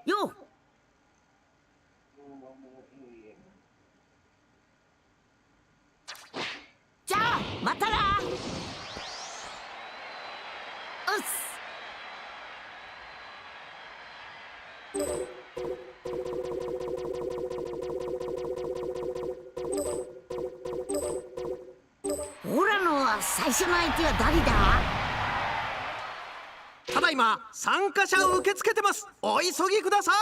よう。じゃあまたな。うっす。オラの最初の相手は誰だ？ただいま参加者を受け付けてます。お急ぎください。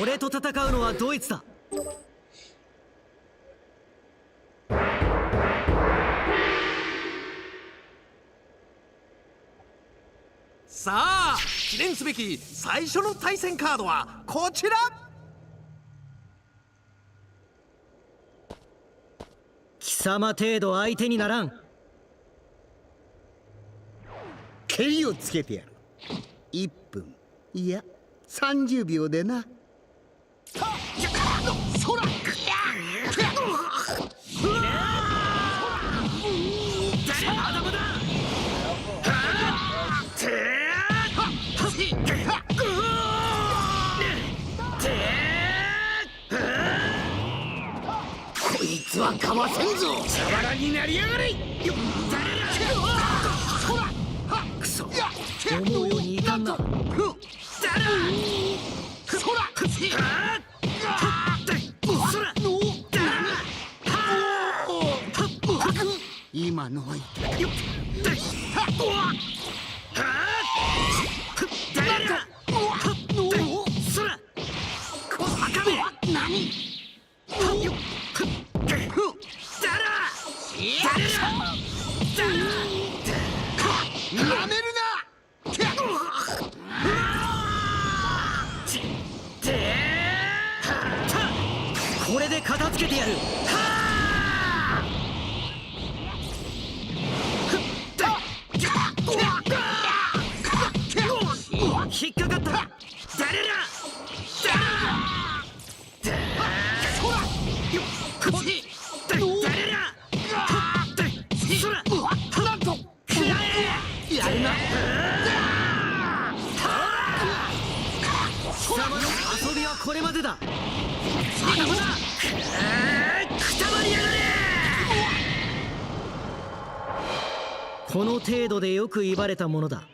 俺と戦うのはドイツだ。さあ、記念すべき最初の対戦カードはこちら。貴様程度相手にならん。蹴りをつけてやる。1分いや30秒でな。そらこいつはかわせんぞ。茶腹になりやがれ。クソ、思うようにいかんな。今のはなめるな。片付けてやる。引っかかった。誰だ。やるな。貴様の遊びはこれまでだ。くたばりやがれ。この程度でよく言われたものだ。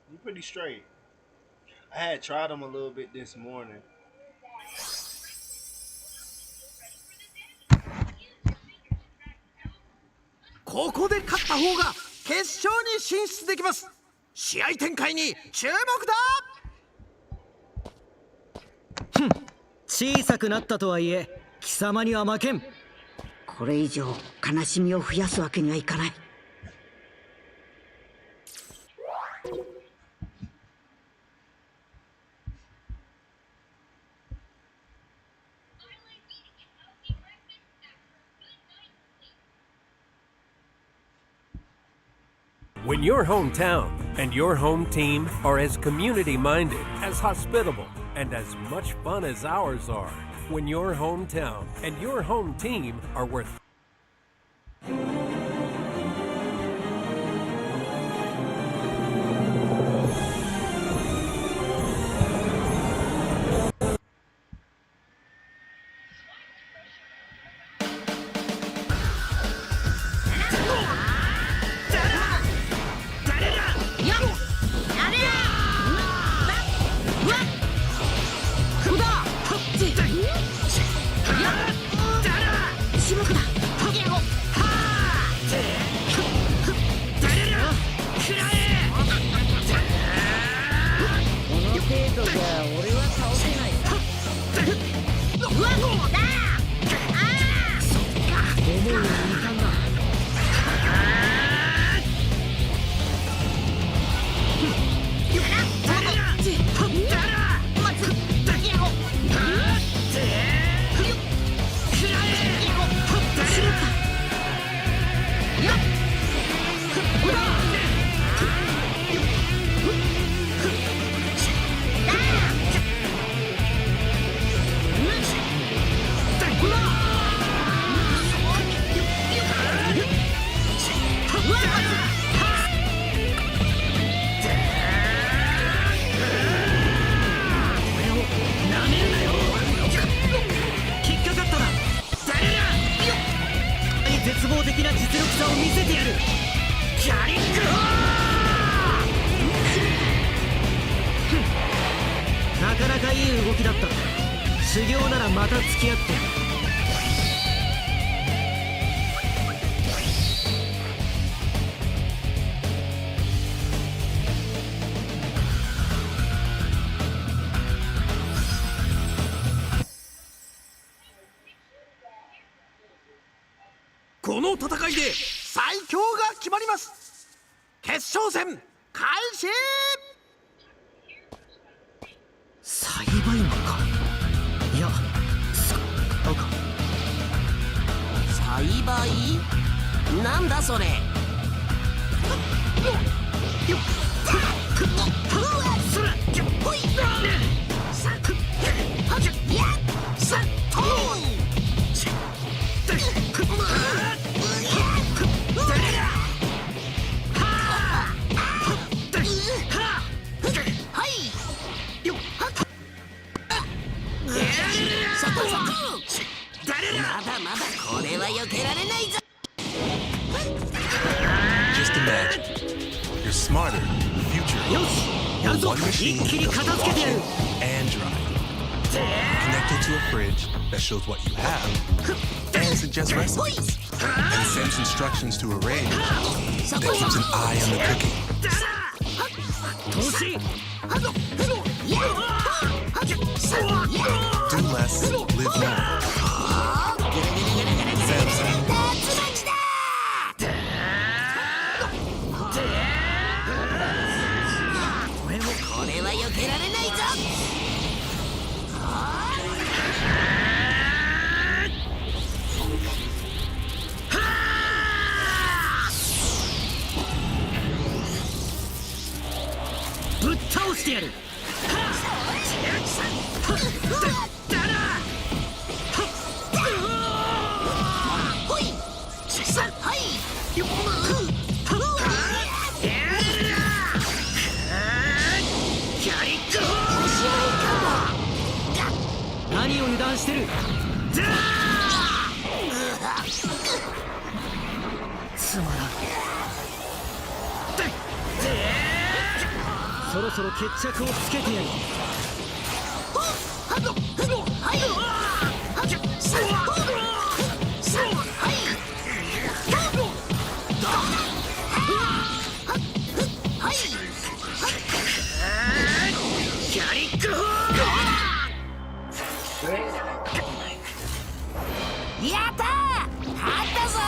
You're pretty straight. I had tried them a little bit this morning.「ここで勝った方が決勝に進出できます。試合展開に注目だ。」小さくなったとはいえ貴様には負けん。これ以上悲しみを増やすわけにはいかない。When your hometown and your home team are as community-minded, as hospitable, and as much fun as ours are, when your hometown and your home team are worth絶望的な実力差を見せてやる。キャリックなかなかいい動きだった。修行ならまた付き合って。この戦いで最強が決まります。決勝戦開始。栽培マンか。いやスカウか。栽培なんだそれ。まだまだこれは避けられないぞ。 Just imagine, you're smarter, future, よしやるぞ。 one 一 machine 気に that 片 does 付けてやる。 washing and drying, connected to a fridge that shows what you have and suggests recipes, and sends instructions to a radio that keeps an eye on the cooking. 投資 Do less, live more. Samsung. ほいさはいキャリック何を油断してる。つまらん。そろそろ決着をつけてやる。キャリックホーやったー勝ったぞ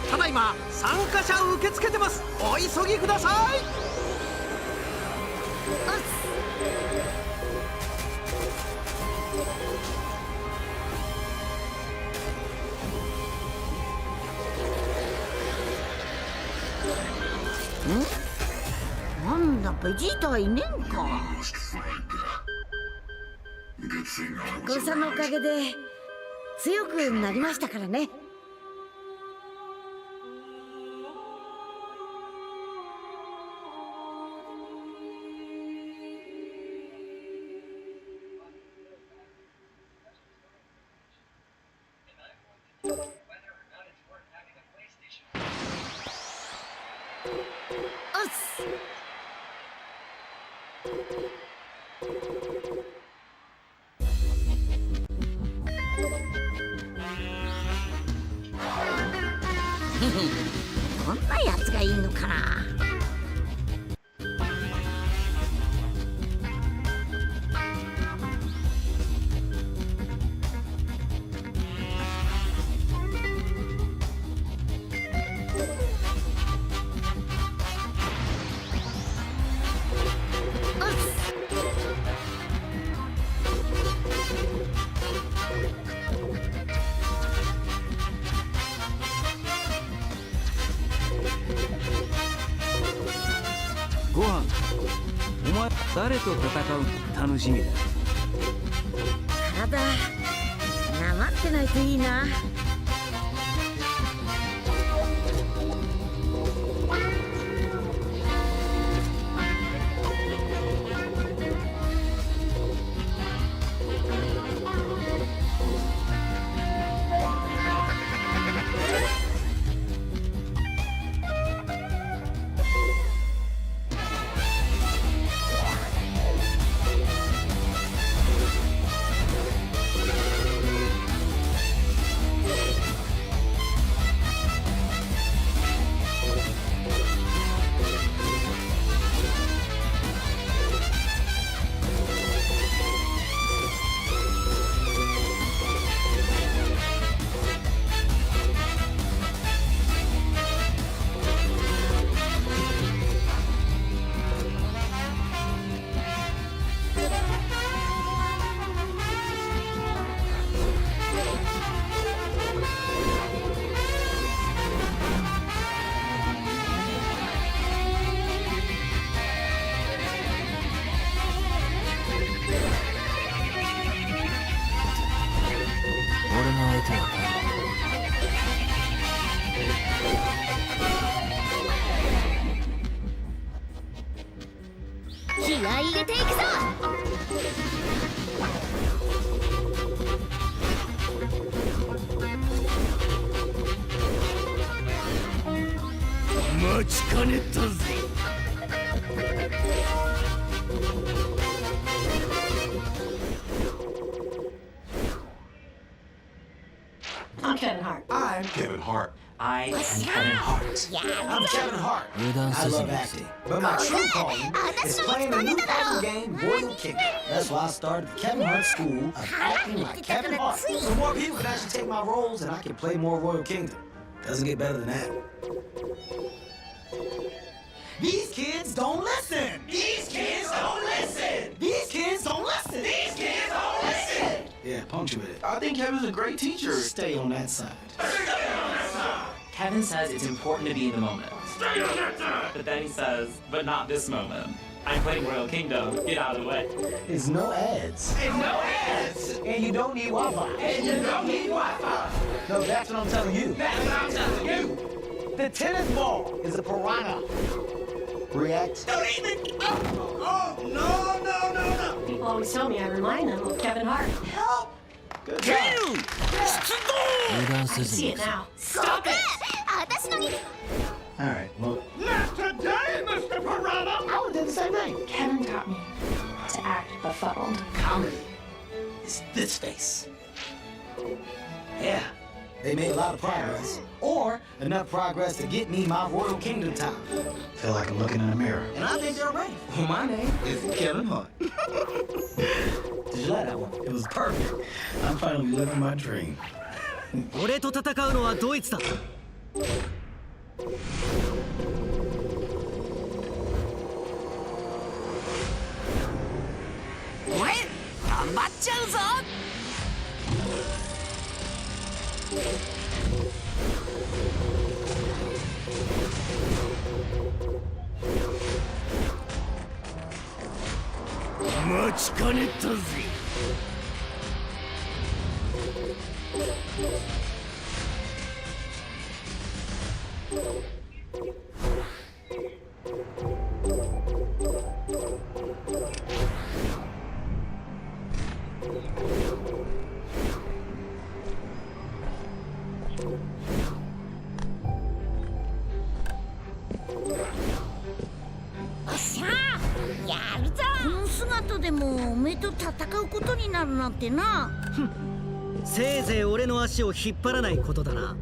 ただいま参加者受け付けてます。お急ぎください。なんだベジータはいねんか。タコさんのおかげで強くなりましたからね。おっすどんなやつがいいのかな。ご飯、お前誰と戦うの楽しみだ。体なまってないといいな。俺の相手は気合い入れていくぞ。待ちかねたぜ。I'm Kevin Hart. I'm Kevin Hart. I am Kevin Hart. I'm Kevin Hart. I love acting, but my true calling is playing a new fighting game, Royal Kingdom. That's why I started the Kevin Hart School of Acting like Kevin Hart. So more people can actually take my roles and I can play more Royal Kingdom. Doesn't get better than that. These kids don't listen. These kids don't listen. These kids don't listen. These kids don't listen. Yeah, punctuate it. I think Kevin's a great teacher. Stay on that side. Kevin says it's important to be in the moment. But then he says, but not this moment. I'm playing Royal Kingdom. Get out of the way. It's no ads. It's no ads. And you don't need Wi-Fi. And you don't need Wi-Fi. No, that's what I'm telling you. That's what I'm telling you. The tennis ball is a piranha. React. Don't even. Oh, no. People always tell me I remind them of Kevin Hart. Help. Good job. I see it now. Stop it. All right, well, Not today, Mr. Piranha. I would do the same thing. Kevin taught me to act befuddled. Comedy is this face. Yeah, they made a lot of progress. Or enough progress to get me my Royal Kingdom time. Feel like I'm looking in a mirror. And I think they're ready. Well, my name is Kevin Hart. Did you like that one? It was perfect. I'm finally living my dream. 俺と戦うのはドイツだ。俺頑張っちゃうぞ。待ちかねたぜ。さあ、やるぞ。この姿でもおめえと戦うことになるなんてな。せいぜい俺の足を引っ張らないことだな。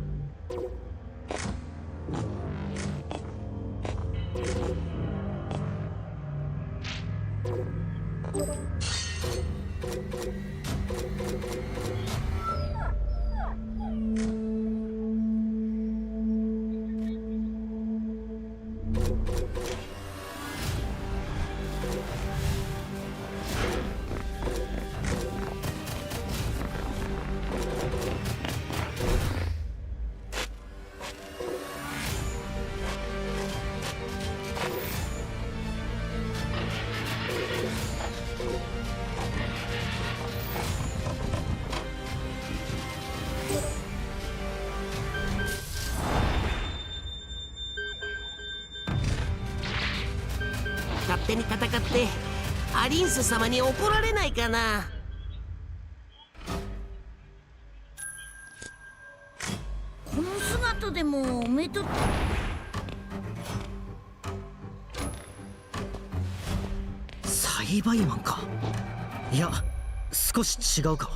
勝手に戦ってアリンス様に怒られないかな。この姿でもおめえと。栽培マンか。いや、少し違うか。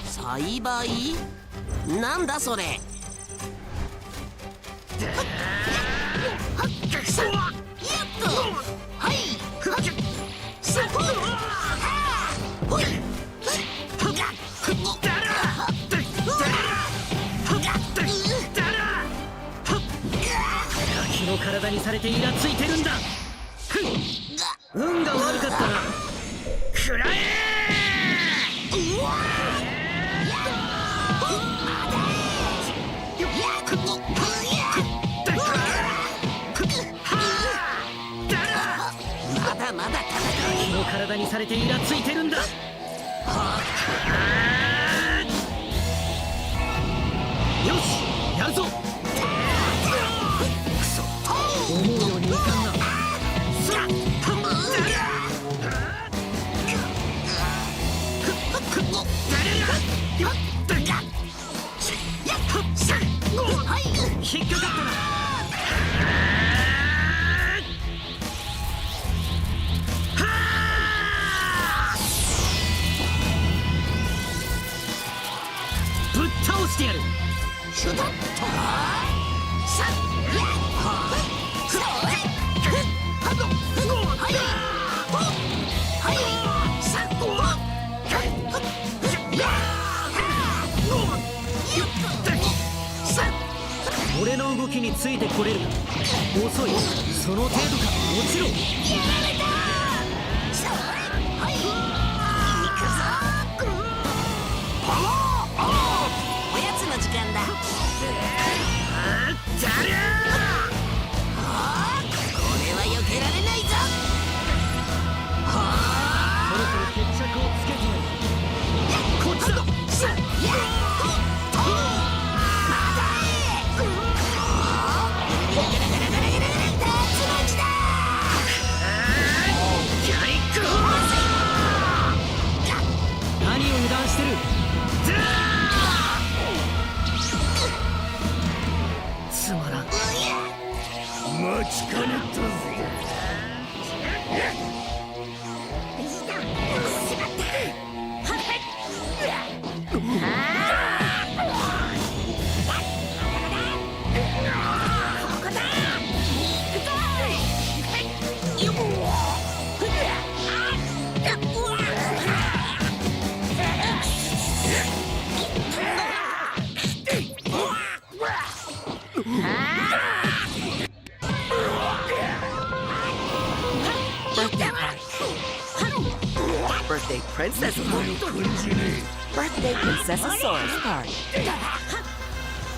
栽培？なんだそれ。気の体にされてイラついてるんだ。運が悪かったな。食らえ。まだまだ戦気の体にされてイラついてるんだ。よし、やるぞ。くそ、思うようにいかんな。引っかかったな。ぶっ倒してやる。シュドッとさ俺の動きについてこれるか。遅い。その程度か。もちろん。やられた。それはい行くぞ。何を油断してる。つまらん。待ちかねたぜ。Birthday princess party. Birthday princessosaurus party.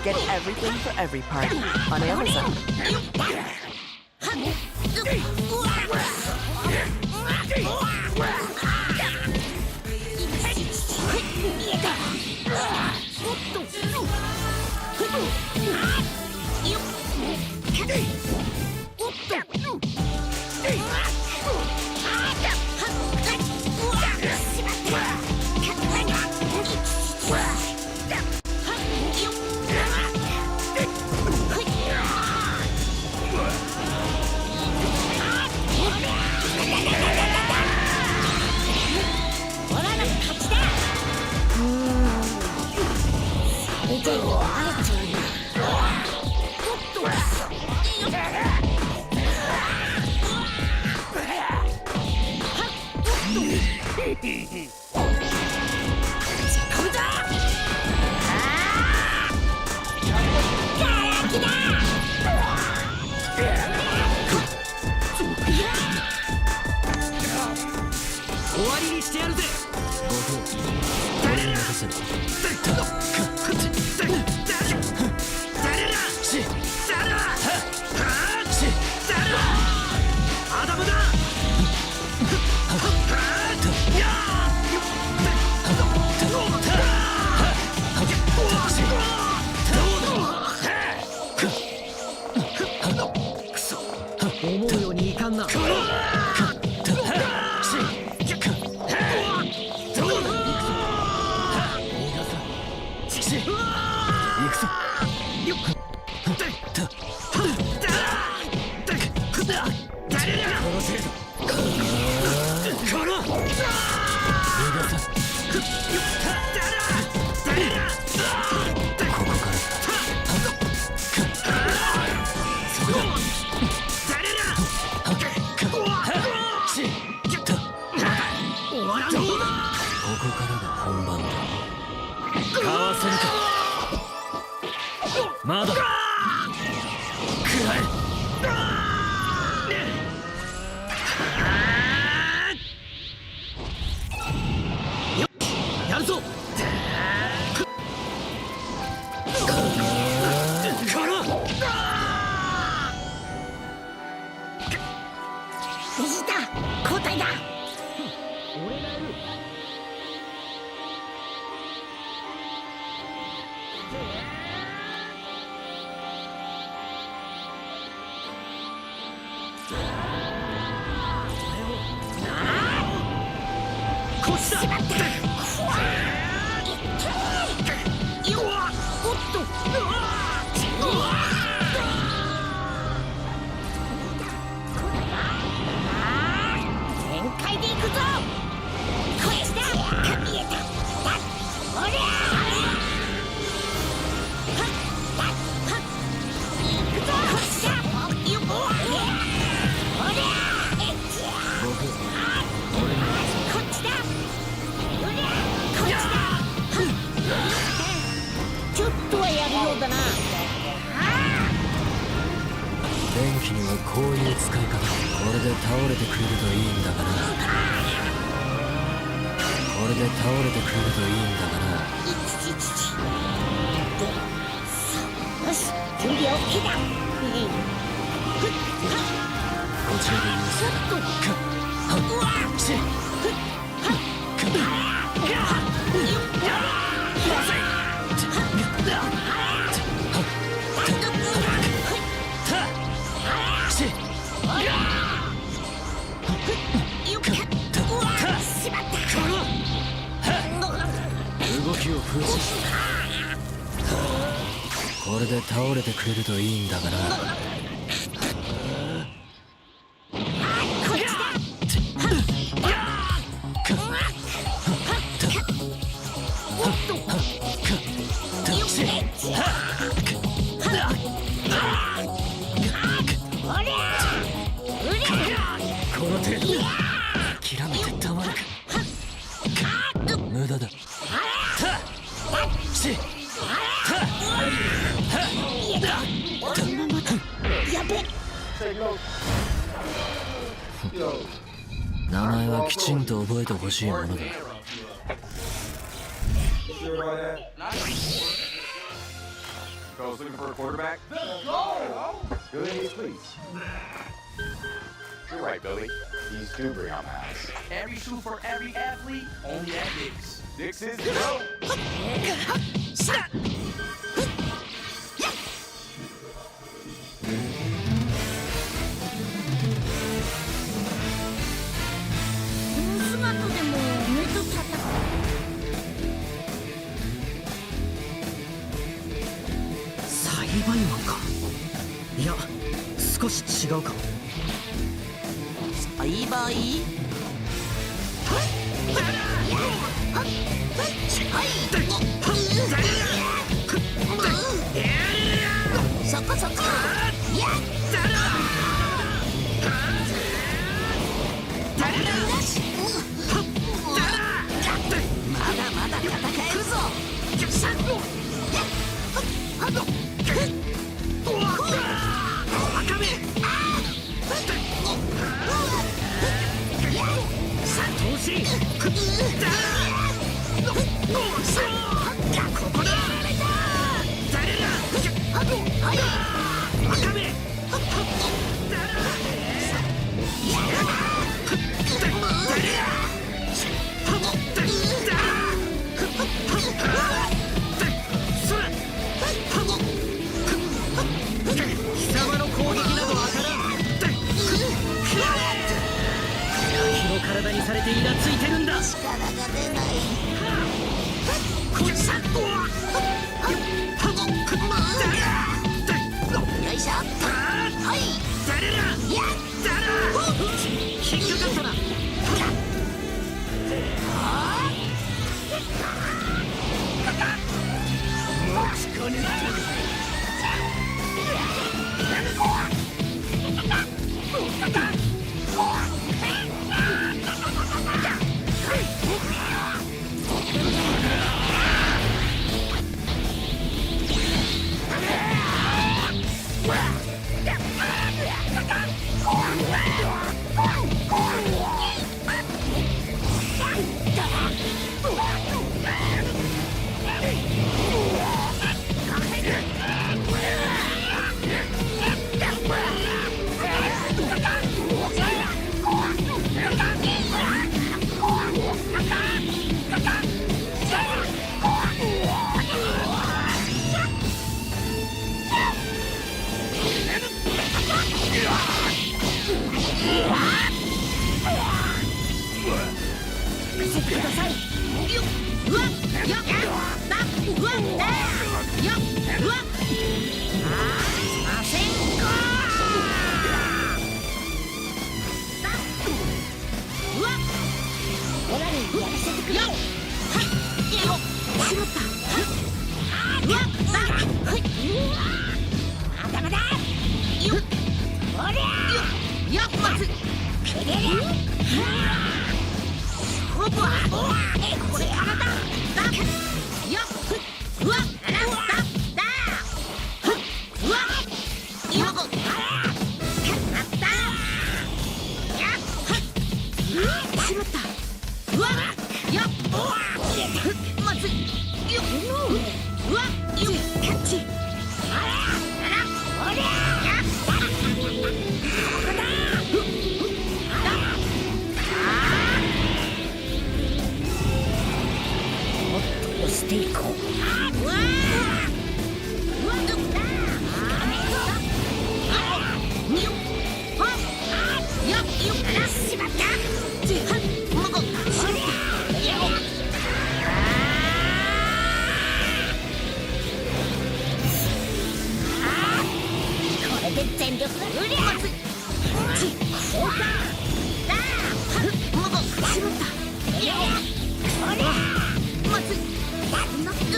Get everything for every party on Amazon. 気を封じこれで倒れてくれるといいんだがな。この程度で諦めてたまるか。無駄だ。名前はきちんと覚えてほしいものだ。Goes looking for a quarterback. Billy Hayes, please. You're right, Billy. These do bring on pass. Every shoe for every athlete, only at Dick's. Dick's is go. 姿でも目と戦う。栽培マンか。いや少し違うか。栽培そこそこやったらまだまだ戦えるぞ。体にされてイラついてるんだ。力が出ない。よいしょ。はい。やったら。引っかかったな。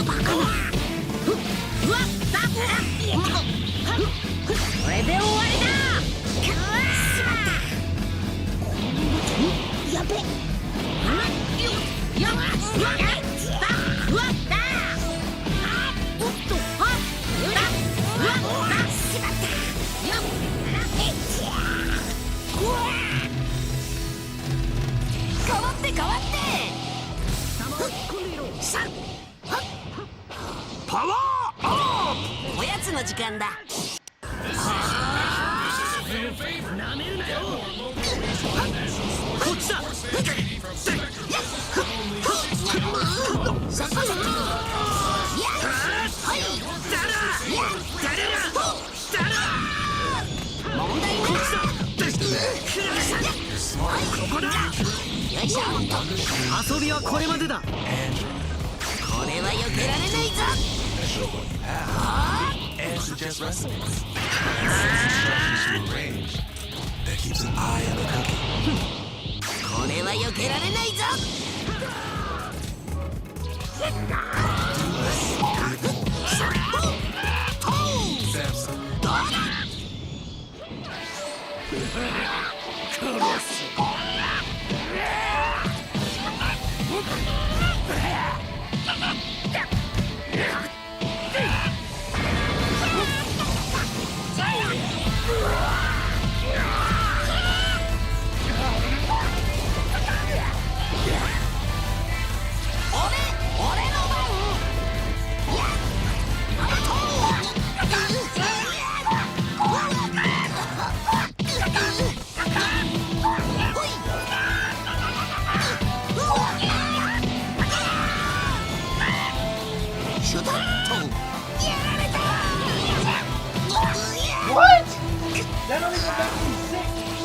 バカな。うわっだこれで終わりだ。しまった。やべ。パワーアッおやつの時間だ。なめるなよ。こっちだ。問題ない。ここだ。よいしょ。遊びはこれまでだ。これは避けられないぞ。 And suggest recipes. And instructions to arrange. That keeps an eye on the cookie. これは避けられないぞ。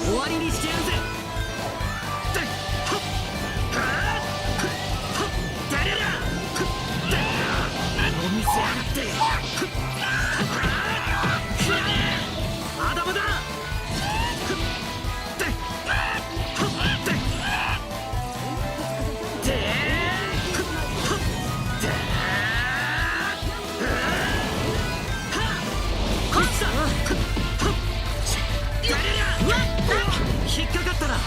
終わりにしてやるぜ。お店やがって。まだまだ。引っかかったな。こ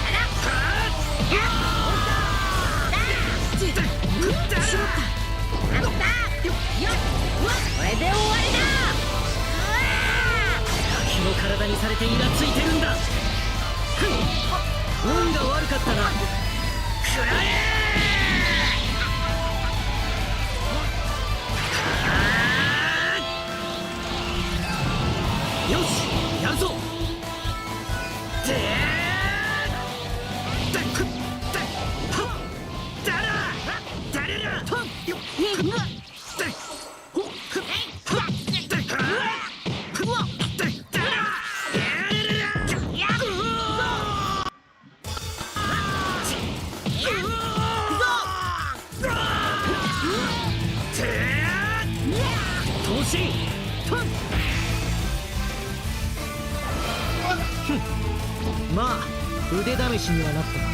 れで終わりだ。敵の体にされてイラついてるんだ。運が悪かったな。食らえ。よし、やるぞ。まあ腕試しにはなったな。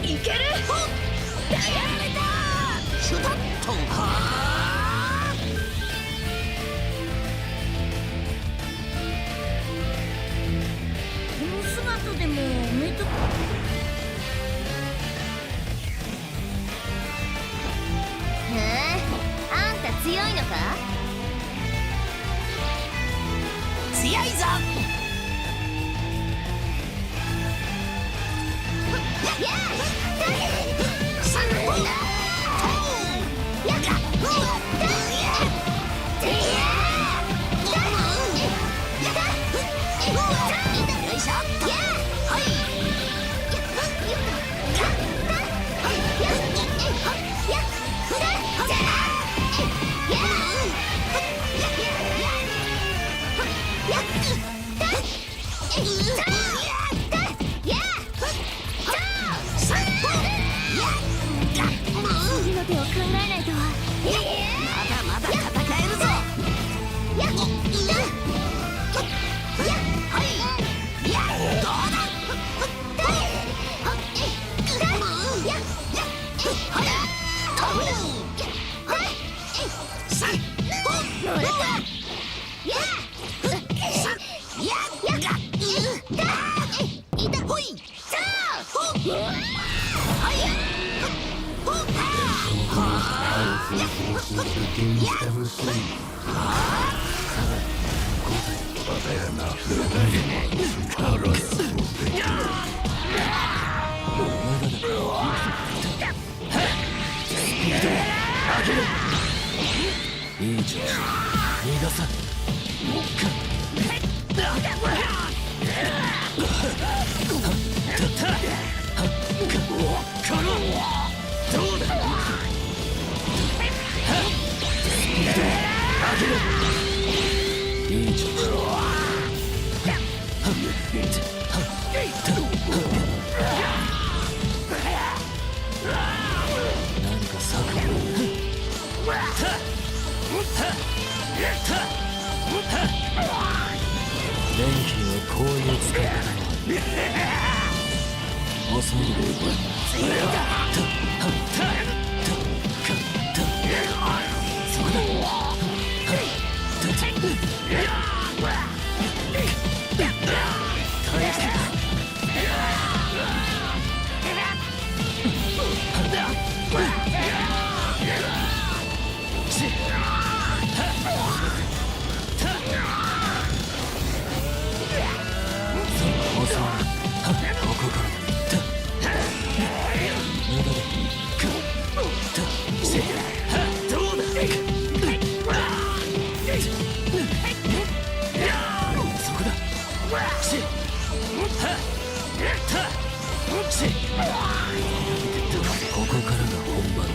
いける。やられた。シュタッと。この姿でも目と。あんた強いのか。強いぞ。やっまだ戦えるぞ。やっどうだ。いい調子。逃がさん。どうだ。いい調子。何か策が。電気にはこういう使い方もある。遅いね。そこだ。ここからが本番。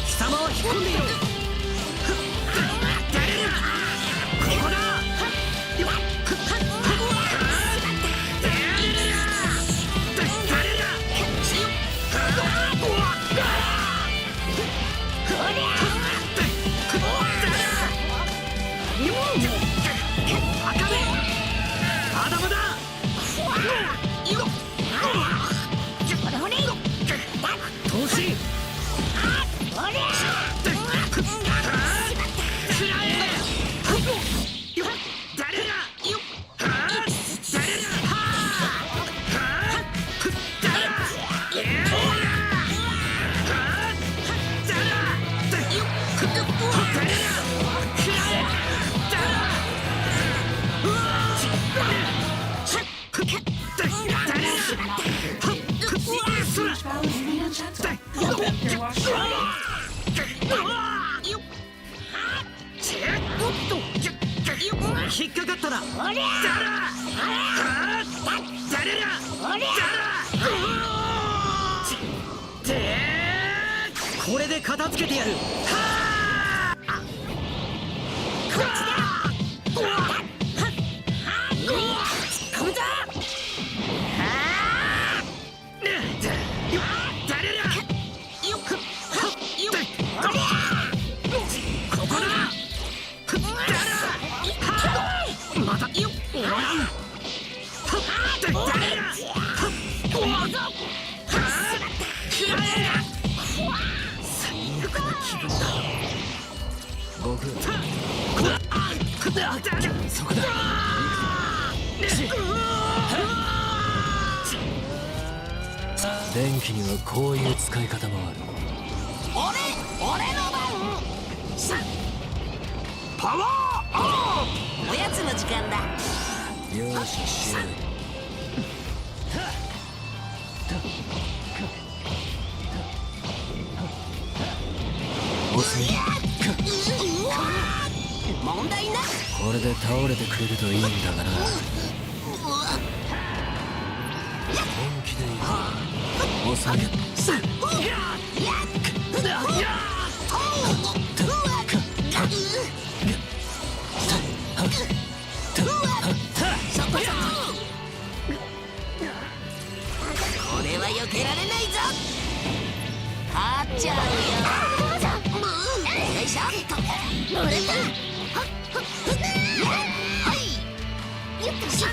貴様は引っ込んでいろ。ここだ。引っかかったな。これで片付けてやる。そこだ。電気にはこういう使い方もある。俺の番。パワーオン。おやつの時間だ。よし、しろい。問題な。これで倒れてくれるといいんだがな。本気でいい。お下げ。乗れた。はい。ゆっくりした。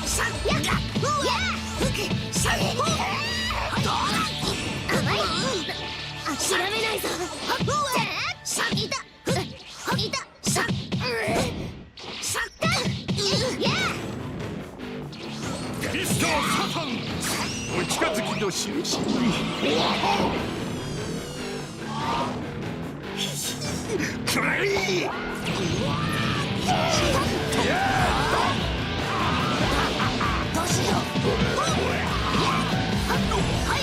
さっやか。さっほ。甘い。諦めないぞ。さっいた。いた。さっ。さっか。ミスター・サタン、お近づきの印に。くらい。どうしよう。はい。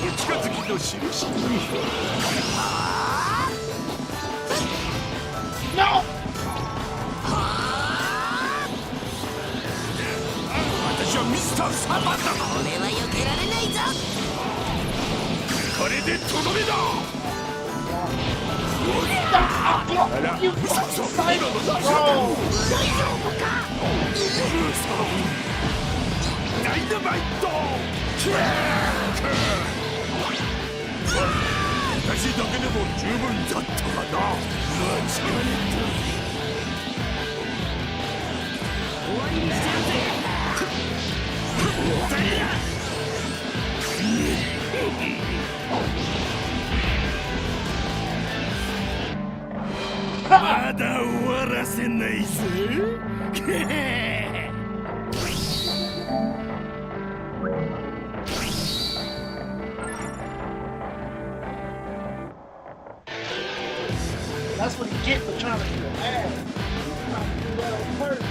お近づきの印に。私はミスター・サタンだ。俺は避けられないぞ。これでとどめだ。あら、嘘今のサタン。大丈夫か。ダイナマイト。私だけでも十分だったかな。間違えた。終わりにしてやるぜ。まだ終わらせないぜ。That's what you get for trying to do an ad. You're trying to do that on purpose.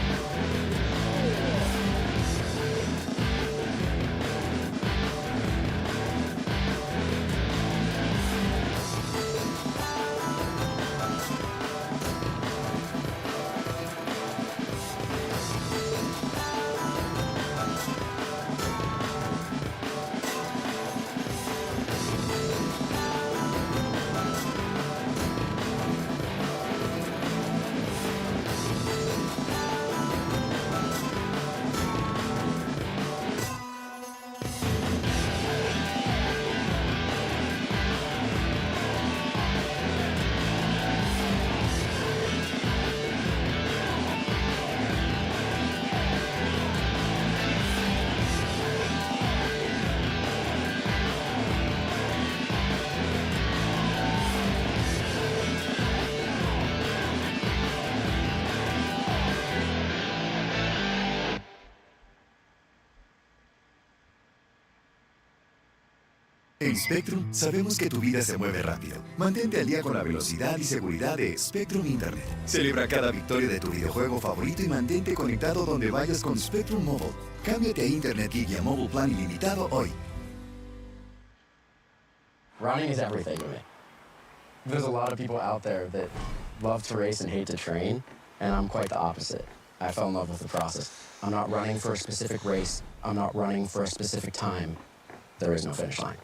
En Spectrum sabemos que tu vida se mueve rápido. Mantente al día con la velocidad y seguridad de Spectrum Internet. Celebra cada victoria de tu videojuego favorito y mantente conectado donde vayas con Spectrum Mobile. Cámbiate a Internet Gig y a Mobile Plan ilimitado hoy. Running is everything to me. There's a lot of people out there that love to race and hate to train, and I'm quite the opposite. I fell in love with the process. I'm not running for a specific race. I'm not running for a specific time. There is no finish line.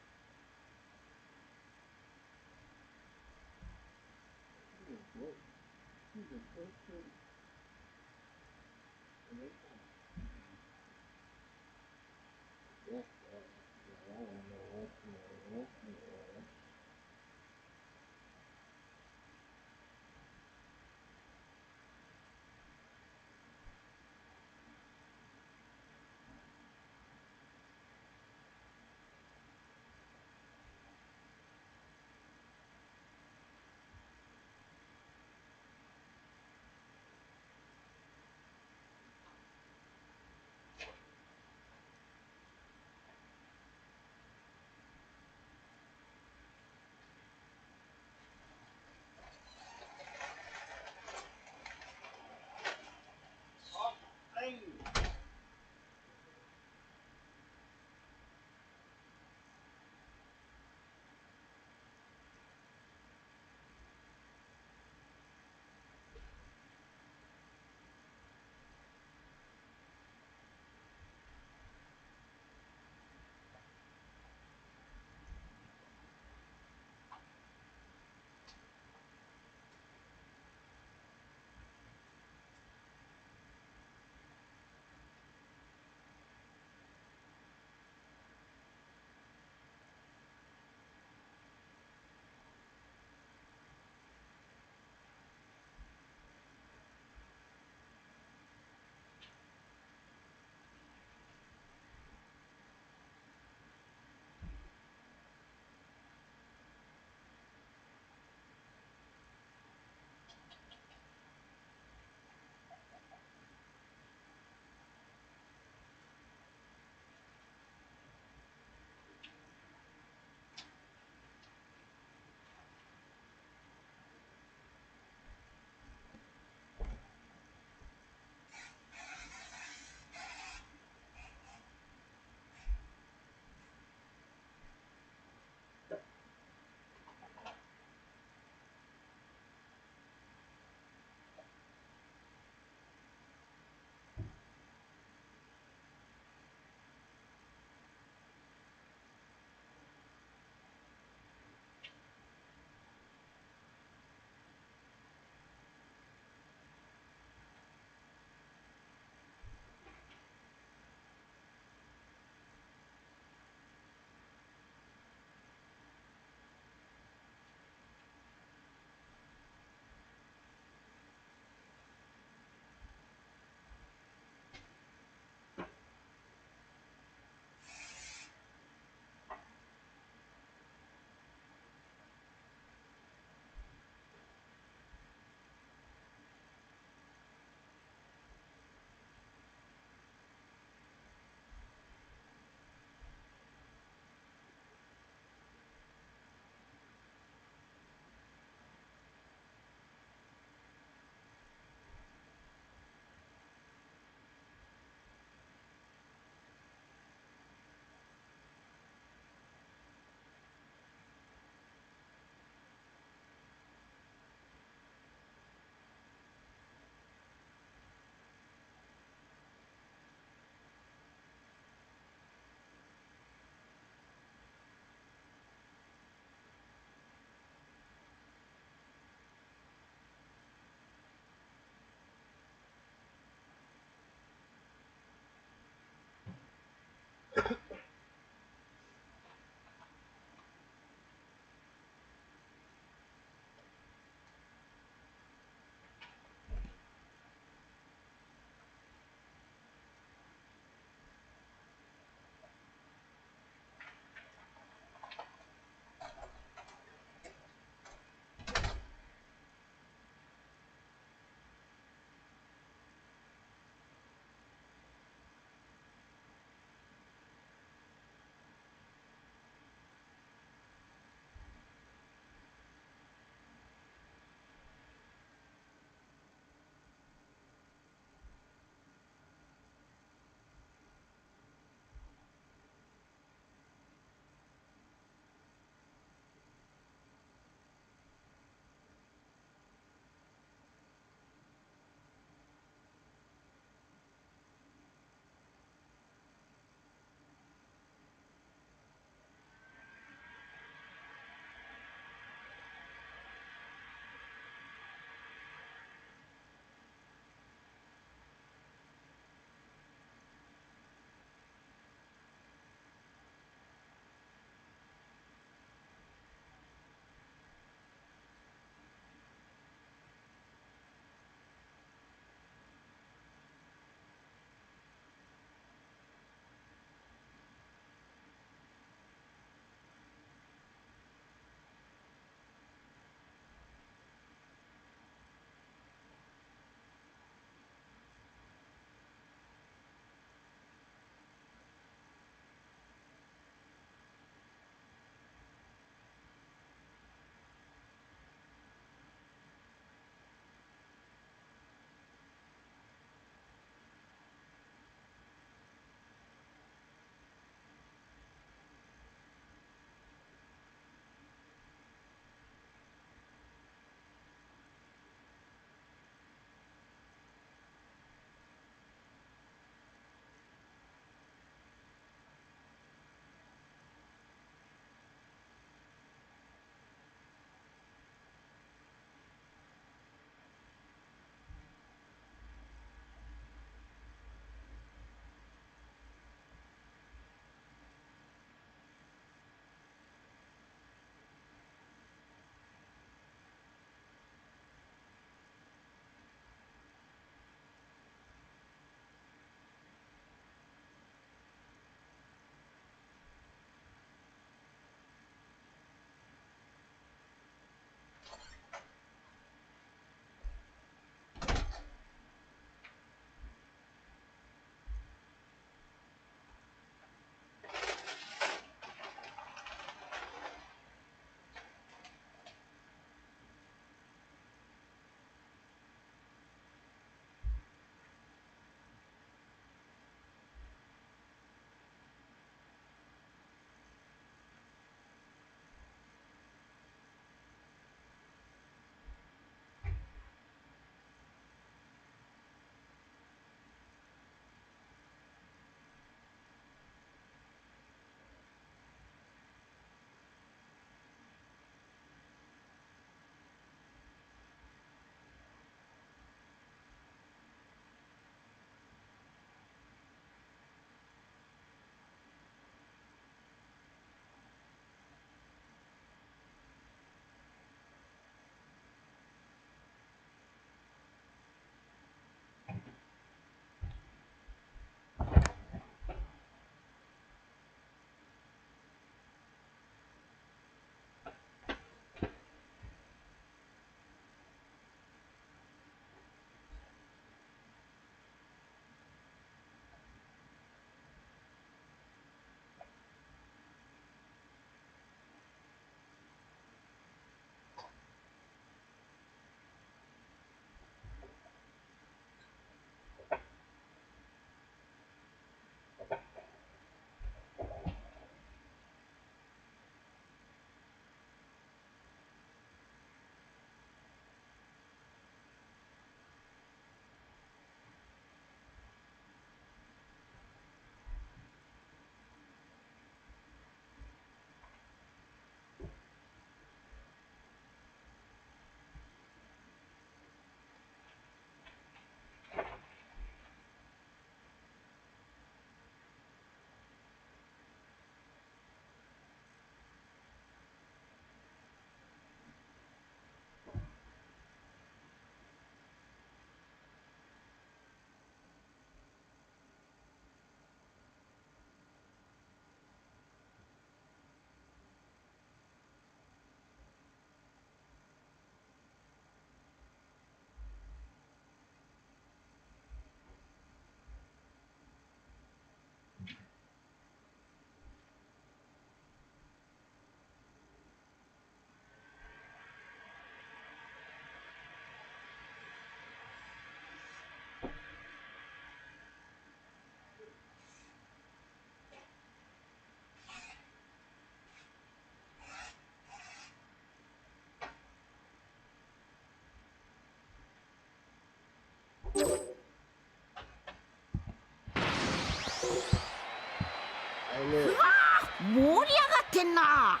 盛り上がってんな。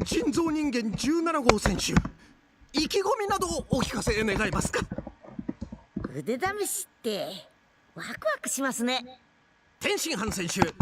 人造人間17号選手、意気込みなどをお聞かせ願えますか。腕試しってワクワクしますね。天津飯選手、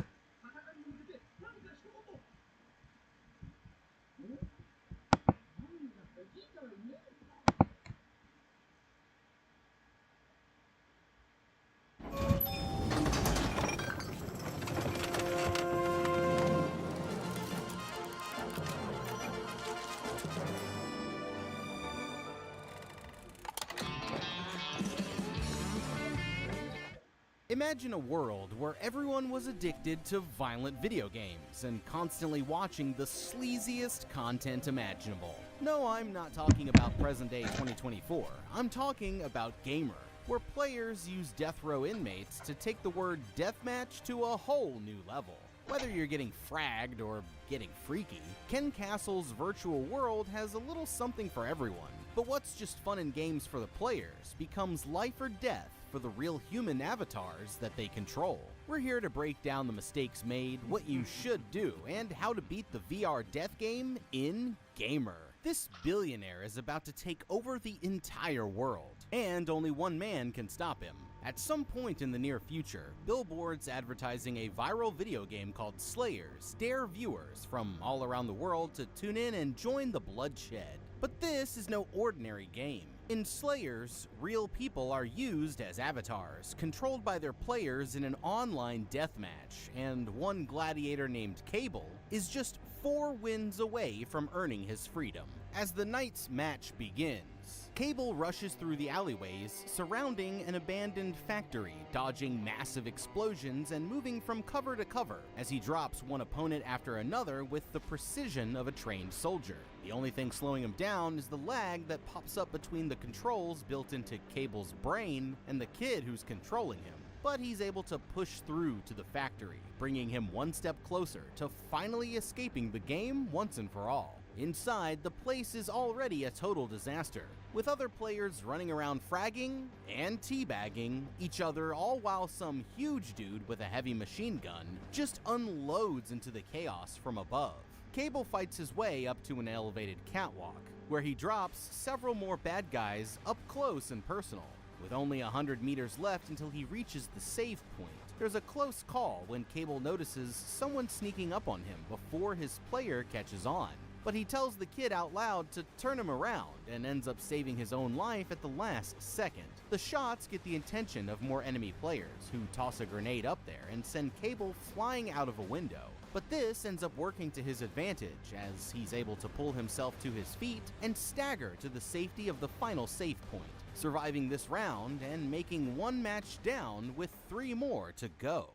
Imagine a world where everyone was addicted to violent video games and constantly watching the sleaziest content imaginable. No, I'm not talking about present-day 2024. I'm talking about Gamer, where players use death row inmates to take the word deathmatch to a whole new level. Whether you're getting fragged or getting freaky, Ken Castle's virtual world has a little something for everyone. But what's just fun in games for the players becomes life or death for the real human avatars that they control. We're here to break down the mistakes made, what you should do, and how to beat the VR death game in Gamer. This billionaire is about to take over the entire world, and only one man can stop him. At some point in the near future, billboards advertising a viral video game called Slayers dare viewers from all around the world to tune in and join the bloodshed. But this is no ordinary game. In Slayers, real people are used as avatars, controlled by their players in an online deathmatch, and one gladiator named Cable is just 4 wins away from earning his freedom. As the night's match begins, Cable rushes through the alleyways surrounding an abandoned factory, dodging massive explosions and moving from cover to cover as he drops one opponent after another with the precision of a trained soldier. The only thing slowing him down is the lag that pops up between the controls built into Cable's brain and the kid who's controlling him. But he's able to push through to the factory, bringing him one step closer to finally escaping the game once and for all. Inside, the place is already a total disaster, with other players running around fragging and teabagging each other, all while some huge dude with a heavy machine gun just unloads into the chaos from above. Cable fights his way up to an elevated catwalk, where he drops several more bad guys up close and personal. With only 100 meters left until he reaches the save point, there's a close call when Cable notices someone sneaking up on him before his player catches on. But he tells the kid out loud to turn him around and ends up saving his own life at the last second. The shots get the attention of more enemy players, who toss a grenade up there and send Cable flying out of a window. But this ends up working to his advantage, as he's able to pull himself to his feet and stagger to the safety of the final save point, surviving this round and making one match down with 3 more to go.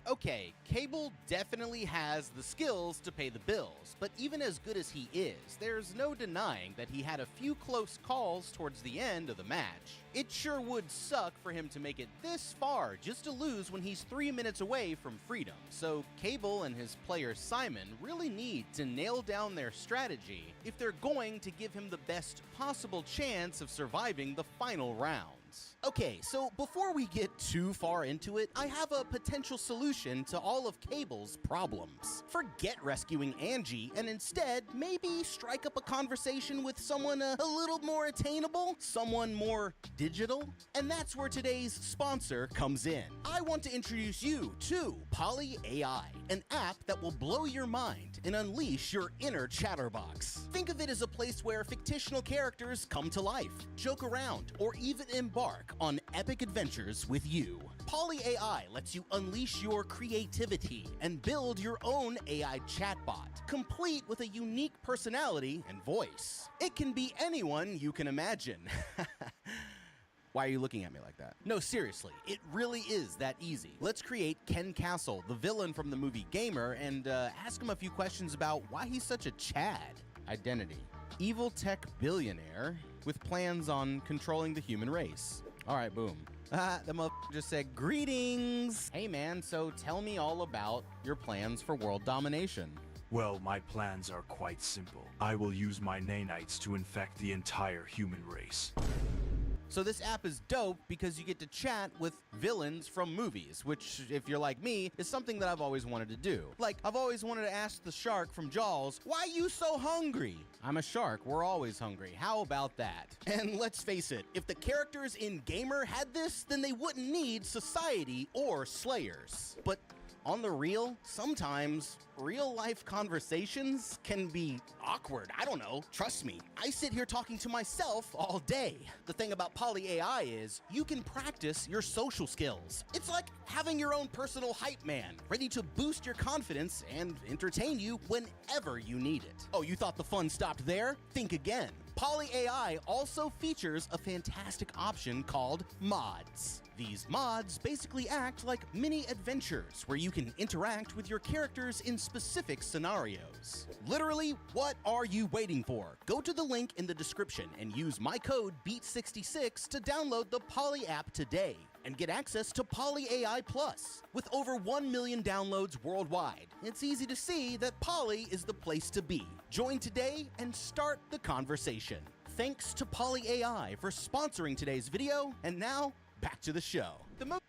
Okay, Cable definitely has the skills to pay the bills, but even as good as he is, there's no denying that he had a few close calls towards the end of the match. It sure would suck for him to make it this far just to lose when he's 3 minutes away from freedom, so Cable and his player Simon really need to nail down their strategy if they're going to give him the best possible chance of surviving the final round. Okay, so before we get too far into it, I have a potential solution to all of Cable's problems. Forget rescuing Angie and instead maybe strike up a conversation with someone a little more attainable, someone more digital. And that's where today's sponsor comes in. I want to introduce you to Poly AI, an app that will blow your mind and unleash your inner chatterbox. Think of it as a place where fictional characters come to life, joke around, or even embark on epic adventures with you. Poly AI lets you unleash your creativity and build your own AI chatbot, complete with a unique personality and voice. It can be anyone you can imagine. Why are you looking at me like that? No, seriously, it really is that easy. Let's create Ken Castle, the villain from the movie Gamer, and ask him a few questions about why he's such a Chad. Identity: evil tech billionaire with plans on controlling the human race. All right, boom. The motherfucker just said, greetings. Hey man, so tell me all about your plans for world domination. Well, my plans are quite simple. I will use my nanites to infect the entire human race. So this app is dope because you get to chat with villains from movies, which, if you're like me, is something that I've always wanted to do. Like, I've always wanted to ask the shark from Jaws, why you so hungry? I'm a shark, we're always hungry. How about that? And let's face it, if the characters in Gamer had this, then they wouldn't need Society or Slayers. But on the real, sometimes real-life conversations can be awkward. I don't know. Trust me. I sit here talking to myself all day. The thing about Poly AI is you can practice your social skills. It's like having your own personal hype man, ready to boost your confidence and entertain you whenever you need it. Oh, you thought the fun stopped there? Think again. Poly AI also features a fantastic option called mods. These mods basically act like mini adventures where you can interact with your characters in specific scenarios. Literally, what are you waiting for? Go to the link in the description and use my code BEAT66 to download the Poly app today and get access to Poly AI Plus. With over 1 million downloads worldwide, it's easy to see that Poly is the place to be. Join today and start the conversation. Thanks to Poly AI for sponsoring today's video, and now, back to the show. I'm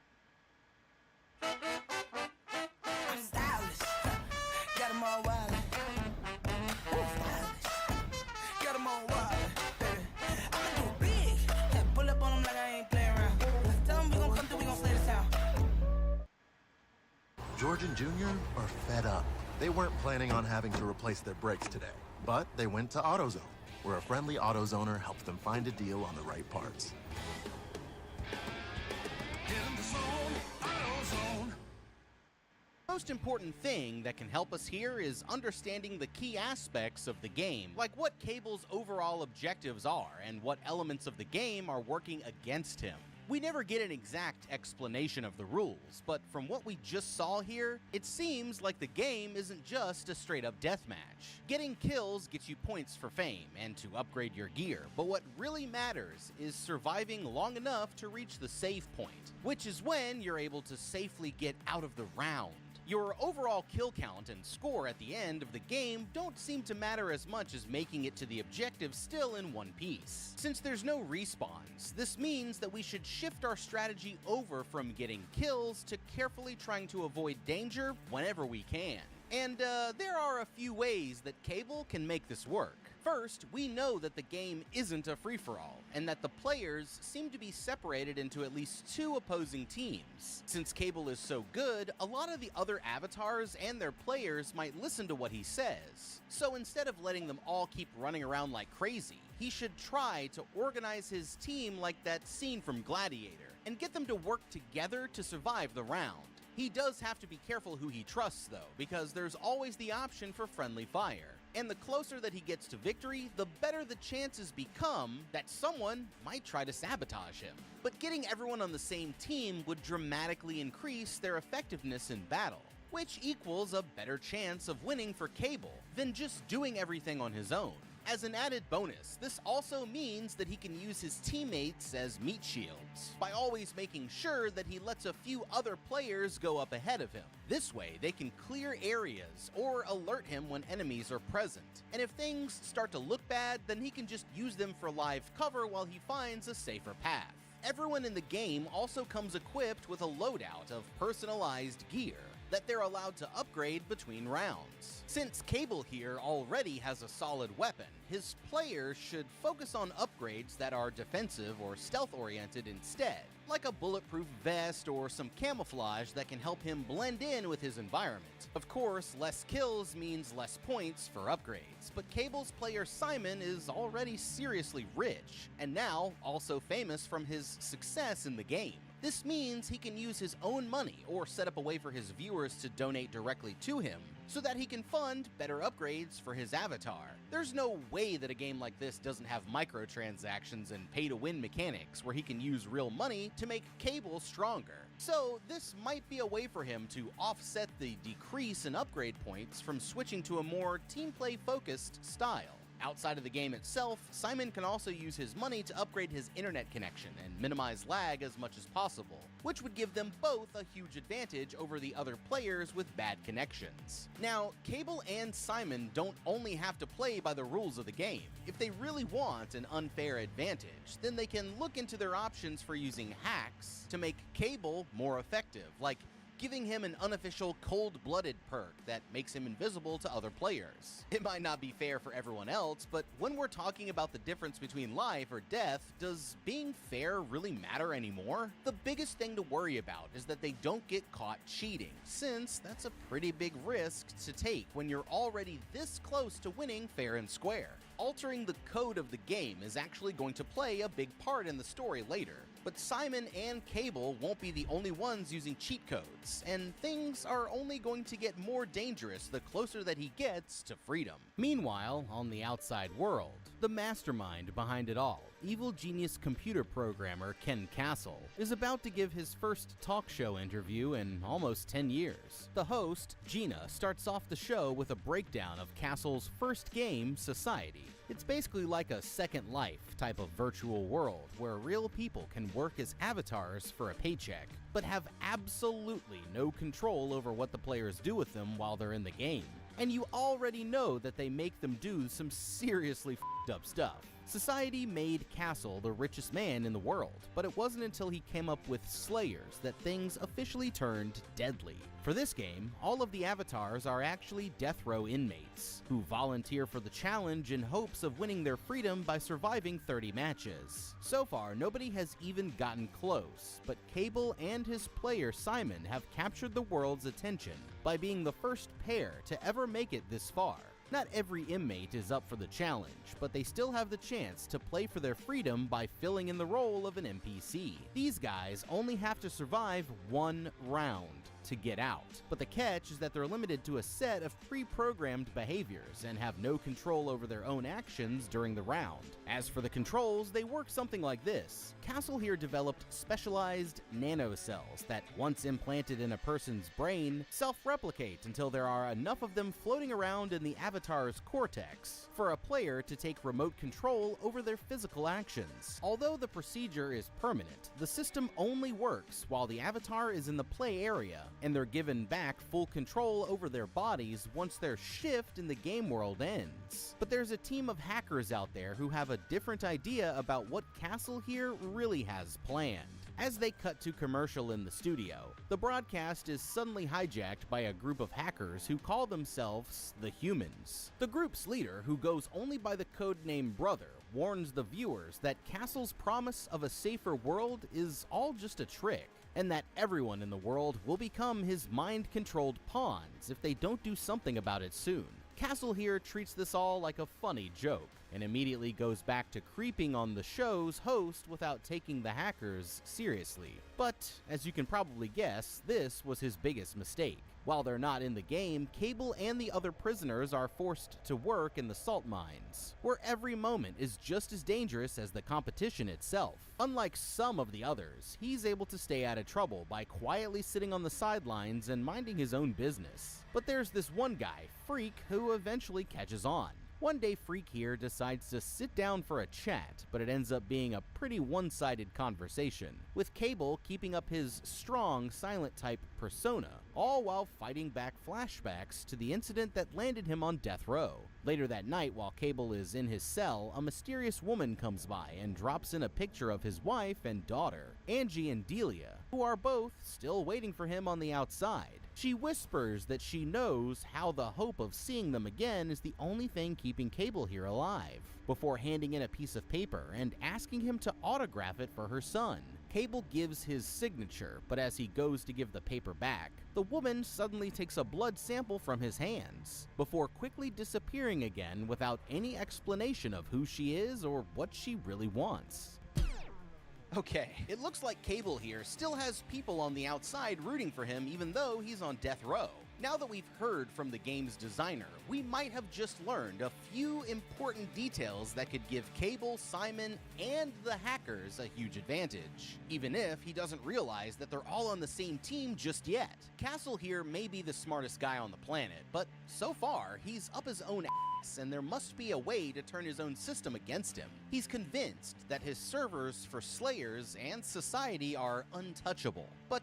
stylish, got 'em all wildin'. Stylish, got 'em all wildin', baby. I'ma do it big, yeah, pull up on 'em like I ain't playing around. Tell 'em we gon' come through, we gon' slay the town. George and Junior are fed up. They weren't planning on having to replace their brakes today, but they went to AutoZone, where a friendly AutoZoner helped them find a deal on the right parts. The most important thing that can help us here is understanding the key aspects of the game, like what Cable's overall objectives are and what elements of the game are working against him. We never get an exact explanation of the rules, but from what we just saw here, it seems like the game isn't just a straight-up deathmatch. Getting kills gets you points for fame and to upgrade your gear, but what really matters is surviving long enough to reach the save point, which is when you're able to safely get out of the round. Your overall kill count and score at the end of the game don't seem to matter as much as making it to the objective still in one piece. Since there's no respawns, this means that we should shift our strategy over from getting kills to carefully trying to avoid danger whenever we can. And there are a few ways that Cable can make this work. First, we know that the game isn't a free-for-all, and that the players seem to be separated into at least 2 opposing teams. Since Cable is so good, a lot of the other avatars and their players might listen to what he says. So instead of letting them all keep running around like crazy, he should try to organize his team like that scene from Gladiator, and get them to work together to survive the round. He does have to be careful who he trusts though, because there's always the option for friendly fire. And the closer that he gets to victory, the better the chances become that someone might try to sabotage him. But getting everyone on the same team would dramatically increase their effectiveness in battle, which equals a better chance of winning for Cable than just doing everything on his own. As an added bonus, this also means that he can use his teammates as meat shields, by always making sure that he lets a few other players go up ahead of him. This way, they can clear areas or alert him when enemies are present. And if things start to look bad, then he can just use them for live cover while he finds a safer path. Everyone in the game also comes equipped with a loadout of personalized gear that they're allowed to upgrade between rounds. Since Cable here already has a solid weapon, his players should focus on upgrades that are defensive or stealth-oriented instead, like a bulletproof vest or some camouflage that can help him blend in with his environment. Of course, less kills means less points for upgrades, but Cable's player Simon is already seriously rich, and now also famous from his success in the game. This means he can use his own money or set up a way for his viewers to donate directly to him so that he can fund better upgrades for his avatar. There's no way that a game like this doesn't have microtransactions and pay-to-win mechanics where he can use real money to make Cable stronger. So this might be a way for him to offset the decrease in upgrade points from switching to a more team play focused style. Outside of the game itself, Simon can also use his money to upgrade his internet connection and minimize lag as much as possible, which would give them both a huge advantage over the other players with bad connections. Now, Cable and Simon don't only have to play by the rules of the game. If they really want an unfair advantage, then they can look into their options for using hacks to make Cable more effective, like giving him an unofficial cold-blooded perk that makes him invisible to other players. It might not be fair for everyone else, but when we're talking about the difference between life or death, does being fair really matter anymore? The biggest thing to worry about is that they don't get caught cheating, since that's a pretty big risk to take when you're already this close to winning fair and square. Altering the code of the game is actually going to play a big part in the story later, but Simon and Cable won't be the only ones using cheat codes, and things are only going to get more dangerous the closer that he gets to freedom. Meanwhile, on the outside world, the mastermind behind it all, evil genius computer programmer Ken Castle, is about to give his first talk show interview in almost 10 years. The host, Gina, starts off the show with a breakdown of Castle's first game, Society. It's basically like a Second Life type of virtual world where real people can work as avatars for a paycheck, but have absolutely no control over what the players do with them while they're in the game. And you already know that they make them do some seriously f***ed up stuff. Society made Castle the richest man in the world, but it wasn't until he came up with Slayers that things officially turned deadly. For this game, all of the avatars are actually death row inmates, who volunteer for the challenge in hopes of winning their freedom by surviving 30 matches. So far, nobody has even gotten close, but Cable and his player Simon have captured the world's attention by being the first pair to ever make it this far. Not every inmate is up for the challenge, but they still have the chance to play for their freedom by filling in the role of an NPC. These guys only have to survive one round to get out, but the catch is that they're limited to a set of pre-programmed behaviors and have no control over their own actions during the round. As for the controls, they work something like this. Castle here developed specialized nanocells that, once implanted in a person's brain, self-replicate until there are enough of them floating around in the avatar's cortex for a player to take remote control over their physical actions. Although the procedure is permanent, the system only works while the avatar is in the play area, and they're given back full control over their bodies once their shift in the game world ends. But there's a team of hackers out there who have a different idea about what Castle here really has planned. As they cut to commercial in the studio, the broadcast is suddenly hijacked by a group of hackers who call themselves the Humans. The group's leader, who goes only by the codename Brother, warns the viewers that Castle's promise of a safer world is all just a trick, and that everyone in the world will become his mind-controlled pawns if they don't do something about it soon. Castle here treats this all like a funny joke, and immediately goes back to creeping on the show's host without taking the hackers seriously. But, as you can probably guess, this was his biggest mistake. While they're not in the game, Cable and the other prisoners are forced to work in the salt mines, where every moment is just as dangerous as the competition itself. Unlike some of the others, he's able to stay out of trouble by quietly sitting on the sidelines and minding his own business. But there's this one guy, Freak, who eventually catches on. One day, Freak here decides to sit down for a chat, but it ends up being a pretty one-sided conversation, with Cable keeping up his strong, silent-type persona, all while fighting back flashbacks to the incident that landed him on death row. Later that night, while Cable is in his cell, a mysterious woman comes by and drops in a picture of his wife and daughter, Angie and Delia, who are both still waiting for him on the outside. She whispers that she knows how the hope of seeing them again is the only thing keeping Cable here alive, before handing in a piece of paper and asking him to autograph it for her son. Cable gives his signature, but as he goes to give the paper back, the woman suddenly takes a blood sample from his hands, before quickly disappearing again without any explanation of who she is or what she really wants. Okay, it looks like Cable here still has people on the outside rooting for him even though he's on death row. Now that we've heard from the game's designer, we might have just learned a few important details that could give Cable, Simon, and the hackers a huge advantage, even if he doesn't realize that they're all on the same team just yet. Castle here may be the smartest guy on the planet, but so far, he's up his own ass, and there must be a way to turn his own system against him. He's convinced that his servers for Slayers and Society are untouchable. But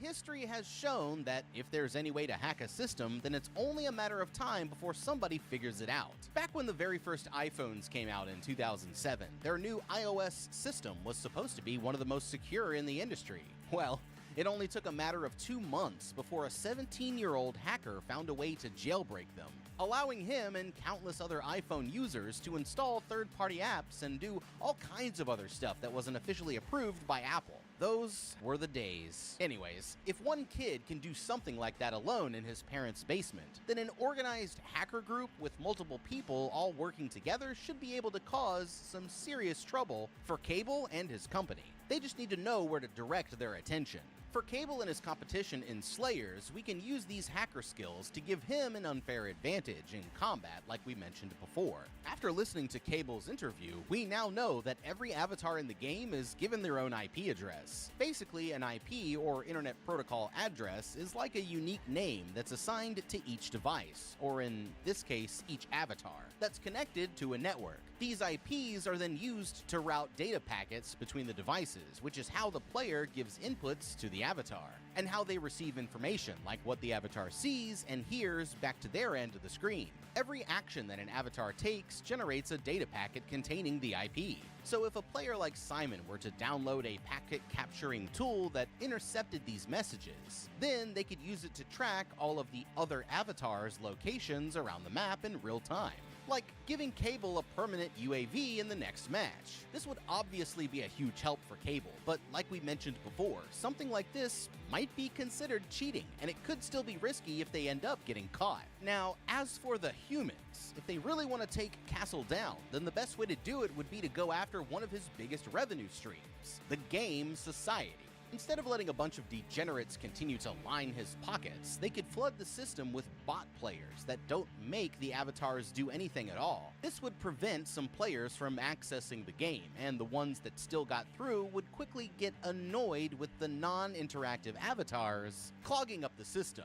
history has shown that if there's any way to hack a system, then it's only a matter of time before somebody figures it out. Back when the very first iPhones came out in 2007, their new iOS system was supposed to be one of the most secure in the industry. Well, it only took a matter of 2 months before a 17-year-old hacker found a way to jailbreak them, allowing him and countless other iPhone users to install third-party apps and do all kinds of other stuff that wasn't officially approved by Apple. Those were the days. Anyways, if one kid can do something like that alone in his parents' basement, then an organized hacker group with multiple people all working together should be able to cause some serious trouble for Cable and his company. They just need to know where to direct their attention. For Cable and his competition in Slayers, we can use these hacker skills to give him an unfair advantage in combat like we mentioned before. After listening to Cable's interview, we now know that every avatar in the game is given their own IP address. Basically, an IP or Internet Protocol address is like a unique name that's assigned to each device, or in this case, each avatar, that's connected to a network. These IPs are then used to route data packets between the devices, which is how the player gives inputs to the avatar, and how they receive information like what the avatar sees and hears back to their end of the screen. Every action that an avatar takes generates a data packet containing the IP. So if a player like Simon were to download a packet capturing tool that intercepted these messages, then they could use it to track all of the other avatars' locations around the map in real time, like giving Cable a permanent UAV in the next match. This would obviously be a huge help for Cable, but like we mentioned before, something like this might be considered cheating, and it could still be risky if they end up getting caught. Now, as for the humans, if they really want to take Castle down, then the best way to do it would be to go after one of his biggest revenue streams, the game Society. Instead of letting a bunch of degenerates continue to line his pockets, they could flood the system with bot players that don't make the avatars do anything at all. This would prevent some players from accessing the game, and the ones that still got through would quickly get annoyed with the non-interactive avatars clogging up the system,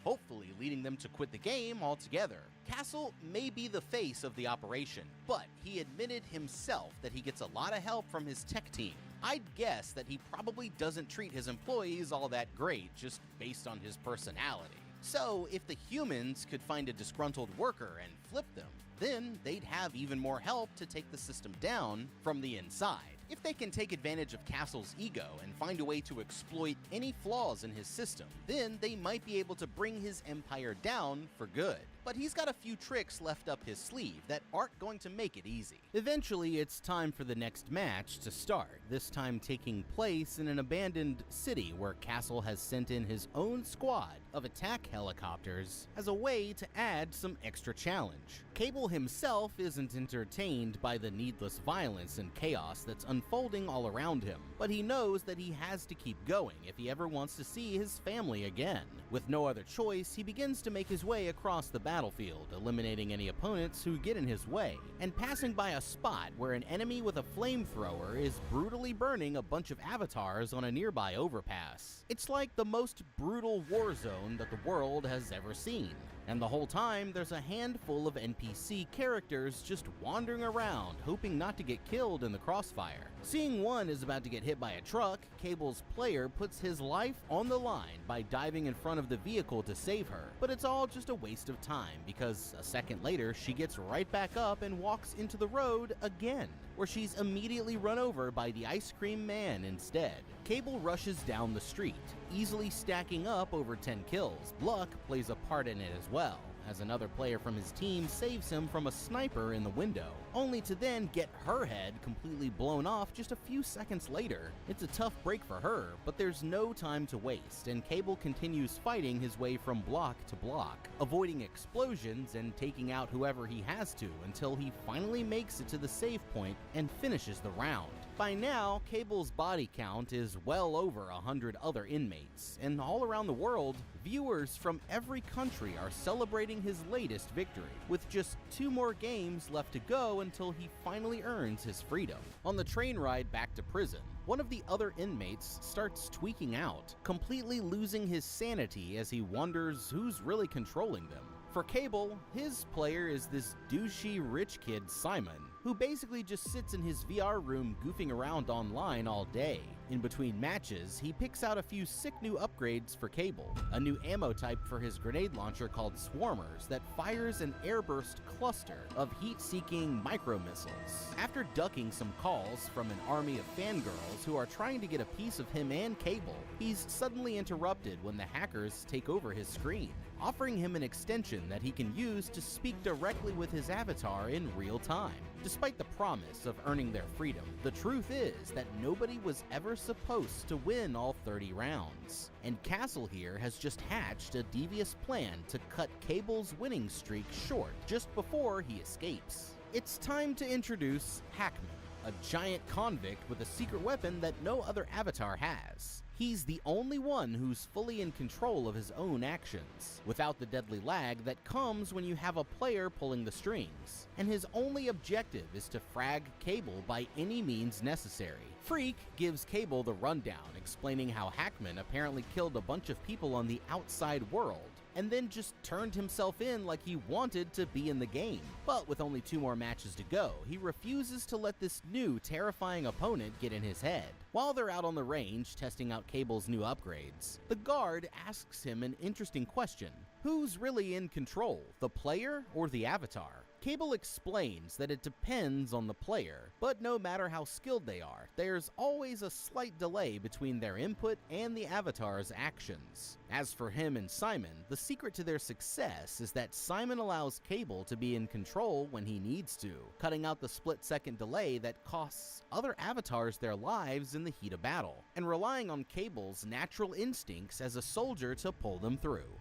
hopefully leading them to quit the game altogether. Castle may be the face of the operation, but he admitted himself that he gets a lot of help from his tech team. I'd guess that he probably doesn't treat his employees all that great just based on his personality. So if the humans could find a disgruntled worker and flip them, then they'd have even more help to take the system down from the inside. If they can take advantage of Castle's ego and find a way to exploit any flaws in his system, then they might be able to bring his empire down for good. But he's got a few tricks left up his sleeve that aren't going to make it easy. Eventually, it's time for the next match to start, this time taking place in an abandoned city where Castle has sent in his own squad of attack helicopters as a way to add some extra challenge. Cable himself isn't entertained by the needless violence and chaos that's unfolding all around him, but he knows that he has to keep going if he ever wants to see his family again. With no other choice, he begins to make his way across the battlefield, eliminating any opponents who get in his way, and passing by a spot where an enemy with a flamethrower is brutally burning a bunch of avatars on a nearby overpass. It's like the most brutal war zone that the world has ever seen. And the whole time, there's a handful of NPC characters just wandering around, hoping not to get killed in the crossfire. Seeing one is about to get hit by a truck, Cable's player puts his life on the line by diving in front of the vehicle to save her. But it's all just a waste of time, because a second later, she gets right back up and walks into the road again, where she's immediately run over by the ice cream man instead. Cable rushes down the street, easily stacking up over 10 kills. Luck plays a part in it as well, as another player from his team saves him from a sniper in the window, only to then get her head completely blown off just a few seconds later. It's a tough break for her, but there's no time to waste, and Cable continues fighting his way from block to block, avoiding explosions and taking out whoever he has to until he finally makes it to the save point and finishes the round. By now, Cable's body count is well over 100 other inmates, and all around the world, viewers from every country are celebrating his latest victory, with just 2 more games left to go until he finally earns his freedom. On the train ride back to prison, one of the other inmates starts tweaking out, completely losing his sanity as he wonders who's really controlling them. For Cable, his player is this douchey rich kid Simon, who basically just sits in his VR room goofing around online all day. In between matches, he picks out a few sick new upgrades for Cable, a new ammo type for his grenade launcher called Swarmers that fires an airburst cluster of heat-seeking micro-missiles. After ducking some calls from an army of fangirls who are trying to get a piece of him and Cable, he's suddenly interrupted when the hackers take over his screen, offering him an extension that he can use to speak directly with his avatar in real time. Despite the promise of earning their freedom, the truth is that nobody was ever supposed to win all 30 rounds. And Castle here has just hatched a devious plan to cut Cable's winning streak short just before he escapes. It's time to introduce Hackman, a giant convict with a secret weapon that no other avatar has. He's the only one who's fully in control of his own actions, without the deadly lag that comes when you have a player pulling the strings. And his only objective is to frag Cable by any means necessary. Freak gives Cable the rundown, explaining how Hackman apparently killed a bunch of people on the outside world, and then just turned himself in like he wanted to be in the game. But with only 2 more matches to go, he refuses to let this new terrifying opponent get in his head. While they're out on the range testing out Cable's new upgrades, the guard asks him an interesting question. Who's really in control, the player or the avatar? Cable explains that it depends on the player, but no matter how skilled they are, there's always a slight delay between their input and the avatar's actions. As for him and Simon, the secret to their success is that Simon allows Cable to be in control when he needs to, cutting out the split-second delay that costs other avatars their lives in the heat of battle, and relying on Cable's natural instincts as a soldier to pull them through.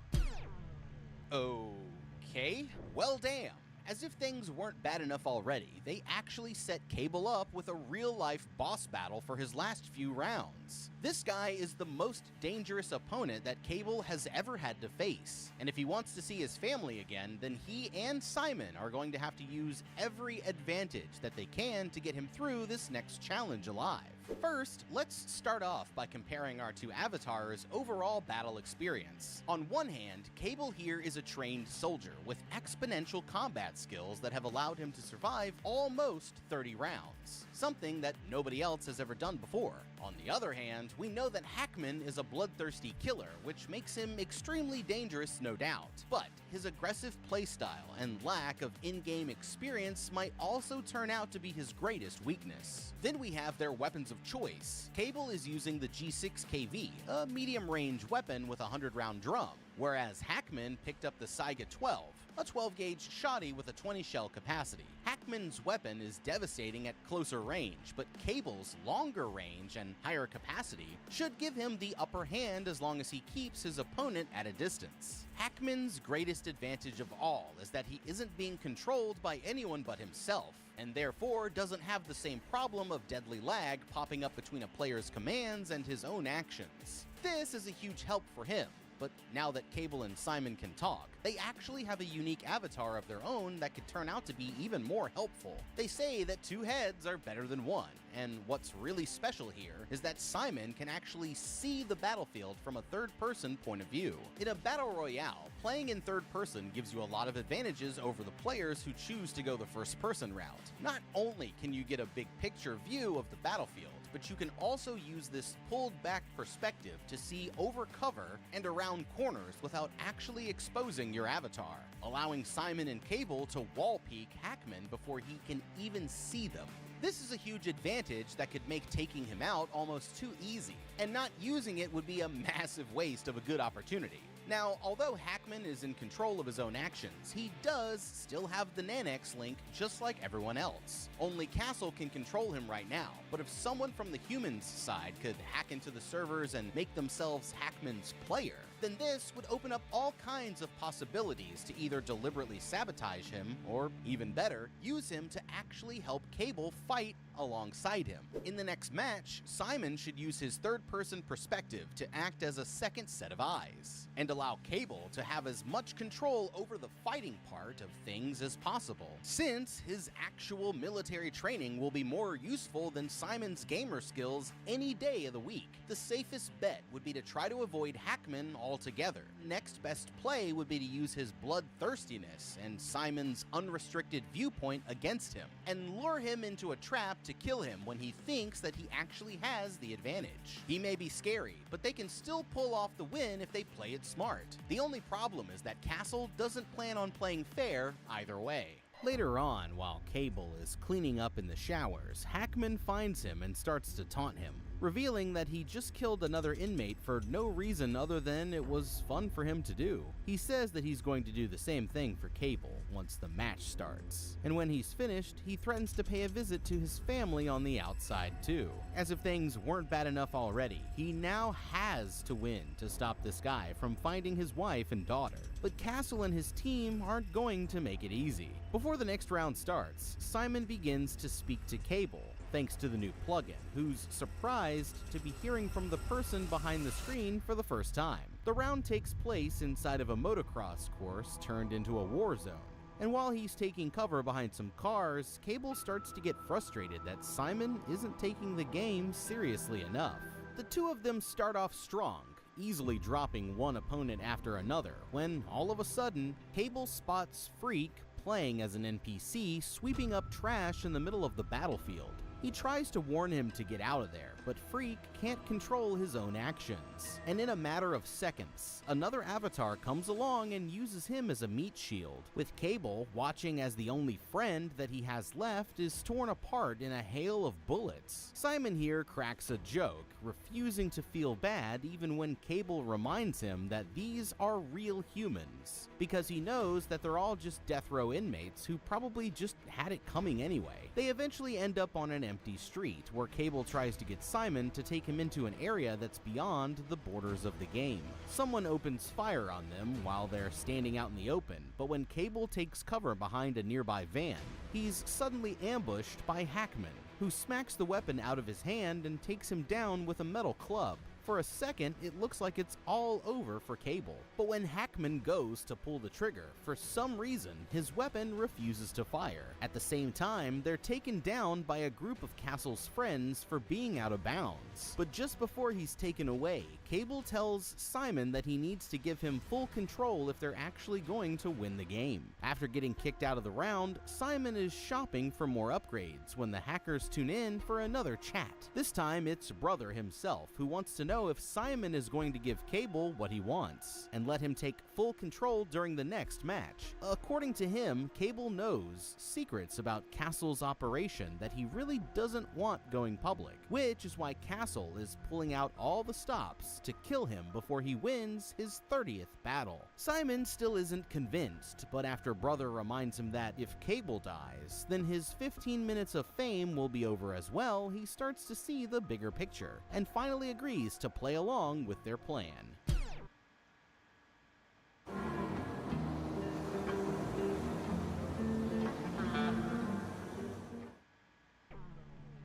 Okay, well damn. As if things weren't bad enough already, they actually set Cable up with a real-life boss battle for his last few rounds. This guy is the most dangerous opponent that Cable has ever had to face, and if he wants to see his family again, then he and Simon are going to have to use every advantage that they can to get him through this next challenge alive. First, let's start off by comparing our 2 avatars' overall battle experience. On one hand, Cable here is a trained soldier with exponential combat skills that have allowed him to survive almost 30 rounds, something that nobody else has ever done before. On the other hand, we know that Hackman is a bloodthirsty killer, which makes him extremely dangerous, no doubt. But his aggressive playstyle and lack of in-game experience might also turn out to be his greatest weakness. Then we have their weapons of choice. Cable is using the G6KV, a medium-range weapon with a 100-round drum, whereas Hackman picked up the Saiga 12, a 12-gauge shotty with a 20-shell capacity. Hackman's weapon is devastating at closer range, but Cable's longer range and higher capacity should give him the upper hand as long as he keeps his opponent at a distance. Hackman's greatest advantage of all is that he isn't being controlled by anyone but himself, and therefore doesn't have the same problem of deadly lag popping up between a player's commands and his own actions. This is a huge help for him, but now that Cable and Simon can talk, they actually have a unique avatar of their own that could turn out to be even more helpful. They say that 2 heads are better than 1, and what's really special here is that Simon can actually see the battlefield from a third-person point of view. In a battle royale, playing in third person gives you a lot of advantages over the players who choose to go the first-person route. Not only can you get a big picture view of the battlefield, but you can also use this pulled-back perspective to see over cover and around corners without actually exposing your avatar, allowing Simon and Cable to wall peek Hackman before he can even see them. This is a huge advantage that could make taking him out almost too easy, and not using it would be a massive waste of a good opportunity. Now, although Hackman is in control of his own actions, he does still have the Nanex link just like everyone else. Only Castle can control him right now, but if someone from the humans' side could hack into the servers and make themselves Hackman's player, then this would open up all kinds of possibilities to either deliberately sabotage him, or even better, use him to actually help Cable fight alongside him. In the next match, Simon should use his third-person perspective to act as a second set of eyes, and allow Cable to have as much control over the fighting part of things as possible, since his actual military training will be more useful than Simon's gamer skills any day of the week. The safest bet would be to try to avoid Hackman altogether. Next best play would be to use his bloodthirstiness and Simon's unrestricted viewpoint against him, and lure him into a trap to kill him when he thinks that he actually has the advantage. He may be scary, but they can still pull off the win if they play it smart. The only problem is that Castle doesn't plan on playing fair either way. Later on, while Cable is cleaning up in the showers, Hackman finds him and starts to taunt him, revealing that he just killed another inmate for no reason other than it was fun for him to do. He says that he's going to do the same thing for Cable once the match starts, and when he's finished, he threatens to pay a visit to his family on the outside too. As if things weren't bad enough already, he now has to win to stop this guy from finding his wife and daughter. But Castle and his team aren't going to make it easy. Before the next round starts, Simon begins to speak to Cable, thanks to the new plugin, who's surprised to be hearing from the person behind the screen for the first time. The round takes place inside of a motocross course turned into a war zone. And while he's taking cover behind some cars, Cable starts to get frustrated that Simon isn't taking the game seriously enough. The two of them start off strong, easily dropping one opponent after another, when all of a sudden, Cable spots Freak playing as an NPC sweeping up trash in the middle of the battlefield. He tries to warn him to get out of there, but Freak can't control his own actions. And in a matter of seconds, another avatar comes along and uses him as a meat shield, with Cable watching as the only friend that he has left is torn apart in a hail of bullets. Simon here cracks a joke, refusing to feel bad even when Cable reminds him that these are real humans, because he knows that they're all just death row inmates who probably just had it coming anyway. They eventually end up on an empty street, where Cable tries to get Simon to take him into an area that's beyond the borders of the game. Someone opens fire on them while they're standing out in the open, but when Cable takes cover behind a nearby van, he's suddenly ambushed by Hackman, who smacks the weapon out of his hand and takes him down with a metal club. For a second, it looks like it's all over for Cable, but when Hackman goes to pull the trigger, for some reason, his weapon refuses to fire. At the same time, they're taken down by a group of Castle's friends for being out of bounds. But just before he's taken away, Cable tells Simon that he needs to give him full control if they're actually going to win the game. After getting kicked out of the round, Simon is shopping for more upgrades when the hackers tune in for another chat. This time, it's Brother himself who wants to know if Simon is going to give Cable what he wants and let him take full control during the next match. According to him, Cable knows secrets about Castle's operation that he really doesn't want going public, which is why Castle is pulling out all the stops to kill him before he wins his 30th battle. Simon still isn't convinced, but after Brother reminds him that if Cable dies, then his 15 minutes of fame will be over as well, he starts to see the bigger picture and finally agrees to play along with their plan.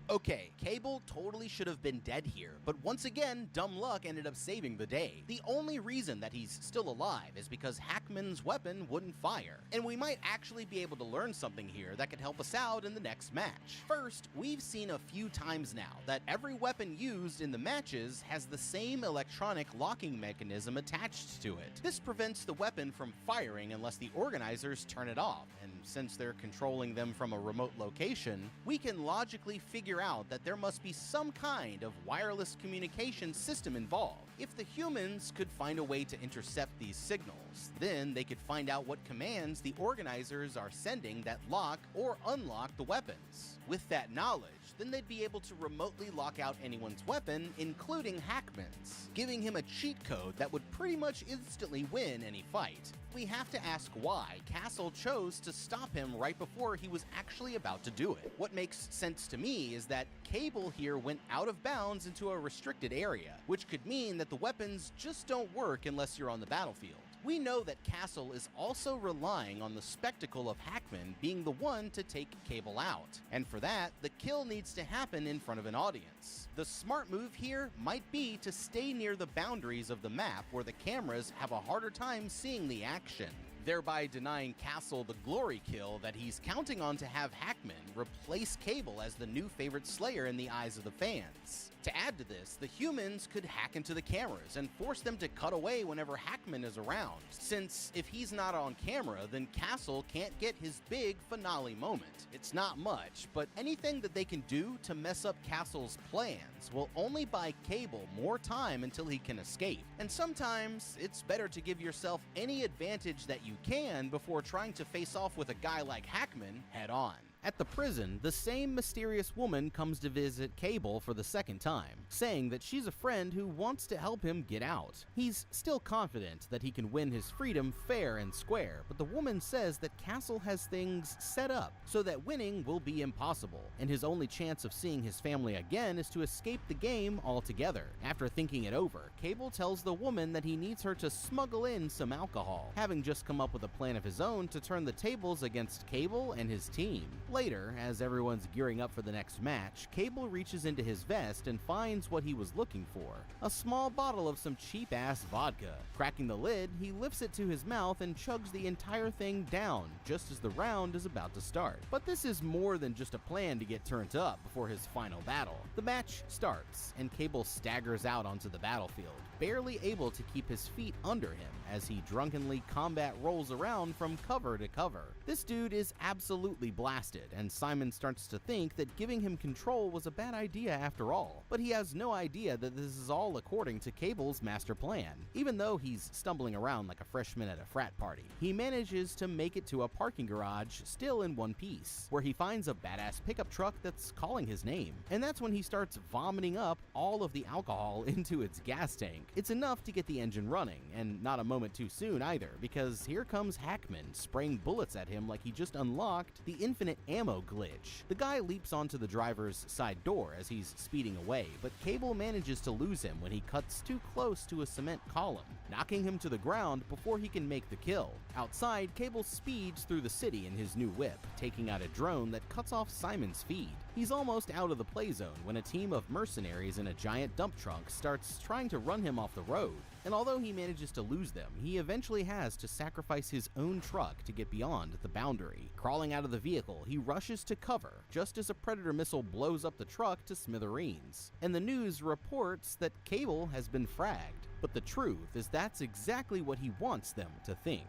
Okay, Cable totally should have been dead here, but once again, dumb luck ended up saving the day. The only reason that he's still alive is because Hackman's weapon wouldn't fire, and we might actually be able to learn something here that could help us out in the next match. First, we've seen a few times now that every weapon used in the matches has the same electronic locking mechanism attached to it. This prevents the weapon from firing unless the organizers turn it off, and since they're controlling them from a remote location, we can logically figure out that there must be some kind of wireless communication system involved. If the humans could find a way to intercept these signals, then they could find out what commands the organizers are sending that lock or unlock the weapons. With that knowledge, then they'd be able to remotely lock out anyone's weapon, including Hackman's, giving him a cheat code that would pretty much instantly win any fight. We have to ask why Castle chose to stop him right before he was actually about to do it. What makes sense to me is that Cable here went out of bounds into a restricted area, which could mean that the weapons just don't work unless you're on the battlefield. We know that Castle is also relying on the spectacle of Hackman being the one to take Cable out, and for that, the kill needs to happen in front of an audience. The smart move here might be to stay near the boundaries of the map where the cameras have a harder time seeing the action, thereby denying Castle the glory kill that he's counting on to have Hackman replace Cable as the new favorite Slayer in the eyes of the fans. To add to this, the humans could hack into the cameras and force them to cut away whenever Hackman is around, since if he's not on camera, then Castle can't get his big finale moment. It's not much, but anything that they can do to mess up Castle's plans will only buy Cable more time until he can escape. And sometimes, it's better to give yourself any advantage that you can before trying to face off with a guy like Hackman head on. At the prison, the same mysterious woman comes to visit Cable for the second time, saying that she's a friend who wants to help him get out. He's still confident that he can win his freedom fair and square, but the woman says that Castle has things set up so that winning will be impossible, and his only chance of seeing his family again is to escape the game altogether. After thinking it over, Cable tells the woman that he needs her to smuggle in some alcohol, having just come up with a plan of his own to turn the tables against Cable and his team. Later, as everyone's gearing up for the next match, Cable reaches into his vest and finds what he was looking for, a small bottle of some cheap-ass vodka. Cracking the lid, he lifts it to his mouth and chugs the entire thing down just as the round is about to start. But this is more than just a plan to get turned up before his final battle. The match starts, and Cable staggers out onto the battlefield, barely able to keep his feet under him as he drunkenly combat rolls around from cover to cover. This dude is absolutely blasted, and Simon starts to think that giving him control was a bad idea after all, but he has no idea that this is all according to Cable's master plan. Even though he's stumbling around like a freshman at a frat party, he manages to make it to a parking garage still in one piece, where he finds a badass pickup truck that's calling his name, and that's when he starts vomiting up all of the alcohol into its gas tank. It's enough to get the engine running, and not a moment too soon either, because here comes Hackman spraying bullets at him like he just unlocked the infinite ammo glitch. The guy leaps onto the driver's side door as he's speeding away, but Cable manages to lose him when he cuts too close to a cement column, knocking him to the ground before he can make the kill. Outside, Cable speeds through the city in his new whip, taking out a drone that cuts off Simon's feed. He's almost out of the play zone when a team of mercenaries in a giant dump truck starts trying to run him off the road, and although he manages to lose them, he eventually has to sacrifice his own truck to get beyond the boundary. Crawling out of the vehicle, he rushes to cover just as a Predator missile blows up the truck to smithereens, and the news reports that Cable has been fragged. But the truth is that's exactly what he wants them to think.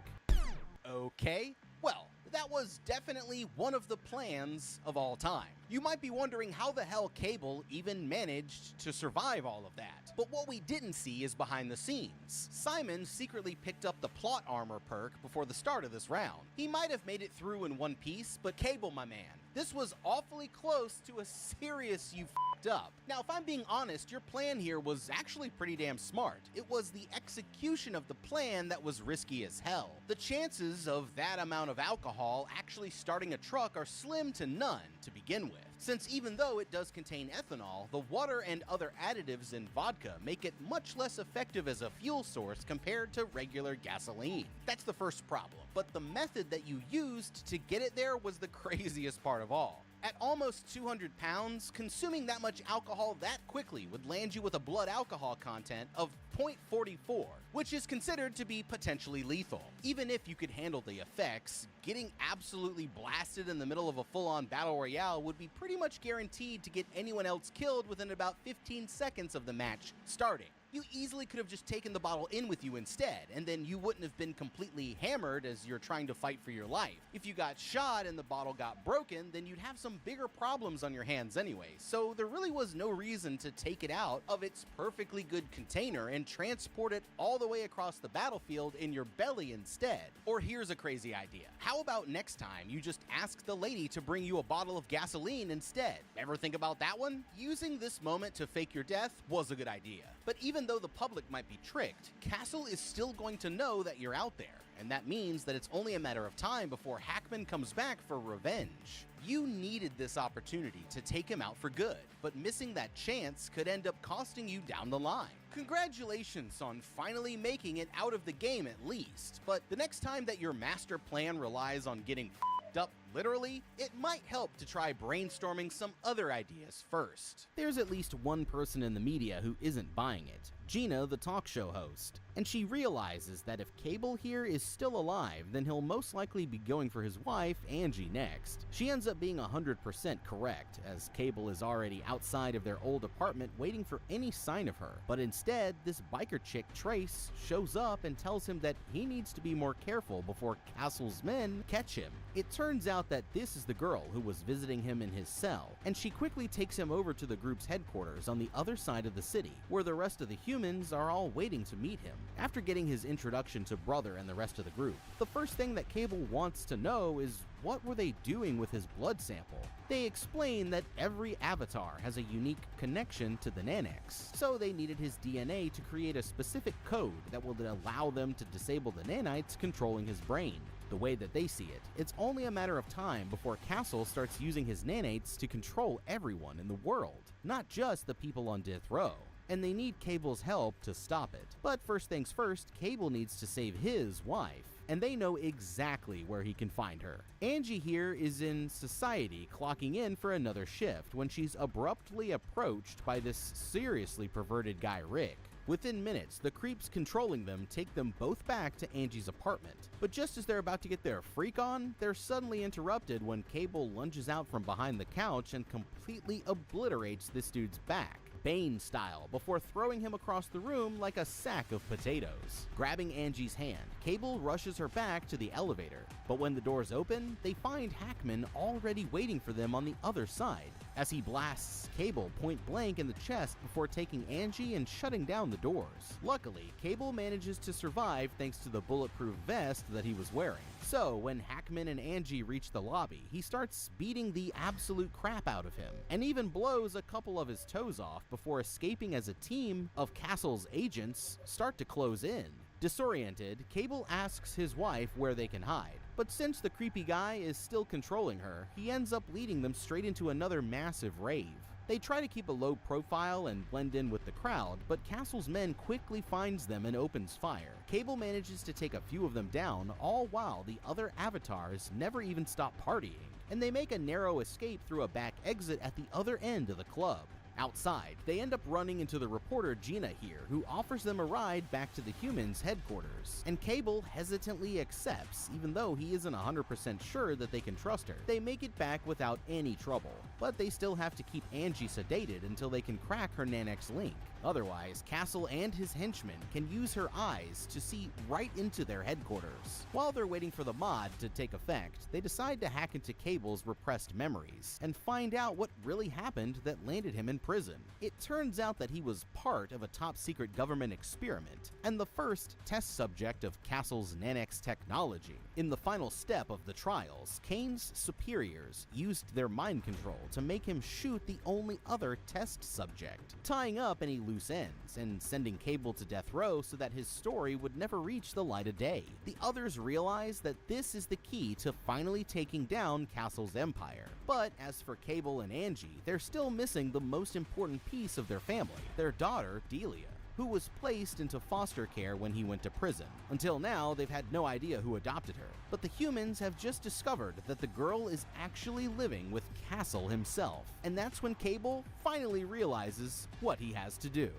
Okay, well, that was definitely one of the plans of all time. You might be wondering how the hell Cable even managed to survive all of that. But what we didn't see is behind the scenes. Simon secretly picked up the plot armor perk before the start of this round. He might have made it through in one piece, but Cable, my man, this was awfully close to a serious you f***ed up. Now, if I'm being honest, your plan here was actually pretty damn smart. It was the execution of the plan that was risky as hell. The chances of that amount of alcohol actually starting a truck are slim to none to begin with, since even though it does contain ethanol, the water and other additives in vodka make it much less effective as a fuel source compared to regular gasoline. That's the first problem, but the method that you used to get it there was the craziest part of all. At almost 200 pounds, consuming that much alcohol that quickly would land you with a blood alcohol content of 0.44, which is considered to be potentially lethal. Even if you could handle the effects, getting absolutely blasted in the middle of a full-on battle royale would be pretty much guaranteed to get anyone else killed within about 15 seconds of the match starting. You easily could have just taken the bottle in with you instead, and then you wouldn't have been completely hammered as you're trying to fight for your life. If you got shot and the bottle got broken, then you'd have some bigger problems on your hands anyway, so there really was no reason to take it out of its perfectly good container and transport it all the way across the battlefield in your belly instead. Or here's a crazy idea. How about next time you just ask the lady to bring you a bottle of gasoline instead? Ever think about that one? Using this moment to fake your death was a good idea. But even though the public might be tricked, Castle is still going to know that you're out there, and that means that it's only a matter of time before Hackman comes back for revenge. You needed this opportunity to take him out for good, but missing that chance could end up costing you down the line. Congratulations on finally making it out of the game at least, but the next time that your master plan relies on getting f***ed up literally, it might help to try brainstorming some other ideas first. There's at least one person in the media who isn't buying it, Gina, the talk show host. And she realizes that if Cable here is still alive, then he'll most likely be going for his wife, Angie, next. She ends up being 100% correct, as Cable is already outside of their old apartment waiting for any sign of her. But instead, this biker chick, Trace, shows up and tells him that he needs to be more careful before Castle's men catch him. It turns out that this is the girl who was visiting him in his cell, and she quickly takes him over to the group's headquarters on the other side of the city, where the rest of the humans are all waiting to meet him. After getting his introduction to Brother and the rest of the group, the first thing that Cable wants to know is what were they doing with his blood sample? They explain that every avatar has a unique connection to the nanites, so they needed his DNA to create a specific code that would allow them to disable the nanites controlling his brain. The way that they see it, it's only a matter of time before Castle starts using his nanites to control everyone in the world, not just the people on death row. And they need Cable's help to stop it. But first things first, Cable needs to save his wife, and they know exactly where he can find her. Angie here is in society clocking in for another shift when she's abruptly approached by this seriously perverted guy Rick. Within minutes, the creeps controlling them take them both back to Angie's apartment. But just as they're about to get their freak on, they're suddenly interrupted when Cable lunges out from behind the couch and completely obliterates this dude's back, Bane style, before throwing him across the room like a sack of potatoes. Grabbing Angie's hand, Cable rushes her back to the elevator, but when the doors open, they find Hackman already waiting for them on the other side, as he blasts Cable point blank in the chest before taking Angie and shutting down the doors. Luckily, Cable manages to survive thanks to the bulletproof vest that he was wearing. So when Hackman and Angie reach the lobby, he starts beating the absolute crap out of him, and even blows a couple of his toes off before escaping as a team of Castle's agents start to close in. Disoriented, Cable asks his wife where they can hide, but since the creepy guy is still controlling her, he ends up leading them straight into another massive rave. They try to keep a low profile and blend in with the crowd, but Castle's men quickly finds them and opens fire. Cable manages to take a few of them down, all while the other avatars never even stop partying, and they make a narrow escape through a back exit at the other end of the club. Outside, they end up running into the reporter Gina here, who offers them a ride back to the humans' headquarters, and Cable hesitantly accepts, even though he isn't 100% sure that they can trust her. They make it back without any trouble, but they still have to keep Angie sedated until they can crack her Nanics link. Otherwise, Castle and his henchmen can use her eyes to see right into their headquarters. While they're waiting for the mod to take effect, they decide to hack into Cable's repressed memories and find out what really happened that landed him in prison. It turns out that he was part of a top-secret government experiment and the first test subject of Castle's Nanics technology. In the final step of the trials, Kane's superiors used their mind control to make him shoot the only other test subject, tying up any loose ends and sending Cable to death row so that his story would never reach the light of day. The others realize that this is the key to finally taking down Castle's empire. But as for Cable and Angie, they're still missing the most important piece of their family, their daughter, Delia, who was placed into foster care when he went to prison. Until now, they've had no idea who adopted her, but the humans have just discovered that the girl is actually living with Castle himself, and that's when Cable finally realizes what he has to do.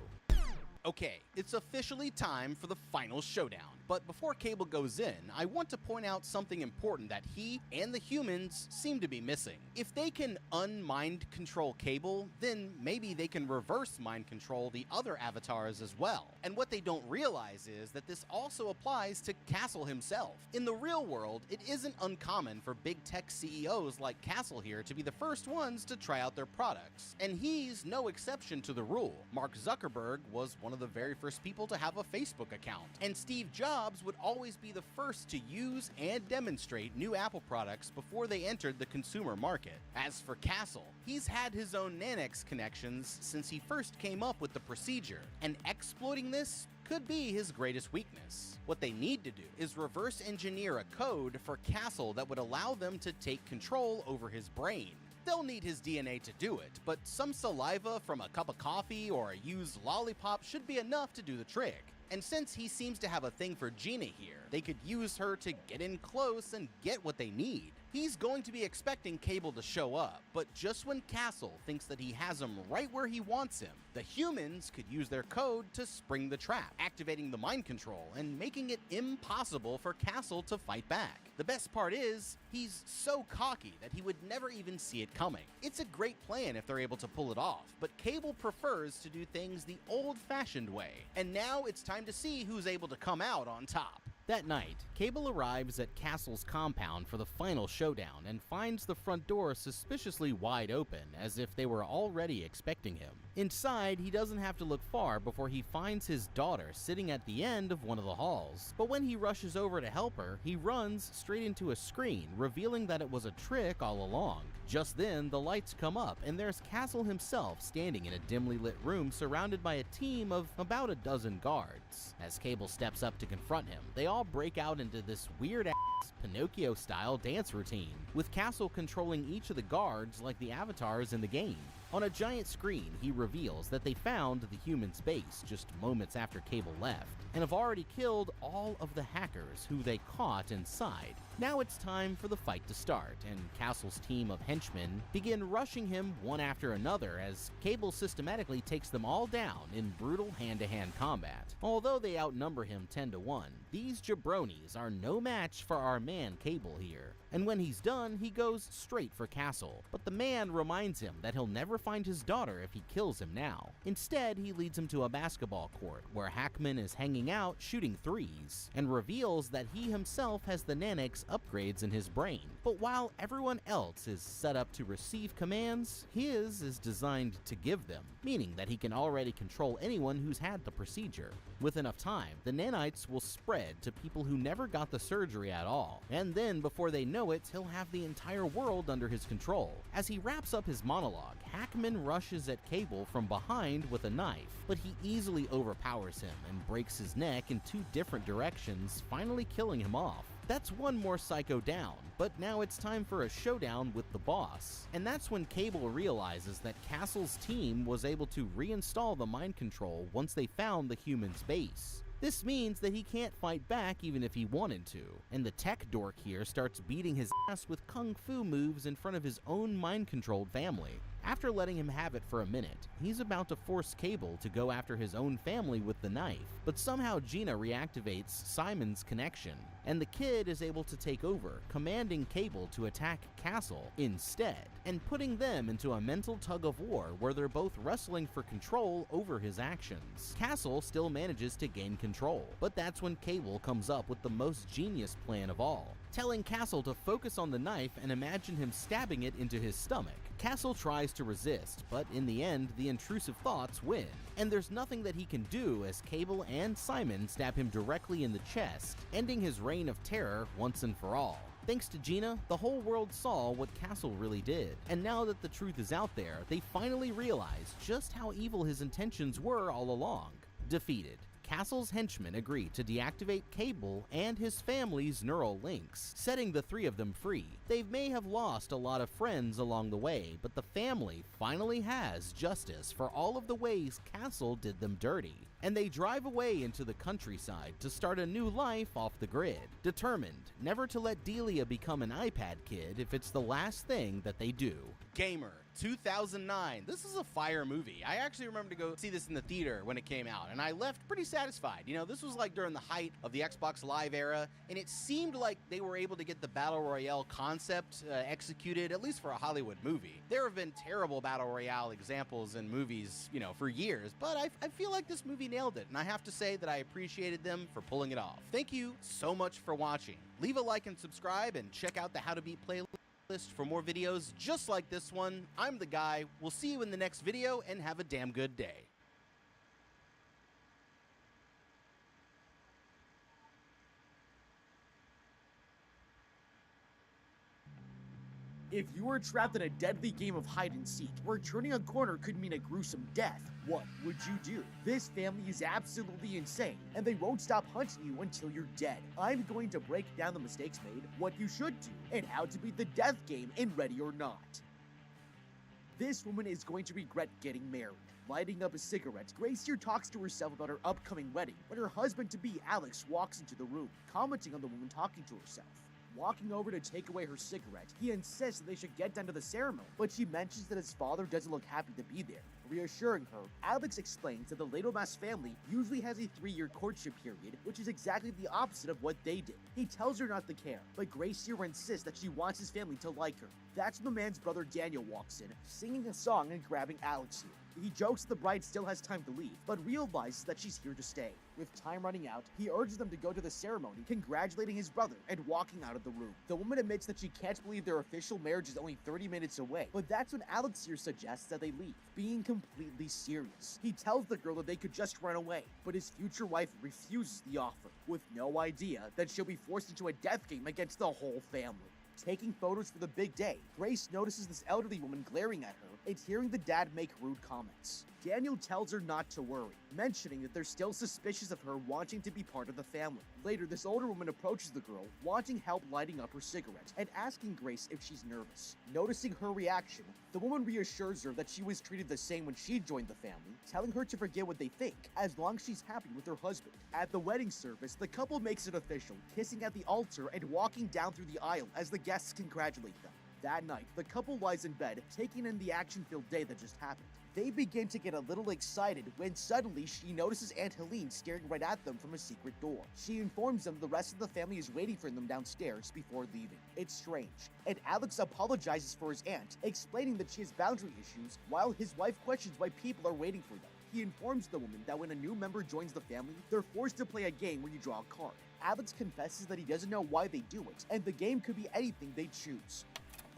Okay, it's officially time for the final showdown. But before Cable goes in, I want to point out something important that he and the humans seem to be missing. If they can unmind control Cable, then maybe they can reverse mind control the other avatars as well. And what they don't realize is that this also applies to Castle himself. In the real world, it isn't uncommon for big tech CEOs like Castle here to be the first ones to try out their products. And he's no exception to the rule. Mark Zuckerberg was one of the very first people to have a Facebook account. And Steve Jobs would always be the first to use and demonstrate new Apple products before they entered the consumer market. As for Castle, he's had his own Nanex connections since he first came up with the procedure, and exploiting this could be his greatest weakness. What they need to do is reverse engineer a code for Castle that would allow them to take control over his brain. They'll need his DNA to do it, but some saliva from a cup of coffee or a used lollipop should be enough to do the trick. And since he seems to have a thing for Gina here, they could use her to get in close and get what they need. He's going to be expecting Cable to show up, but just when Castle thinks that he has him right where he wants him, the humans could use their code to spring the trap, activating the mind control and making it impossible for Castle to fight back. The best part is, he's so cocky that he would never even see it coming. It's a great plan if they're able to pull it off, but Cable prefers to do things the old-fashioned way. And now it's time to see who's able to come out on top. That night, Cable arrives at Castle's compound for the final showdown and finds the front door suspiciously wide open, as if they were already expecting him. Inside, he doesn't have to look far before he finds his daughter sitting at the end of one of the halls. But when he rushes over to help her, he runs straight into a screen, revealing that it was a trick all along. Just then, the lights come up, and there's Castle himself standing in a dimly lit room surrounded by a team of about a dozen guards. As Cable steps up to confront him, they all break out into this weird-ass Pinocchio-style dance routine, with Castle controlling each of the guards like the avatars in the game. On a giant screen, he reveals that they found the human's base just moments after Cable left, and have already killed all of the hackers who they caught inside. Now it's time for the fight to start, and Castle's team of henchmen begin rushing him one after another as Cable systematically takes them all down in brutal hand-to-hand combat. Although they outnumber him 10-1, these jabronis are no match for our man Cable here. And when he's done, he goes straight for Castle, but the man reminds him that he'll never find his daughter if he kills him now. Instead, he leads him to a basketball court where Hackman is hanging out shooting threes, and reveals that he himself has the Nanex upgrades in his brain. But while everyone else is set up to receive commands, his is designed to give them, meaning that he can already control anyone who's had the procedure. With enough time, the nanites will spread to people who never got the surgery at all, and then before they know it, he'll have the entire world under his control. As he wraps up his monologue, Hackman rushes at Cable from behind with a knife, but he easily overpowers him and breaks his neck in two different directions, finally killing him off. That's one more psycho down, but now it's time for a showdown with the boss. And that's when Cable realizes that Castle's team was able to reinstall the mind control once they found the human's base. This means that he can't fight back even if he wanted to, and the tech dork here starts beating his ass with kung fu moves in front of his own mind-controlled family. After letting him have it for a minute, he's about to force Cable to go after his own family with the knife, but somehow Gina reactivates Simon's connection, and the kid is able to take over, commanding Cable to attack Castle instead, and putting them into a mental tug-of-war where they're both wrestling for control over his actions. Castle still manages to gain control, but that's when Cable comes up with the most genius plan of all, telling Castle to focus on the knife and imagine him stabbing it into his stomach. Castle tries to resist, but in the end, the intrusive thoughts win, and there's nothing that he can do as Cable and Simon stab him directly in the chest, ending his reign of terror once and for all. Thanks to Gina, the whole world saw what Castle really did, and now that the truth is out there, they finally realize just how evil his intentions were all along. Defeated, Castle's henchmen agree to deactivate Cable and his family's neural links, setting the three of them free. They may have lost a lot of friends along the way, but the family finally has justice for all of the ways Castle did them dirty. and they drive away into the countryside to start a new life off the grid, determined never to let Delia become an iPad kid if it's the last thing that they do. Gamer 2009. This is a fire movie. I actually remember to go see this in the theater when it came out, and I left pretty satisfied. You know, this was like during the height of the Xbox Live era, and it seemed like they were able to get the Battle Royale concept executed, at least for a Hollywood movie. There have been terrible Battle Royale examples in movies, you know, for years, but I feel like this movie nailed it, and I have to say that I appreciated them for pulling it off. Thank you so much for watching. Leave a like and subscribe, and check out the How to Beat playlist for more videos just like this one. I'm the guy. We'll see you in the next video, and have a damn good day. If you were trapped in a deadly game of hide and seek, where turning a corner could mean a gruesome death, what would you do? This family is absolutely insane, and they won't stop hunting you until you're dead. I'm going to break down the mistakes made, what you should do, and how to beat the death game in Ready or Not. This woman is going to regret getting married. Lighting up a cigarette, Grace here talks to herself about her upcoming wedding when her husband-to-be Alex walks into the room, commenting on the woman talking to herself. Walking over to take away her cigarette, he insists that they should get down to the ceremony, but she mentions that his father doesn't look happy to be there. Reassuring her, Alex explains that the Ladomas family usually has a 3-year courtship period, which is exactly the opposite of what they did. He tells her not to care, but Grace here insists that she wants his family to like her. That's when the man's brother Daniel walks in, singing a song and grabbing Alex here. He jokes the bride still has time to leave, but realizes that she's here to stay. With time running out, he urges them to go to the ceremony, congratulating his brother and walking out of the room. The woman admits that she can't believe their official marriage is only 30 minutes away, but that's when Alex here suggests that they leave, being completely serious. He tells the girl that they could just run away, but his future wife refuses the offer, with no idea that she'll be forced into a death game against the whole family. Taking photos for the big day, Grace notices this elderly woman glaring at her and hearing the dad make rude comments. Daniel tells her not to worry, mentioning that they're still suspicious of her wanting to be part of the family. Later, this older woman approaches the girl, wanting help lighting up her cigarette, and asking Grace if she's nervous. Noticing her reaction, the woman reassures her that she was treated the same when she joined the family, telling her to forget what they think, as long as she's happy with her husband. At the wedding service, the couple makes it official, kissing at the altar and walking down through the aisle as the guests congratulate them. That night, the couple lies in bed, taking in the action-filled day that just happened. They begin to get a little excited when suddenly she notices Aunt Helene staring right at them from a secret door. She informs them the rest of the family is waiting for them downstairs before leaving. It's strange, and Alex apologizes for his aunt, explaining that she has boundary issues, while his wife questions why people are waiting for them. He informs the woman that when a new member joins the family, they're forced to play a game where you draw a card. Alex confesses that he doesn't know why they do it, and the game could be anything they choose.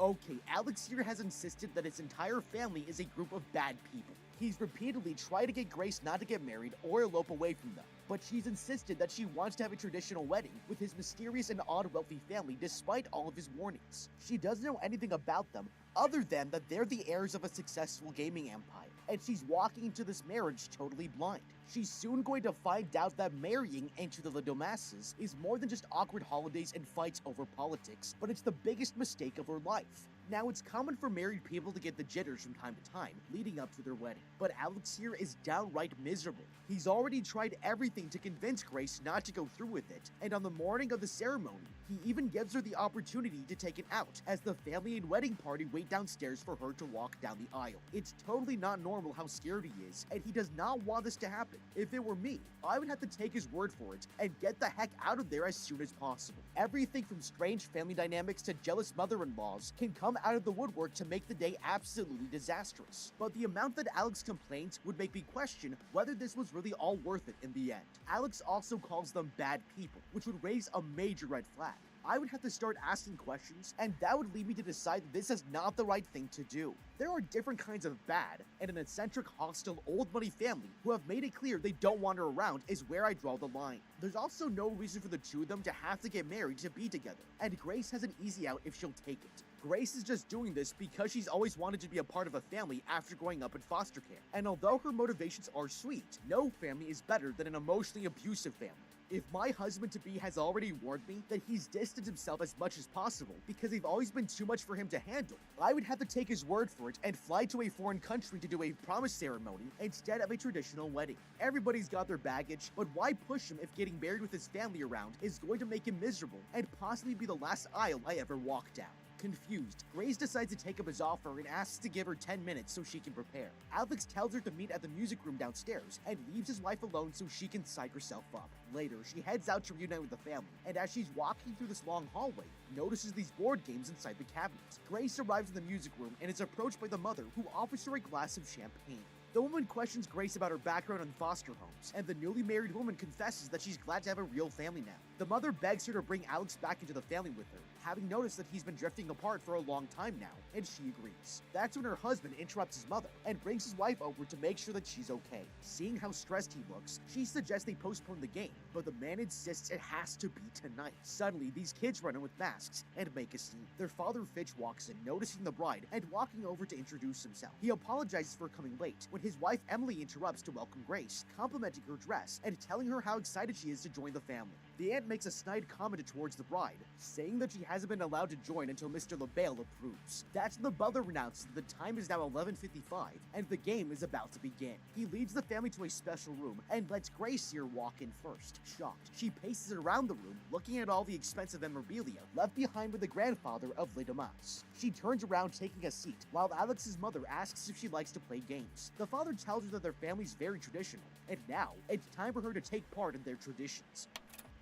Okay, Alex here has insisted that his entire family is a group of bad people. He's repeatedly tried to get Grace not to get married or elope away from them, but she's insisted that she wants to have a traditional wedding with his mysterious and odd wealthy family despite all of his warnings. She doesn't know anything about them other than that they're the heirs of a successful gaming empire, and she's walking into this marriage totally blind. She's soon going to find out that marrying into the Ladomases is more than just awkward holidays and fights over politics, but it's the biggest mistake of her life. Now, it's common for married people to get the jitters from time to time, leading up to their wedding. But Alex here is downright miserable. He's already tried everything to convince Grace not to go through with it, and on the morning of the ceremony, he even gives her the opportunity to take it out, as the family and wedding party wait downstairs for her to walk down the aisle. It's totally not normal how scared he is, and he does not want this to happen. If it were me, I would have to take his word for it and get the heck out of there as soon as possible. Everything from strange family dynamics to jealous mother-in-laws can come out of the woodwork to make the day absolutely disastrous. But the amount that Alex complains would make me question whether this was really all worth it in the end. Alex also calls them bad people, which would raise a major red flag. I would have to start asking questions, and that would lead me to decide that this is not the right thing to do. There are different kinds of bad, and an eccentric, hostile, old money family who have made it clear they don't want her around is where I draw the line. There's also no reason for the two of them to have to get married to be together, and Grace has an easy out if she'll take it. Grace is just doing this because she's always wanted to be a part of a family after growing up in foster care, and although her motivations are sweet, no family is better than an emotionally abusive family. If my husband-to-be has already warned me that he's distanced himself as much as possible because they've always been too much for him to handle, I would have to take his word for it and fly to a foreign country to do a promise ceremony instead of a traditional wedding. Everybody's got their baggage, but why push him if getting married with his family around is going to make him miserable and possibly be the last aisle I ever walk down? Confused, Grace decides to take up his offer and asks to give her 10 minutes so she can prepare. Alex tells her to meet at the music room downstairs and leaves his wife alone so she can psych herself up. Later, she heads out to reunite with the family, and as she's walking through this long hallway, notices these board games inside the cabinets. Grace arrives in the music room and is approached by the mother, who offers her a glass of champagne. The woman questions Grace about her background in foster homes, and the newly married woman confesses that she's glad to have a real family now. The mother begs her to bring Alex back into the family with her, having noticed that he's been drifting apart for a long time now, and she agrees. That's when her husband interrupts his mother and brings his wife over to make sure that she's okay. Seeing how stressed he looks, she suggests they postpone the game, but the man insists it has to be tonight. Suddenly, these kids run in with masks and make a scene. Their father Fitch walks in, noticing the bride, and walking over to introduce himself. He apologizes for coming late, when his wife Emily interrupts to welcome Grace, complimenting her dress and telling her how excited she is to join the family. The aunt makes a snide comment towards the bride, saying that she hasn't been allowed to join until Mr. LaBelle approves. That's when the butler announces that the time is now 11:55 and the game is about to begin. He leads the family to a special room and lets Grace here walk in first. Shocked, she paces around the room, looking at all the expensive memorabilia left behind by the grandfather of Les Damas. She turns around, taking a seat, while Alex's mother asks if she likes to play games. The father tells her that their family's very traditional, and now it's time for her to take part in their traditions.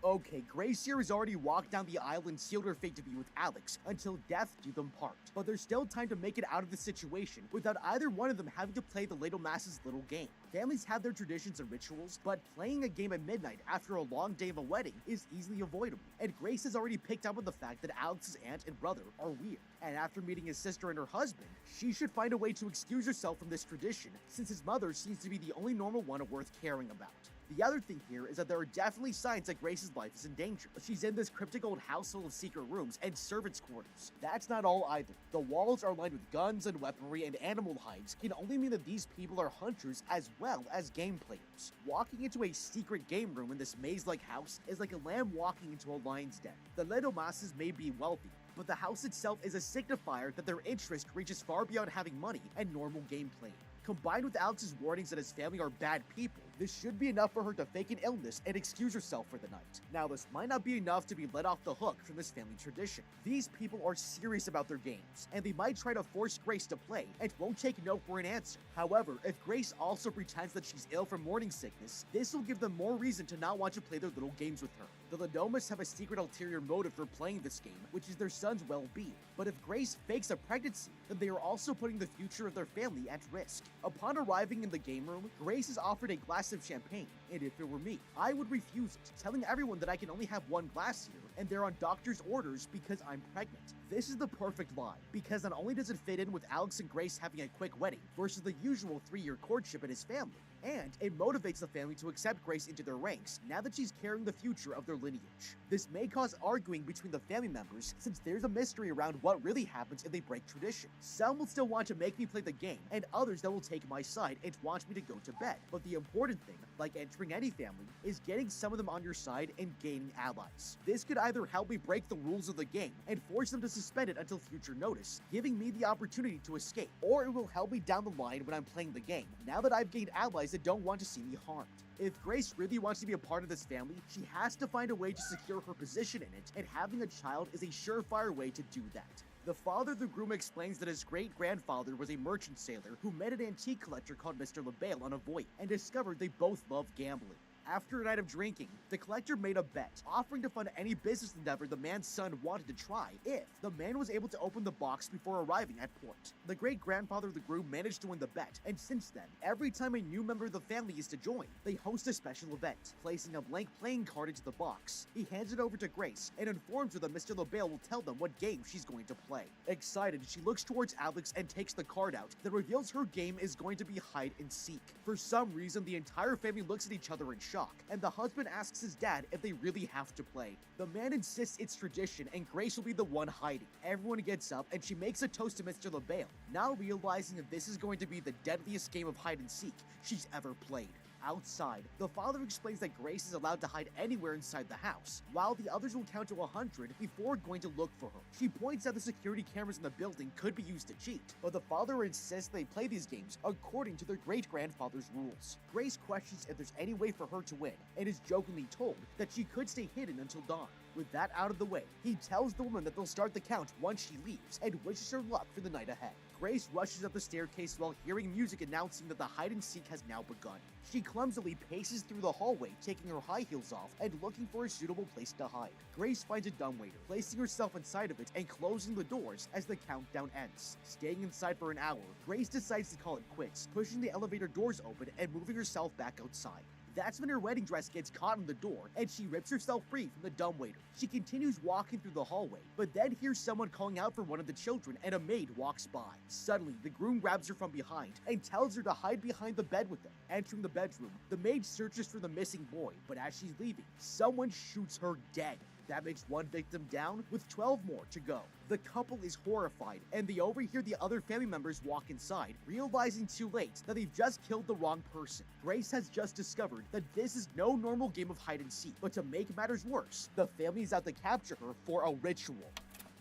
Okay, Grace here has already walked down the aisle and sealed her fate to be with Alex until death do them part. But there's still time to make it out of the situation without either one of them having to play the Little Mass's little game. Families have their traditions and rituals, but playing a game at midnight after a long day of a wedding is easily avoidable. And Grace has already picked up on the fact that Alex's aunt and brother are weird. And after meeting his sister and her husband, she should find a way to excuse herself from this tradition, since his mother seems to be the only normal one worth caring about. The other thing here is that there are definitely signs that Grace's life is in danger. She's in this cryptic old house full of secret rooms and servants' quarters. That's not all either. The walls are lined with guns and weaponry, and animal hides can only mean that these people are hunters as well as game players. Walking into a secret game room in this maze-like house is like a lamb walking into a lion's den. The Les Damas may be wealthy, but the house itself is a signifier that their interest reaches far beyond having money and normal gameplay. Combined with Alex's warnings that his family are bad people, this should be enough for her to fake an illness and excuse herself for the night. Now, this might not be enough to be let off the hook from this family tradition. These people are serious about their games, and they might try to force Grace to play and won't take no for an answer. However, if Grace also pretends that she's ill from morning sickness, this will give them more reason to not want to play their little games with her. The Les Damas have a secret ulterior motive for playing this game, which is their son's well-being. But if Grace fakes a pregnancy, then they are also putting the future of their family at risk. Upon arriving in the game room, Grace is offered a glass of champagne, and if it were me, I would refuse it, telling everyone that I can only have one glass here, and they're on doctor's orders because I'm pregnant. This is the perfect lie, because not only does it fit in with Alex and Grace having a quick wedding versus the usual 3-year courtship in his family, and it motivates the family to accept Grace into their ranks now that she's carrying the future of their lineage. This may cause arguing between the family members, since there's a mystery around what really happens if they break tradition. Some will still want to make me play the game, and others that will take my side and want me to go to bed. But the important thing, like entering any family, is getting some of them on your side and gaining allies. This could either help me break the rules of the game and force them to suspend it until future notice, giving me the opportunity to escape, or it will help me down the line when I'm playing the game, now that I've gained allies that don't want to see me harmed. If Grace really wants to be a part of this family, she has to find a way to secure her position in it, and having a child is a surefire way to do that. The father of the groom explains that his great-grandfather was a merchant sailor who met an antique collector called Mr. LaBelle on a voyage and discovered they both loved gambling. After a night of drinking, the collector made a bet, offering to fund any business endeavor the man's son wanted to try if the man was able to open the box before arriving at port. The great-grandfather of the groom managed to win the bet, and since then, every time a new member of the family is to join, they host a special event, placing a blank playing card into the box. He hands it over to Grace and informs her that Mr. LaBelle will tell them what game she's going to play. Excited, she looks towards Alex and takes the card out that reveals her game is going to be hide and seek. For some reason, the entire family looks at each other in shock, and the husband asks his dad if they really have to play. The man insists it's tradition and Grace will be the one hiding. Everyone gets up and she makes a toast to Mr. LaBelle, now realizing that this is going to be the deadliest game of hide and seek she's ever played. Outside, the father explains that Grace is allowed to hide anywhere inside the house, while the others will count to 100 before going to look for her. She points out the security cameras in the building could be used to cheat, but the father insists they play these games according to their great-grandfather's rules. Grace questions if there's any way for her to win, and is jokingly told that she could stay hidden until dawn. With that out of the way, he tells the woman that they'll start the count once she leaves, and wishes her luck for the night ahead. Grace rushes up the staircase while hearing music announcing that the hide-and-seek has now begun. She clumsily paces through the hallway, taking her high heels off and looking for a suitable place to hide. Grace finds a dumbwaiter, placing herself inside of it and closing the doors as the countdown ends. Staying inside for an hour, Grace decides to call it quits, pushing the elevator doors open and moving herself back outside. That's when her wedding dress gets caught in the door, and she rips herself free from the dumbwaiter. She continues walking through the hallway, but then hears someone calling out for one of the children, and a maid walks by. Suddenly, the groom grabs her from behind and tells her to hide behind the bed with him. Entering the bedroom, the maid searches for the missing boy, but as she's leaving, someone shoots her dead. That makes one victim down, with 12 more to go. The couple is horrified, and they overhear the other family members walk inside, realizing too late that they've just killed the wrong person. Grace has just discovered that this is no normal game of hide and seek, but to make matters worse, the family is out to capture her for a ritual.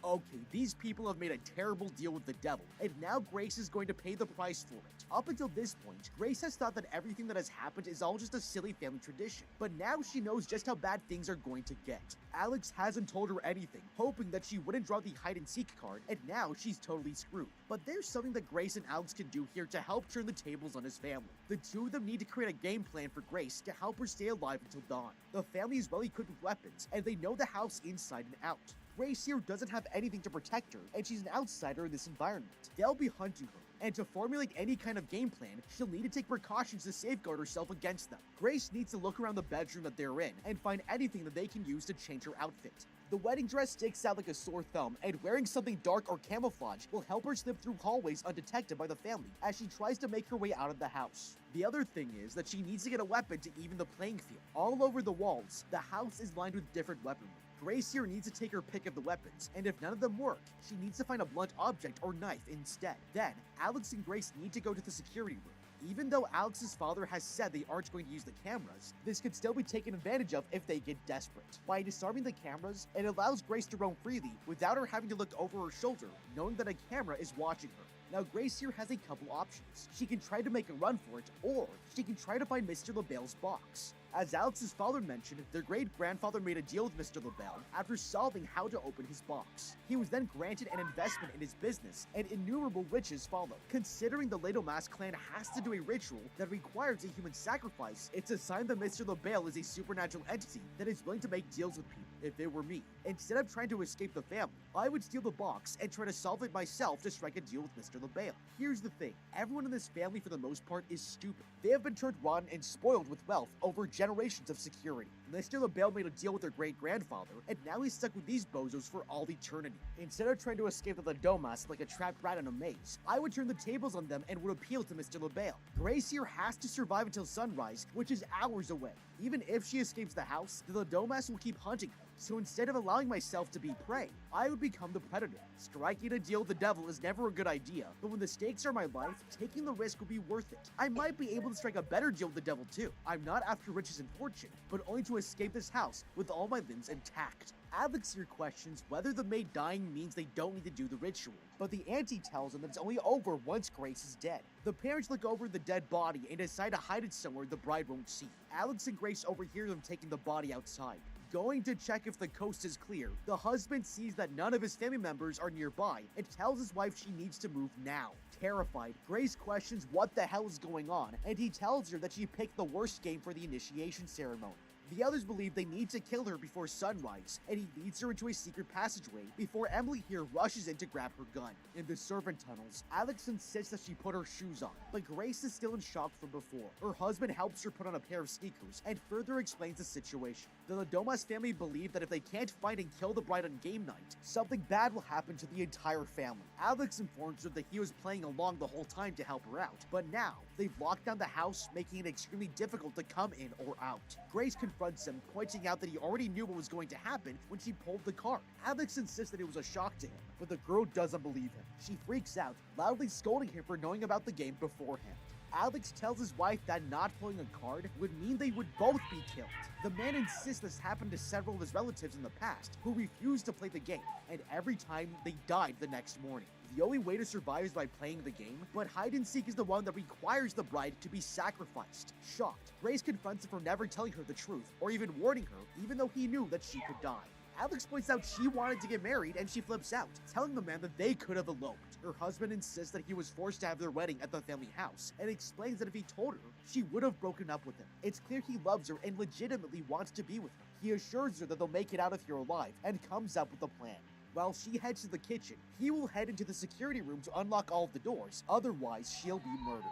Okay, these people have made a terrible deal with the devil, and now Grace is going to pay the price for it. Up until this point, Grace has thought that everything that has happened is all just a silly family tradition, but now she knows just how bad things are going to get. Alex hasn't told her anything, hoping that she wouldn't draw the hide-and-seek card, and now she's totally screwed. But there's something that Grace and Alex can do here to help turn the tables on his family. The two of them need to create a game plan for Grace to help her stay alive until dawn. The family is well equipped with weapons, and they know the house inside and out. Grace here doesn't have anything to protect her, and she's an outsider in this environment. They'll be hunting her, and to formulate any kind of game plan, she'll need to take precautions to safeguard herself against them. Grace needs to look around the bedroom that they're in and find anything that they can use to change her outfit. The wedding dress sticks out like a sore thumb, and wearing something dark or camouflage will help her slip through hallways undetected by the family as she tries to make her way out of the house. The other thing is that she needs to get a weapon to even the playing field. All over the walls, the house is lined with different weaponry. Grace here needs to take her pick of the weapons, and if none of them work, she needs to find a blunt object or knife instead. Then, Alex and Grace need to go to the security room. Even though Alex's father has said they aren't going to use the cameras, this could still be taken advantage of if they get desperate. By disarming the cameras, it allows Grace to roam freely without her having to look over her shoulder, knowing that a camera is watching her. Now, Grace here has a couple options. She can try to make a run for it, or she can try to find Mr. LaBelle's box. As Alex's father mentioned, their great-grandfather made a deal with Mr. LaBelle after solving how to open his box. He was then granted an investment in his business, and innumerable riches followed. Considering the Ladomas clan has to do a ritual that requires a human sacrifice, it's a sign that Mr. LaBelle is a supernatural entity that is willing to make deals with people. If it were me, instead of trying to escape the family, I would steal the box and try to solve it myself to strike a deal with Mr. LaBelle. Here's the thing, everyone in this family for the most part is stupid. They have been turned rotten and spoiled with wealth over generations of security. Mr. LaBelle made a deal with their great-grandfather, and now he's stuck with these bozos for all eternity. Instead of trying to escape the Ladomas like a trapped rat in a maze, I would turn the tables on them and would appeal to Mr. LaBelle. Grace here has to survive until sunrise, which is hours away. Even if she escapes the house, the Ladomas will keep hunting her. So instead of allowing myself to be prey, I would become the predator. Striking a deal with the devil is never a good idea, but when the stakes are my life, taking the risk will be worth it. I might be able to strike a better deal with the devil too. I'm not after riches and fortune, but only to escape this house with all my limbs intact. Alex here questions whether the maid dying means they don't need to do the ritual, but the auntie tells him that it's only over once Grace is dead. The parents look over the dead body and decide to hide it somewhere the bride won't see. Alex and Grace overhear them taking the body outside. Going to check if the coast is clear, the husband sees that none of his family members are nearby and tells his wife she needs to move now. Terrified, Grace questions what the hell is going on, and he tells her that she picked the worst game for the initiation ceremony. The others believe they need to kill her before sunrise, and he leads her into a secret passageway before Emily here rushes in to grab her gun. In the servant tunnels, Alex insists that she put her shoes on, but Grace is still in shock from before. Her husband helps her put on a pair of sneakers and further explains the situation. The Ladomas family believe that if they can't find and kill the bride on game night, something bad will happen to the entire family. Alex informs her that he was playing along the whole time to help her out, but now they've locked down the house, making it extremely difficult to come in or out. Grace confronts him, pointing out that he already knew what was going to happen when she pulled the card. Alex insists that it was a shock to him, but the girl doesn't believe him. She freaks out, loudly scolding him for knowing about the game beforehand. Alex tells his wife that not pulling a card would mean they would both be killed. The man insists this happened to several of his relatives in the past who refused to play the game, and every time they died the next morning. The only way to survive is by playing the game, but hide and seek is the one that requires the bride to be sacrificed. Shocked, Grace confronts him for never telling her the truth, or even warning her, even though he knew that she could die. Alex points out she wanted to get married and she flips out, telling the man that they could have eloped. Her husband insists that he was forced to have their wedding at the family house and explains that if he told her, she would have broken up with him. It's clear he loves her and legitimately wants to be with her. He assures her that they'll make it out of here alive and comes up with a plan. While she heads to the kitchen, he will head into the security room to unlock all of the doors, otherwise she'll be murdered.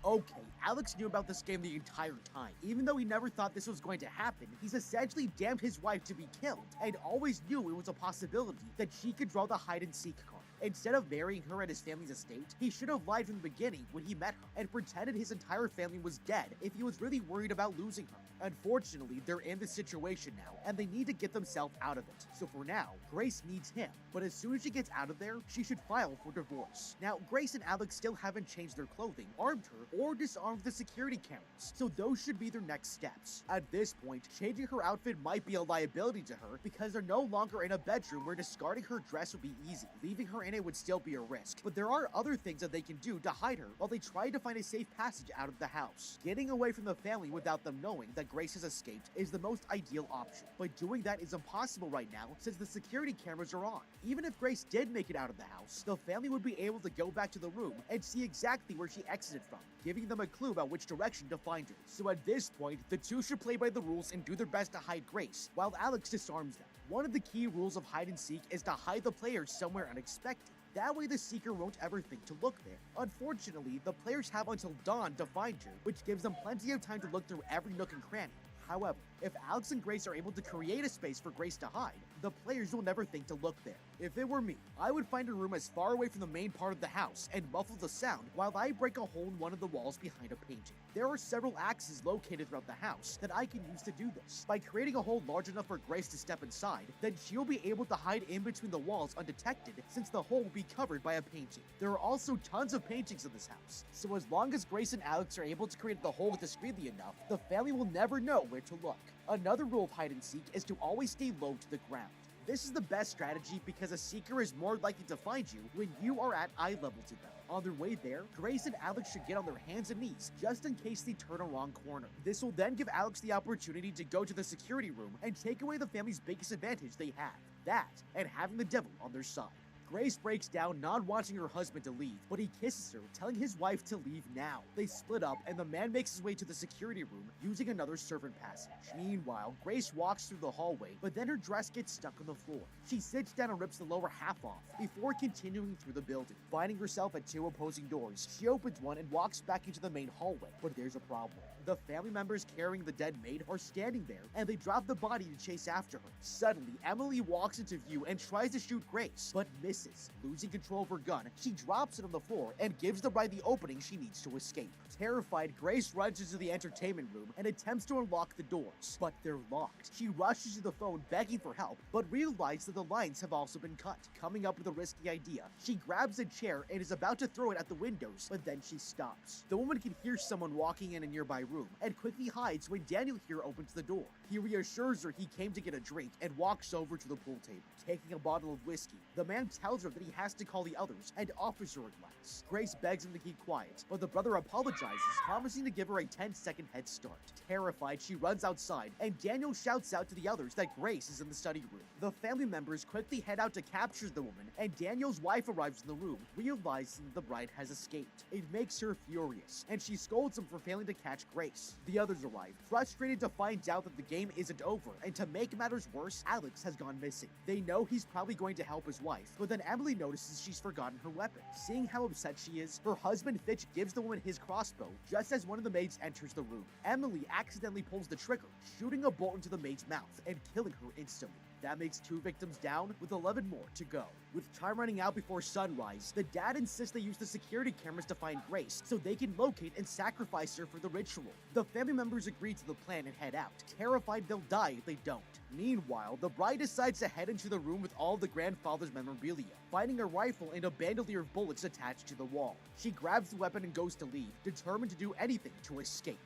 Okay, Alex knew about this game the entire time. Even though he never thought this was going to happen, he's essentially damned his wife to be killed and always knew it was a possibility that she could draw the hide-and-seek card. Instead of marrying her at his family's estate, he should have lied from the beginning when he met her and pretended his entire family was dead if he was really worried about losing her. Unfortunately, they're in this situation now, and they need to get themselves out of it. So for now, Grace needs him, but as soon as she gets out of there, she should file for divorce. Now, Grace and Alex still haven't changed their clothing, armed her, or disarmed the security cameras, so those should be their next steps. At this point, changing her outfit might be a liability to her because they're no longer in a bedroom where discarding her dress would be easy. Leaving her in it would still be a risk, but there are other things that they can do to hide her while they try to find a safe passage out of the house. Getting away from the family without them knowing that Grace has escaped is the most ideal option, but doing that is impossible right now since the security cameras are on. Even if Grace did make it out of the house, the family would be able to go back to the room and see exactly where she exited from, giving them a clue about which direction to find her. So at this point, the two should play by the rules and do their best to hide Grace, while Alex disarms them. One of the key rules of hide and seek is to hide the players somewhere unexpected. That way the seeker won't ever think to look there. Unfortunately, the players have until dawn to find her, which gives them plenty of time to look through every nook and cranny. However, if Alex and Grace are able to create a space for Grace to hide, the players will never think to look there. If it were me, I would find a room as far away from the main part of the house and muffle the sound while I break a hole in one of the walls behind a painting. There are several axes located throughout the house that I can use to do this. By creating a hole large enough for Grace to step inside, then she'll be able to hide in between the walls undetected since the hole will be covered by a painting. There are also tons of paintings in this house, so as long as Grace and Alex are able to create the hole discreetly enough, the family will never know where to look. Another rule of hide and seek is to always stay low to the ground. This is the best strategy because a seeker is more likely to find you when you are at eye level to them. On their way there, Grace and Alex should get on their hands and knees just in case they turn a wrong corner. This will then give Alex the opportunity to go to the security room and take away the family's biggest advantage they have, that and having the devil on their side. Grace breaks down, not wanting her husband to leave, but he kisses her, telling his wife to leave now. They split up, and the man makes his way to the security room using another servant passage. Meanwhile, Grace walks through the hallway, but then her dress gets stuck on the floor. She sits down and rips the lower half off before continuing through the building. Finding herself at two opposing doors, she opens one and walks back into the main hallway, but there's a problem. The family members carrying the dead maid are standing there, and they drop the body to chase after her. Suddenly, Emily walks into view and tries to shoot Grace, but misses. Losing control of her gun, she drops it on the floor and gives the bride the opening she needs to escape. Terrified, Grace runs into the entertainment room and attempts to unlock the doors, but they're locked. She rushes to the phone begging for help, but realizes that the lines have also been cut. Coming up with a risky idea, she grabs a chair and is about to throw it at the windows, but then she stops. The woman can hear someone walking in a nearby room and quickly hides when Daniel here opens the door. He reassures her he came to get a drink and walks over to the pool table. Taking a bottle of whiskey, the man tells her that he has to call the others and offers her a glass. Grace begs him to keep quiet, but the brother apologizes, promising to give her a 10-second head start. Terrified, she runs outside, and Daniel shouts out to the others that Grace is in the study room. The family members quickly head out to capture the woman, and Daniel's wife arrives in the room, realizing the bride has escaped. It makes her furious, and she scolds him for failing to catch Grace. The others arrive, frustrated to find out that the game isn't over, and to make matters worse, Alex has gone missing. They know he's probably going to help his wife, but then Emily notices she's forgotten her weapon. Seeing how upset she is, her husband Fitch gives the woman his crossbow just as one of the maids enters the room. Emily accidentally pulls the trigger, shooting a bolt into the maid's mouth and killing her instantly. That makes 2 victims down, with 11 more to go. With time running out before sunrise, the dad insists they use the security cameras to find Grace so they can locate and sacrifice her for the ritual. The family members agree to the plan and head out, terrified they'll die if they don't. Meanwhile, the bride decides to head into the room with all the grandfather's memorabilia, finding a rifle and a bandolier of bullets attached to the wall. She grabs the weapon and goes to leave, determined to do anything to escape.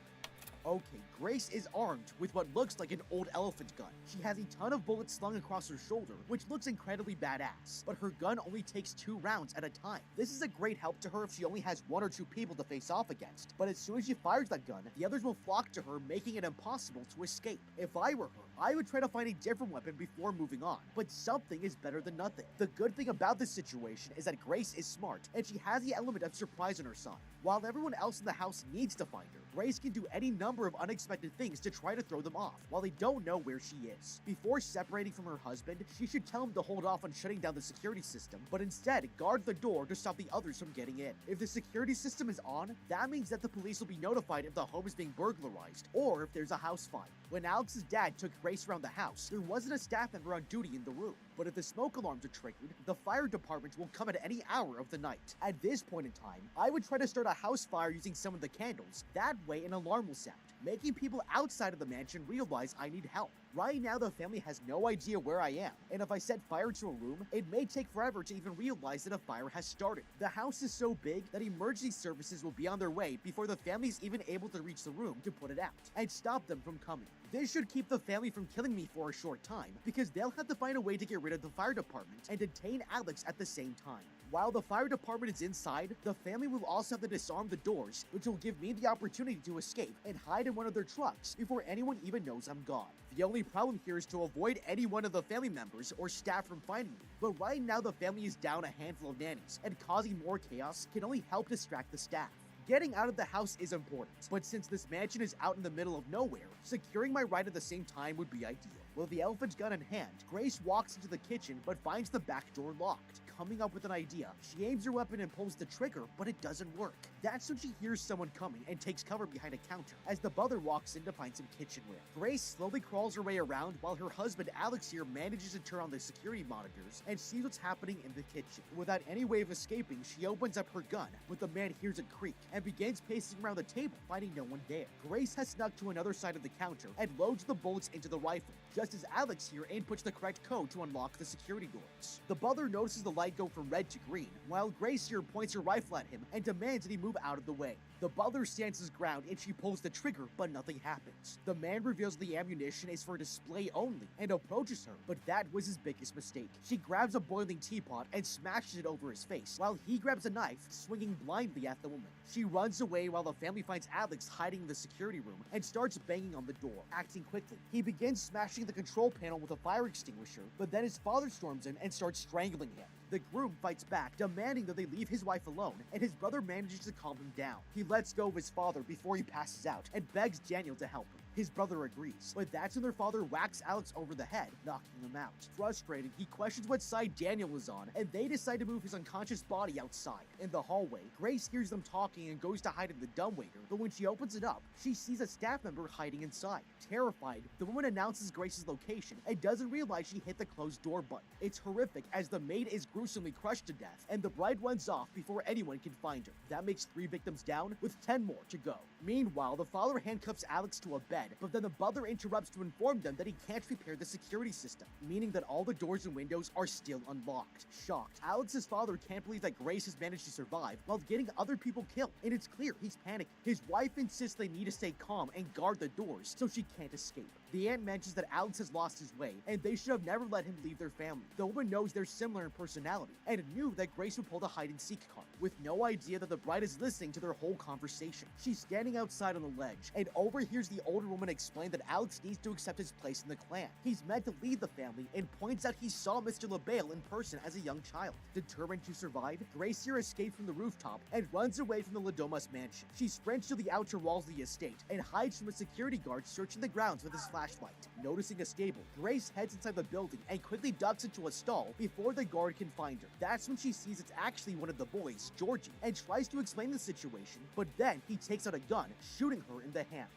Okay, Grace is armed with what looks like an old elephant gun. She has a ton of bullets slung across her shoulder, which looks incredibly badass, but her gun only takes 2 rounds at a time. This is a great help to her if she only has 1 or 2 people to face off against, but as soon as she fires that gun, the others will flock to her, making it impossible to escape. If I were her, I would try to find a different weapon before moving on, but something is better than nothing. The good thing about this situation is that Grace is smart, and she has the element of surprise on her side. While everyone else in the house needs to find her, Grace can do any number of unexpected things to try to throw them off while they don't know where she is. Before separating from her husband, she should tell him to hold off on shutting down the security system, but instead guard the door to stop the others from getting in. If the security system is on, that means that the police will be notified if the home is being burglarized or if there's a house fire. When Alex's dad took Grace around the house, there wasn't a staff member on duty in the room, but if the smoke alarms are triggered, the fire department will come at any hour of the night. At this point in time, I would try to start a house fire using some of the candles. That way an alarm will sound, making people outside of the mansion realize I need help. Right now, the family has no idea where I am, and if I set fire to a room, it may take forever to even realize that a fire has started. The house is so big that emergency services will be on their way before the family's even able to reach the room to put it out and stop them from coming. This should keep the family from killing me for a short time, because they'll have to find a way to get rid of the fire department and detain Alex at the same time. While the fire department is inside, the family will also have to disarm the doors, which will give me the opportunity to escape and hide in one of their trucks before anyone even knows I'm gone. The only problem here is to avoid any one of the family members or staff from finding me, but right now the family is down a handful of nannies, and causing more chaos can only help distract the staff. Getting out of the house is important, but since this mansion is out in the middle of nowhere, securing my ride at the same time would be ideal. With the elephant's gun in hand, Grace walks into the kitchen but finds the back door locked. Coming up with an idea, she aims her weapon and pulls the trigger, but it doesn't work. That's when she hears someone coming and takes cover behind a counter as the mother walks in to find some kitchenware. Grace slowly crawls her way around while her husband Alex here manages to turn on the security monitors and sees what's happening in the kitchen. Without any way of escaping, she opens up her gun, but the man hears it creak and begins pacing around the table, finding no one there. Grace has snuck to another side of the counter and loads the bullets into the rifle, just as Alex here inputs the correct code to unlock the security doors. The butler notices the light go from red to green, while Grace here points her rifle at him and demands that he move out of the way. The butler stands his ground and she pulls the trigger, but nothing happens. The man reveals the ammunition is for display only and approaches her, but that was his biggest mistake. She grabs a boiling teapot and smashes it over his face, while he grabs a knife, swinging blindly at the woman. She runs away while the family finds Alex hiding in the security room and starts banging on the door. Acting quickly, he begins smashing the control panel with a fire extinguisher, but then his father storms in and starts strangling him. The groom fights back, demanding that they leave his wife alone, and his brother manages to calm him down. He lets go of his father before he passes out and begs Daniel to help him. His brother agrees, but that's when their father whacks Alex over the head, knocking him out. Frustrated, he questions what side Daniel is on, and they decide to move his unconscious body outside. In the hallway, Grace hears them talking and goes to hide in the dumbwaiter, but when she opens it up, she sees a staff member hiding inside. Terrified, the woman announces Grace's location and doesn't realize she hit the closed door button. It's horrific as the maid is gruesomely crushed to death, and the bride runs off before anyone can find her. That makes 3 victims down, with 10 more to go. Meanwhile, the father handcuffs Alex to a bed, but then the butler interrupts to inform them that he can't repair the security system, meaning that all the doors and windows are still unlocked. Shocked, Alex's father can't believe that Grace has managed to survive while getting other people killed, and it's clear he's panicking. His wife insists they need to stay calm and guard the doors so she can't escape. The aunt mentions that Alex has lost his way, and they should have never let him leave their family. The woman knows they're similar in personality, and knew that Grace would pull the hide-and-seek card, with no idea that the bride is listening to their whole conversation. She's standing outside on the ledge, and overhears the older woman explain that Alex needs to accept his place in the clan. He's meant to lead the family, and points out he saw Mr. LaBelle in person as a young child. Determined to survive, Grace here escapes from the rooftop and runs away from the Ladomas mansion. She sprints to the outer walls of the estate and hides from a security guard searching the grounds with his flashlight. Noticing a stable, Grace heads inside the building and quickly ducks into a stall before the guard can find her. That's when she sees it's actually one of the boys, Georgie, and tries to explain the situation, but then he takes out a gun, shooting her in the hand.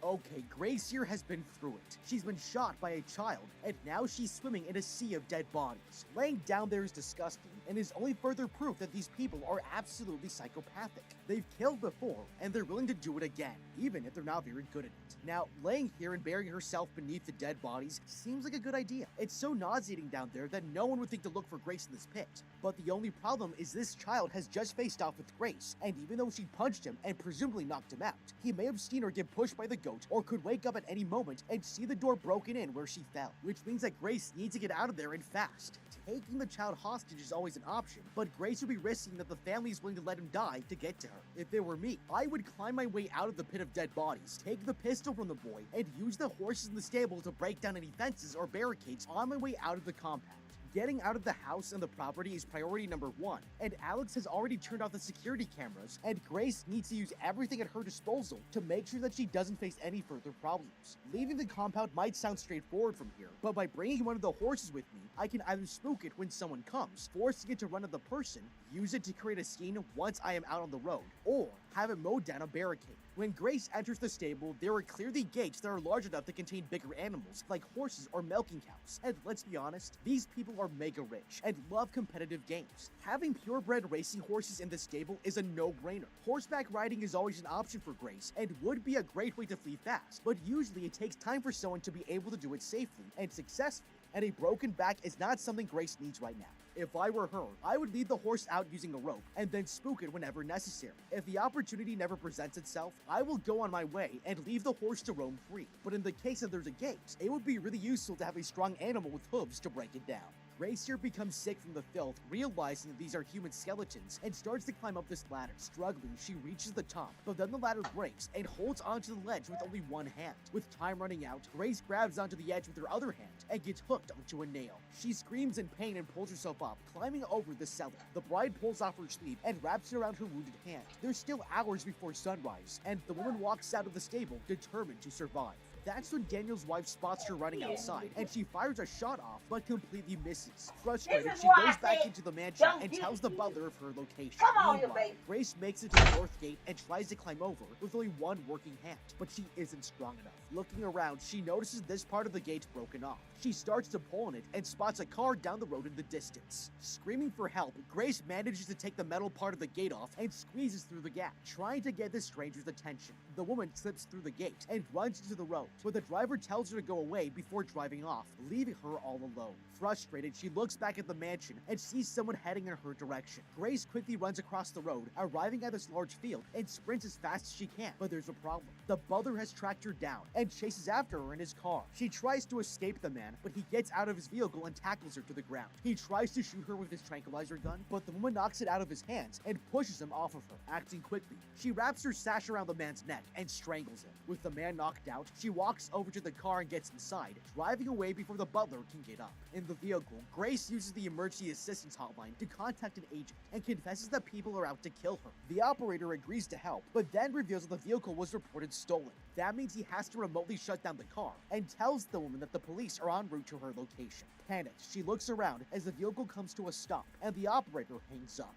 Okay, Grace here has been through it. She's been shot by a child, and now she's swimming in a sea of dead bodies. Laying down there is disgusting, and is only further proof that these people are absolutely psychopathic. They've killed before, and they're willing to do it again, even if they're not very good at it. Now, laying here and burying herself beneath the dead bodies seems like a good idea. It's so nauseating down there that no one would think to look for Grace in this pit. But the only problem is this child has just faced off with Grace, and even though she punched him and presumably knocked him out, he may have seen her get pushed by the goat or could wake up at any moment and see the door broken in where she fell, which means that Grace needs to get out of there and fast. Taking the child hostage is always an option, but Grace would be risking that the family is willing to let him die to get to her. If it were me, I would climb my way out of the pit of dead bodies, take the pistol from the boy, and use the horses in the stable to break down any fences or barricades on my way out of the compound. Getting out of the house and the property is priority number 1, and Alex has already turned off the security cameras, and Grace needs to use everything at her disposal to make sure that she doesn't face any further problems. Leaving the compound might sound straightforward from here, but by bringing one of the horses with me, I can either spook it when someone comes, forcing it to run at the person, use it to create a scene once I am out on the road, or have it mow down a barricade. When Grace enters the stable, there are clearly gates that are large enough to contain bigger animals, like horses or milking cows. And let's be honest, these people are mega rich and love competitive games. Having purebred racing horses in the stable is a no-brainer. Horseback riding is always an option for Grace, and would be a great way to flee fast, but usually it takes time for someone to be able to do it safely and successfully, and a broken back is not something Grace needs right now. If I were her, I would lead the horse out using a rope, and then spook it whenever necessary. If the opportunity never presents itself, I will go on my way and leave the horse to roam free. But in the case that there's a gate, it would be really useful to have a strong animal with hooves to break it down. Grace here becomes sick from the filth, realizing that these are human skeletons, and starts to climb up this ladder. Struggling, she reaches the top, but then the ladder breaks and holds onto the ledge with only one hand. With time running out, Grace grabs onto the edge with her other hand and gets hooked onto a nail. She screams in pain and pulls herself up, climbing over the cellar. The bride pulls off her sleeve and wraps it around her wounded hand. There's still hours before sunrise, and the woman walks out of the stable, determined to survive. That's when Daniel's wife spots her running outside, and she fires a shot off, but completely misses. Frustrated, she goes back into the mansion and tells the butler of her location. Meanwhile, Grace makes it to the north gate and tries to climb over with only one working hand, but she isn't strong enough. Looking around, she notices this part of the gate broken off. She starts to pull on it and spots a car down the road in the distance. Screaming for help, Grace manages to take the metal part of the gate off and squeezes through the gap, trying to get the stranger's attention. The woman slips through the gate and runs into the road, but the driver tells her to go away before driving off, leaving her all alone. Frustrated, she looks back at the mansion and sees someone heading in her direction. Grace quickly runs across the road, arriving at this large field, and sprints as fast as she can. But there's a problem. The butler has tracked her down and chases after her in his car. She tries to escape the man, but he gets out of his vehicle and tackles her to the ground. He tries to shoot her with his tranquilizer gun, but the woman knocks it out of his hands and pushes him off of her. Acting quickly, she wraps her sash around the man's neck and strangles him. With the man knocked out, she walks over to the car and gets inside, driving away before the butler can get up. In the vehicle, Grace uses the emergency assistance hotline to contact an agent and confesses that people are out to kill her. The operator agrees to help, but then reveals that the vehicle was reported stolen. That means he has to remotely shut down the car and tells the woman that the police are en route to her location. Panicked, she looks around as the vehicle comes to a stop and the operator hangs up.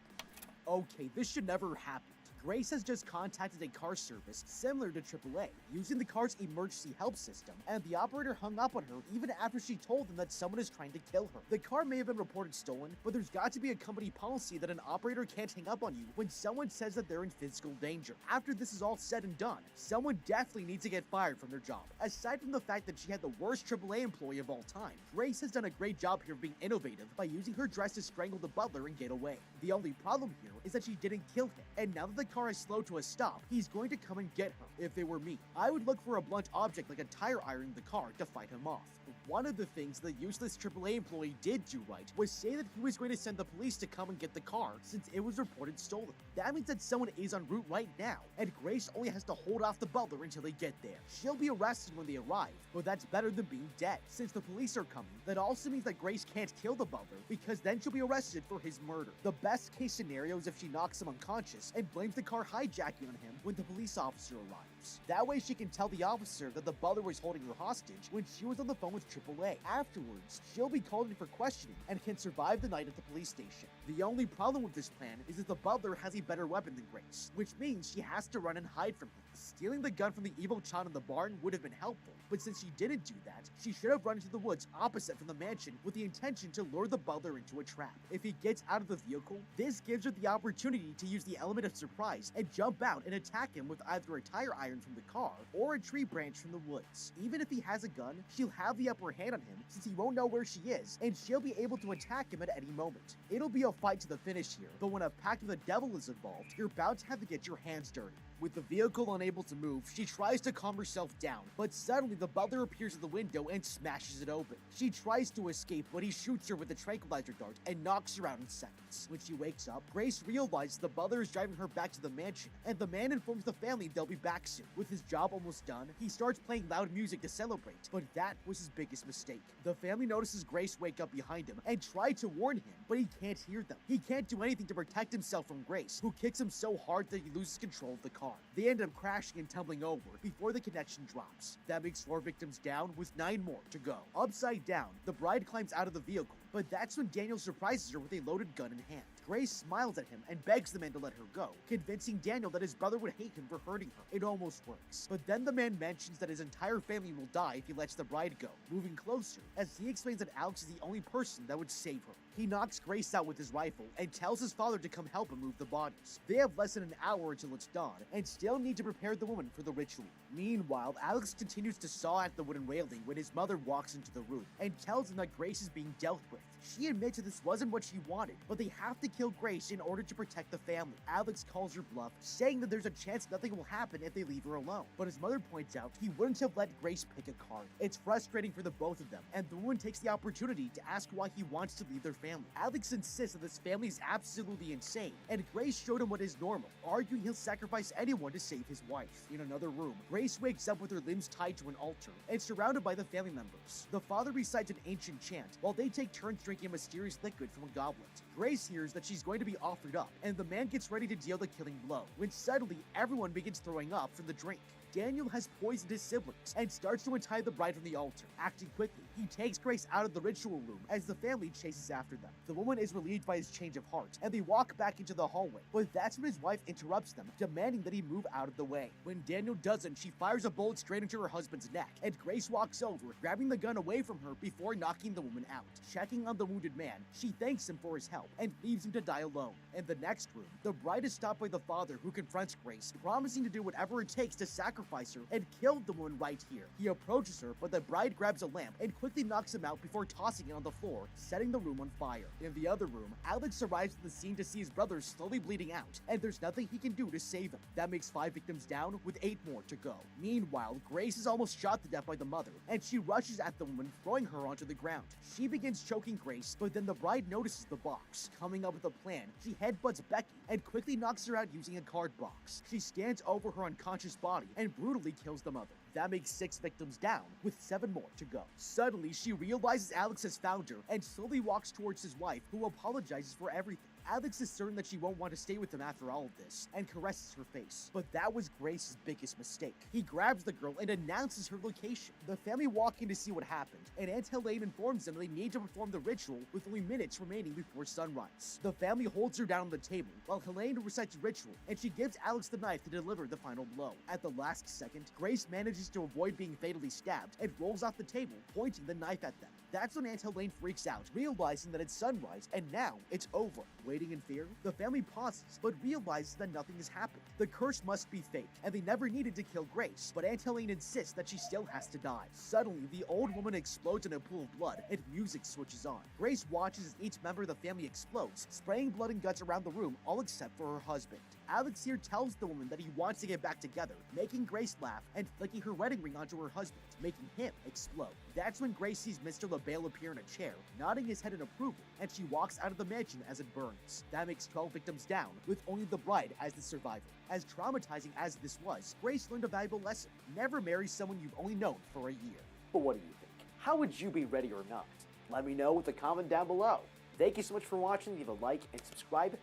Okay, this should never happen. Grace has just contacted a car service similar to AAA, using the car's emergency help system, and the operator hung up on her even after she told them that someone is trying to kill her. The car may have been reported stolen, but there's got to be a company policy that an operator can't hang up on you when someone says that they're in physical danger. After this is all said and done, someone definitely needs to get fired from their job. Aside from the fact that she had the worst AAA employee of all time, Grace has done a great job here of being innovative by using her dress to strangle the butler and get away. The only problem here is that she didn't kill him, and now that the car is slowed to a stop, he's going to come and get her. If it were me, I would look for a blunt object like a tire iron in the car to fight him off. One of the things the useless AAA employee did do right was say that he was going to send the police to come and get the car since it was reported stolen. That means that someone is en route right now, and Grace only has to hold off the butler until they get there. She'll be arrested when they arrive, but that's better than being dead. Since the police are coming, that also means that Grace can't kill the butler because then she'll be arrested for his murder. The best case scenario is if she knocks him unconscious and blames the car hijacking on him when the police officer arrives. moves. That way she can tell the officer that the butler was holding her hostage when she was on the phone with AAA. Afterwards, she'll be called in for questioning and can survive the night at the police station. The only problem with this plan is that the butler has a better weapon than Grace, which means she has to run and hide from him. Stealing the gun from the evil Chan in the barn would have been helpful, but since she didn't do that, she should have run into the woods opposite from the mansion with the intention to lure the butler into a trap. If he gets out of the vehicle, this gives her the opportunity to use the element of surprise and jump out and attack him with either a tire iron from the car or a tree branch from the woods. Even if he has a gun, she'll have the upper hand on him since he won't know where she is, and she'll be able to attack him at any moment. It'll be a fight to the finish here, but when a pact with the devil is involved, you're about to have to get your hands dirty. With the vehicle unable to move, she tries to calm herself down, but suddenly the butler appears at the window and smashes it open. She tries to escape, but he shoots her with a tranquilizer dart and knocks her out in seconds. When she wakes up, Grace realizes the butler is driving her back to the mansion, and the man informs the family they'll be back soon. With his job almost done, he starts playing loud music to celebrate, but that was his biggest mistake. The family notices Grace wake up behind him and try to warn him, but he can't hear them. He can't do anything to protect himself from Grace, who kicks him so hard that he loses control of the car. They end up crashing and tumbling over before the connection drops. That makes 4 victims down with 9 more to go. Upside down, the bride climbs out of the vehicle, but that's when Daniel surprises her with a loaded gun in hand. Grace smiles at him and begs the man to let her go, convincing Daniel that his brother would hate him for hurting her. It almost works. But then the man mentions that his entire family will die if he lets the bride go, moving closer, as he explains that Alex is the only person that would save her. He knocks Grace out with his rifle and tells his father to come help him move the bodies. They have less than an hour until it's dawn and still need to prepare the woman for the ritual. Meanwhile, Alex continues to saw at the wooden railing when his mother walks into the room and tells him that Grace is being dealt with. She admits that this wasn't what she wanted, but they have to kill Grace in order to protect the family. Alex calls her bluff, saying that there's a chance nothing will happen if they leave her alone. But his mother points out he wouldn't have let Grace pick a card. It's frustrating for the both of them, and the woman takes the opportunity to ask why he wants to leave their family. Alex insists that this family is absolutely insane, and Grace showed him what is normal, arguing he'll sacrifice anyone to save his wife. In another room, Grace wakes up with her limbs tied to an altar and surrounded by the family members. The father recites an ancient chant while they take turns drinking a mysterious liquid from a goblet. Grace hears that she's going to be offered up, and the man gets ready to deal the killing blow, when suddenly everyone begins throwing up from the drink. Daniel has poisoned his siblings and starts to untie the bride from the altar. Acting quickly, he takes Grace out of the ritual room as the family chases after them. The woman is relieved by his change of heart, and they walk back into the hallway, but that's when his wife interrupts them, demanding that he move out of the way. When Daniel doesn't, she fires a bullet straight into her husband's neck, and Grace walks over, grabbing the gun away from her before knocking the woman out. Checking on the wounded man, she thanks him for his help and leaves him to die alone. In the next room, the bride is stopped by the father, who confronts Grace, promising to do whatever it takes to sacrifice her and killed the woman right here. He approaches her, but the bride grabs a lamp and quickly knocks him out before tossing it on the floor, setting the room on fire. In the other room, Alex arrives at the scene to see his brother slowly bleeding out, and there's nothing he can do to save him. That makes 5 victims down with 8 more to go. Meanwhile, Grace is almost shot to death by the mother, and she rushes at the woman, throwing her onto the ground. She begins choking Grace, but then the bride notices the box. Coming up with a plan, she headbutts Becky and quickly knocks her out using a card box. She stands over her unconscious body and brutally kills the mother. That makes 6 victims down, with 7 more to go. Suddenly, she realizes Alex has found her and slowly walks towards his wife, who apologizes for everything. Alex is certain that she won't want to stay with him after all of this, and caresses her face. But that was Grace's biggest mistake. He grabs the girl and announces her location. The family walk in to see what happened, and Aunt Helene informs them they need to perform the ritual with only minutes remaining before sunrise. The family holds her down on the table, while Helene recites a ritual, and she gives Alex the knife to deliver the final blow. At the last second, Grace manages to avoid being fatally stabbed and rolls off the table, pointing the knife at them. That's when Aunt Helene freaks out, realizing that it's sunrise, and now it's over. Waiting in fear, the family pauses, but realizes that nothing has happened. The curse must be fake, and they never needed to kill Grace, but Aunt Helene insists that she still has to die. Suddenly, the old woman explodes in a pool of blood, and music switches on. Grace watches as each member of the family explodes, spraying blood and guts around the room, all except for her husband. Alex here tells the woman that he wants to get back together, making Grace laugh and flicking her wedding ring onto her husband, making him explode. That's when Grace sees Mr. LaBelle appear in a chair, nodding his head in approval, and she walks out of the mansion as it burns. That makes 12 victims down, with only the bride as the survivor. As traumatizing as this was, Grace learned a valuable lesson. Never marry someone you've only known for a year. But what do you think? How would you be ready or not? Let me know with a comment down below. Thank you so much for watching. Leave a like and subscribe.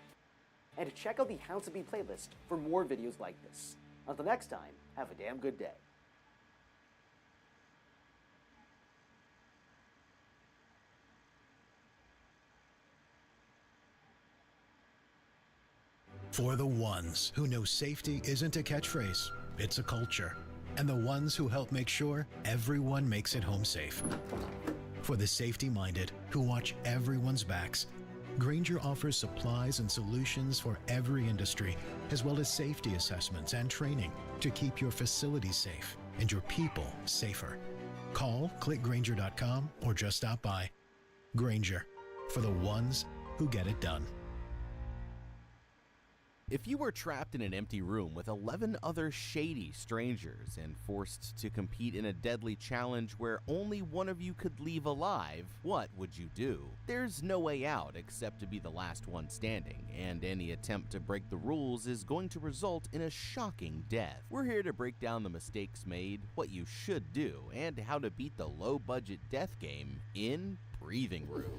And check out the Hounds of B playlist for more videos like this. Until next time, Have a damn good day. For the ones who know safety isn't a catchphrase, it's a culture. And the ones who help make sure everyone makes it home safe. For the safety-minded who watch everyone's backs, Grainger offers supplies and solutions for every industry, as well as safety assessments and training to keep your facilities safe and your people safer. Call, click Grainger.com, or just stop by. Grainger, for the ones who get it done. If you were trapped in an empty room with 11 other shady strangers and forced to compete in a deadly challenge where only one of you could leave alive, what would you do? There's no way out except to be the last one standing, and any attempt to break the rules is going to result in a shocking death. We're here to break down the mistakes made, what you should do, and how to beat the low-budget death game in Breathing Room.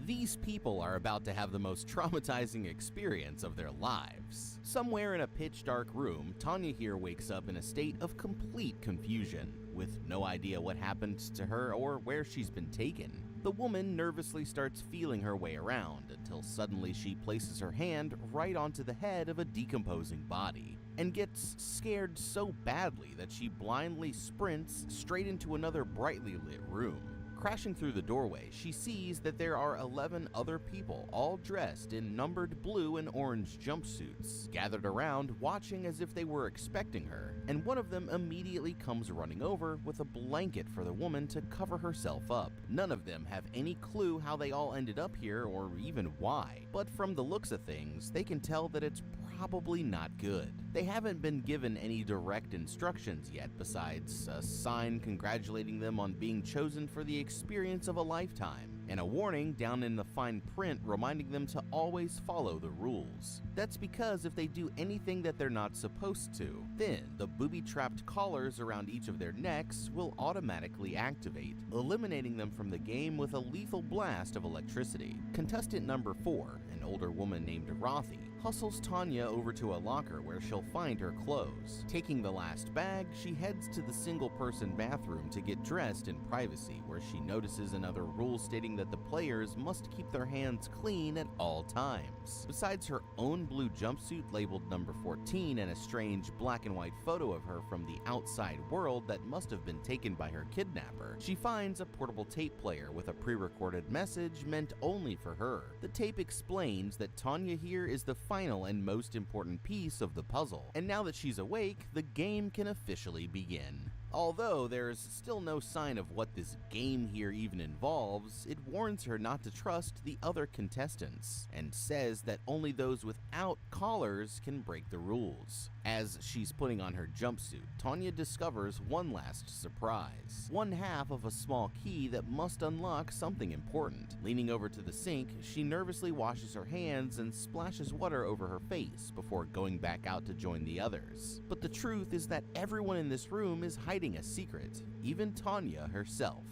These people are about to have the most traumatizing experience of their lives. Somewhere in a pitch-dark room, Tanya here wakes up in a state of complete confusion, with no idea what happened to her or where she's been taken. The woman nervously starts feeling her way around until suddenly she places her hand right onto the head of a decomposing body and gets scared so badly that she blindly sprints straight into another brightly lit room. Crashing through the doorway, she sees that there are 11 other people, all dressed in numbered blue and orange jumpsuits, gathered around watching as if they were expecting her, and one of them immediately comes running over with a blanket for the woman to cover herself up. None of them have any clue how they all ended up here or even why, but from the looks of things, they can tell that it's probably not good. They haven't been given any direct instructions yet besides a sign congratulating them on being chosen for the experience of a lifetime, and a warning down in the fine print reminding them to always follow the rules. That's because if they do anything that they're not supposed to, then the booby-trapped collars around each of their necks will automatically activate, eliminating them from the game with a lethal blast of electricity. Contestant number 4, an older woman named Rothy, hustles Tanya over to a locker where she'll find her clothes. Taking the last bag, she heads to the single-person bathroom to get dressed in privacy, where she notices another rule stating that the players must keep their hands clean at all times. Besides her own blue jumpsuit labeled number 14 and a strange black and white photo of her from the outside world that must have been taken by her kidnapper, she finds a portable tape player with a pre-recorded message meant only for her. The tape explains that Tanya here is the final and most important piece of the puzzle, and now that she's awake, the game can officially begin. Although there's still no sign of what this game here even involves, it warns her not to trust the other contestants, and says that only those without collars can break the rules. As she's putting on her jumpsuit, Tanya discovers one last surprise. One half of a small key that must unlock something important. Leaning over to the sink, she nervously washes her hands and splashes water over her face before going back out to join the others. But the truth is that everyone in this room is hiding a secret, even Tanya herself.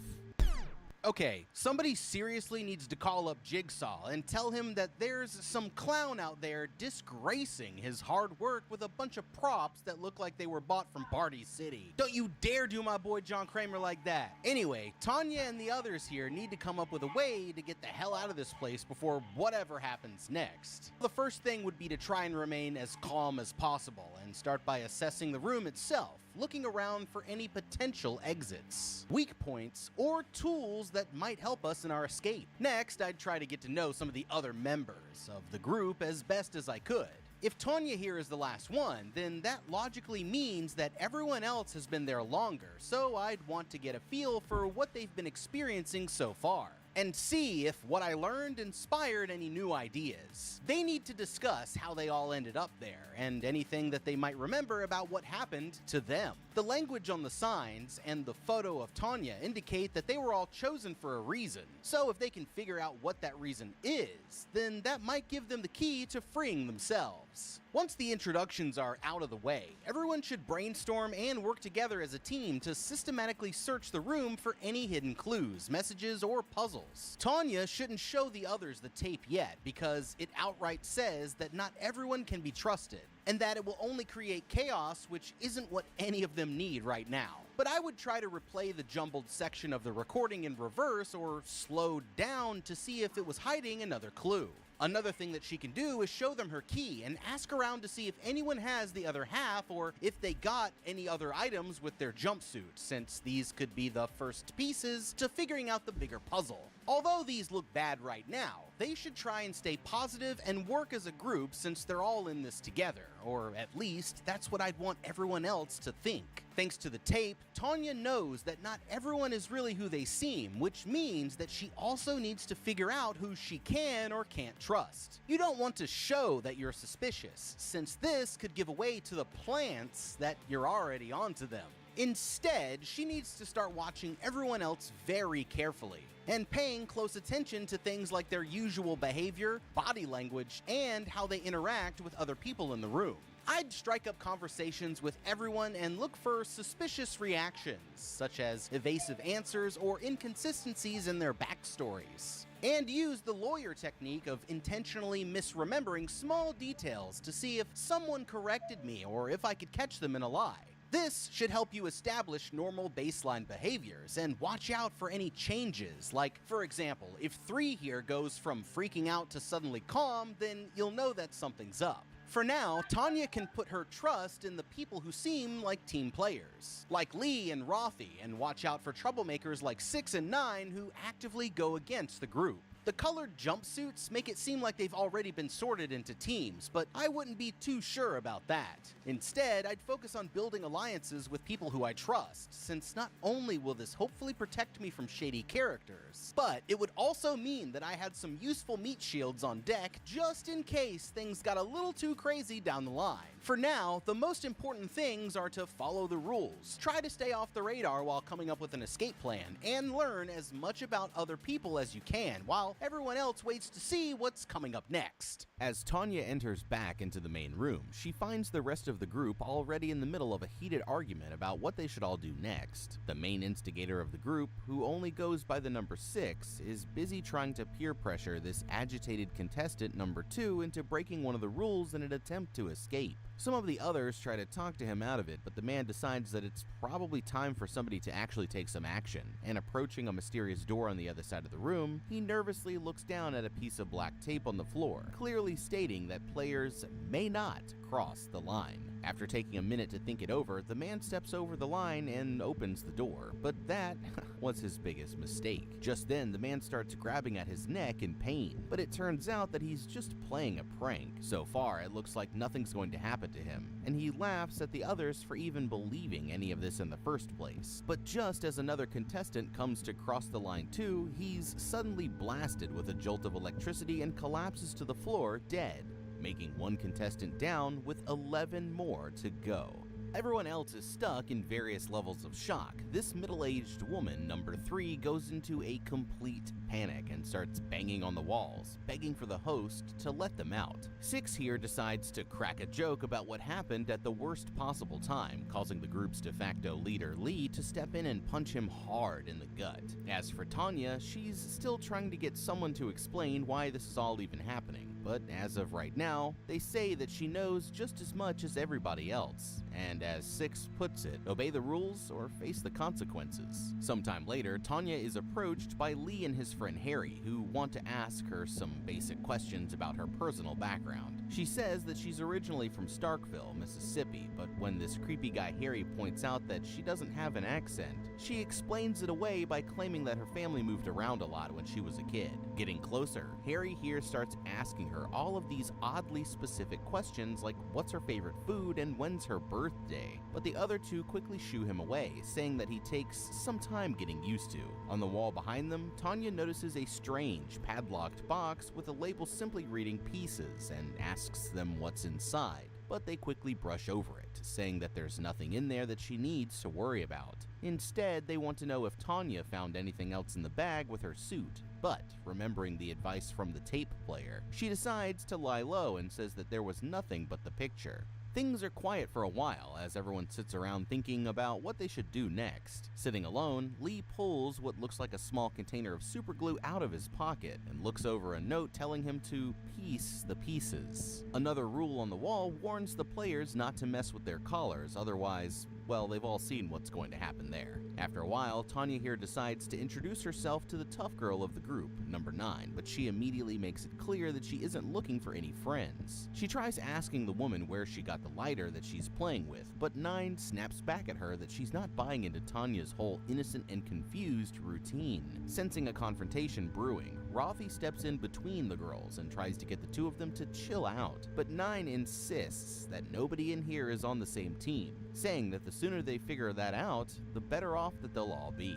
Okay, somebody seriously needs to call up Jigsaw and tell him that there's some clown out there disgracing his hard work with a bunch of props that look like they were bought from Party City. Don't you dare do my boy John Kramer like that. Anyway, Tanya and the others here need to come up with a way to get the hell out of this place before whatever happens next. The first thing would be to try and remain as calm as possible and start by assessing the room itself, looking around for any potential exits, weak points, or tools that might help us in our escape. Next, I'd try to get to know some of the other members of the group as best as I could. If Tanya here is the last one, then that logically means that everyone else has been there longer, so I'd want to get a feel for what they've been experiencing so far, and see if what I learned inspired any new ideas. They need to discuss how they all ended up there, and anything that they might remember about what happened to them. The language on the signs and the photo of Tanya indicate that they were all chosen for a reason, so if they can figure out what that reason is, then that might give them the key to freeing themselves. Once the introductions are out of the way, everyone should brainstorm and work together as a team to systematically search the room for any hidden clues, messages, or puzzles. rules. Tanya shouldn't show the others the tape yet because it outright says that not everyone can be trusted, and that it will only create chaos, which isn't what any of them need right now. But I would try to replay the jumbled section of the recording in reverse or slowed down to see if it was hiding another clue. Another thing that she can do is show them her key and ask around to see if anyone has the other half or if they got any other items with their jumpsuit, since these could be the first pieces to figuring out the bigger puzzle. Although these look bad right now, they should try and stay positive and work as a group since they're all in this together, or at least that's what I'd want everyone else to think. Thanks to the tape, Tanya knows that not everyone is really who they seem, which means that she also needs to figure out who she can or can't trust. You don't want to show that you're suspicious, since this could give away to the plants that you're already onto them. Instead, she needs to start watching everyone else very carefully and paying close attention to things like their usual behavior, body language, and how they interact with other people in the room. I'd strike up conversations with everyone and look for suspicious reactions, such as evasive answers or inconsistencies in their backstories. And use the lawyer technique of intentionally misremembering small details to see if someone corrected me or if I could catch them in a lie. This should help you establish normal baseline behaviors and watch out for any changes, like, for example, if 3 here goes from freaking out to suddenly calm, then you'll know that something's up. For now, Tanya can put her trust in the people who seem like team players, like Lee and Rothy, and watch out for troublemakers like 6 and 9 who actively go against the group. The colored jumpsuits make it seem like they've already been sorted into teams, but I wouldn't be too sure about that. Instead, I'd focus on building alliances with people who I trust, since not only will this hopefully protect me from shady characters, but it would also mean that I had some useful meat shields on deck just in case things got a little too crazy down the line. For now, the most important things are to follow the rules, try to stay off the radar while coming up with an escape plan, and learn as much about other people as you can, while everyone else waits to see what's coming up next. As Tanya enters back into the main room, she finds the rest of the group already in the middle of a heated argument about what they should all do next. The main instigator of the group, who only goes by the number 6, is busy trying to peer pressure this agitated contestant number 2 into breaking one of the rules in an attempt to escape. Some of the others try to talk to him out of it, but the man decides that it's probably time for somebody to actually take some action, and approaching a mysterious door on the other side of the room, he nervously looks down at a piece of black tape on the floor, clearly stating that players may not cross the line. After taking a minute to think it over, the man steps over the line and opens the door, but that was his biggest mistake. Just then, the man starts grabbing at his neck in pain, but it turns out that he's just playing a prank. So far, it looks like nothing's going to happen to him, and he laughs at the others for even believing any of this in the first place. But just as another contestant comes to cross the line too, he's suddenly blasted with a jolt of electricity and collapses to the floor dead, making one contestant down with 11 more to go. Everyone else is stuck in various levels of shock. This middle-aged woman, number 3, goes into a complete panic and starts banging on the walls, begging for the host to let them out. 6 here decides to crack a joke about what happened at the worst possible time, causing the group's de facto leader, Lee, to step in and punch him hard in the gut. As for Tanya, she's still trying to get someone to explain why this is all even happening, but as of right now, they say that she knows just as much as everybody else, and as 6 puts it, obey the rules or face the consequences. Sometime later, Tanya is approached by Lee and his friend Harry, who want to ask her some basic questions about her personal background. She says that she's originally from Starkville, Mississippi, but when this creepy guy Harry points out that she doesn't have an accent, she explains it away by claiming that her family moved around a lot when she was a kid. Getting closer, Harry here starts asking her all of these oddly specific questions like what's her favorite food and when's her birthday, but the other two quickly shoo him away, saying that he takes some time getting used to. On the wall behind them, Tanya notices a strange padlocked box with a label simply reading pieces and asks them what's inside, but they quickly brush over it, saying that there's nothing in there that she needs to worry about. Instead, they want to know if Tanya found anything else in the bag with her suit, but remembering the advice from the tape player, she decides to lie low and says that there was nothing but the picture. Things are quiet for a while as everyone sits around thinking about what they should do next. Sitting alone, Lee pulls what looks like a small container of superglue out of his pocket and looks over a note telling him to piece the pieces. Another rule on the wall warns the players not to mess with their collars, otherwise, well, they've all seen what's going to happen there. After a while, Tanya here decides to introduce herself to the tough girl of the group, number 9, but she immediately makes it clear that she isn't looking for any friends. She tries asking the woman where she got the lighter that she's playing with, but 9 snaps back at her that she's not buying into Tanya's whole innocent and confused routine. Sensing a confrontation brewing, Rothy steps in between the girls and tries to get the two of them to chill out, but 9 insists that nobody in here is on the same team, saying that the sooner they figure that out, the better off that they'll all be.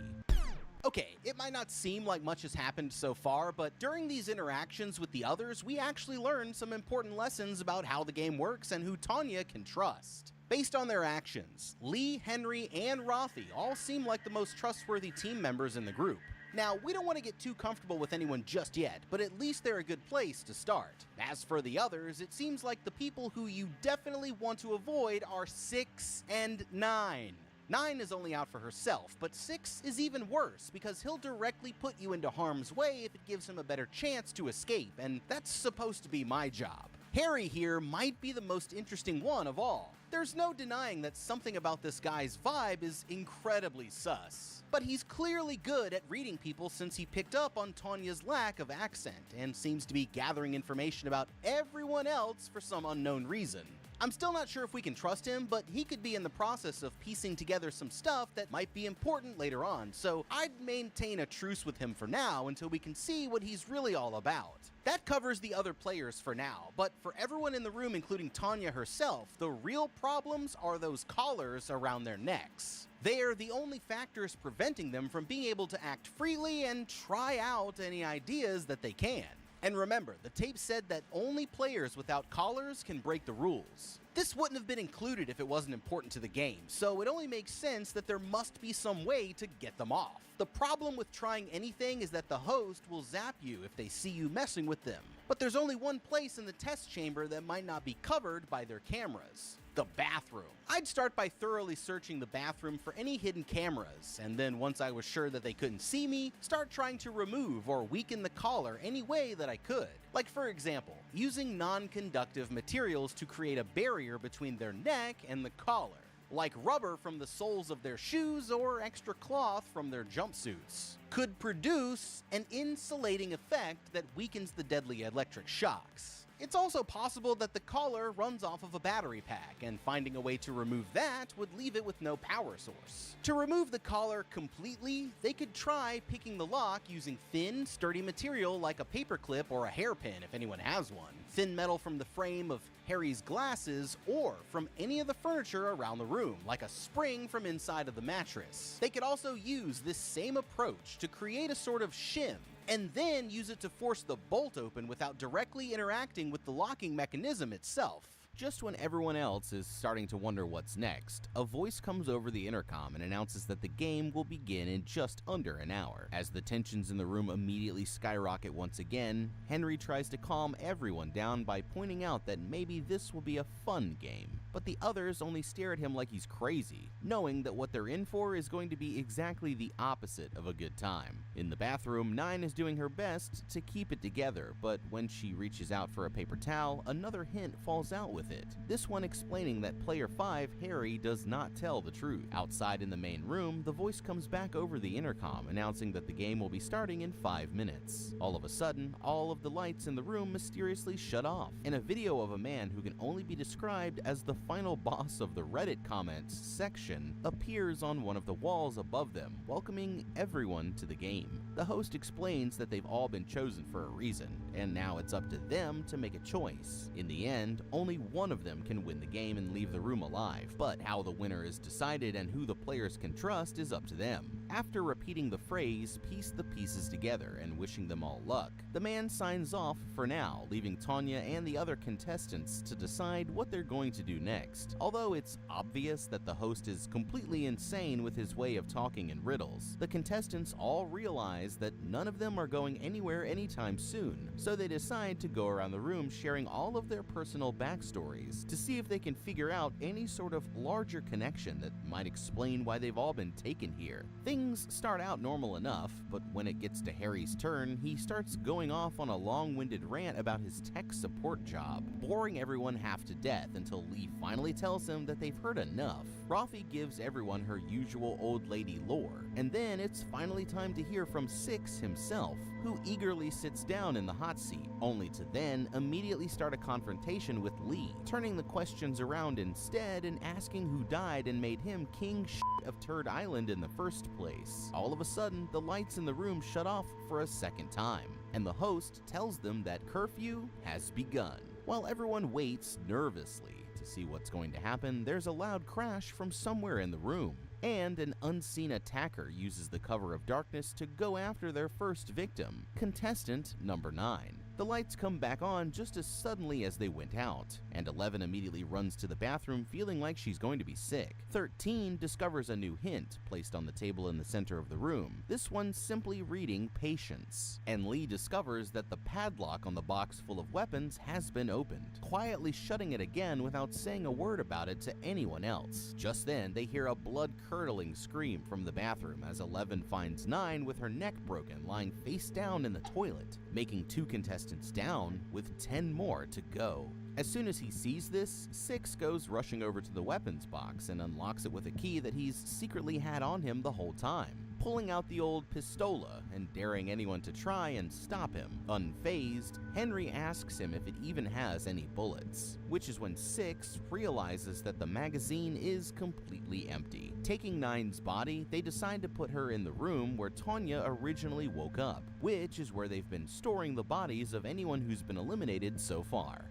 Okay, it might not seem like much has happened so far, but during these interactions with the others, we actually learned some important lessons about how the game works and who Tanya can trust. Based on their actions, Lee, Henry, and Rothy all seem like the most trustworthy team members in the group. Now, we don't want to get too comfortable with anyone just yet, but at least they're a good place to start. As for the others, it seems like the people who you definitely want to avoid are 6 and 9. 9 is only out for herself, but 6 is even worse because he'll directly put you into harm's way if it gives him a better chance to escape, and that's supposed to be my job. Harry here might be the most interesting one of all. There's no denying that something about this guy's vibe is incredibly sus. But he's clearly good at reading people since he picked up on Tanya's lack of accent and seems to be gathering information about everyone else for some unknown reason. I'm still not sure if we can trust him, but he could be in the process of piecing together some stuff that might be important later on, so I'd maintain a truce with him for now until we can see what he's really all about. That covers the other players for now, but for everyone in the room, including Tanya herself, the real problems are those collars around their necks. They are the only factors preventing them from being able to act freely and try out any ideas that they can. And remember, the tape said that only players without collars can break the rules. This wouldn't have been included if it wasn't important to the game, so it only makes sense that there must be some way to get them off. The problem with trying anything is that the host will zap you if they see you messing with them. But there's only one place in the test chamber that might not be covered by their cameras: the bathroom. I'd start by thoroughly searching the bathroom for any hidden cameras, and then once I was sure that they couldn't see me, start trying to remove or weaken the collar any way that I could. Like for example, using non-conductive materials to create a barrier between their neck and the collar, like rubber from the soles of their shoes or extra cloth from their jumpsuits, could produce an insulating effect that weakens the deadly electric shocks. It's also possible that the collar runs off of a battery pack, and finding a way to remove that would leave it with no power source. To remove the collar completely, they could try picking the lock using thin, sturdy material like a paperclip or a hairpin if anyone has one, thin metal from the frame of Harry's glasses, or from any of the furniture around the room, like a spring from inside of the mattress. They could also use this same approach to create a sort of shim, and then use it to force the bolt open without directly interacting with the locking mechanism itself. Just when everyone else is starting to wonder what's next, a voice comes over the intercom and announces that the game will begin in just under an hour. As the tensions in the room immediately skyrocket once again, Henry tries to calm everyone down by pointing out that maybe this will be a fun game. But the others only stare at him like he's crazy, knowing that what they're in for is going to be exactly the opposite of a good time. In the bathroom, 9 is doing her best to keep it together, but when she reaches out for a paper towel, another hint falls out with it. This one explaining that player 5, Harry, does not tell the truth. Outside in the main room, the voice comes back over the intercom, announcing that the game will be starting in 5 minutes. All of a sudden, all of the lights in the room mysteriously shut off, and a video of a man who can only be described as the final boss of the Reddit comments section appears on one of the walls above them, welcoming everyone to the game. The host explains that they've all been chosen for a reason, and now it's up to them to make a choice. In the end, only one of them can win the game and leave the room alive, but how the winner is decided and who the players can trust is up to them. After repeating the phrase, "piece the pieces together," and wishing them all luck, the man signs off for now, leaving Tanya and the other contestants to decide what they're going to do next. Although it's obvious that the host is completely insane with his way of talking in riddles, the contestants all realize that none of them are going anywhere anytime soon, so so they decide to go around the room sharing all of their personal backstories to see if they can figure out any sort of larger connection that might explain why they've all been taken here. Things start out normal enough, but when it gets to Harry's turn, he starts going off on a long-winded rant about his tech support job, boring everyone half to death until Lee finally tells him that they've heard enough. Rafi gives everyone her usual old lady lore, and then it's finally time to hear from Six himself, who eagerly sits down in the hot seat, only to then immediately start a confrontation with Lee, turning the questions around instead and asking who died and made him king of Turd Island in the first place. All of a sudden, the lights in the room shut off for a second time, and the host tells them that curfew has begun. While everyone waits nervously to see what's going to happen, there's a loud crash from somewhere in the room, and an unseen attacker uses the cover of darkness to go after their first victim, contestant number 9. The lights come back on just as suddenly as they went out, and 11 immediately runs to the bathroom feeling like she's going to be sick. 13 discovers a new hint placed on the table in the center of the room, this one simply reading patience. And Lee discovers that the padlock on the box full of weapons has been opened, quietly shutting it again without saying a word about it to anyone else. Just then, they hear a blood-curdling scream from the bathroom as 11 finds 9 with her neck broken lying face down in the toilet, making 2 contestants down with 10 more to go. As soon as he sees this, Six goes rushing over to the weapons box and unlocks it with a key that he's secretly had on him the whole time, pulling out the old pistola and daring anyone to try and stop him. Unfazed, Henry asks him if it even has any bullets, which is when Six realizes that the magazine is completely empty. Taking 9's body, they decide to put her in the room where Tanya originally woke up, which is where they've been storing the bodies of anyone who's been eliminated so far.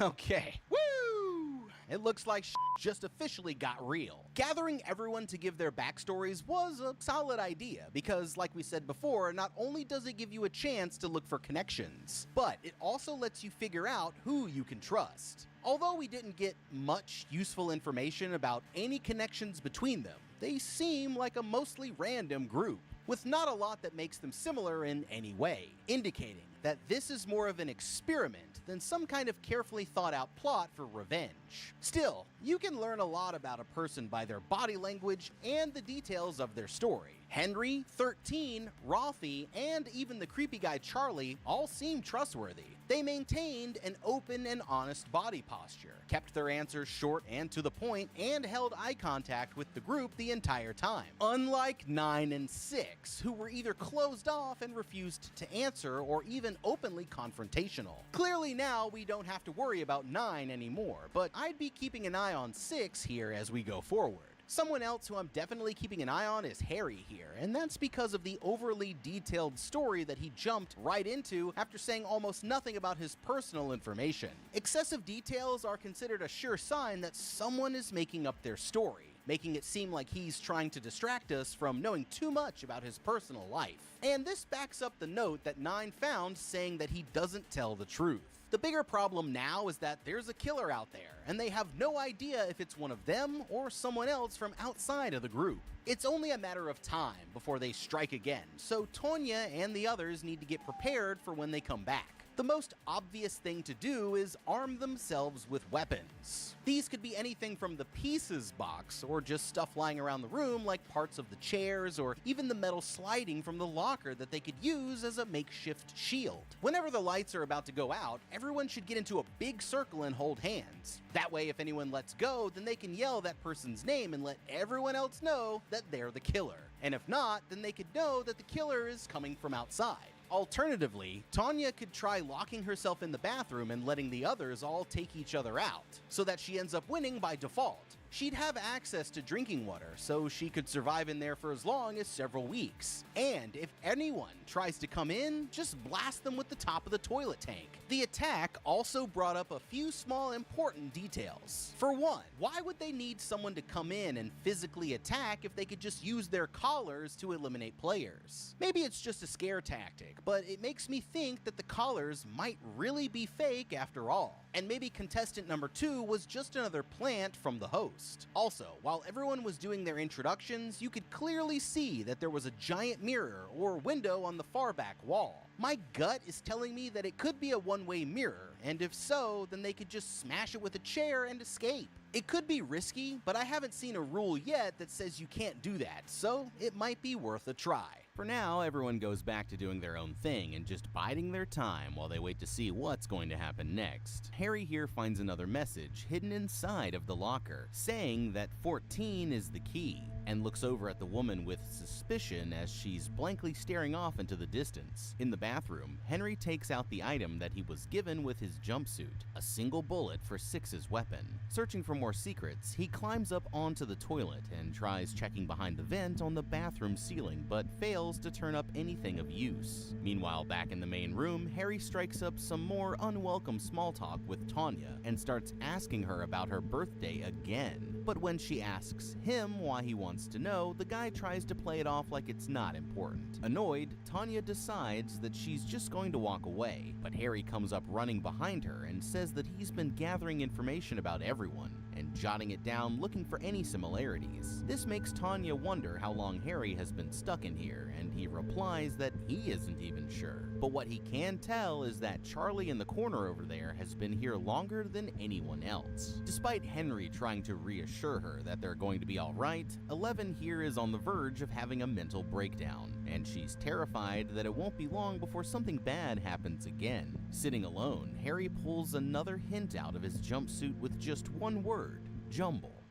Okay. Woo! It looks like just officially got real. Gathering everyone to give their backstories was a solid idea because, like we said before, not only does it give you a chance to look for connections, but it also lets you figure out who you can trust. Although we didn't get much useful information about any connections between them, they seem like a mostly random group, with not a lot that makes them similar in any way, indicating that this is more of an experiment than some kind of carefully thought out plot for revenge. Still, you can learn a lot about a person by their body language and the details of their story. Henry, 13, Rafi, and even the creepy guy Charlie all seem trustworthy. They maintained an open and honest body posture, kept their answers short and to the point, and held eye contact with the group the entire time. Unlike 9 and 6, who were either closed off and refused to answer or even openly confrontational. Clearly now we don't have to worry about 9 anymore, but I'd be keeping an eye on 6 here as we go forward. Someone else who I'm definitely keeping an eye on is Harry here, and that's because of the overly detailed story that he jumped right into after saying almost nothing about his personal information. Excessive details are considered a sure sign that someone is making up their story, making it seem like he's trying to distract us from knowing too much about his personal life. And this backs up the note that 9 found saying that he doesn't tell the truth. The bigger problem now is that there's a killer out there, and they have no idea if it's one of them or someone else from outside of the group. It's only a matter of time before they strike again, so Tonya and the others need to get prepared for when they come back. The most obvious thing to do is arm themselves with weapons. These could be anything from the pieces box, or just stuff lying around the room like parts of the chairs, or even the metal sliding from the locker that they could use as a makeshift shield. Whenever the lights are about to go out, everyone should get into a big circle and hold hands. That way, if anyone lets go, then they can yell that person's name and let everyone else know that they're the killer. And if not, then they could know that the killer is coming from outside. Alternatively, Tanya could try locking herself in the bathroom and letting the others all take each other out, so that she ends up winning by default. She'd have access to drinking water, so she could survive in there for as long as several weeks. And if anyone tries to come in, just blast them with the top of the toilet tank. The attack also brought up a few small important details. For one, why would they need someone to come in and physically attack if they could just use their collars to eliminate players? Maybe it's just a scare tactic, but it makes me think that the collars might really be fake after all. And maybe contestant number 2 was just another plant from the host. host. Also, while everyone was doing their introductions, you could clearly see that there was a giant mirror or window on the far back wall. My gut is telling me that it could be a one-way mirror, and if so, then they could just smash it with a chair and escape. It could be risky, but I haven't seen a rule yet that says you can't do that, so it might be worth a try. For now, everyone goes back to doing their own thing and just biding their time while they wait to see what's going to happen next. Harry here finds another message hidden inside of the locker, saying that 14 is the key, and looks over at the woman with suspicion as she's blankly staring off into the distance. In the bathroom, Henry takes out the item that he was given with his jumpsuit, a single bullet for Six's weapon. Searching for more secrets, he climbs up onto the toilet and tries checking behind the vent on the bathroom ceiling, but fails to turn up anything of use. Meanwhile, back in the main room, Harry strikes up some more unwelcome small talk with Tanya and starts asking her about her birthday again. But when she asks him why he wants to know, the guy tries to play it off like it's not important. Annoyed, Tanya decides that she's just going to walk away, but Harry comes up running behind her and says that he's been gathering information about everyone and jotting it down looking for any similarities. This makes Tanya wonder how long Harry has been stuck in here, and he replies that he isn't even sure. But what he can tell is that Charlie in the corner over there has been here longer than anyone else. Despite Henry trying to reassure her that they're going to be alright, 11 here is on the verge of having a mental breakdown, and she's terrified that it won't be long before something bad happens again. Sitting alone, Harry pulls another hint out of his jumpsuit with just one word: jumble.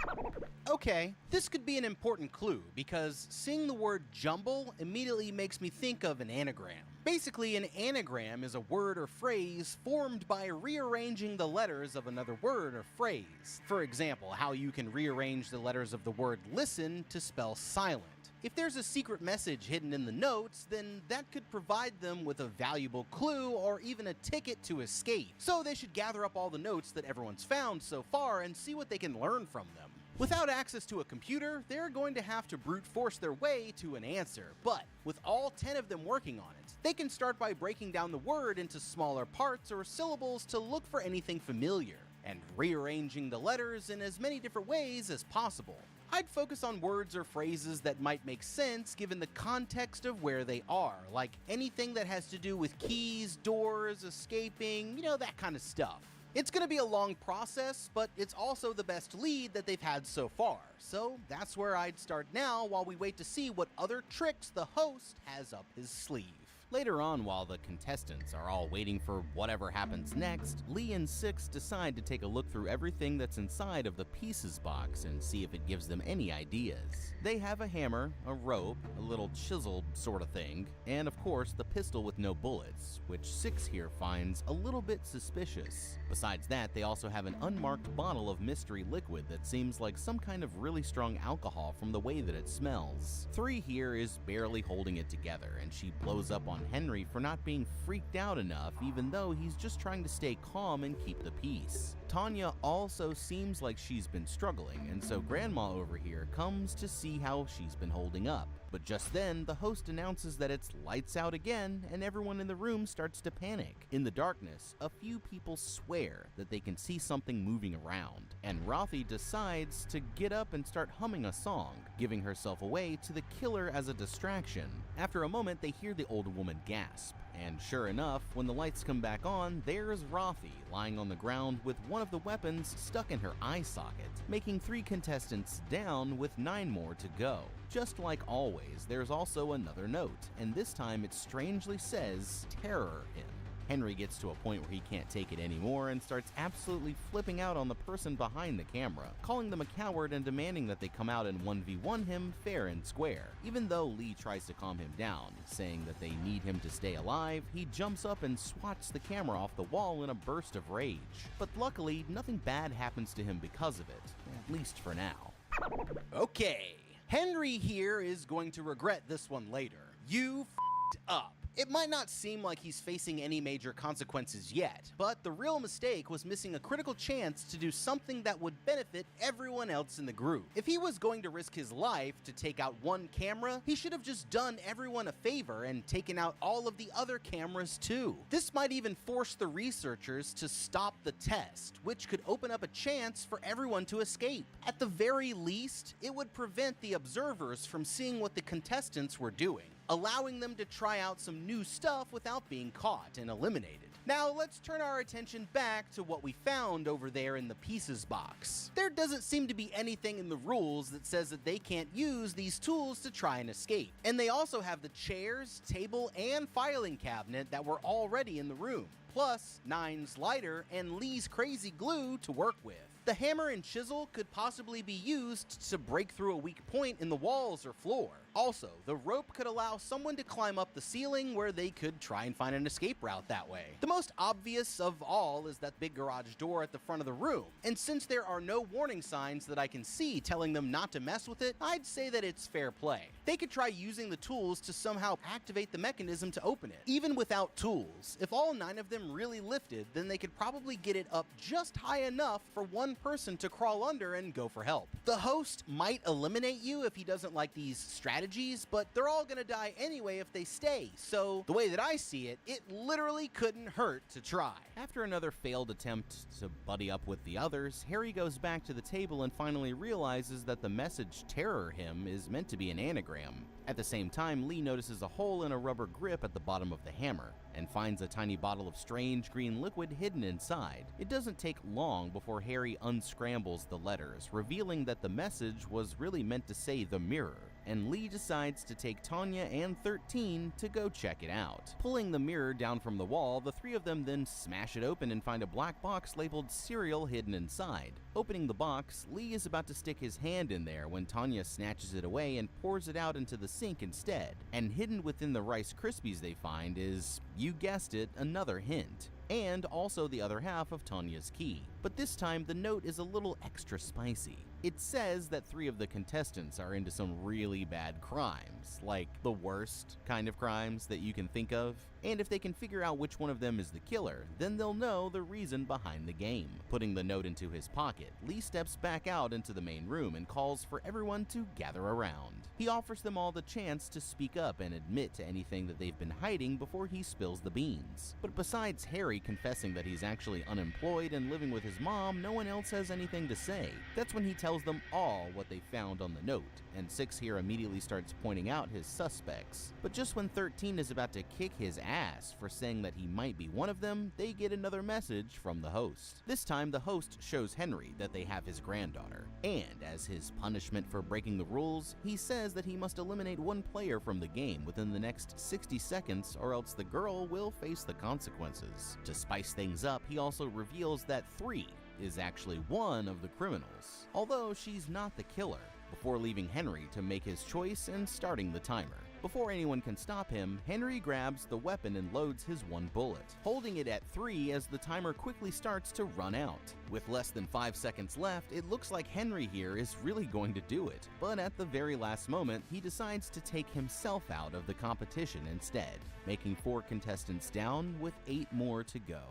Okay, this could be an important clue because seeing the word jumble immediately makes me think of an anagram. Basically, an anagram is a word or phrase formed by rearranging the letters of another word or phrase. For example, how you can rearrange the letters of the word listen to spell silent. If there's a secret message hidden in the notes, then that could provide them with a valuable clue or even a ticket to escape. So they should gather up all the notes that everyone's found so far and see what they can learn from them. Without access to a computer, they're going to have to brute force their way to an answer, but with all 10 of them working on it, they can start by breaking down the word into smaller parts or syllables to look for anything familiar, and rearranging the letters in as many different ways as possible. I'd focus on words or phrases that might make sense given the context of where they are, like anything that has to do with keys, doors, escaping, that kind of stuff. It's going to be a long process, but it's also the best lead that they've had so far, so that's where I'd start now while we wait to see what other tricks the host has up his sleeve. Later on, while the contestants are all waiting for whatever happens next, Lee and Six decide to take a look through everything that's inside of the pieces box and see if it gives them any ideas. They have a hammer, a rope, a little chisel sort of thing, and of course the pistol with no bullets, which Six here finds a little bit suspicious. Besides that, they also have an unmarked bottle of mystery liquid that seems like some kind of really strong alcohol from the way that it smells. 3 here is barely holding it together, and she blows up on Henry for not being freaked out enough, even though he's just trying to stay calm and keep the peace. Tanya also seems like she's been struggling, and so Grandma over here comes to see how she's been holding up. But just then, the host announces that it's lights out again, and everyone in the room starts to panic. In the darkness, a few people swear that they can see something moving around, and Rothy decides to get up and start humming a song, giving herself away to the killer as a distraction. After a moment, they hear the old woman gasp, and sure enough, when the lights come back on, there's Rothy lying on the ground with one of the weapons stuck in her eye socket, making 3 contestants down with 9 more to go. Just like always, there's also another note, and this time it strangely says, "Terror him." Henry gets to a point where he can't take it anymore and starts absolutely flipping out on the person behind the camera, calling them a coward and demanding that they come out and 1v1 him fair and square. Even though Lee tries to calm him down, saying that they need him to stay alive, he jumps up and swats the camera off the wall in a burst of rage. But luckily, nothing bad happens to him because of it, at least for now. Okay, Henry here is going to regret this one later. You f***ed up. It might not seem like he's facing any major consequences yet, but the real mistake was missing a critical chance to do something that would benefit everyone else in the group. If he was going to risk his life to take out one camera, he should have just done everyone a favor and taken out all of the other cameras too. This might even force the researchers to stop the test, which could open up a chance for everyone to escape. At the very least, it would prevent the observers from seeing what the contestants were doing, allowing them to try out some new stuff without being caught and eliminated. Now let's turn our attention back to what we found over there in the pieces box. There doesn't seem to be anything in the rules that says that they can't use these tools to try and escape. And they also have the chairs, table, and filing cabinet that were already in the room, plus Nine's lighter and Lee's crazy glue to work with. The hammer and chisel could possibly be used to break through a weak point in the walls or floor. Also, the rope could allow someone to climb up the ceiling where they could try and find an escape route that way. The most obvious of all is that big garage door at the front of the room, and since there are no warning signs that I can see telling them not to mess with it, I'd say that it's fair play. They could try using the tools to somehow activate the mechanism to open it. Even without tools, if all 9 of them really lifted, then they could probably get it up just high enough for one person to crawl under and go for help. The host might eliminate you if he doesn't like these strategies, but they're all gonna die anyway if they stay, so the way that I see it, it literally couldn't hurt to try. After another failed attempt to buddy up with the others, Harry goes back to the table and finally realizes that the message "terror him" is meant to be an anagram. At the same time, Lee notices a hole in a rubber grip at the bottom of the hammer, and finds a tiny bottle of strange green liquid hidden inside. It doesn't take long before Harry unscrambles the letters, revealing that the message was really meant to say "the mirror," and Lee decides to take Tanya and 13 to go check it out. Pulling the mirror down from the wall, the 3 of them then smash it open and find a black box labeled cereal hidden inside. Opening the box, Lee is about to stick his hand in there when Tanya snatches it away and pours it out into the sink instead. And hidden within the Rice Krispies they find is, you guessed it, another hint, and also the other half of Tanya's key. But this time the note is a little extra spicy. It says that 3 of the contestants are into some really bad crimes, like the worst kind of crimes that you can think of, and if they can figure out which one of them is the killer, then they'll know the reason behind the game. Putting the note into his pocket, Lee steps back out into the main room and calls for everyone to gather around. He offers them all the chance to speak up and admit to anything that they've been hiding before he spills the beans. But besides Harry confessing that he's actually unemployed and living with his mom, no one else has anything to say. That's when he tells them all what they found on the note, and 6 here immediately starts pointing out his suspects. But just when 13 is about to kick his ass for saying that he might be one of them, they get another message from the host. This time the host shows Henry that they have his granddaughter, and as his punishment for breaking the rules, he says that he must eliminate one player from the game within the next 60 seconds or else the girl will face the consequences. To spice things up, he also reveals that 3 is actually one of the criminals, although she's not the killer, before leaving Henry to make his choice and starting the timer. Before anyone can stop him, Henry grabs the weapon and loads his 1 bullet, holding it at 3 as the timer quickly starts to run out. With less than 5 seconds left, it looks like Henry here is really going to do it, but at the very last moment, he decides to take himself out of the competition instead, making 4 contestants down with 8 more to go.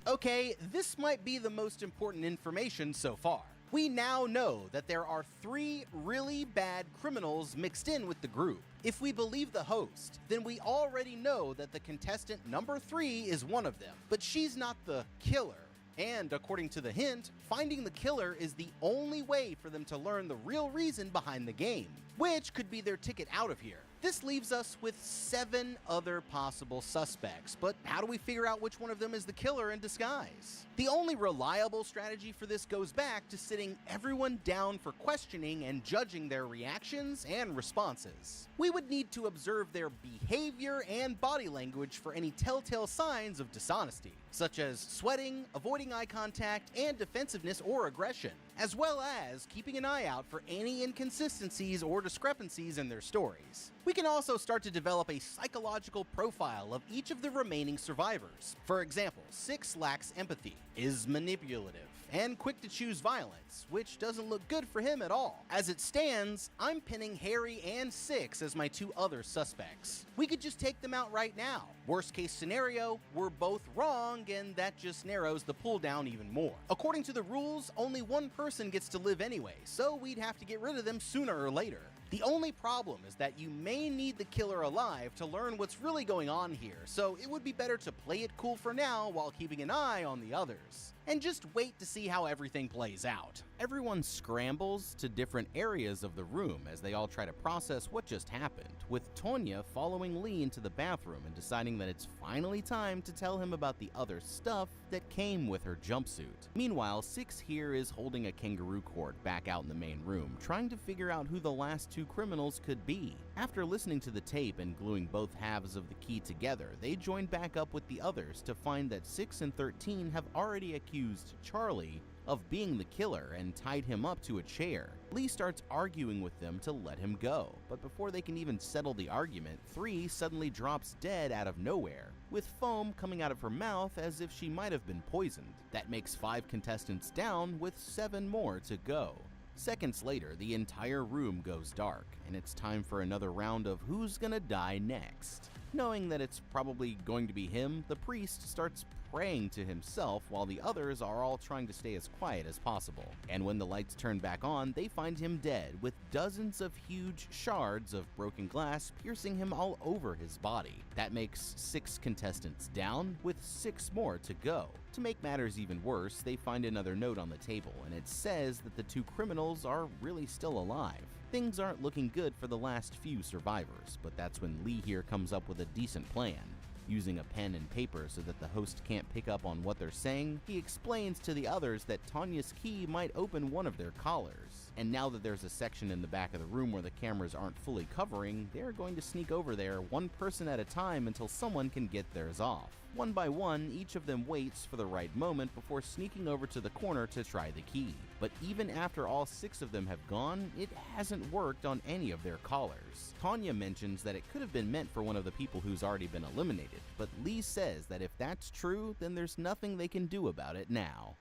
Okay, this might be the most important information so far. We now know that there are 3 really bad criminals mixed in with the group. If we believe the host, then we already know that the contestant number 3 is one of them, but she's not the killer. And according to the hint, finding the killer is the only way for them to learn the real reason behind the game, which could be their ticket out of here. This leaves us with 7 other possible suspects, but how do we figure out which one of them is the killer in disguise? The only reliable strategy for this goes back to sitting everyone down for questioning and judging their reactions and responses. We would need to observe their behavior and body language for any telltale signs of dishonesty, such as sweating, avoiding eye contact, and defensiveness or aggression, as well as keeping an eye out for any inconsistencies or discrepancies in their stories. We can also start to develop a psychological profile of each of the remaining survivors. For example, 6 lacks empathy, is manipulative, and quick to choose violence, which doesn't look good for him at all. As it stands, I'm pinning Harry and Six as my two other suspects. We could just take them out right now. Worst case scenario, we're both wrong, and that just narrows the pull down even more. According to the rules, only one person gets to live anyway, so we'd have to get rid of them sooner or later. The only problem is that you may need the killer alive to learn what's really going on here, so it would be better to play it cool for now while keeping an eye on the others. And just wait to see how everything plays out. Everyone scrambles to different areas of the room as they all try to process what just happened, with Tonya following Lee into the bathroom and deciding that it's finally time to tell him about the other stuff that came with her jumpsuit. Meanwhile, Six here is holding a kangaroo court back out in the main room, trying to figure out who the last two criminals could be. After listening to the tape and gluing both halves of the key together, they join back up with the others to find that 6 and 13 have already accused Charlie of being the killer and tied him up to a chair. Lee starts arguing with them to let him go, but before they can even settle the argument, 3 suddenly drops dead out of nowhere, with foam coming out of her mouth as if she might have been poisoned. That makes 5 contestants down, with 7 more to go. Seconds later, the entire room goes dark, and it's time for another round of who's gonna die next. Knowing that it's probably going to be him, the priest starts praying to himself while the others are all trying to stay as quiet as possible. And when the lights turn back on, they find him dead, with dozens of huge shards of broken glass piercing him all over his body. That makes 6 contestants down, with 6 more to go. To make matters even worse, they find another note on the table, and it says that the 2 criminals are really still alive. Things aren't looking good for the last few survivors, but that's when Lee here comes up with a decent plan. Using a pen and paper so that the host can't pick up on what they're saying, he explains to the others that Tonya's key might open one of their collars. And now that there's a section in the back of the room where the cameras aren't fully covering, they're going to sneak over there one person at a time until someone can get theirs off. One by one, each of them waits for the right moment before sneaking over to the corner to try the key. But even after all 6 of them have gone, it hasn't worked on any of their collars. Tonya mentions that it could have been meant for one of the people who's already been eliminated, but Lee says that if that's true, then there's nothing they can do about it now.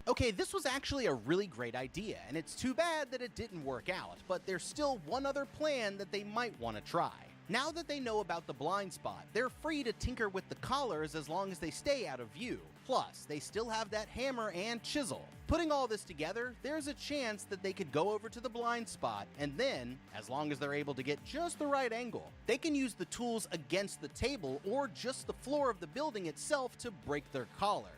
Okay, this was actually a really great idea, and it's too bad that it didn't work out, but there's still one other plan that they might want to try. Now that they know about the blind spot, they're free to tinker with the collars as long as they stay out of view. Plus, they still have that hammer and chisel. Putting all this together, there's a chance that they could go over to the blind spot, and then, as long as they're able to get just the right angle, they can use the tools against the table or just the floor of the building itself to break their collars.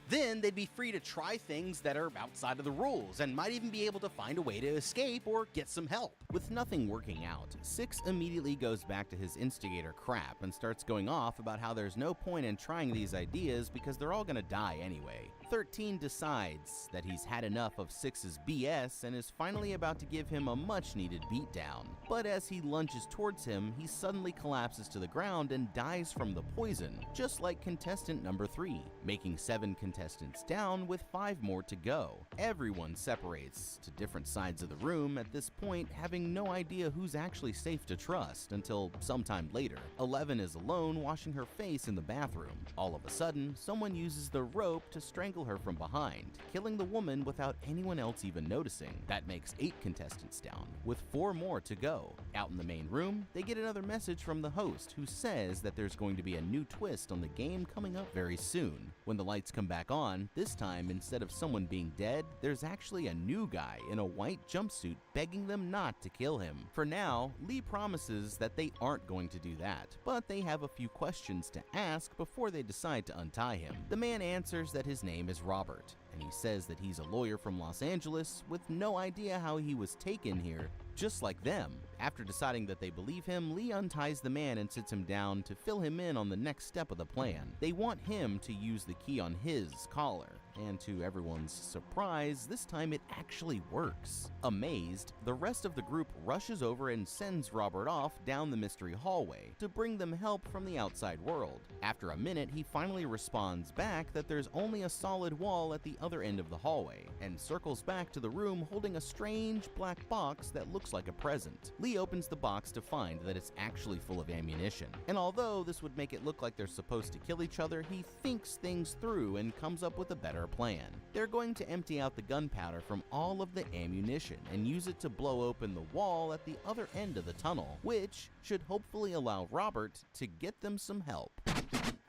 Then they'd be free to try things that are outside of the rules and might even be able to find a way to escape or get some help. With nothing working out, 6 immediately goes back to his instigator crap and starts going off about how there's no point in trying these ideas because they're all gonna die anyway. 13 decides that he's had enough of 6's BS and is finally about to give him a much-needed beatdown. But as he lunges towards him, he suddenly collapses to the ground and dies from the poison, just like contestant number 3, making 7 contestants down with 5 more to go. Everyone separates to different sides of the room at this point, having no idea who's actually safe to trust until sometime later. 11 is alone washing her face in the bathroom. All of a sudden, someone uses the rope to strangle her from behind, killing the woman without anyone else even noticing. That makes 8 contestants down, with 4 more to go. Out in the main room, they get another message from the host who says that there's going to be a new twist on the game coming up very soon. When the lights come back on, this time instead of someone being dead, there's actually a new guy in a white jumpsuit begging them not to kill him. For now, Lee promises that they aren't going to do that, but they have a few questions to ask before they decide to untie him. The man answers that his name is Robert, and he says that he's a lawyer from Los Angeles with no idea how he was taken here, just like them. After deciding that they believe him, Lee unties the man and sits him down to fill him in on the next step of the plan. They want him to use the key on his collar, and to everyone's surprise, this time it actually works. Amazed, the rest of the group rushes over and sends Robert off down the mystery hallway to bring them help from the outside world. After a minute, he finally responds back that there's only a solid wall at the other end of the hallway, and circles back to the room holding a strange black box that looks like a present. Lee opens the box to find that it's actually full of ammunition, and although this would make it look like they're supposed to kill each other, he thinks things through and comes up with a better their plan. They're going to empty out the gunpowder from all of the ammunition and use it to blow open the wall at the other end of the tunnel, which should hopefully allow Robert to get them some help.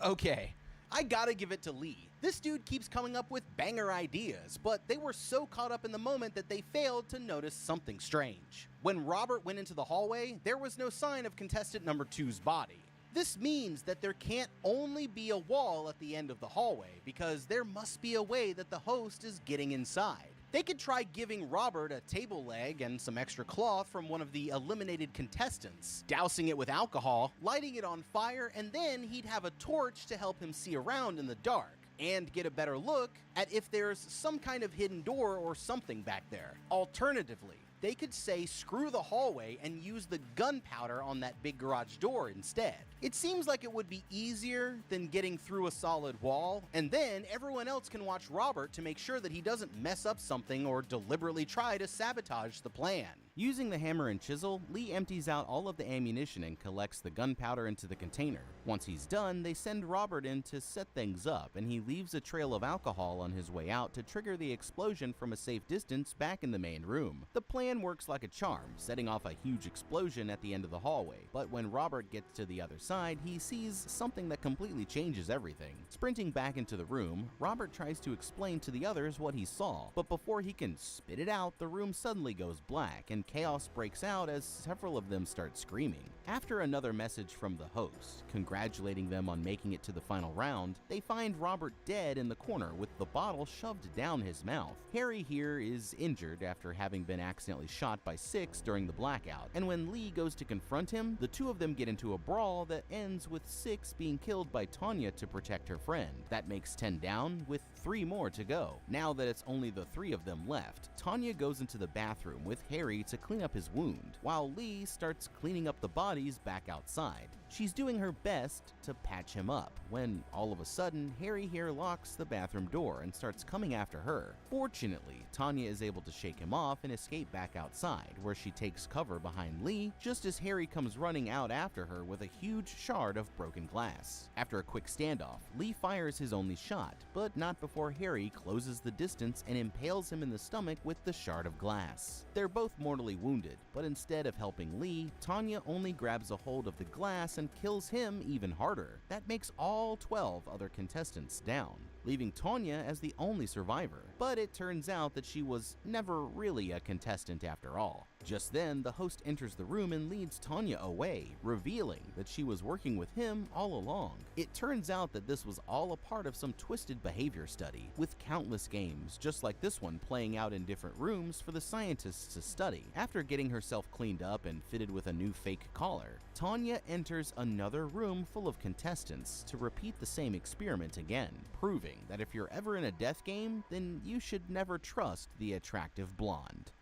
Okay, I gotta give it to Lee. This dude keeps coming up with banger ideas, but they were so caught up in the moment that they failed to notice something strange. When Robert went into the hallway, there was no sign of contestant number 2's body. This means that there can't only be a wall at the end of the hallway, because there must be a way that the host is getting inside. They could try giving Robert a table leg and some extra cloth from one of the eliminated contestants, dousing it with alcohol, lighting it on fire, and then he'd have a torch to help him see around in the dark and get a better look at if there's some kind of hidden door or something back there. Alternatively, they could say screw the hallway and use the gunpowder on that big garage door instead. It seems like it would be easier than getting through a solid wall, and then everyone else can watch Robert to make sure that he doesn't mess up something or deliberately try to sabotage the plan. Using the hammer and chisel, Lee empties out all of the ammunition and collects the gunpowder into the container. Once he's done, they send Robert in to set things up, and he leaves a trail of alcohol on his way out to trigger the explosion from a safe distance back in the main room. The plan works like a charm, setting off a huge explosion at the end of the hallway, but when Robert gets to the other side, he sees something that completely changes everything. Sprinting back into the room, Robert tries to explain to the others what he saw, but before he can spit it out, the room suddenly goes black, and chaos breaks out as several of them start screaming. After another message from the host, congratulating them on making it to the final round, they find Robert dead in the corner with the bottle shoved down his mouth. Harry here is injured after having been accidentally shot by Six during the blackout, and when Lee goes to confront him, the two of them get into a brawl that ends with Six being killed by Tanya to protect her friend. That makes 10 down, with 3 more to go. Now that it's only the 3 of them left, Tanya goes into the bathroom with Harry to clean up his wound, while Lee starts cleaning up the bodies back outside. She's doing her best to patch him up, when all of a sudden, Harry here locks the bathroom door and starts coming after her. Fortunately, Tanya is able to shake him off and escape back outside, where she takes cover behind Lee, just as Harry comes running out after her with a huge shard of broken glass. After a quick standoff, Lee fires his only shot, but not before Harry closes the distance and impales him in the stomach with the shard of glass. They're both mortally wounded, but instead of helping Lee, Tanya only grabs a hold of the glass and kills him even harder. That makes all 12 other contestants down, leaving Tanya as the only survivor. But it turns out that she was never really a contestant after all. Just then, the host enters the room and leads Tanya away, revealing that she was working with him all along. It turns out that this was all a part of some twisted behavior study, with countless games just like this one playing out in different rooms for the scientists to study. After getting herself cleaned up and fitted with a new fake collar, Tanya enters another room full of contestants to repeat the same experiment again, proving that if you're ever in a death game, then you should never trust the attractive blonde.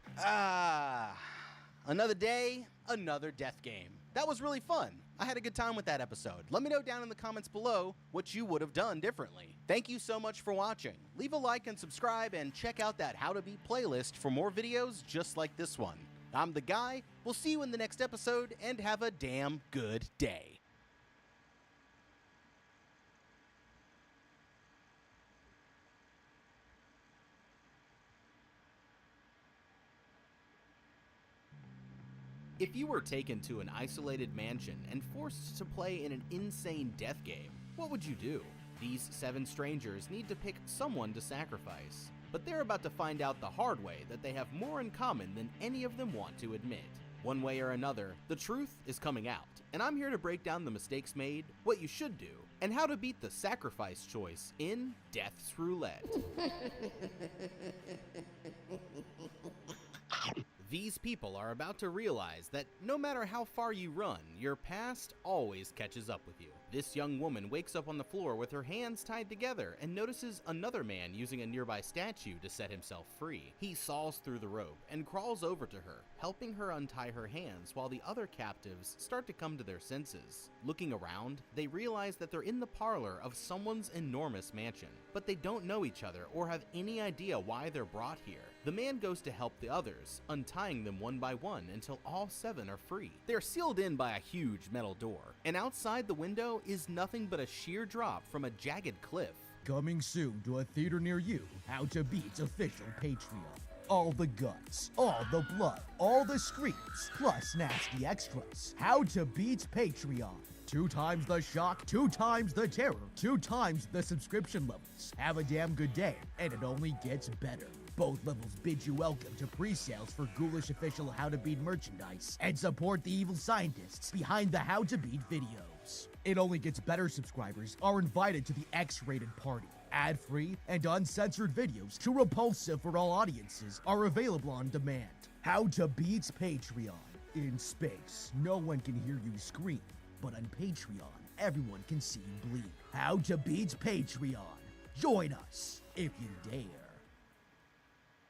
Another day, another death game. That was really fun. I had a good time with that episode. Let me know down in the comments below what you would have done differently. Thank you so much for watching. Leave a like and subscribe, and check out that How to Beat playlist for more videos just like this one. I'm the Guy. We'll see you in the next episode, and have a damn good day. If you were taken to an isolated mansion and forced to play in an insane death game, what would you do? These 7 strangers need to pick someone to sacrifice, but they're about to find out the hard way that they have more in common than any of them want to admit. One way or another, the truth is coming out, and I'm here to break down the mistakes made, what you should do, and how to beat the sacrifice choice in Death's Roulette. These people are about to realize that no matter how far you run, your past always catches up with you. This young woman wakes up on the floor with her hands tied together and notices another man using a nearby statue to set himself free. He saws through the rope and crawls over to her, helping her untie her hands while the other captives start to come to their senses. Looking around, they realize that they're in the parlor of someone's enormous mansion, but they don't know each other or have any idea why they're brought here. The man goes to help the others, untying them one by one until all 7 are free. They're sealed in by a huge metal door, and outside the window is nothing but a sheer drop from a jagged cliff. Coming soon to a theater near you, How to Beat's official Patreon. All the guts, all the blood, all the screams, plus nasty extras. How to Beat's Patreon. 2 times the shock, 2 times the terror, 2 times the subscription levels. Have a damn good day, and it only gets better. Both levels bid you welcome to pre-sales for ghoulish official How to Beat merchandise and support the evil scientists behind the How to Beat videos. It only gets better. Subscribers are invited to the X-rated party. Ad-free and uncensored videos, too repulsive for all audiences, are available on demand. How to Beat's Patreon. In space, no one can hear you scream, but on Patreon, everyone can see you bleed. How to Beat's Patreon. Join us, if you dare.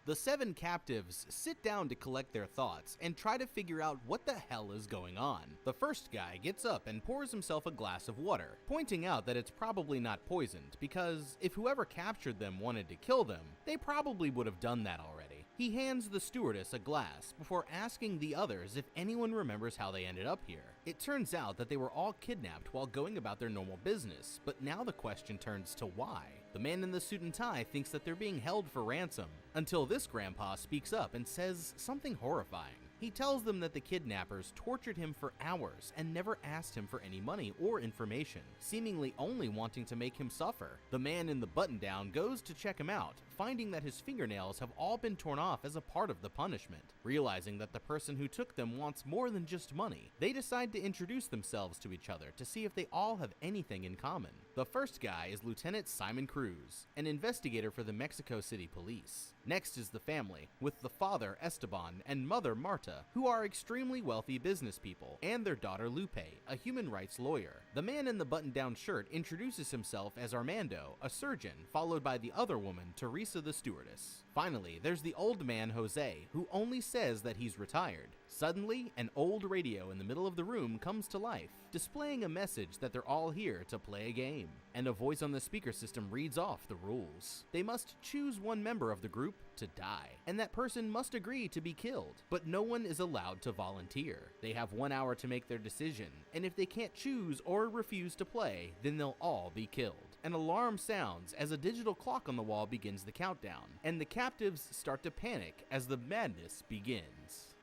The 7 captives sit down to collect their thoughts and try to figure out what the hell is going on. The first guy gets up and pours himself a glass of water, pointing out that it's probably not poisoned because if whoever captured them wanted to kill them, they probably would have done that already. He hands the stewardess a glass before asking the others if anyone remembers how they ended up here. It turns out that they were all kidnapped while going about their normal business, but now the question turns to why. The man in the suit and tie thinks that they're being held for ransom, until this grandpa speaks up and says something horrifying. He tells them that the kidnappers tortured him for hours and never asked him for any money or information, seemingly only wanting to make him suffer. The man in the button-down goes to check him out, finding that his fingernails have all been torn off as a part of the punishment. Realizing that the person who took them wants more than just money, they decide to introduce themselves to each other to see if they all have anything in common. The first guy is Lieutenant Simon Cruz, an investigator for the Mexico City Police. Next is the family, with the father Esteban and mother Marta, who are extremely wealthy business people, and their daughter Lupe, a human rights lawyer. The man in the button-down shirt introduces himself as Armando, a surgeon, followed by the other woman, Teresa the stewardess. Finally, there's the old man Jose, who only says that he's retired. Suddenly, an old radio in the middle of the room comes to life, displaying a message that they're all here to play a game. And a voice on the speaker system reads off the rules. They must choose one member of the group to die, and that person must agree to be killed, but no one is allowed to volunteer. They have 1 hour to make their decision, and if they can't choose or refuse to play, then they'll all be killed. An alarm sounds as a digital clock on the wall begins the countdown, and the captives start to panic as the madness begins.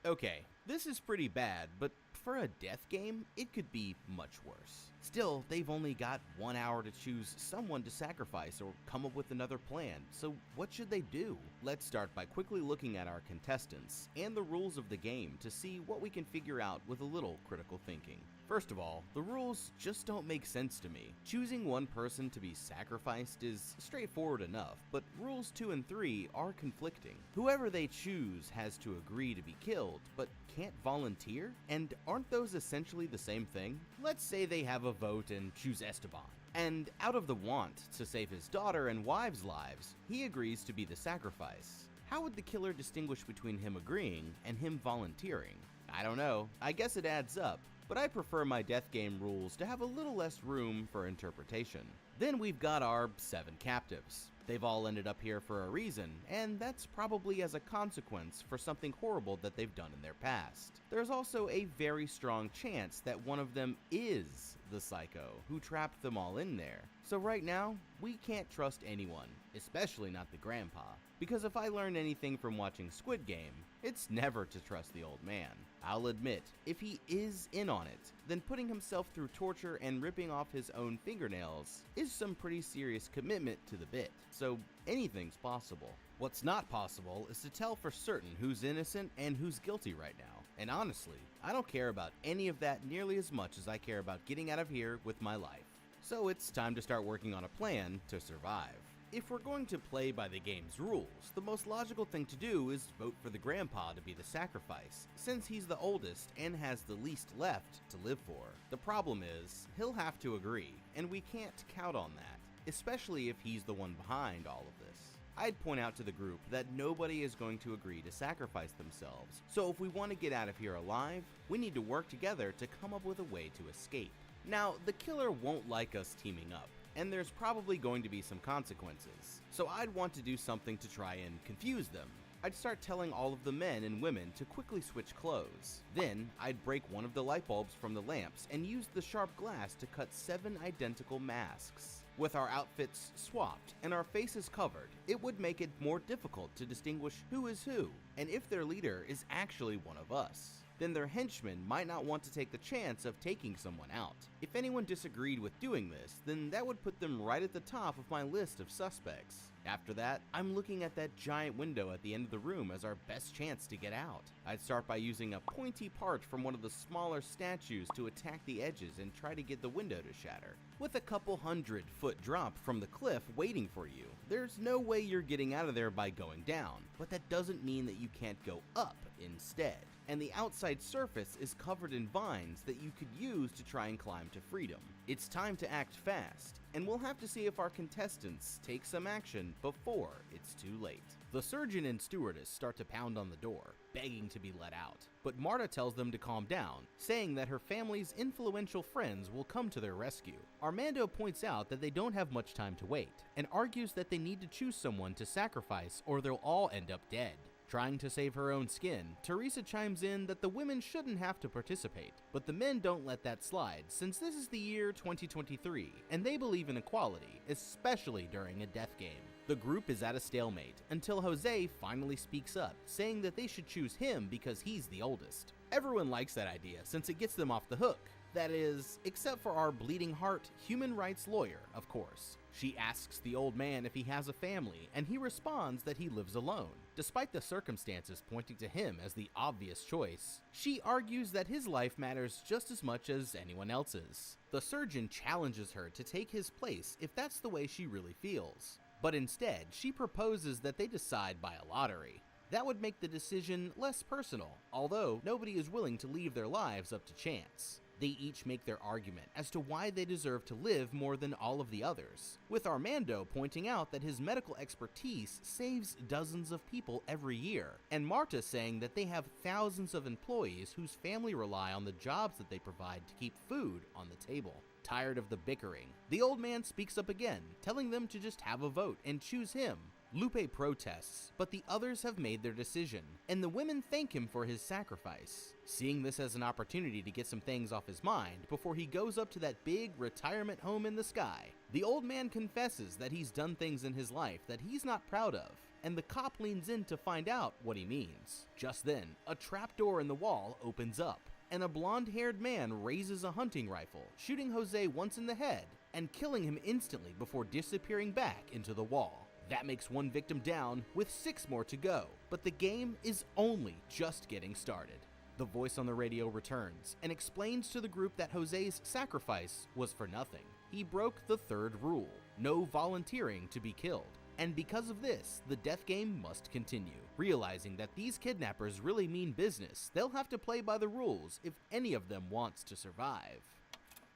Okay, this is pretty bad, but for a death game, it could be much worse. Still, they've only got 1 hour to choose someone to sacrifice or come up with another plan, so what should they do? Let's start by quickly looking at our contestants and the rules of the game to see what we can figure out with a little critical thinking. First of all, the rules just don't make sense to me. Choosing one person to be sacrificed is straightforward enough, but rules 2 and 3 are conflicting. Whoever they choose has to agree to be killed, but can't volunteer? And aren't those essentially the same thing? Let's say they have a vote and choose Esteban. And out of the want to save his daughter and wife's lives, he agrees to be the sacrifice. How would the killer distinguish between him agreeing and him volunteering? I don't know. I guess it adds up, but I prefer my death game rules to have a little less room for interpretation. Then we've got our 7 captives. They've all ended up here for a reason, and that's probably as a consequence for something horrible that they've done in their past. There's also a very strong chance that one of them is the psycho who trapped them all in there. So right now, we can't trust anyone, especially not the grandpa. Because if I learned anything from watching Squid Game, it's never to trust the old man. I'll admit, if he is in on it, then putting himself through torture and ripping off his own fingernails is some pretty serious commitment to the bit, so anything's possible. What's not possible is to tell for certain who's innocent and who's guilty right now. And honestly, I don't care about any of that nearly as much as I care about getting out of here with my life. So it's time to start working on a plan to survive. If we're going to play by the game's rules, the most logical thing to do is vote for the grandpa to be the sacrifice, since he's the oldest and has the least left to live for. The problem is, he'll have to agree, and we can't count on that, especially if he's the one behind all of this. I'd point out to the group that nobody is going to agree to sacrifice themselves, so if we want to get out of here alive, we need to work together to come up with a way to escape. Now, the killer won't like us teaming up, and there's probably going to be some consequences, so I'd want to do something to try and confuse them. I'd start telling all of the men and women to quickly switch clothes. Then, I'd break one of the light bulbs from the lamps and use the sharp glass to cut 7 identical masks. With our outfits swapped and our faces covered, it would make it more difficult to distinguish who is who, and if their leader is actually one of us. Then their henchmen might not want to take the chance of taking someone out. If anyone disagreed with doing this, then that would put them right at the top of my list of suspects. After that, I'm looking at that giant window at the end of the room as our best chance to get out. I'd start by using a pointy part from one of the smaller statues to attack the edges and try to get the window to shatter. With a couple 100-foot drop from the cliff waiting for you, there's no way you're getting out of there by going down, but that doesn't mean that you can't go up instead. And the outside surface is covered in vines that you could use to try and climb to freedom. It's time to act fast, and we'll have to see if our contestants take some action before it's too late. The surgeon and stewardess start to pound on the door, begging to be let out, but Marta tells them to calm down, saying that her family's influential friends will come to their rescue. Armando points out that they don't have much time to wait, and argues that they need to choose someone to sacrifice or they'll all end up dead. Trying to save her own skin, Teresa chimes in that the women shouldn't have to participate, but the men don't let that slide since this is the year 2023 and they believe in equality, especially during a death game. The group is at a stalemate until Jose finally speaks up, saying that they should choose him because he's the oldest. Everyone likes that idea since it gets them off the hook. That is, except for our bleeding heart human rights lawyer, of course. She asks the old man if he has a family, and he responds that he lives alone. Despite the circumstances pointing to him as the obvious choice, she argues that his life matters just as much as anyone else's. The surgeon challenges her to take his place if that's the way she really feels. But instead, she proposes that they decide by a lottery. That would make the decision less personal, although nobody is willing to leave their lives up to chance. They each make their argument as to why they deserve to live more than all of the others, with Armando pointing out that his medical expertise saves dozens of people every year, and Marta saying that they have thousands of employees whose family rely on the jobs that they provide to keep food on the table. Tired of the bickering, the old man speaks up again, telling them to just have a vote and choose him. Lupe protests, but the others have made their decision, and the women thank him for his sacrifice, seeing this as an opportunity to get some things off his mind before he goes up to that big retirement home in the sky. The old man confesses that he's done things in his life that he's not proud of, and the cop leans in to find out what he means. Just then, a trapdoor in the wall opens up, and a blonde-haired man raises a hunting rifle, shooting Jose once in the head and killing him instantly before disappearing back into the wall. That makes one victim down, with 6 more to go, but the game is only just getting started. The voice on the radio returns and explains to the group that Jose's sacrifice was for nothing. He broke the 3rd rule, no volunteering to be killed. And because of this, the death game must continue. Realizing that these kidnappers really mean business, they'll have to play by the rules if any of them wants to survive.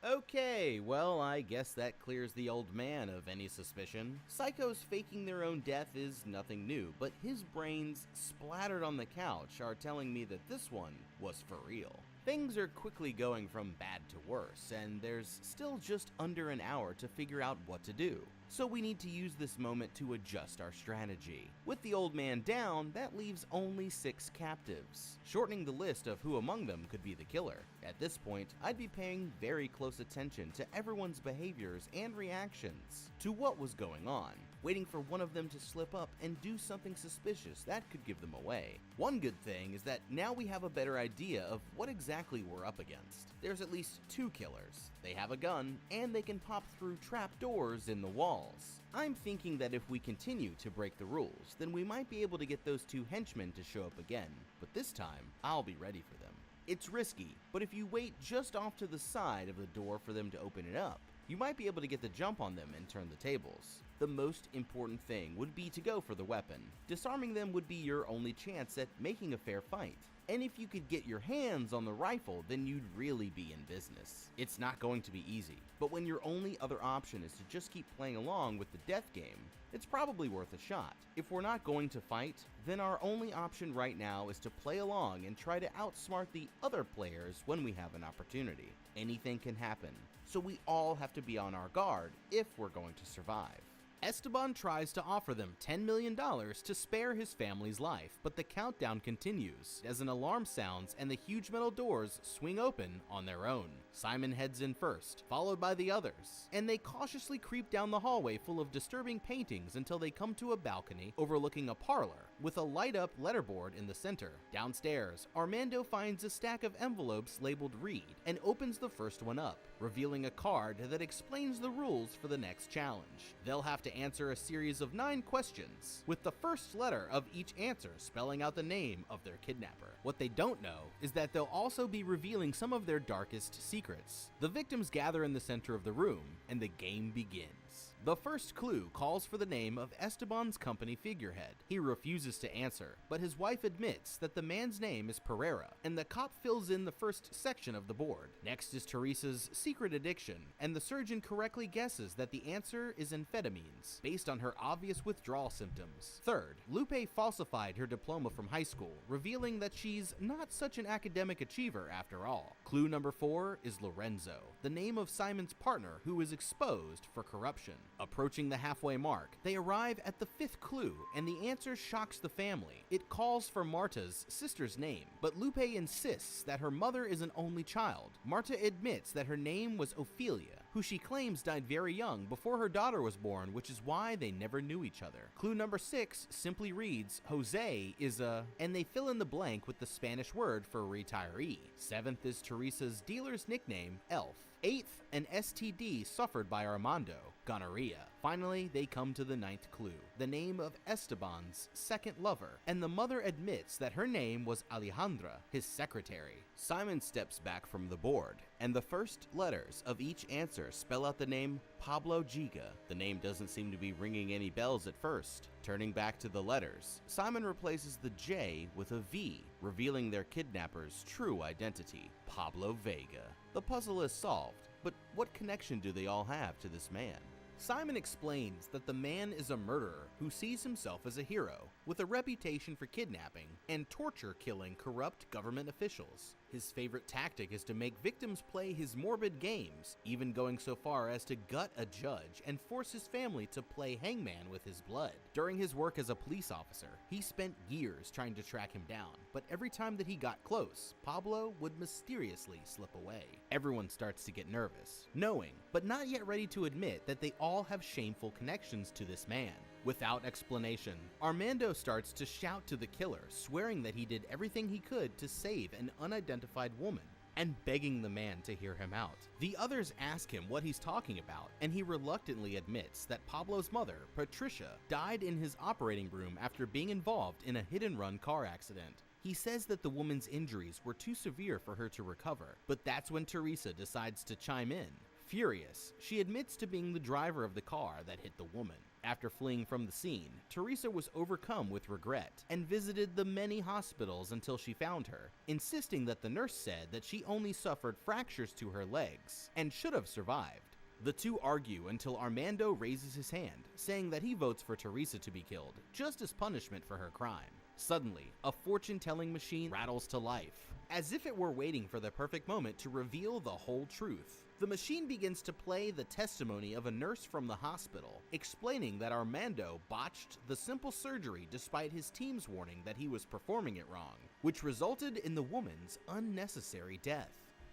Okay, well, I guess that clears the old man of any suspicion. Psychos faking their own death is nothing new, but his brains splattered on the couch are telling me that this one was for real. Things are quickly going from bad to worse, and there's still just under an hour to figure out what to do. So we need to use this moment to adjust our strategy. With the old man down, that leaves only 6 captives, shortening the list of who among them could be the killer. At this point, I'd be paying very close attention to everyone's behaviors and reactions to what was going on, waiting for one of them to slip up and do something suspicious that could give them away. One good thing is that now we have a better idea of what exactly we're up against. There's at least 2 killers. They have a gun, and they can pop through trap doors in the walls. I'm thinking that if we continue to break the rules, then we might be able to get those 2 henchmen to show up again, but this time, I'll be ready for them. It's risky, but if you wait just off to the side of the door for them to open it up, you might be able to get the jump on them and turn the tables. The most important thing would be to go for the weapon. Disarming them would be your only chance at making a fair fight. And if you could get your hands on the rifle, then you'd really be in business. It's not going to be easy, but when your only other option is to just keep playing along with the death game, it's probably worth a shot. If we're not going to fight, then our only option right now is to play along and try to outsmart the other players when we have an opportunity. Anything can happen, so we all have to be on our guard if we're going to survive. Esteban tries to offer them $10 million to spare his family's life, but the countdown continues as an alarm sounds and the huge metal doors swing open on their own. Simon heads in first, followed by the others, and they cautiously creep down the hallway full of disturbing paintings until they come to a balcony overlooking a parlor with a light-up letterboard in the center. Downstairs, Armando finds a stack of envelopes labeled Read and opens the first one up, revealing a card that explains the rules for the next challenge. They'll have to answer a series of 9 questions, with the first letter of each answer spelling out the name of their kidnapper. What they don't know is that they'll also be revealing some of their darkest secrets. The victims gather in the center of the room, and the game begins. The first clue calls for the name of Esteban's company figurehead. He refuses to answer, but his wife admits that the man's name is Pereira, and the cop fills in the first section of the board. Next is Teresa's secret addiction, and the surgeon correctly guesses that the answer is amphetamines, based on her obvious withdrawal symptoms. Third, Lupe falsified her diploma from high school, revealing that she's not such an academic achiever after all. Clue number 4 is Lorenzo, the name of Simon's partner who is exposed for corruption. Approaching the halfway mark, they arrive at the 5th clue, and the answer shocks the family. It calls for Marta's sister's name, but Lupe insists that her mother is an only child. Marta admits that her name was Ophelia, who she claims died very young before her daughter was born, which is why they never knew each other. Clue number 6 simply reads, Jose is a, and they fill in the blank with the Spanish word for retiree. 7th is Teresa's dealer's nickname, Elf. 8th, an STD suffered by Armando, gonorrhea. Finally, they come to the 9th clue, the name of Esteban's second lover, and the mother admits that her name was Alejandra, his secretary. Simon steps back from the board, and the first letters of each answer spell out the name Pablo Giga. The name doesn't seem to be ringing any bells at first. Turning back to the letters, Simon replaces the J with a V, revealing their kidnapper's true identity, Pablo Vega. The puzzle is solved, but what connection do they all have to this man? Simon explains that the man is a murderer who sees himself as a hero, with a reputation for kidnapping and torture-killing corrupt government officials. His favorite tactic is to make victims play his morbid games, even going so far as to gut a judge and force his family to play hangman with his blood. During his work as a police officer, he spent years trying to track him down, but every time that he got close, Pablo would mysteriously slip away. Everyone starts to get nervous, knowing, but not yet ready to admit, that they all have shameful connections to this man. Without explanation, Armando starts to shout to the killer, swearing that he did everything he could to save an unidentified woman, and begging the man to hear him out. The others ask him what he's talking about, and he reluctantly admits that Pablo's mother, Patricia, died in his operating room after being involved in a hit-and-run car accident. He says that the woman's injuries were too severe for her to recover, but that's when Teresa decides to chime in. Furious, she admits to being the driver of the car that hit the woman. After fleeing from the scene, Teresa was overcome with regret and visited the many hospitals until she found her, insisting that the nurse said that she only suffered fractures to her legs and should have survived. The two argue until Armando raises his hand, saying that he votes for Teresa to be killed, just as punishment for her crime. Suddenly, a fortune-telling machine rattles to life, as if it were waiting for the perfect moment to reveal the whole truth. The machine begins to play the testimony of a nurse from the hospital, explaining that Armando botched the simple surgery despite his team's warning that he was performing it wrong, which resulted in the woman's unnecessary death.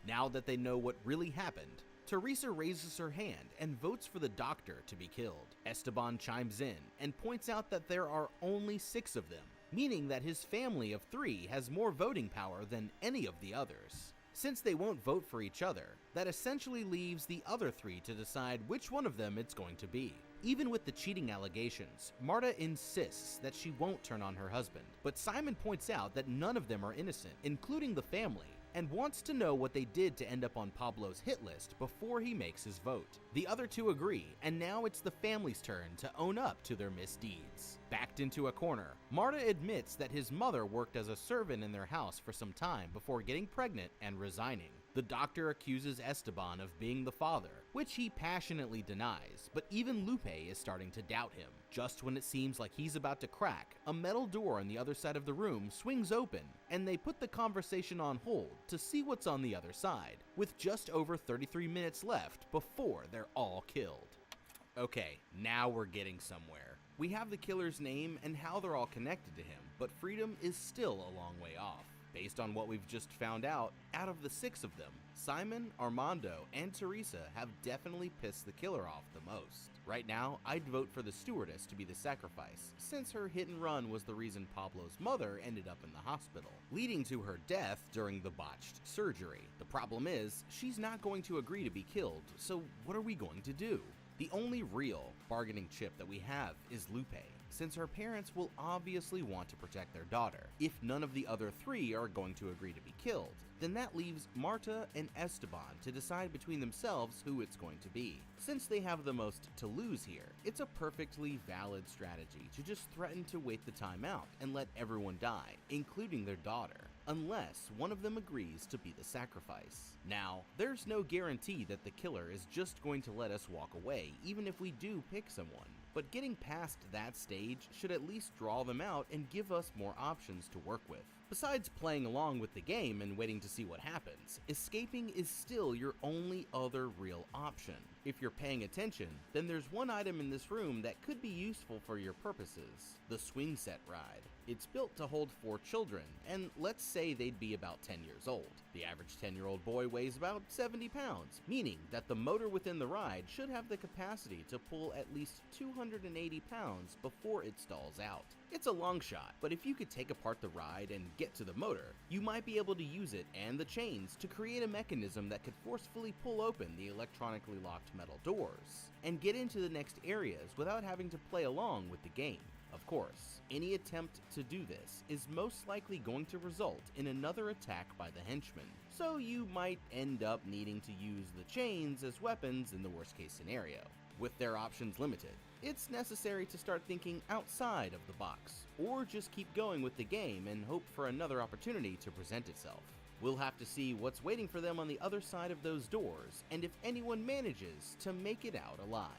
Now that they know what really happened, Teresa raises her hand and votes for the doctor to be killed. Esteban chimes in and points out that there are only 6 of them, meaning that his family of 3 has more voting power than any of the others. Since they won't vote for each other, that essentially leaves the other 3 to decide which one of them it's going to be. Even with the cheating allegations, Marta insists that she won't turn on her husband, but Simon points out that none of them are innocent, including the family, and wants to know what they did to end up on Pablo's hit list before he makes his vote. The other 2 agree, and now it's the family's turn to own up to their misdeeds. Backed into a corner, Marta admits that his mother worked as a servant in their house for some time before getting pregnant and resigning. The doctor accuses Esteban of being the father, which he passionately denies, but even Lupe is starting to doubt him. Just when it seems like he's about to crack, a metal door on the other side of the room swings open, and they put the conversation on hold to see what's on the other side, with just over 33 minutes left before they're all killed. Okay, now we're getting somewhere. We have the killer's name and how they're all connected to him, but freedom is still a long way off. Based on what we've just found out of the 6 of them, Simon, Armando, and Teresa have definitely pissed the killer off the most. Right now, I'd vote for the stewardess to be the sacrifice, since her hit and run was the reason Pablo's mother ended up in the hospital, leading to her death during the botched surgery. The problem is, she's not going to agree to be killed, so what are we going to do? The only real bargaining chip that we have is Lupe, since her parents will obviously want to protect their daughter. If none of the other 3 are going to agree to be killed, then that leaves Marta and Esteban to decide between themselves who it's going to be. Since they have the most to lose here, it's a perfectly valid strategy to just threaten to wait the time out and let everyone die, including their daughter, unless one of them agrees to be the sacrifice. Now, there's no guarantee that the killer is just going to let us walk away, even if we do pick someone. But getting past that stage should at least draw them out and give us more options to work with. Besides playing along with the game and waiting to see what happens, escaping is still your only other real option. If you're paying attention, then there's one item in this room that could be useful for your purposes: the swing set ride. It's built to hold 4 children, and let's say they'd be about 10 years old. The average 10-year-old boy weighs about 70 pounds, meaning that the motor within the ride should have the capacity to pull at least 280 pounds before it stalls out. It's a long shot, but if you could take apart the ride and get to the motor, you might be able to use it and the chains to create a mechanism that could forcefully pull open the electronically locked metal doors and get into the next areas without having to play along with the game. Of course, any attempt to do this is most likely going to result in another attack by the henchmen, so you might end up needing to use the chains as weapons in the worst case scenario. With their options limited, it's necessary to start thinking outside of the box, or just keep going with the game and hope for another opportunity to present itself. We'll have to see what's waiting for them on the other side of those doors, and if anyone manages to make it out alive.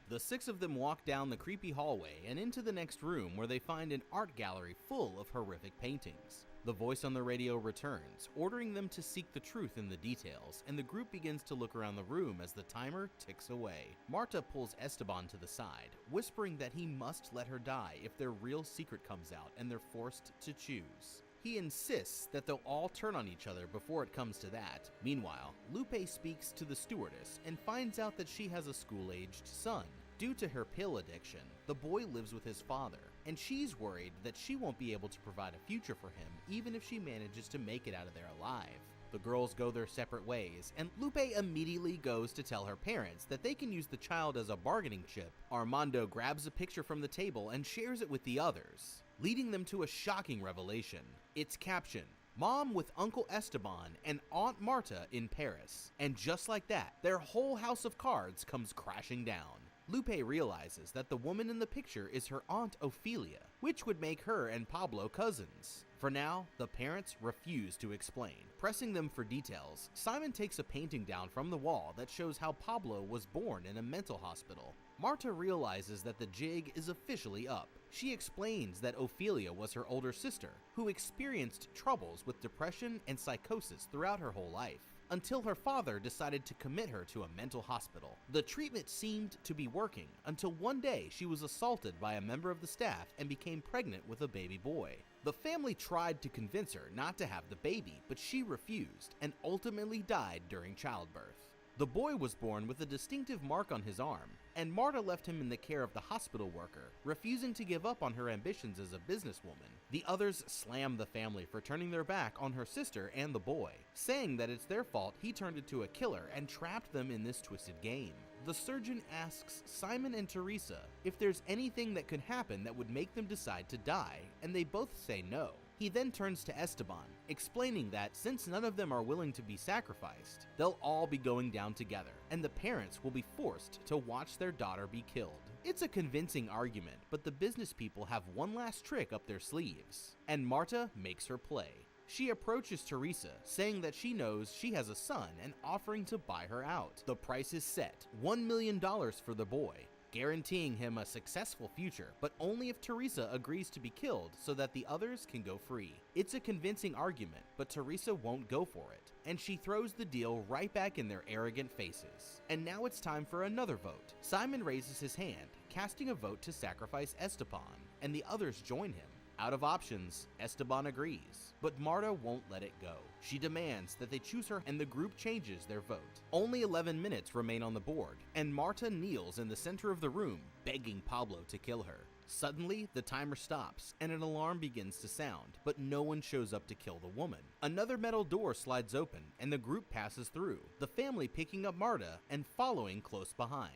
The 6 of them walk down the creepy hallway and into the next room, where they find an art gallery full of horrific paintings. The voice on the radio returns, ordering them to seek the truth in the details, and the group begins to look around the room as the timer ticks away. Marta pulls Esteban to the side, whispering that he must let her die if their real secret comes out and they're forced to choose. He insists that they'll all turn on each other before it comes to that. Meanwhile, Lupe speaks to the stewardess and finds out that she has a school-aged son. Due to her pill addiction, the boy lives with his father, and she's worried that she won't be able to provide a future for him even if she manages to make it out of there alive. The girls go their separate ways, and Lupe immediately goes to tell her parents that they can use the child as a bargaining chip. Armando grabs a picture from the table and shares it with the others, leading them to a shocking revelation. It's captioned, "Mom with Uncle Esteban and Aunt Marta in Paris." And just like that, their whole house of cards comes crashing down. Lupe realizes that the woman in the picture is her Aunt Ophelia, which would make her and Pablo cousins. For now, the parents refuse to explain. Pressing them for details, Simon takes a painting down from the wall that shows how Pablo was born in a mental hospital. Marta realizes that the jig is officially up. She explains that Ophelia was her older sister, who experienced troubles with depression and psychosis throughout her whole life, until her father decided to commit her to a mental hospital. The treatment seemed to be working until one day she was assaulted by a member of the staff and became pregnant with a baby boy. The family tried to convince her not to have the baby, but she refused and ultimately died during childbirth. The boy was born with a distinctive mark on his arm, and Marta left him in the care of the hospital worker, refusing to give up on her ambitions as a businesswoman. The others slam the family for turning their back on her sister and the boy, saying that it's their fault he turned into a killer and trapped them in this twisted game. The surgeon asks Simon and Teresa if there's anything that could happen that would make them decide to die, and they both say no. He then turns to Esteban, explaining that since none of them are willing to be sacrificed, they'll all be going down together, and the parents will be forced to watch their daughter be killed. It's a convincing argument, but the business people have one last trick up their sleeves, and Marta makes her play. She approaches Teresa, saying that she knows she has a son and offering to buy her out. The price is set, $1 million for the boy. guaranteeing him a successful future, but only if Teresa agrees to be killed so that the others can go free. It's a convincing argument, but Teresa won't go for it, and she throws the deal right back in their arrogant faces. And now it's time for another vote. Simon raises his hand, casting a vote to sacrifice Esteban, and the others join him. Out of options, Esteban agrees, but Marta won't let it go. She demands that they choose her, and the group changes their vote. Only 11 minutes remain on the board, and Marta kneels in the center of the room, begging Pablo to kill her. Suddenly, the timer stops, and an alarm begins to sound, but no one shows up to kill the woman. Another metal door slides open, and the group passes through, the family picking up Marta and following close behind.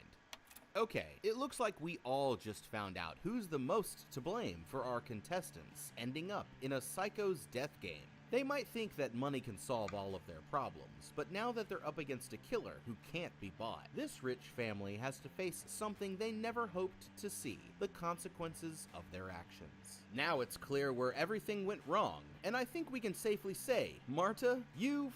Okay, it looks like we all just found out who's the most to blame for our contestants ending up in a psycho's death game. They might think that money can solve all of their problems, but now that they're up against a killer who can't be bought, this rich family has to face something they never hoped to see: the consequences of their actions. Now it's clear where everything went wrong, and I think we can safely say, Marta, you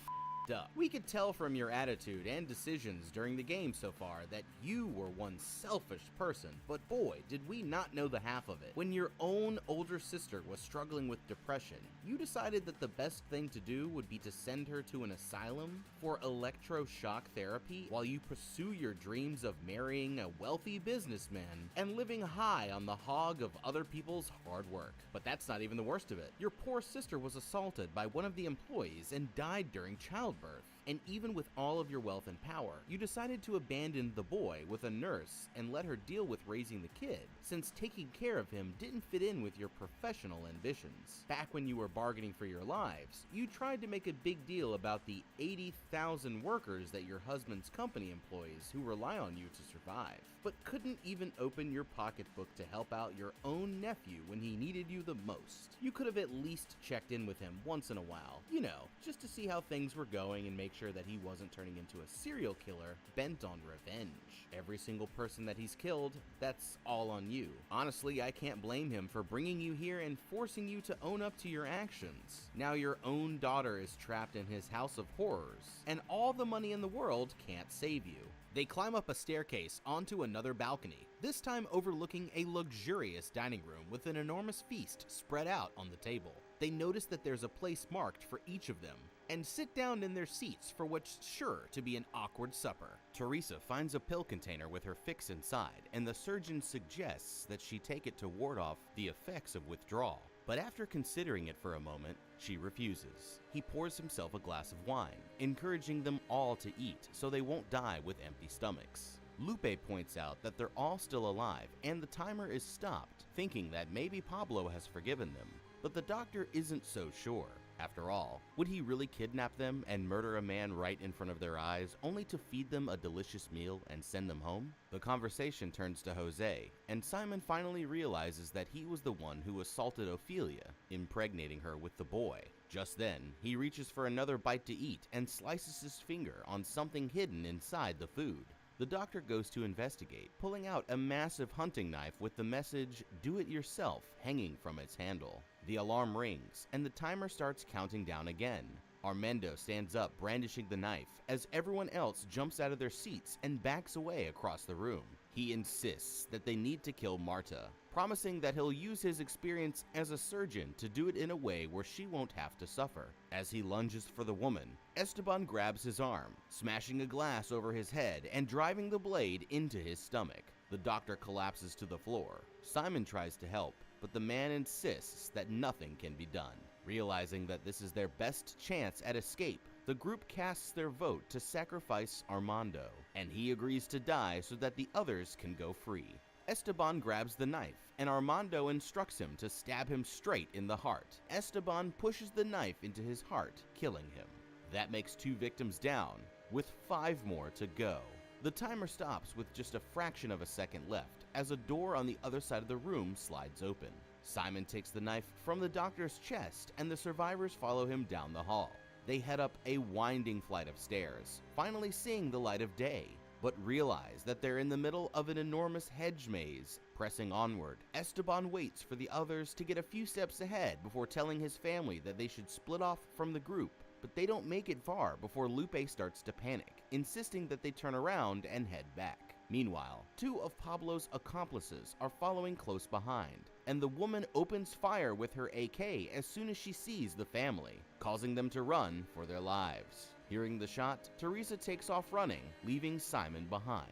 up. We could tell from your attitude and decisions during the game so far that you were one selfish person, but boy, did we not know the half of it. When your own older sister was struggling with depression, you decided that the best thing to do would be to send her to an asylum for electroshock therapy while you pursue your dreams of marrying a wealthy businessman and living high on the hog of other people's hard work. But that's not even the worst of it. Your poor sister was assaulted by one of the employees and died during childbirth. And even with all of your wealth and power, you decided to abandon the boy with a nurse and let her deal with raising the kid, since taking care of him didn't fit in with your professional ambitions. Back when you were bargaining for your lives, you tried to make a big deal about the 80,000 workers that your husband's company employs who rely on you to survive, but couldn't even open your pocketbook to help out your own nephew when he needed you the most. You could have at least checked in with him once in a while, you know, just to see how things were going and make sure that he wasn't turning into a serial killer bent on revenge. Every single person that he's killed, that's all on you. Honestly, I can't blame him for bringing you here and forcing you to own up to your actions. Now your own daughter is trapped in his house of horrors, and all the money in the world can't save you. They climb up a staircase onto another balcony, this time overlooking a luxurious dining room with an enormous feast spread out on the table. They notice that there's a place marked for each of them, and sit down in their seats for what's sure to be an awkward supper. Teresa finds a pill container with her fix inside, and the surgeon suggests that she take it to ward off the effects of withdrawal. But after considering it for a moment, she refuses. He pours himself a glass of wine, encouraging them all to eat so they won't die with empty stomachs. Lupe points out that they're all still alive and the timer is stopped, thinking that maybe Pablo has forgiven them. But the doctor isn't so sure. After all, would he really kidnap them and murder a man right in front of their eyes only to feed them a delicious meal and send them home? The conversation turns to Jose, and Simon finally realizes that he was the one who assaulted Ophelia, impregnating her with the boy. Just then, he reaches for another bite to eat and slices his finger on something hidden inside the food. The doctor goes to investigate, pulling out a massive hunting knife with the message, "Do it yourself," hanging from its handle. The alarm rings, and the timer starts counting down again. Armando stands up, brandishing the knife, as everyone else jumps out of their seats and backs away across the room. He insists that they need to kill Marta, promising that he'll use his experience as a surgeon to do it in a way where she won't have to suffer. As he lunges for the woman, Esteban grabs his arm, smashing a glass over his head and driving the blade into his stomach. The doctor collapses to the floor. Simon tries to help, but the man insists that nothing can be done. Realizing that this is their best chance at escape, the group casts their vote to sacrifice Armando, and he agrees to die so that the others can go free. Esteban grabs the knife, and Armando instructs him to stab him straight in the heart. Esteban pushes the knife into his heart, killing him. That makes 2 victims down, with 5 more to go. The timer stops with just a fraction of a second left as a door on the other side of the room slides open. Simon takes the knife from the doctor's chest and the survivors follow him down the hall. They head up a winding flight of stairs, finally seeing the light of day, but realize that they're in the middle of an enormous hedge maze. Pressing onward, Esteban waits for the others to get a few steps ahead before telling his family that they should split off from the group. But they don't make it far before Lupe starts to panic, insisting that they turn around and head back. Meanwhile, two of Pablo's accomplices are following close behind, and the woman opens fire with her AK as soon as she sees the family, causing them to run for their lives. Hearing the shot, Teresa takes off running, leaving Simon behind.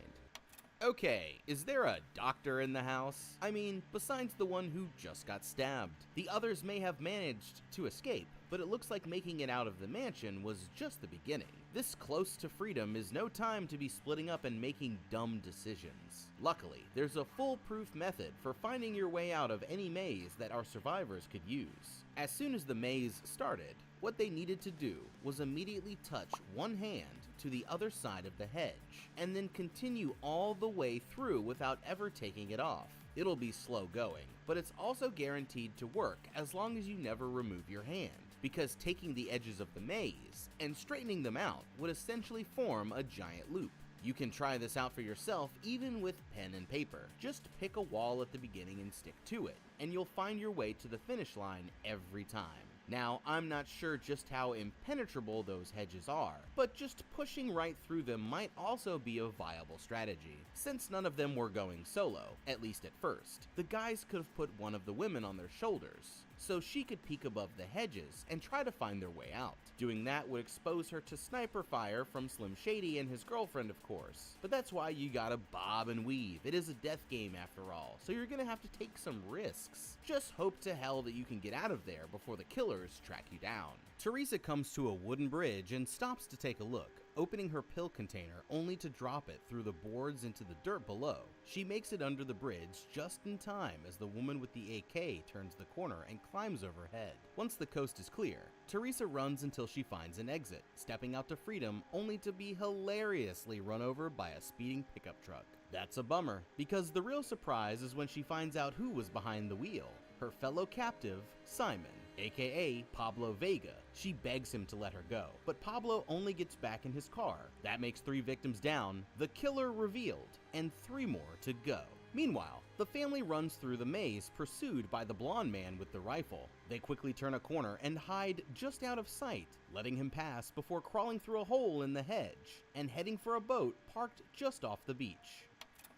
Okay, is there a doctor in the house? I mean, besides the one who just got stabbed. The others may have managed to escape, but it looks like making it out of the mansion was just the beginning. This close to freedom is no time to be splitting up and making dumb decisions. Luckily, there's a foolproof method for finding your way out of any maze that our survivors could use. As soon as the maze started, what they needed to do was immediately touch one hand to the other side of the hedge, and then continue all the way through without ever taking it off. It'll be slow going, but it's also guaranteed to work as long as you never remove your hand, because taking the edges of the maze and straightening them out would essentially form a giant loop. You can try this out for yourself even with pen and paper. Just pick a wall at the beginning and stick to it, and you'll find your way to the finish line every time. Now, I'm not sure just how impenetrable those hedges are, but just pushing right through them might also be a viable strategy. Since none of them were going solo, at least at first, the guys could have put one of the women on their shoulders, so she could peek above the hedges and try to find their way out. Doing that would expose her to sniper fire from Slim Shady and his girlfriend, of course. But that's why you gotta bob and weave. It is a death game after all, so you're gonna have to take some risks. Just hope to hell that you can get out of there before the killers track you down. Teresa comes to a wooden bridge and stops to take a look, opening her pill container only to drop it through the boards into the dirt below. She makes it under the bridge just in time as the woman with the AK turns the corner and climbs overhead. Once the coast is clear, Teresa runs until she finds an exit, stepping out to freedom only to be hilariously run over by a speeding pickup truck. That's a bummer, because the real surprise is when she finds out who was behind the wheel. Her fellow captive, Simon, aka Pablo Vega. She begs him to let her go, but Pablo only gets back in his car. That makes 3 victims down, the killer revealed, and 3 more to go. Meanwhile, the family runs through the maze pursued by the blonde man with the rifle. They quickly turn a corner and hide just out of sight, letting him pass before crawling through a hole in the hedge and heading for a boat parked just off the beach.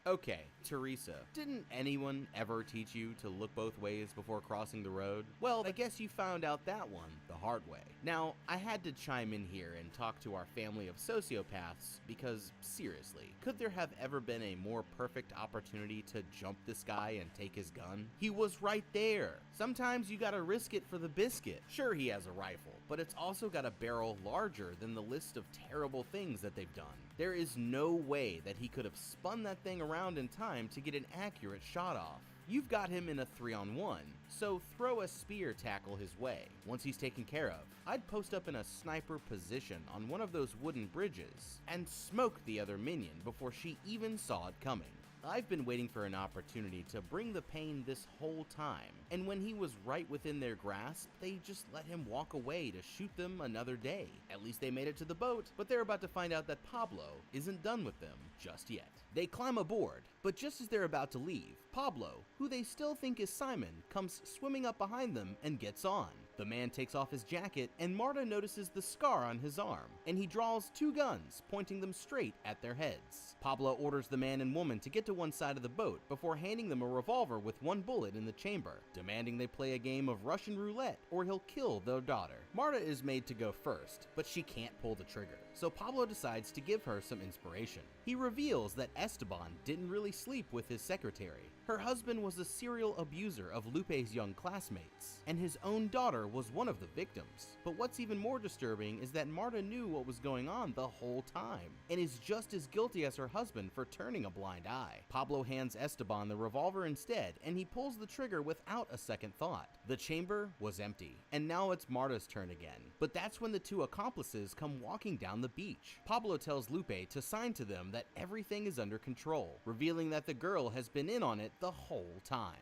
Okay, Teresa, didn't anyone ever teach you to look both ways before crossing the road? Well, I guess you found out that one the hard way. Now, I had to chime in here and talk to our family of sociopaths because, seriously, could there have ever been a more perfect opportunity to jump this guy and take his gun? He was right there. Sometimes you gotta risk it for the biscuit. Sure, he has a rifle, but it's also got a barrel larger than the list of terrible things that they've done. There is no way that he could have spun that thing around in time to get an accurate shot off. You've got him in a 3-on-1, so throw a spear tackle his way. Once he's taken care of, I'd post up in a sniper position on one of those wooden bridges and smoke the other minion before she even saw it coming. I've been waiting for an opportunity to bring the pain this whole time, and when he was right within their grasp, they just let him walk away to shoot them another day. At least they made it to the boat, but they're about to find out that Pablo isn't done with them just yet. They climb aboard, but just as they're about to leave, Pablo, who they still think is Simon, comes swimming up behind them and gets on. The man takes off his jacket, and Marta notices the scar on his arm, and he draws 2 guns, pointing them straight at their heads. Pablo orders the man and woman to get to one side of the boat before handing them a revolver with 1 bullet in the chamber, demanding they play a game of Russian roulette or he'll kill their daughter. Marta is made to go first, but she can't pull the trigger, so Pablo decides to give her some inspiration. He reveals that Esteban didn't really sleep with his secretary. Her husband was a serial abuser of Lupe's young classmates, and his own daughter was one of the victims. But what's even more disturbing is that Marta knew what was going on the whole time, and is just as guilty as her husband for turning a blind eye. Pablo hands Esteban the revolver instead, and he pulls the trigger without a second thought. The chamber was empty, and now it's Marta's turn again. But that's when the 2 accomplices come walking down the beach. Pablo tells Lupe to sign to them that everything is under control, revealing that the girl has been in on it the whole time.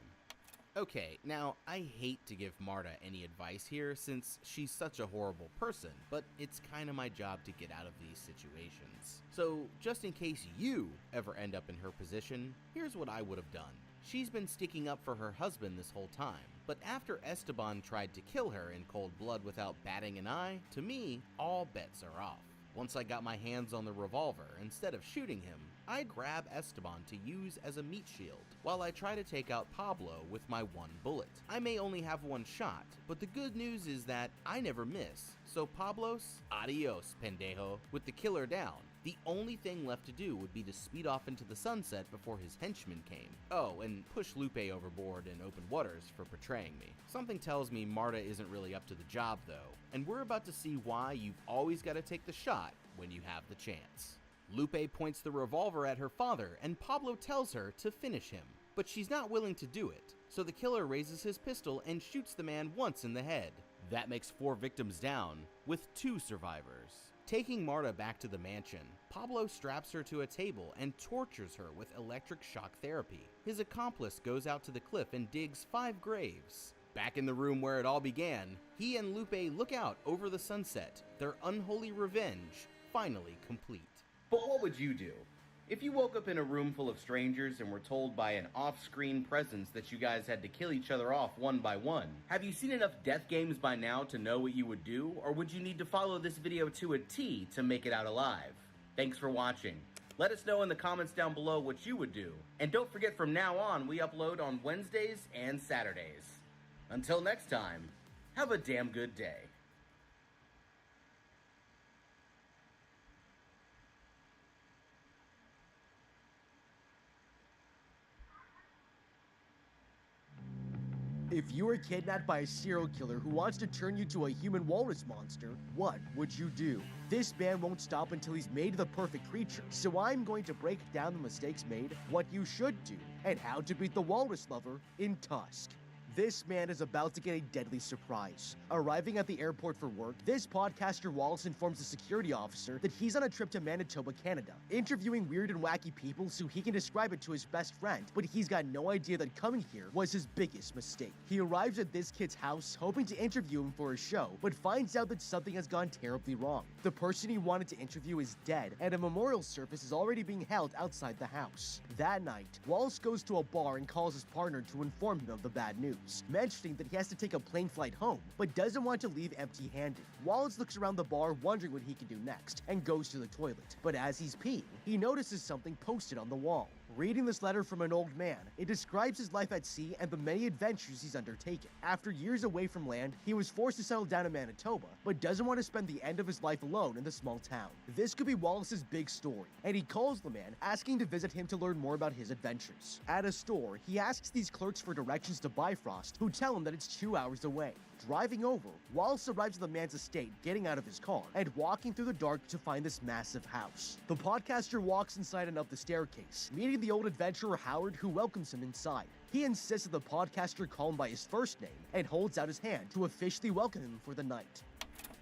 Okay, now I hate to give Marta any advice here since she's such a horrible person, but it's kind of my job to get out of these situations. So just in case you ever end up in her position, here's what I would have done. She's been sticking up for her husband this whole time, but after Esteban tried to kill her in cold blood without batting an eye, to me, all bets are off. Once I got my hands on the revolver, instead of shooting him, I'd grab Esteban to use as a meat shield, while I try to take out Pablo with my one bullet. I may only have one shot, but the good news is that I never miss. So Pablos, adios, pendejo. With the killer down, the only thing left to do would be to speed off into the sunset before his henchmen came. Oh, and push Lupe overboard in open waters for betraying me. Something tells me Marta isn't really up to the job though, and we're about to see why you've always got to take the shot when you have the chance. Lupe points the revolver at her father, and Pablo tells her to finish him, but she's not willing to do it, so the killer raises his pistol and shoots the man once in the head. That makes 4 victims down, with 2 survivors. Taking Marta back to the mansion, Pablo straps her to a table and tortures her with electric shock therapy. His accomplice goes out to the cliff and digs 5 graves. Back in the room where it all began, he and Lupe look out over the sunset, their unholy revenge finally complete. But what would you do? If you woke up in a room full of strangers and were told by an off-screen presence that you guys had to kill each other off one by one, have you seen enough death games by now to know what you would do, or would you need to follow this video to a T to make it out alive? Thanks for watching. Let us know in the comments down below what you would do. And don't forget, from now on, we upload on Wednesdays and Saturdays. Until next time, have a damn good day. If you were kidnapped by a serial killer who wants to turn you to a human walrus monster, what would you do? This man won't stop until he's made the perfect creature, so I'm going to break down the mistakes made, what you should do, and how to beat the walrus lover in Tusk. This man is about to get a deadly surprise. Arriving at the airport for work, this podcaster Wallace informs the security officer that he's on a trip to Manitoba, Canada, interviewing weird and wacky people so he can describe it to his best friend, but he's got no idea that coming here was his biggest mistake. He arrives at this kid's house hoping to interview him for a show, but finds out that something has gone terribly wrong. The person he wanted to interview is dead, and a memorial service is already being held outside the house. That night, Wallace goes to a bar and calls his partner to inform him of the bad news, mentioning that he has to take a plane flight home, but doesn't want to leave empty-handed. Wallace looks around the bar wondering what he can do next, and goes to the toilet. But as he's peeing, he notices something posted on the wall. Reading this letter from an old man, it describes his life at sea and the many adventures he's undertaken. After years away from land, he was forced to settle down in Manitoba, but doesn't want to spend the end of his life alone in the small town. This could be Wallace's big story, and he calls the man, asking to visit him to learn more about his adventures. At a store, he asks these clerks for directions to Bifrost, who tell him that it's 2 hours away. Driving over, Wallace arrives at the man's estate, getting out of his car, and walking through the dark to find this massive house. The podcaster walks inside and up the staircase, meeting the old adventurer Howard, who welcomes him inside. He insists that the podcaster call him by his first name, and holds out his hand to officially welcome him for the night.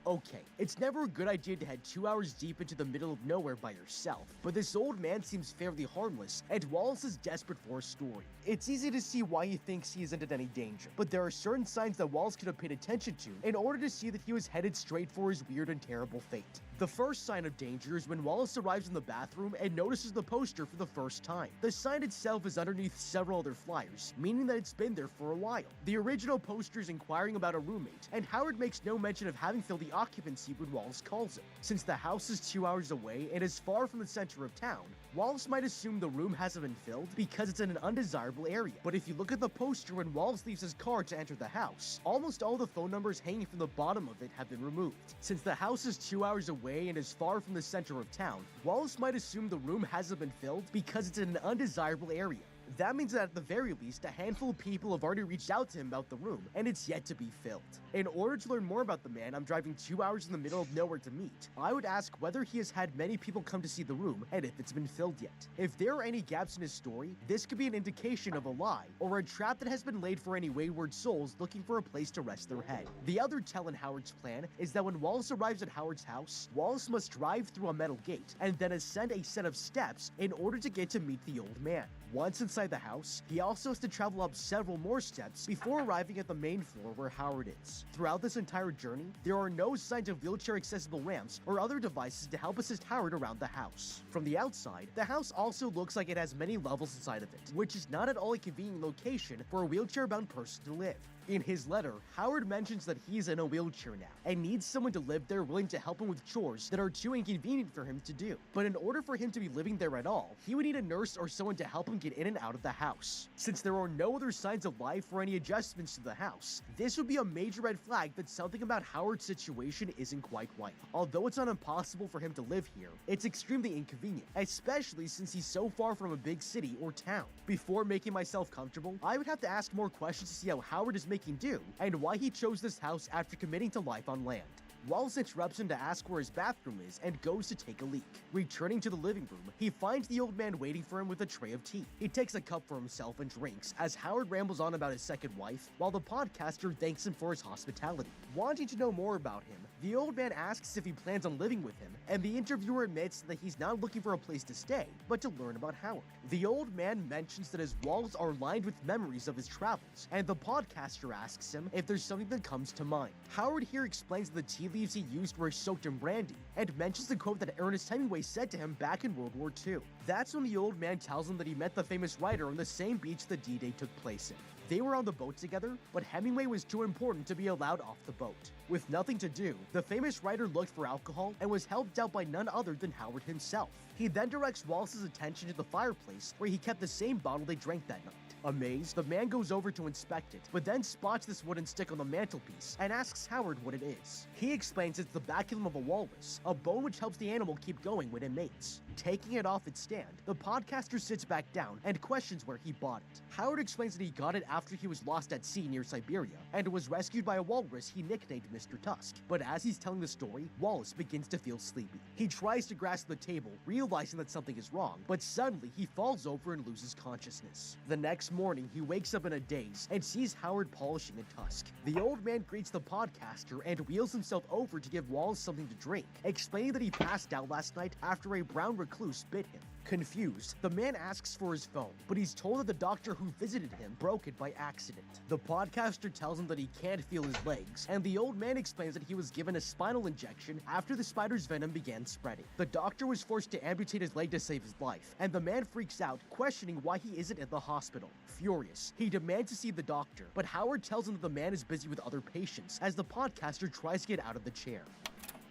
Okay, it's never a good idea to head 2 hours deep into the middle of nowhere by yourself, but this old man seems fairly harmless, and Wallace is desperate for a story. It's easy to see why he thinks he isn't in any danger, but there are certain signs that Wallace could have paid attention to in order to see that he was headed straight for his weird and terrible fate. The first sign of danger is when Wallace arrives in the bathroom and notices the poster for the first time. The sign itself is underneath several other flyers, meaning that it's been there for a while. The original poster is inquiring about a roommate, and Howard makes no mention of having filled the occupancy when Wallace calls him. Since the house is 2 hours away and is far from the center of town, Wallace might assume the room hasn't been filled because it's in an undesirable area. But if you look at the poster when Wallace leaves his car to enter the house, almost all the phone numbers hanging from the bottom of it have been removed. Since the house is 2 hours away and is far from the center of town, Wallace might assume the room hasn't been filled because it's in an undesirable area. That means that at the very least, a handful of people have already reached out to him about the room, and it's yet to be filled. In order to learn more about the man I'm driving 2 hours in the middle of nowhere to meet, I would ask whether he has had many people come to see the room, and if it's been filled yet. If there are any gaps in his story, this could be an indication of a lie, or a trap that has been laid for any wayward souls looking for a place to rest their head. The other tell in Howard's plan is that when Wallace arrives at Howard's house, Wallace must drive through a metal gate, and then ascend a set of steps in order to get to meet the old man. Once inside the house, he also has to travel up several more steps before arriving at the main floor where Howard is. Throughout this entire journey, there are no signs of wheelchair-accessible ramps or other devices to help assist Howard around the house. From the outside, the house also looks like it has many levels inside of it, which is not at all a convenient location for a wheelchair-bound person to live. In his letter, Howard mentions that he's in a wheelchair now and needs someone to live there willing to help him with chores that are too inconvenient for him to do. But in order for him to be living there at all, he would need a nurse or someone to help him get in and out of the house. Since there are no other signs of life or any adjustments to the house, this would be a major red flag that something about Howard's situation isn't quite right. Although it's not impossible for him to live here, it's extremely inconvenient, especially since he's so far from a big city or town. Before making myself comfortable, I would have to ask more questions to see how Howard is making do and why he chose this house after committing to life on land. Wallace interrupts him to ask where his bathroom is and goes to take a leak. Returning to the living room, he finds the old man waiting for him with a tray of tea. He takes a cup for himself and drinks as Howard rambles on about his second wife, while the podcaster thanks him for his hospitality. Wanting to know more about him, the old man asks if he plans on living with him, and the interviewer admits that he's not looking for a place to stay, but to learn about Howard. The old man mentions that his walls are lined with memories of his travels, and the podcaster asks him if there's something that comes to mind. Howard here explains that the tea leaves he used were soaked in brandy, and mentions the quote that Ernest Hemingway said to him back in World War II. That's when the old man tells him that he met the famous writer on the same beach the D-Day took place in. They were on the boat together, but Hemingway was too important to be allowed off the boat. With nothing to do, the famous writer looked for alcohol and was helped out by none other than Howard himself. He then directs Wallace's attention to the fireplace where he kept the same bottle they drank that night. Amazed, the man goes over to inspect it, but then spots this wooden stick on the mantelpiece and asks Howard what it is. He explains it's the baculum of a walrus, a bone which helps the animal keep going when it mates. Taking it off its stand, the podcaster sits back down and questions where he bought it. Howard explains that he got it after he was lost at sea near Siberia and was rescued by a walrus he nicknamed Mr. Tusk. But as he's telling the story, Wallace begins to feel sleepy. He tries to grasp the table, realizing that something is wrong, but suddenly he falls over and loses consciousness. The next morning, he wakes up in a daze and sees Howard polishing a tusk. The old man greets the podcaster and wheels himself over to give Wallace something to drink, explaining that he passed out last night after a brown recluse bit him. Confused, the man asks for his phone, but he's told that the doctor who visited him broke it by accident. The podcaster tells him that he can't feel his legs, and the old man explains that he was given a spinal injection after the spider's venom began spreading. The doctor was forced to amputate his leg to save his life, and the man freaks out, questioning why he isn't at the hospital. Furious, he demands to see the doctor, but Howard tells him that the man is busy with other patients as the podcaster tries to get out of the chair.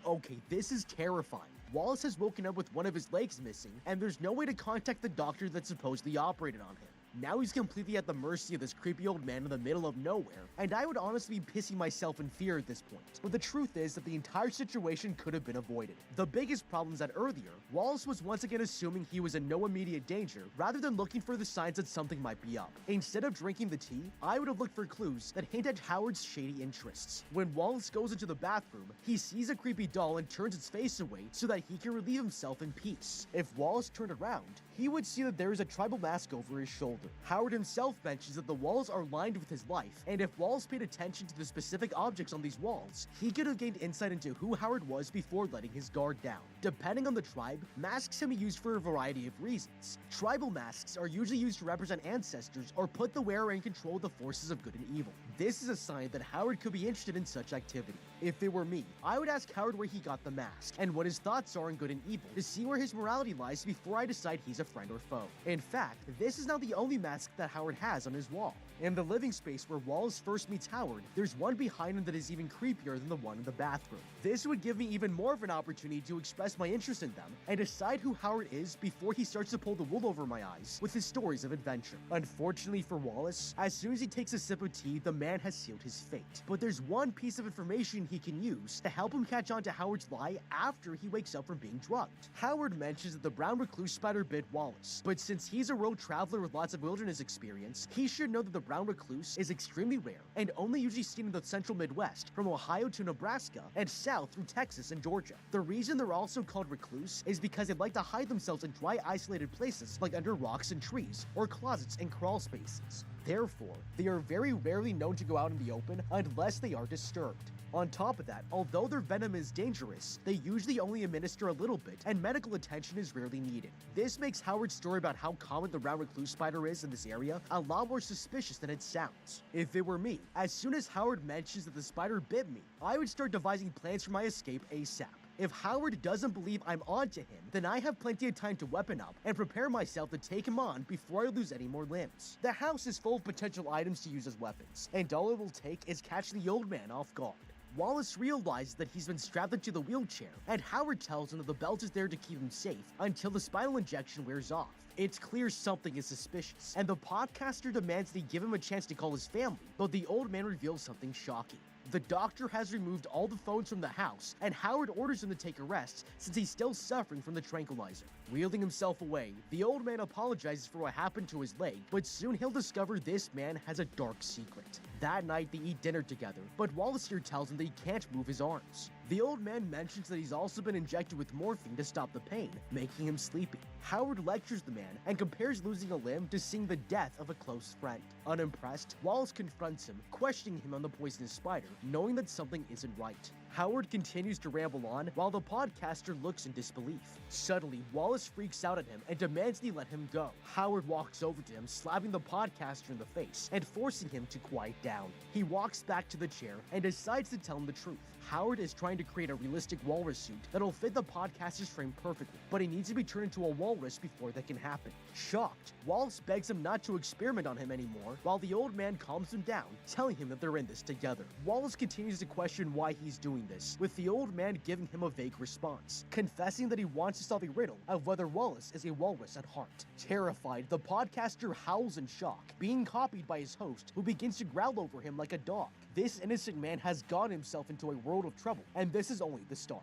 Okay, this is terrifying. Wallace has woken up with one of his legs missing, and there's no way to contact the doctor that supposedly operated on him. Now he's completely at the mercy of this creepy old man in the middle of nowhere, and I would honestly be pissing myself in fear at this point. But the truth is that the entire situation could have been avoided. The biggest problem is that earlier, Wallace was once again assuming he was in no immediate danger, rather than looking for the signs that something might be up. Instead of drinking the tea, I would have looked for clues that hint at Howard's shady interests. When Wallace goes into the bathroom, he sees a creepy doll and turns its face away so that he can relieve himself in peace. If Wallace turned around, he would see that there is a tribal mask over his shoulder. Howard himself mentions that the walls are lined with his life, and if Wallace paid attention to the specific objects on these walls, he could have gained insight into who Howard was before letting his guard down. Depending on the tribe, masks can be used for a variety of reasons. Tribal masks are usually used to represent ancestors or put the wearer in control of the forces of good and evil. This is a sign that Howard could be interested in such activity. If it were me, I would ask Howard where he got the mask and what his thoughts are on good and evil to see where his morality lies before I decide he's a friend or foe. In fact, this is not the only mask that Howard has on his wall. In the living space where Wallace first meets Howard, there's one behind him that is even creepier than the one in the bathroom. This would give me even more of an opportunity to express my interest in them and decide who Howard is before he starts to pull the wool over my eyes with his stories of adventure. Unfortunately for Wallace, as soon as he takes a sip of tea, the man has sealed his fate. But there's one piece of information he can use to help him catch on to Howard's lie after he wakes up from being drugged. Howard mentions that the brown recluse spider bit Wallace, but since he's a road traveler with lots of wilderness experience, he should know that the brown recluse is extremely rare and only usually seen in the central Midwest, from Ohio to Nebraska and south through Texas and Georgia. The reason they're also called recluse is because they like to hide themselves in dry, isolated places like under rocks and trees or closets and crawl spaces. Therefore, they are very rarely known to go out in the open unless they are disturbed. On top of that, although their venom is dangerous, they usually only administer a little bit and medical attention is rarely needed. This makes Howard's story about how common the brown recluse spider is in this area a lot more suspicious than it sounds. If it were me, as soon as Howard mentions that the spider bit me, I would start devising plans for my escape ASAP. If Howard doesn't believe I'm onto him, then I have plenty of time to weapon up and prepare myself to take him on before I lose any more limbs. The house is full of potential items to use as weapons, and all it will take is catching the old man off guard. Wallace realizes that he's been strapped into the wheelchair, and Howard tells him that the belt is there to keep him safe until the spinal injection wears off. It's clear something is suspicious, and the podcaster demands that he give him a chance to call his family, but the old man reveals something shocking. The doctor has removed all the phones from the house, and Howard orders him to take a rest since he's still suffering from the tranquilizer. Wheeling himself away, the old man apologizes for what happened to his leg, but soon he'll discover this man has a dark secret. That night, they eat dinner together, but Wallace here tells him that he can't move his arms. The old man mentions that he's also been injected with morphine to stop the pain, making him sleepy. Howard lectures the man and compares losing a limb to seeing the death of a close friend. Unimpressed, Wallace confronts him, questioning him on the poisonous spider, knowing that something isn't right. Howard continues to ramble on while the podcaster looks in disbelief. Suddenly, Wallace freaks out at him and demands that he let him go. Howard walks over to him, slapping the podcaster in the face and forcing him to quiet down. He walks back to the chair and decides to tell him the truth. Howard is trying to create a realistic walrus suit that'll fit the podcaster's frame perfectly, but he needs to be turned into a walrus before that can happen. Shocked, Wallace begs him not to experiment on him anymore, while the old man calms him down, telling him that they're in this together. Wallace continues to question why he's doing this, with the old man giving him a vague response, confessing that he wants to solve a riddle of whether Wallace is a walrus at heart. Terrified, the podcaster howls in shock, being copied by his host, who begins to growl over him like a dog. This innocent man has gotten himself into a world of trouble, and this is only the start.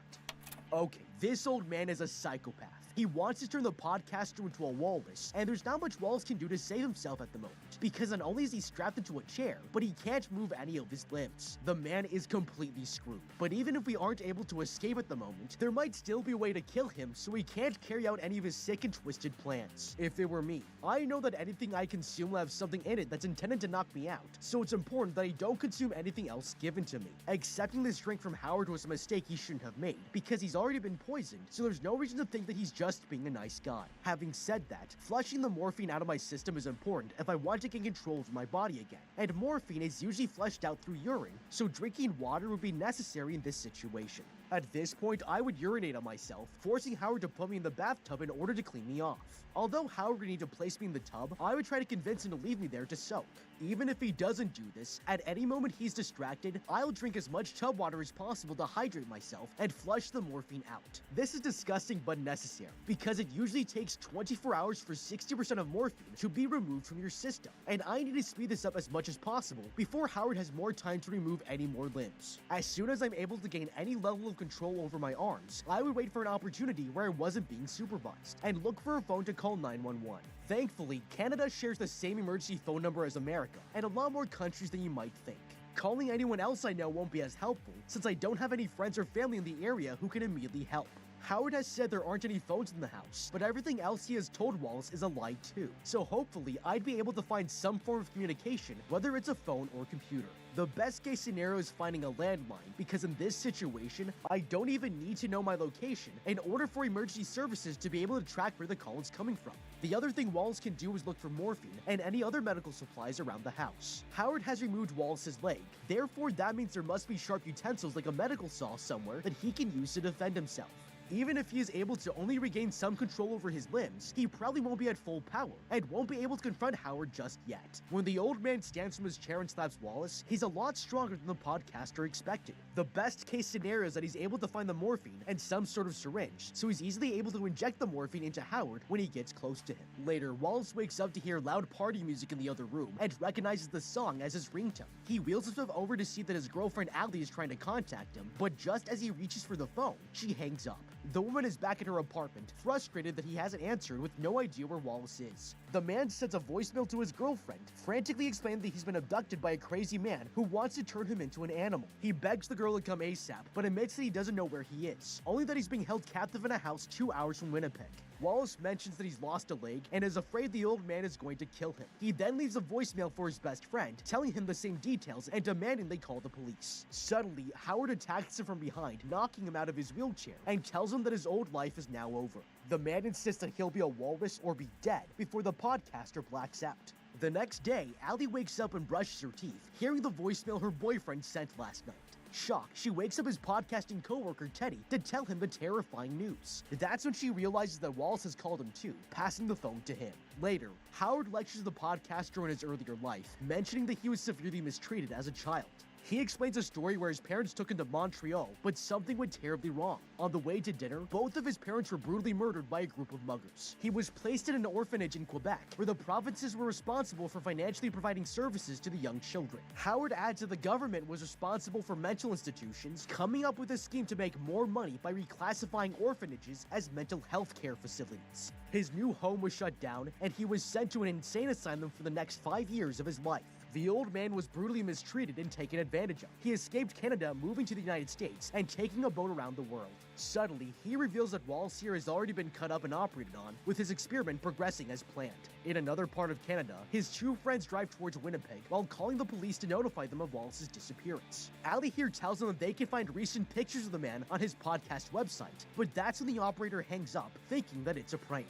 Okay, this old man is a psychopath. He wants to turn the podcaster into a walrus, and there's not much Wallace can do to save himself at the moment, because not only is he strapped into a chair, but he can't move any of his limbs. The man is completely screwed. But even if we aren't able to escape at the moment, there might still be a way to kill him so he can't carry out any of his sick and twisted plans. If it were me, I know that anything I consume will have something in it that's intended to knock me out, so it's important that I don't consume anything else given to me. Accepting this drink from Howard was a mistake he shouldn't have made, because he's already been poisoned, so there's no reason to think that he's just being a nice guy. Having said that, flushing the morphine out of my system is important if I want to gain control over my body again, and morphine is usually flushed out through urine, so drinking water would be necessary in this situation. At this point, I would urinate on myself, forcing Howard to put me in the bathtub in order to clean me off. Although Howard would need to place me in the tub, I would try to convince him to leave me there to soak. Even if he doesn't do this, at any moment he's distracted, I'll drink as much tub water as possible to hydrate myself and flush the morphine out. This is disgusting but necessary, because it usually takes 24 hours for 60% of morphine to be removed from your system, and I need to speed this up as much as possible before Howard has more time to remove any more limbs. As soon as I'm able to gain any level of control over my arms, I would wait for an opportunity where I wasn't being supervised, and look for a phone to call 911. Thankfully, Canada shares the same emergency phone number as America, and a lot more countries than you might think. Calling anyone else I know won't be as helpful, since I don't have any friends or family in the area who can immediately help. Howard has said there aren't any phones in the house, but everything else he has told Wallace is a lie too. So hopefully, I'd be able to find some form of communication, whether it's a phone or computer. The best case scenario is finding a landline, because in this situation, I don't even need to know my location in order for emergency services to be able to track where the call is coming from. The other thing Wallace can do is look for morphine and any other medical supplies around the house. Howard has removed Wallace's leg, therefore that means there must be sharp utensils like a medical saw somewhere that he can use to defend himself. Even if he is able to only regain some control over his limbs, he probably won't be at full power, and won't be able to confront Howard just yet. When the old man stands from his chair and slaps Wallace, he's a lot stronger than the podcaster expected. The best case scenario is that he's able to find the morphine and some sort of syringe, so he's easily able to inject the morphine into Howard when he gets close to him. Later, Wallace wakes up to hear loud party music in the other room, and recognizes the song as his ringtone. He wheels himself over to see that his girlfriend Allie is trying to contact him, but just as he reaches for the phone, she hangs up. The woman is back at her apartment, frustrated that he hasn't answered with no idea where Wallace is. The man sends a voicemail to his girlfriend, frantically explaining that he's been abducted by a crazy man who wants to turn him into an animal. He begs the girl to come ASAP, but admits that he doesn't know where he is, only that he's being held captive in a house 2 hours from Winnipeg. Wallace mentions that he's lost a leg and is afraid the old man is going to kill him. He then leaves a voicemail for his best friend, telling him the same details and demanding they call the police. Suddenly, Howard attacks him from behind, knocking him out of his wheelchair, and tells him that his old life is now over. The man insists that he'll be a walrus or be dead before the podcaster blacks out. The next day, Allie wakes up and brushes her teeth, hearing the voicemail her boyfriend sent last night. Shocked, she wakes up his podcasting coworker Teddy to tell him the terrifying news. That's when she realizes that Wallace has called him too, passing the phone to him. Later, Howard lectures the podcaster on his earlier life, mentioning that he was severely mistreated as a child. He explains a story where his parents took him to Montreal, but something went terribly wrong. On the way to dinner, both of his parents were brutally murdered by a group of muggers. He was placed in an orphanage in Quebec, where the provinces were responsible for financially providing services to the young children. Howard adds that the government was responsible for mental institutions, coming up with a scheme to make more money by reclassifying orphanages as mental health care facilities. His new home was shut down, and he was sent to an insane asylum for the next 5 years of his life. The old man was brutally mistreated and taken advantage of. He escaped Canada, moving to the United States, and taking a boat around the world. Suddenly, he reveals that Wallace here has already been cut up and operated on, with his experiment progressing as planned. In another part of Canada, his two friends drive towards Winnipeg while calling the police to notify them of Wallace's disappearance. Allie here tells them that they can find recent pictures of the man on his podcast website, but that's when the operator hangs up, thinking that it's a prank.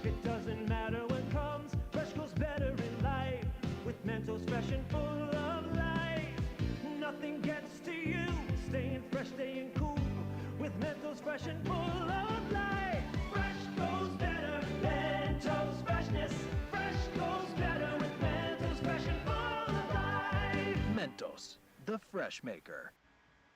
It doesn't matter what comes, fresh goes better in life. With Mentos fresh and full of life, nothing gets to you. Staying fresh, staying cool. With Mentos fresh and full of life, fresh goes better. Mentos freshness, fresh goes better with Mentos fresh and full of life. Mentos, the fresh maker.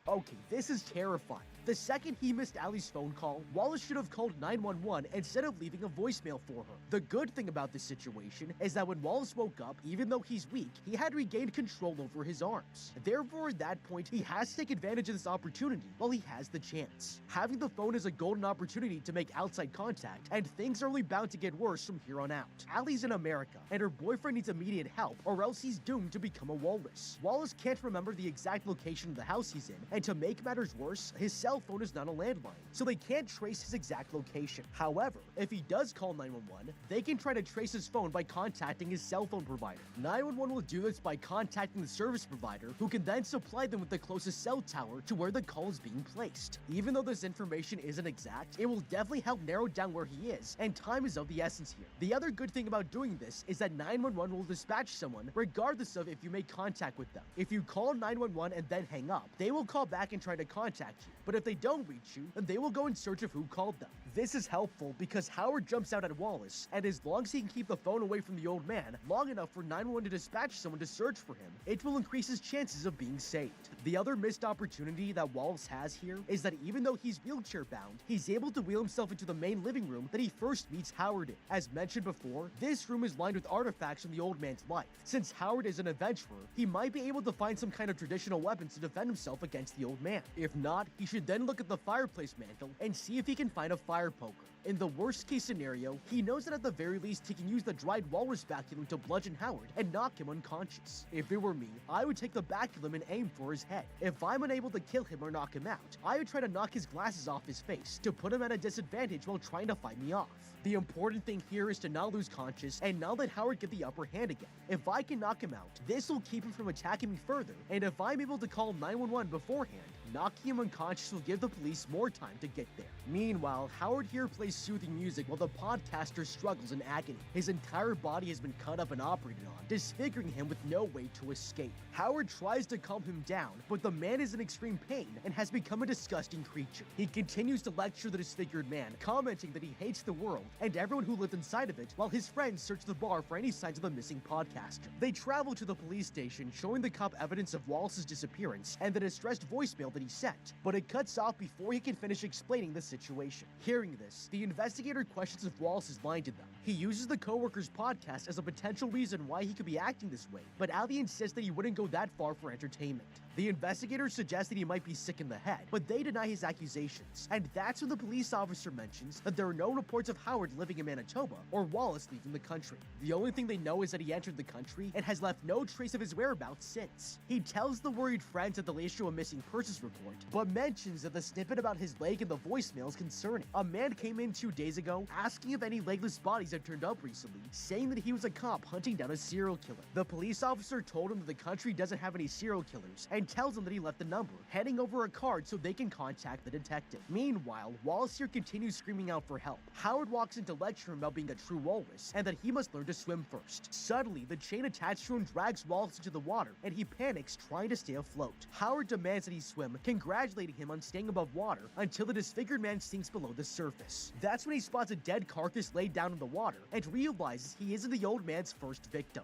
Okay, this is terrifying. The second he missed Allie's phone call, Wallace should have called 911 instead of leaving a voicemail for her. The good thing about this situation is that when Wallace woke up, even though he's weak, he had regained control over his arms. Therefore, at that point, he has to take advantage of this opportunity while he has the chance. Having the phone is a golden opportunity to make outside contact, and things are only bound to get worse from here on out. Allie's in America, and her boyfriend needs immediate help, or else he's doomed to become a walrus. Wallace can't remember the exact location of the house he's in, and to make matters worse, his cell phone is not a landline, so they can't trace his exact location. However, if he does call 911, they can try to trace his phone by contacting his cell phone provider. 911 will do this by contacting the service provider, who can then supply them with the closest cell tower to where the call is being placed. Even though this information isn't exact, it will definitely help narrow down where he is, and time is of the essence here. The other good thing about doing this is that 911 will dispatch someone regardless of if you make contact with them. If you call 911 and then hang up, they will call back and try to contact you, but if they don't reach you, then they will go in search of who called them. This is helpful because Howard jumps out at Wallace, and as long as he can keep the phone away from the old man long enough for 911 to dispatch someone to search for him, it will increase his chances of being saved. The other missed opportunity that Wallace has here is that even though he's wheelchair bound, he's able to wheel himself into the main living room that he first meets Howard in. As mentioned before, this room is lined with artifacts from the old man's life. Since Howard is an adventurer, he might be able to find some kind of traditional weapons to defend himself against the old man. If not, he should then look at the fireplace mantle and see if he can find a fire poker. In the worst case scenario, he knows that at the very least he can use the dried walrus baculum to bludgeon Howard and knock him unconscious. If it were me, I would take the baculum and aim for his head. If I'm unable to kill him or knock him out, I would try to knock his glasses off his face to put him at a disadvantage while trying to fight me off. The important thing here is to not lose conscious and not let Howard get the upper hand again. If I can knock him out, this will keep him from attacking me further, and if I'm able to call 911 beforehand, knocking him unconscious will give the police more time to get there. Meanwhile, Howard here plays soothing music while the podcaster struggles in agony. His entire body has been cut up and operated on, disfiguring him with no way to escape. Howard tries to calm him down, but the man is in extreme pain and has become a disgusting creature. He continues to lecture the disfigured man, commenting that he hates the world and everyone who lived inside of it, while his friends search the bar for any signs of the missing podcaster. They travel to the police station, showing the cop evidence of Wallace's disappearance and the distressed voicemail that he sent, but it cuts off before he can finish explaining the situation. Hearing this, the investigator questions if Wallace is lying to them. He uses the coworker's podcast as a potential reason why he could be acting this way, but Allie insists that he wouldn't go that far for entertainment. The investigators suggest that he might be sick in the head, but they deny his accusations, and that's when the police officer mentions that there are no reports of Howard living in Manitoba or Wallace leaving the country. The only thing they know is that he entered the country and has left no trace of his whereabouts since. He tells the worried friends that they'll issue a missing persons report, but mentions that the snippet about his leg in the voicemail is concerning. A man came in 2 days ago asking if any legless bodies bodies had turned up recently, saying that he was a cop hunting down a serial killer. The police officer told him that the country doesn't have any serial killers and tells him that he left the number, handing over a card so they can contact the detective. Meanwhile, Wallace here continues screaming out for help. Howard walks in to lecture him about being a true walrus and that he must learn to swim first. Suddenly, the chain attached to him drags Wallace into the water and he panics, trying to stay afloat. Howard demands that he swim, congratulating him on staying above water until the disfigured man sinks below the surface. That's when he spots a dead carcass laid down in the water and realizes he isn't the old man's first victim.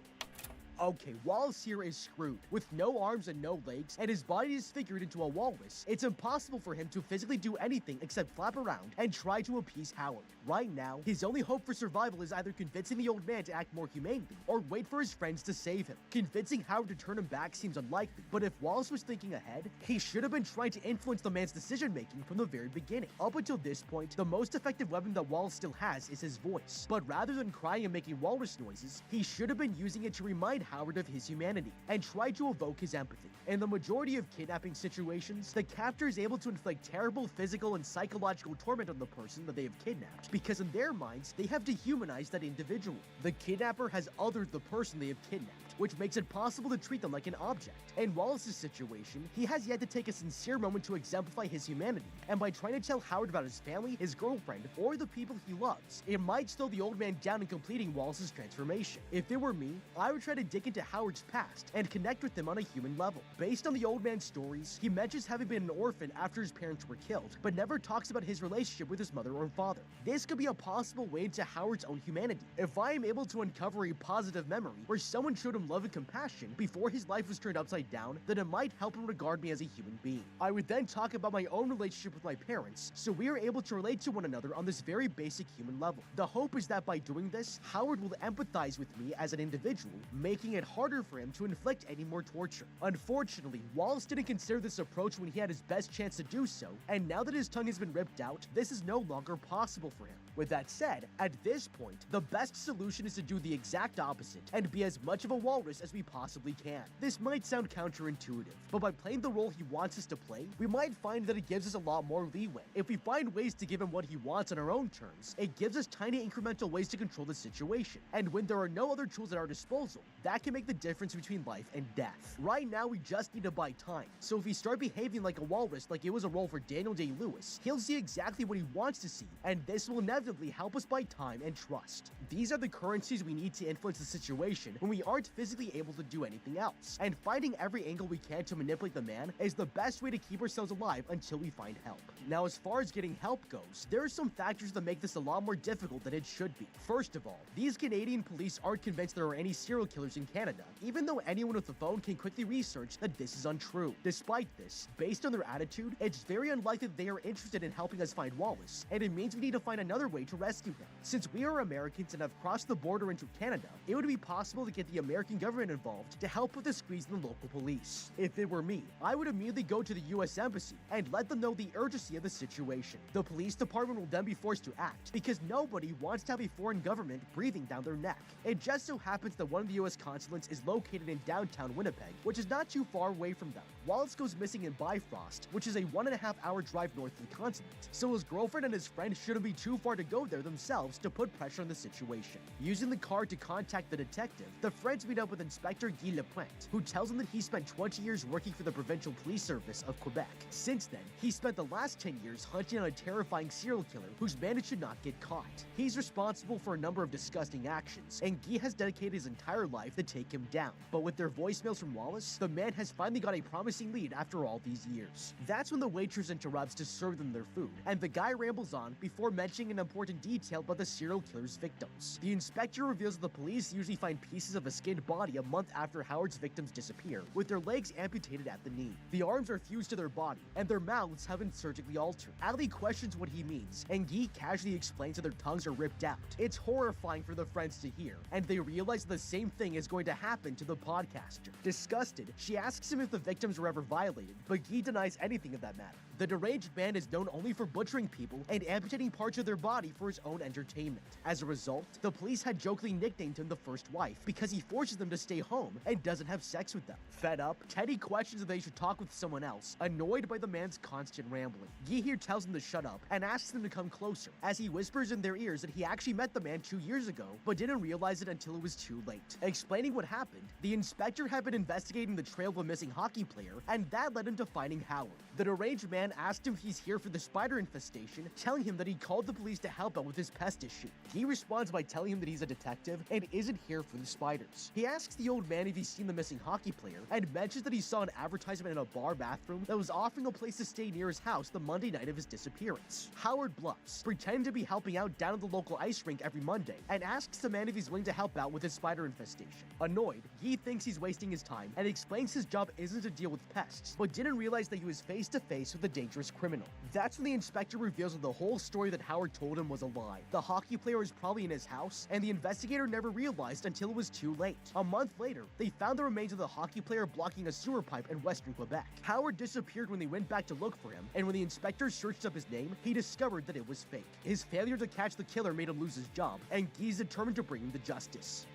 Okay, Wallace here is screwed. With no arms and no legs, and his body disfigured into a walrus, it's impossible for him to physically do anything except flap around and try to appease Howard. Right now, his only hope for survival is either convincing the old man to act more humanely, or wait for his friends to save him. Convincing Howard to turn him back seems unlikely, but if Wallace was thinking ahead, he should have been trying to influence the man's decision-making from the very beginning. Up until this point, the most effective weapon that Wallace still has is his voice. But rather than crying and making walrus noises, he should have been using it to remind Howard of his humanity and try to evoke his empathy. In the majority of kidnapping situations, the captor is able to inflict terrible physical and psychological torment on the person that they have kidnapped, because in their minds, they have dehumanized that individual. The kidnapper has othered the person they have kidnapped, which makes it possible to treat them like an object. In Wallace's situation, he has yet to take a sincere moment to exemplify his humanity, and by trying to tell Howard about his family, his girlfriend, or the people he loves, it might slow the old man down in completing Wallace's transformation. If it were me, I would try to dig into Howard's past and connect with him on a human level. Based on the old man's stories, he mentions having been an orphan after his parents were killed, but never talks about his relationship with his mother or father. This could be a possible way into Howard's own humanity. If I am able to uncover a positive memory where someone showed him love and compassion before his life was turned upside down, then it might help him regard me as a human being. I would then talk about my own relationship with my parents, so we are able to relate to one another on this very basic human level. The hope is that by doing this, Howard will empathize with me as an individual, making it harder for him to inflict any more torture. Unfortunately, Wallace didn't consider this approach when he had his best chance to do so, and now that his tongue has been ripped out, this is no longer possible for him. With that said, at this point, the best solution is to do the exact opposite and be as much of a walrus as we possibly can. This might sound counterintuitive, but by playing the role he wants us to play, we might find that it gives us a lot more leeway. If we find ways to give him what he wants on our own terms, it gives us tiny incremental ways to control the situation. And when there are no other tools at our disposal, that can make the difference between life and death. Right now, we just need to buy time. So if we start behaving like a walrus like it was a role for Daniel Day-Lewis, he'll see exactly what he wants to see, and this will inevitably help us buy time and trust. These are the currencies we need to influence the situation when we aren't physically able to do anything else, and finding every angle we can to manipulate the man is the best way to keep ourselves alive until we find help. Now, as far as getting help goes, there are some factors that make this a lot more difficult than it should be. First of all, these Canadian police aren't convinced there are any serial killers in Canada, even though anyone with a phone can quickly research that this is untrue. Despite this, based on their attitude, it's very unlikely that they are interested in helping us find Wallace, and it means we need to find another way to rescue him. Since we are Americans and have crossed the border into Canada, it would be possible to get the American government involved to help with the squeeze in the local police. If it were me, I would immediately go to the US Embassy and let them know the urgency of the situation. The police department will then be forced to act, because nobody wants to have a foreign government breathing down their neck. It just so happens that one of the US consulates is located in downtown Winnipeg, which is not too far away from them. Wallace goes missing in Bifrost, which is a 1.5-hour drive north of the continent, so his girlfriend and his friend shouldn't be too far to go there themselves to put pressure on the situation. Using the car to contact the detective, the friends meet up with Inspector Guy Laplante, who tells them that he spent 20 years working for the Provincial Police Service of Quebec. Since then, he spent the last 10 years hunting on a terrifying serial killer whose managed to not get caught. He's responsible for a number of disgusting actions, and Guy has dedicated his entire life to take him down. But with their voicemails from Wallace, the man has finally got a promising lead after all these years. That's when the waitress interrupts to serve them their food, and the guy rambles on before mentioning an important detail about the serial killer's victims. The inspector reveals that the police usually find pieces of a skinned body a month after Howard's victims disappear, with their legs amputated at the knee. The arms are fused to their body, and their mouths have been surgically altered. Ali questions what he means, and Guy casually explains that their tongues are ripped out. It's horrifying for the friends to hear, and they realize the same thing is going to happen to the podcaster. Disgusted, she asks him if the victims were ever violated, but Guy denies anything of that matter. The deranged man is known only for butchering people and amputating parts of their body for his own entertainment. As a result, the police had jokingly nicknamed him the First Wife because he forces them to stay home and doesn't have sex with them. Fed up, Teddy questions if they should talk with someone else, annoyed by the man's constant rambling. Guy here tells him to shut up and asks them to come closer, as he whispers in their ears that he actually met the man 2 years ago, but didn't realize it until it was too late. Explaining what happened, the inspector had been investigating the trail of a missing hockey player, and that led him to finding Howard. The deranged man asked him if he's here for the spider infestation, telling him that he called the police to help out with his pest issue. He responds by telling him that he's a detective and isn't here for the spiders. He asks the old man if he's seen the missing hockey player, and mentions that he saw an advertisement in a bar bathroom that was offering a place to stay near his house the Monday night of his disappearance. Howard bluffs, pretending to be helping out down at the local ice rink every Monday, and asks the man if he's willing to help out with his spider infestation. Annoyed, Guy thinks he's wasting his time and explains his job isn't to deal with pests, but didn't realize that he was face to face with a dangerous criminal. That's when the inspector reveals that the whole story that Howard told him was a lie. The hockey player was probably in his house, and the investigator never realized until it was too late. A month later, they found the remains of the hockey player blocking a sewer pipe in western Quebec. Howard disappeared when they went back to look for him, and when the inspector searched up his name, he discovered that it was fake. His failure to catch the killer made him lose his job, and Guy's determined to bring him to justice.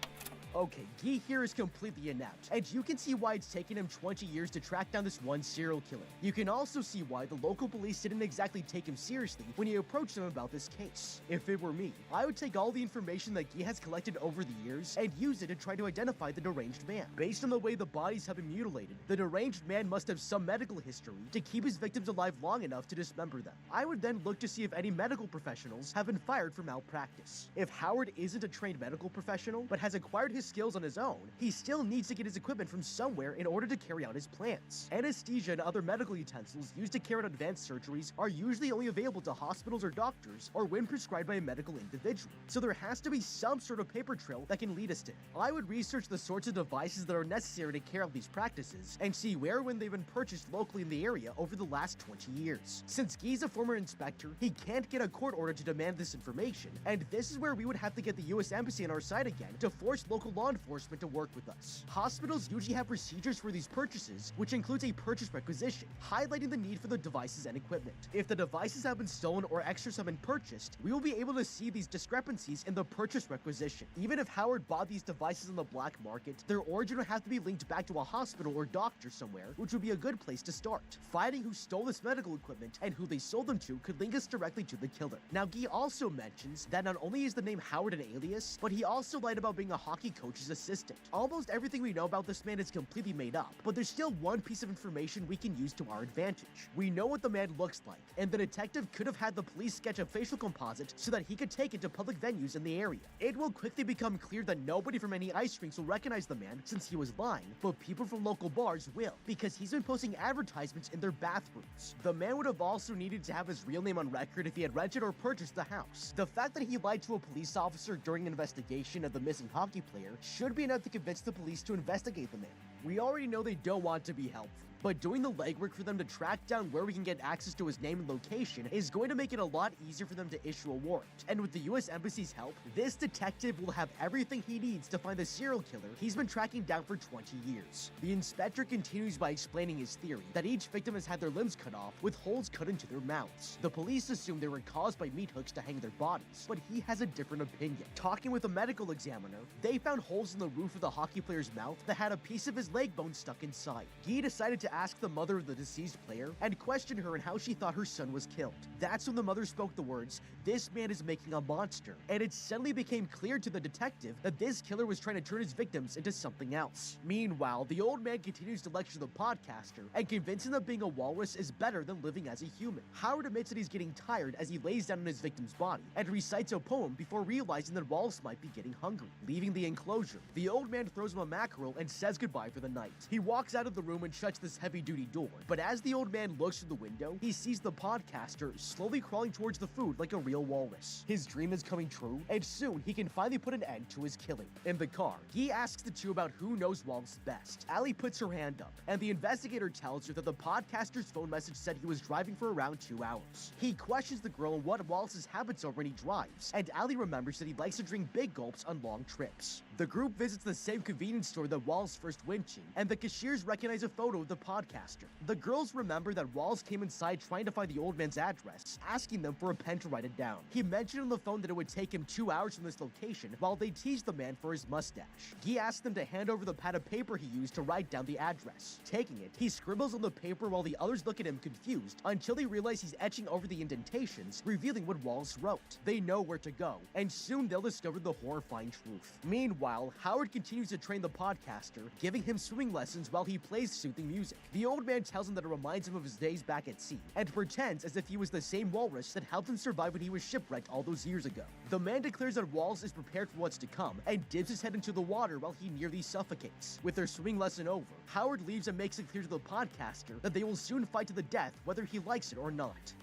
Okay, Guy here is completely inept, and you can see why it's taken him 20 years to track down this one serial killer. You can also see why the local police didn't exactly take him seriously when he approached them about this case. If it were me, I would take all the information that Guy has collected over the years and use it to try to identify the deranged man. Based on the way the bodies have been mutilated, the deranged man must have some medical history to keep his victims alive long enough to dismember them. I would then look to see if any medical professionals have been fired for malpractice. If Howard isn't a trained medical professional, but has acquired his skills on his own, he still needs to get his equipment from somewhere in order to carry out his plans. Anesthesia and other medical utensils used to carry out advanced surgeries are usually only available to hospitals or doctors, or when prescribed by a medical individual. So there has to be some sort of paper trail that can lead us to him. I would research the sorts of devices that are necessary to carry out these practices, and see where and when they've been purchased locally in the area over the last 20 years. Since Guy's a former inspector, he can't get a court order to demand this information, and this is where we would have to get the US Embassy on our side again to force local law enforcement to work with us. Hospitals usually have procedures for these purchases, which includes a purchase requisition, highlighting the need for the devices and equipment. If the devices have been stolen or extras have been purchased, we will be able to see these discrepancies in the purchase requisition. Even if Howard bought these devices on the black market, their origin would have to be linked back to a hospital or doctor somewhere, which would be a good place to start. Finding who stole this medical equipment and who they sold them to could link us directly to the killer. Now, Guy also mentions that not only is the name Howard an alias, but he also lied about being a hockey coach's assistant. Almost everything we know about this man is completely made up, but there's still one piece of information we can use to our advantage. We know what the man looks like, and the detective could have had the police sketch a facial composite so that he could take it to public venues in the area. It will quickly become clear that nobody from any ice rinks will recognize the man since he was lying, but people from local bars will, because he's been posting advertisements in their bathrooms. The man would have also needed to have his real name on record if he had rented or purchased the house. The fact that he lied to a police officer during an investigation of the missing hockey player should be enough to convince the police to investigate the man. We already know they don't want to be helpful, but doing the legwork for them to track down where we can get access to his name and location is going to make it a lot easier for them to issue a warrant. And with the US Embassy's help, this detective will have everything he needs to find the serial killer he's been tracking down for 20 years. The inspector continues by explaining his theory that each victim has had their limbs cut off with holes cut into their mouths. The police assume they were caused by meat hooks to hang their bodies, but he has a different opinion. Talking with a medical examiner, they found holes in the roof of the hockey player's mouth that had a piece of his leg bone stuck inside. Guy decided to ask the mother of the deceased player and question her on how she thought her son was killed. That's when the mother spoke the words, "This man is making a monster," and it suddenly became clear to the detective that this killer was trying to turn his victims into something else. Meanwhile, the old man continues to lecture the podcaster and convince him that being a walrus is better than living as a human. Howard admits that he's getting tired as he lays down on his victim's body and recites a poem before realizing that walrus might be getting hungry. Leaving the enclosure, the old man throws him a mackerel and says goodbye for the night. He walks out of the room and shuts this heavy-duty door, but as the old man looks through the window, he sees the podcaster slowly crawling towards the food like a real walrus. His dream is coming true, and soon he can finally put an end to his killing. In the car, he asks the two about who knows Wallace best. Allie puts her hand up, and the investigator tells her that the podcaster's phone message said he was driving for around 2 hours. He questions the girl on what Wallace's habits are when he drives, and Allie remembers that he likes to drink big gulps on long trips. The group visits the same convenience store that Wallace first went to, and the cashiers recognize a photo of the podcaster. The girls remember that Wallace came inside trying to find the old man's address, asking them for a pen to write it down. He mentioned on the phone that it would take him 2 hours from this location while they teased the man for his mustache. He asked them to hand over the pad of paper he used to write down the address. Taking it, he scribbles on the paper while the others look at him confused until they realize he's etching over the indentations, revealing what Wallace wrote. They know where to go, and soon they'll discover the horrifying truth. Meanwhile, Howard continues to train the podcaster, giving him swimming lessons while he plays soothing music. The old man tells him that it reminds him of his days back at sea, and pretends as if he was the same walrus that helped him survive when he was shipwrecked all those years ago. The man declares that Wallace is prepared for what's to come, and dips his head into the water while he nearly suffocates. With their swimming lesson over, Howard leaves and makes it clear to the podcaster that they will soon fight to the death whether he likes it or not.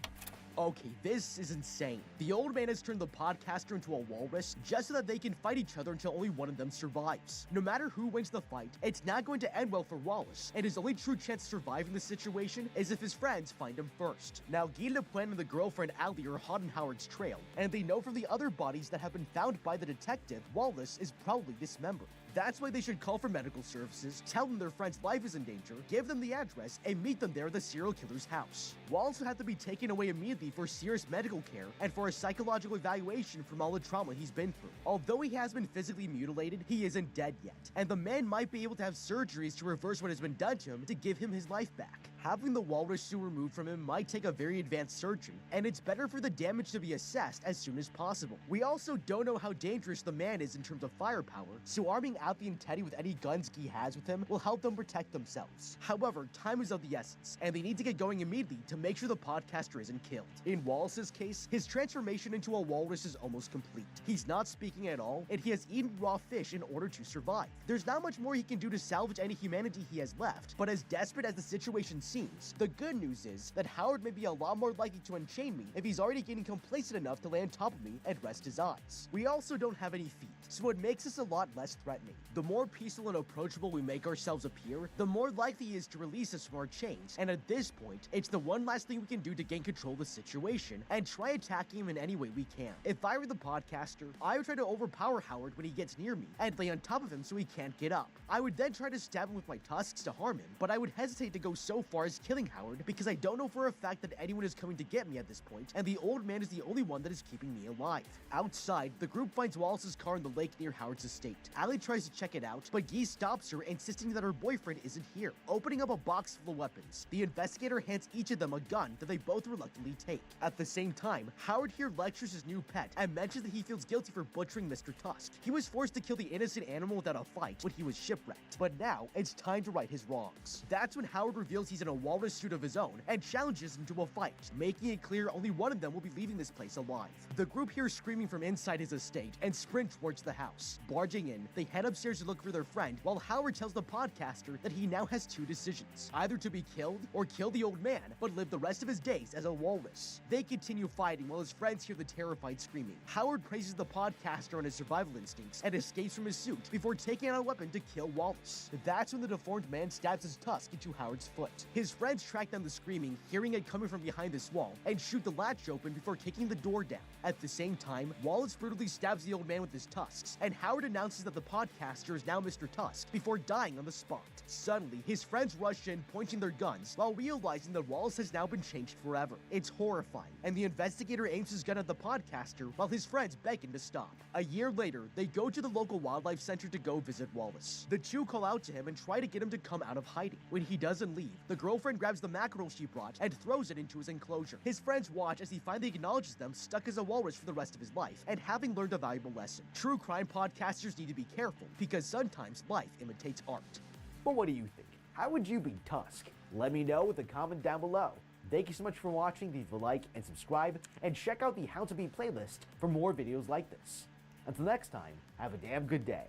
Okay, this is insane. The old man has turned the podcaster into a walrus just so that they can fight each other until only one of them survives. No matter who wins the fight, it's not going to end well for Wallace, and his only true chance to survive in this situation is if his friends find him first. Now, Guy Lepointe and the girlfriend Allie are hot on Howard's trail, and they know from the other bodies that have been found by the detective, Wallace is probably dismembered. That's why they should call for medical services, tell them their friend's life is in danger, give them the address, and meet them there at the serial killer's house. Wallace would have to be taken away immediately for serious medical care and for a psychological evaluation from all the trauma he's been through. Although he has been physically mutilated, he isn't dead yet, and the man might be able to have surgeries to reverse what has been done to him to give him his life back. Having the walrus suit removed from him might take a very advanced surgeon, and it's better for the damage to be assessed as soon as possible. We also don't know how dangerous the man is in terms of firepower, so arming Alfie and Teddy with any guns Guy has with him will help them protect themselves. However, time is of the essence, and they need to get going immediately to make sure the podcaster isn't killed. In Wallace's case, his transformation into a walrus is almost complete. He's not speaking at all, and he has eaten raw fish in order to survive. There's not much more he can do to salvage any humanity he has left, but as desperate as the situation seems, the good news is that Howard may be a lot more likely to unchain me if he's already getting complacent enough to lay on top of me and rest his eyes. We also don't have any feet, so it makes us a lot less threatening. The more peaceful and approachable we make ourselves appear, the more likely he is to release us from our chains, and at this point, it's the one last thing we can do to gain control of the situation and try attacking him in any way we can. If I were the podcaster, I would try to overpower Howard when he gets near me and lay on top of him so he can't get up. I would then try to stab him with my tusks to harm him, but I would hesitate to go so far as killing Howard because I don't know for a fact that anyone is coming to get me at this point, and the old man is the only one that is keeping me alive. Outside, the group finds Wallace's car in the lake near Howard's estate. Allie tries to check it out, but Guy stops her, insisting that her boyfriend isn't here. Opening up a box full of weapons, the investigator hands each of them a gun that they both reluctantly take. At the same time, Howard here lectures his new pet and mentions that he feels guilty for butchering Mr. Tusk. He was forced to kill the innocent animal without a fight when he was shipwrecked, but now it's time to right his wrongs. That's when Howard reveals he's in a walrus suit of his own and challenges him to a fight, making it clear only one of them will be leaving this place alive. The group hears screaming from inside his estate and sprint towards the house. Barging in, they head upstairs to look for their friend, while Howard tells the podcaster that he now has two decisions: either to be killed or kill the old man, but live the rest of his days as a walrus. They continue fighting while his friends hear the terrified screaming. Howard praises the podcaster on his survival instincts and escapes from his suit before taking out a weapon to kill Wallace. That's when the deformed man stabs his tusk into Howard's foot. His friends track down the screaming, hearing it coming from behind this wall, and shoot the latch open before kicking the door down. At the same time, Wallace brutally stabs the old man with his tusks, and Howard announces that the podcaster is now Mr. Tusk before dying on the spot. Suddenly, his friends rush in, pointing their guns, while realizing that Wallace has now been changed forever. It's horrifying, and the investigator aims his gun at the podcaster while his friends beg him to stop. A year later, they go to the local wildlife center to go visit Wallace. The two call out to him and try to get him to come out of hiding. When he doesn't leave, the girlfriend grabs the mackerel she brought and throws it into his enclosure. His friends watch as he finally acknowledges them stuck as a walrus for the rest of his life, and having learned a valuable lesson. True crime podcasters need to be careful, because sometimes life imitates art. But what do you think? How would you beat Tusk? Let me know with a comment down below. Thank you so much for watching. Leave a like and subscribe, and check out the How to Beat playlist for more videos like this. Until next time, have a damn good day.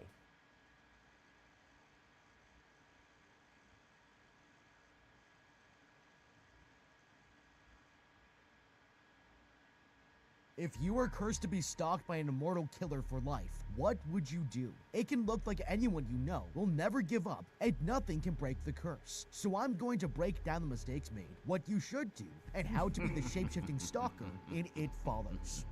If you were cursed to be stalked by an immortal killer for life, what would you do? It can look like anyone you know will never give up, and nothing can break the curse. So I'm going to break down the mistakes made, what you should do, and how to be the shape-shifting stalker in It Follows.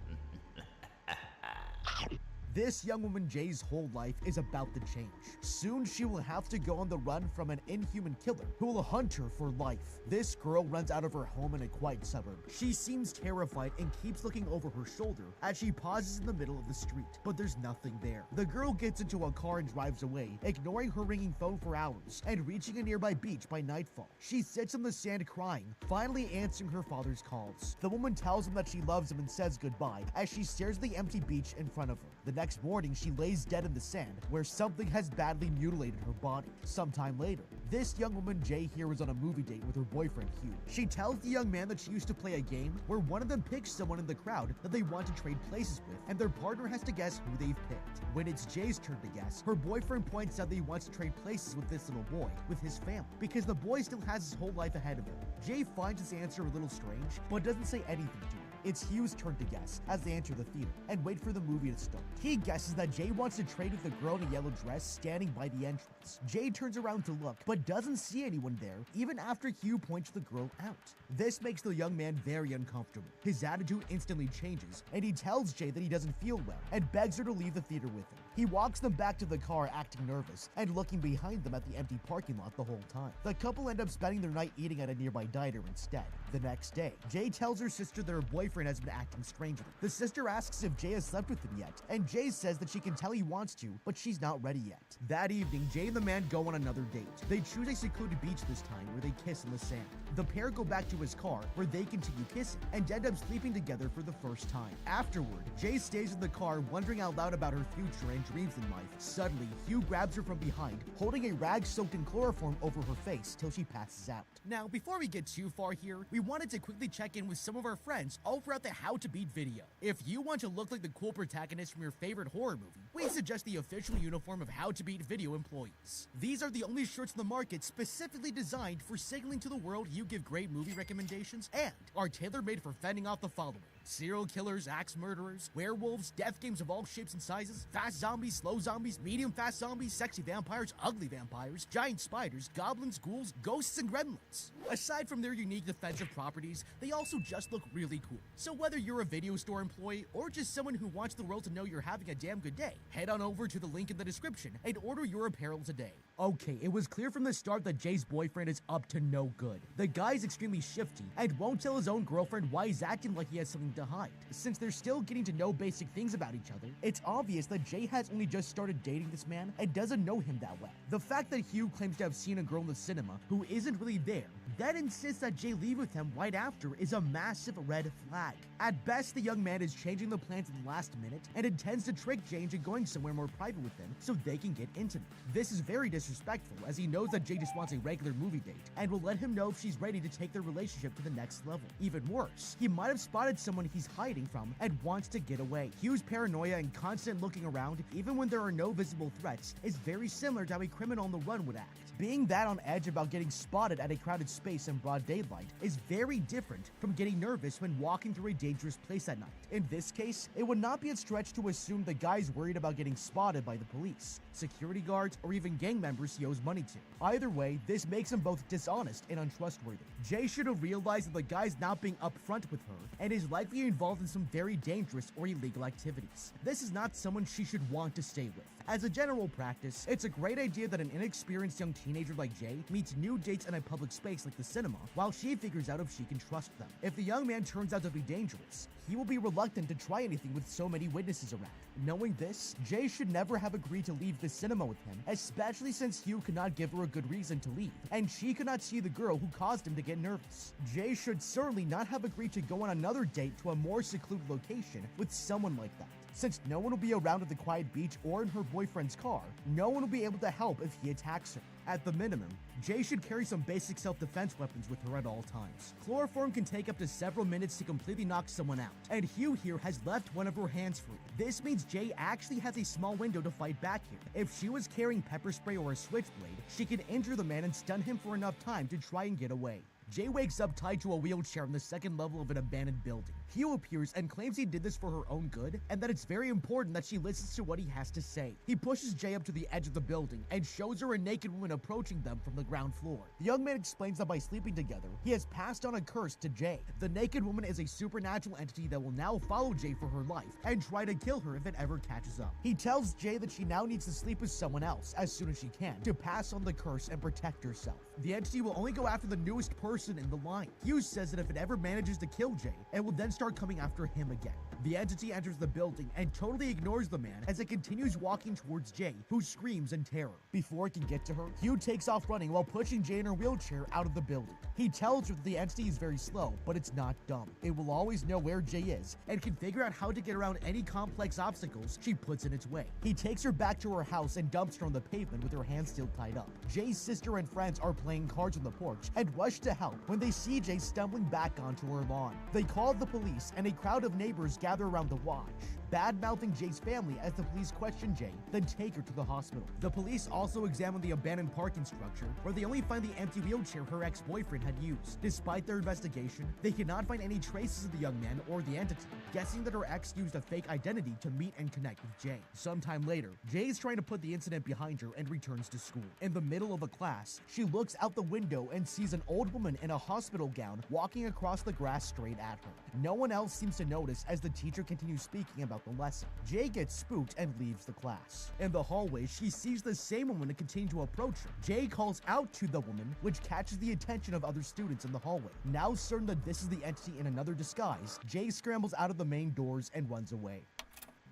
This young woman Jay's whole life is about to change. Soon she will have to go on the run from an inhuman killer who will hunt her for life. This girl runs out of her home in a quiet suburb. She seems terrified and keeps looking over her shoulder as she pauses in the middle of the street, but there's nothing there. The girl gets into a car and drives away, ignoring her ringing phone for hours and reaching a nearby beach by nightfall. She sits on the sand crying, finally answering her father's calls. The woman tells him that she loves him and says goodbye as she stares at the empty beach in front of her. The next morning, she lays dead in the sand where something has badly mutilated her body. Sometime later, this young woman Jay here is on a movie date with her boyfriend Hugh. She tells the young man that she used to play a game where one of them picks someone in the crowd that they want to trade places with, and their partner has to guess who they've picked. When it's Jay's turn to guess, her boyfriend points out that he wants to trade places with this little boy, with his family, because the boy still has his whole life ahead of him. Jay finds his answer a little strange, but doesn't say anything to her. It's Hugh's turn to guess as they enter the theater and wait for the movie to start. He guesses that Jay wants to trade with the girl in a yellow dress standing by the entrance. Jay turns around to look, but doesn't see anyone there, even after Hugh points the girl out. This makes the young man very uncomfortable. His attitude instantly changes, and he tells Jay that he doesn't feel well and begs her to leave the theater with him. He walks them back to the car acting nervous and looking behind them at the empty parking lot the whole time. The couple end up spending their night eating at a nearby diner instead. The next day, Jay tells her sister that her boyfriend has been acting strangely. The sister asks if Jay has slept with him yet, and Jay says that she can tell he wants to, but she's not ready yet. That evening, Jay and the man go on another date. They choose a secluded beach this time where they kiss in the sand. The pair go back to his car where they continue kissing and end up sleeping together for the first time. Afterward, Jay stays in the car wondering out loud about her future and dreams in life. Suddenly, Hugh grabs her from behind, holding a rag soaked in chloroform over her face till she passes out. Now, before we get too far here, we wanted to quickly check in with some of our friends over at the How to Beat video. If you want to look like the cool protagonist from your favorite horror movie, we suggest the official uniform of How to Beat video employees. These are the only shirts in the market specifically designed for signaling to the world you give great movie recommendations and are tailor-made for fending off the following: serial killers, axe murderers, werewolves, death games of all shapes and sizes, fast zombies, slow zombies, medium fast zombies, sexy vampires, ugly vampires, giant spiders, goblins, ghouls, ghosts, and gremlins. Aside from their unique defensive properties, they also just look really cool. So whether you're a video store employee or just someone who wants the world to know you're having a damn good day, head on over to the link in the description and order your apparel today. Okay, it was clear from the start that Jay's boyfriend is up to no good. The guy's extremely shifty and won't tell his own girlfriend why he's acting like he has something to hide. Since they're still getting to know basic things about each other, it's obvious that Jay has only just started dating this man and doesn't know him that well. The fact that Hugh claims to have seen a girl in the cinema who isn't really there, then insists that Jay leave with him right after, is a massive red flag. At best, the young man is changing the plans at the last minute and intends to trick Jay into going somewhere more private with him so they can get intimate. This is very disrespectful, as he knows that Jay just wants a regular movie date and will let him know if she's ready to take their relationship to the next level. Even worse, he might have spotted someone he's hiding from and wants to get away. Hugh's paranoia and constant looking around, even when there are no visible threats, is very similar to how a criminal on the run would act. Being that on edge about getting spotted at a crowded space in broad daylight is very different from getting nervous when walking through a dangerous place at night. In this case, it would not be a stretch to assume the guy's worried about getting spotted by the police, security guards, or even gang members he owes money to. Either way, this makes him both dishonest and untrustworthy. Jay should have realized that the guy's not being upfront with her and is likely involved in some very dangerous or illegal activities. This is not someone she should want to stay with. As a general practice, it's a great idea that an inexperienced young teenager like Jay meets new dates in a public space like the cinema while she figures out if she can trust them. If the young man turns out to be dangerous, he will be reluctant to try anything with so many witnesses around. Knowing this, Jay should never have agreed to leave the cinema with him, especially since Hugh could not give her a good reason to leave, and she could not see the girl who caused him to get nervous. Jay should certainly not have agreed to go on another date to a more secluded location with someone like that. Since no one will be around at the quiet beach or in her boyfriend's car, no one will be able to help if he attacks her. At the minimum, Jay should carry some basic self-defense weapons with her at all times. Chloroform can take up to several minutes to completely knock someone out, and Hugh here has left one of her hands free. This means Jay actually has a small window to fight back here. If she was carrying pepper spray or a switchblade, she could injure the man and stun him for enough time to try and get away. Jay wakes up tied to a wheelchair on the second level of an abandoned building. Hugh appears and claims he did this for her own good, and that it's very important that she listens to what he has to say. He pushes Jay up to the edge of the building and shows her a naked woman approaching them from the ground floor. The young man explains that by sleeping together, he has passed on a curse to Jay. The naked woman is a supernatural entity that will now follow Jay for her life and try to kill her if it ever catches up. He tells Jay that she now needs to sleep with someone else as soon as she can to pass on the curse and protect herself. The entity will only go after the newest person in the line. Hughes says that if it ever manages to kill Jay, it will then start coming after him again. The entity enters the building and totally ignores the man as it continues walking towards Jay, who screams in terror. Before it can get to her, Hugh takes off running while pushing Jay in her wheelchair out of the building. He tells her that the entity is very slow, but it's not dumb. It will always know where Jay is and can figure out how to get around any complex obstacles she puts in its way. He takes her back to her house and dumps her on the pavement with her hands still tied up. Jay's sister and friends are playing cards on the porch and rush to help when they see Jay stumbling back onto her lawn. They call the police and a crowd of neighbors gather around to watch, bad-mouthing Jay's family as the police question Jay, then take her to the hospital. The police also examine the abandoned parking structure, where they only find the empty wheelchair her ex-boyfriend had used. Despite their investigation, they cannot find any traces of the young man or the entity, guessing that her ex used a fake identity to meet and connect with Jay. Sometime later, Jay is trying to put the incident behind her and returns to school. In the middle of a class, she looks out the window and sees an old woman in a hospital gown walking across the grass straight at her. No one else seems to notice as the teacher continues speaking about the lesson. Jay gets spooked and leaves the class. In the hallway, she sees the same woman and continue to approach her. Jay calls out to the woman, which catches the attention of other students in the hallway. Now certain that this is the entity in another disguise, Jay scrambles out of the main doors and runs away.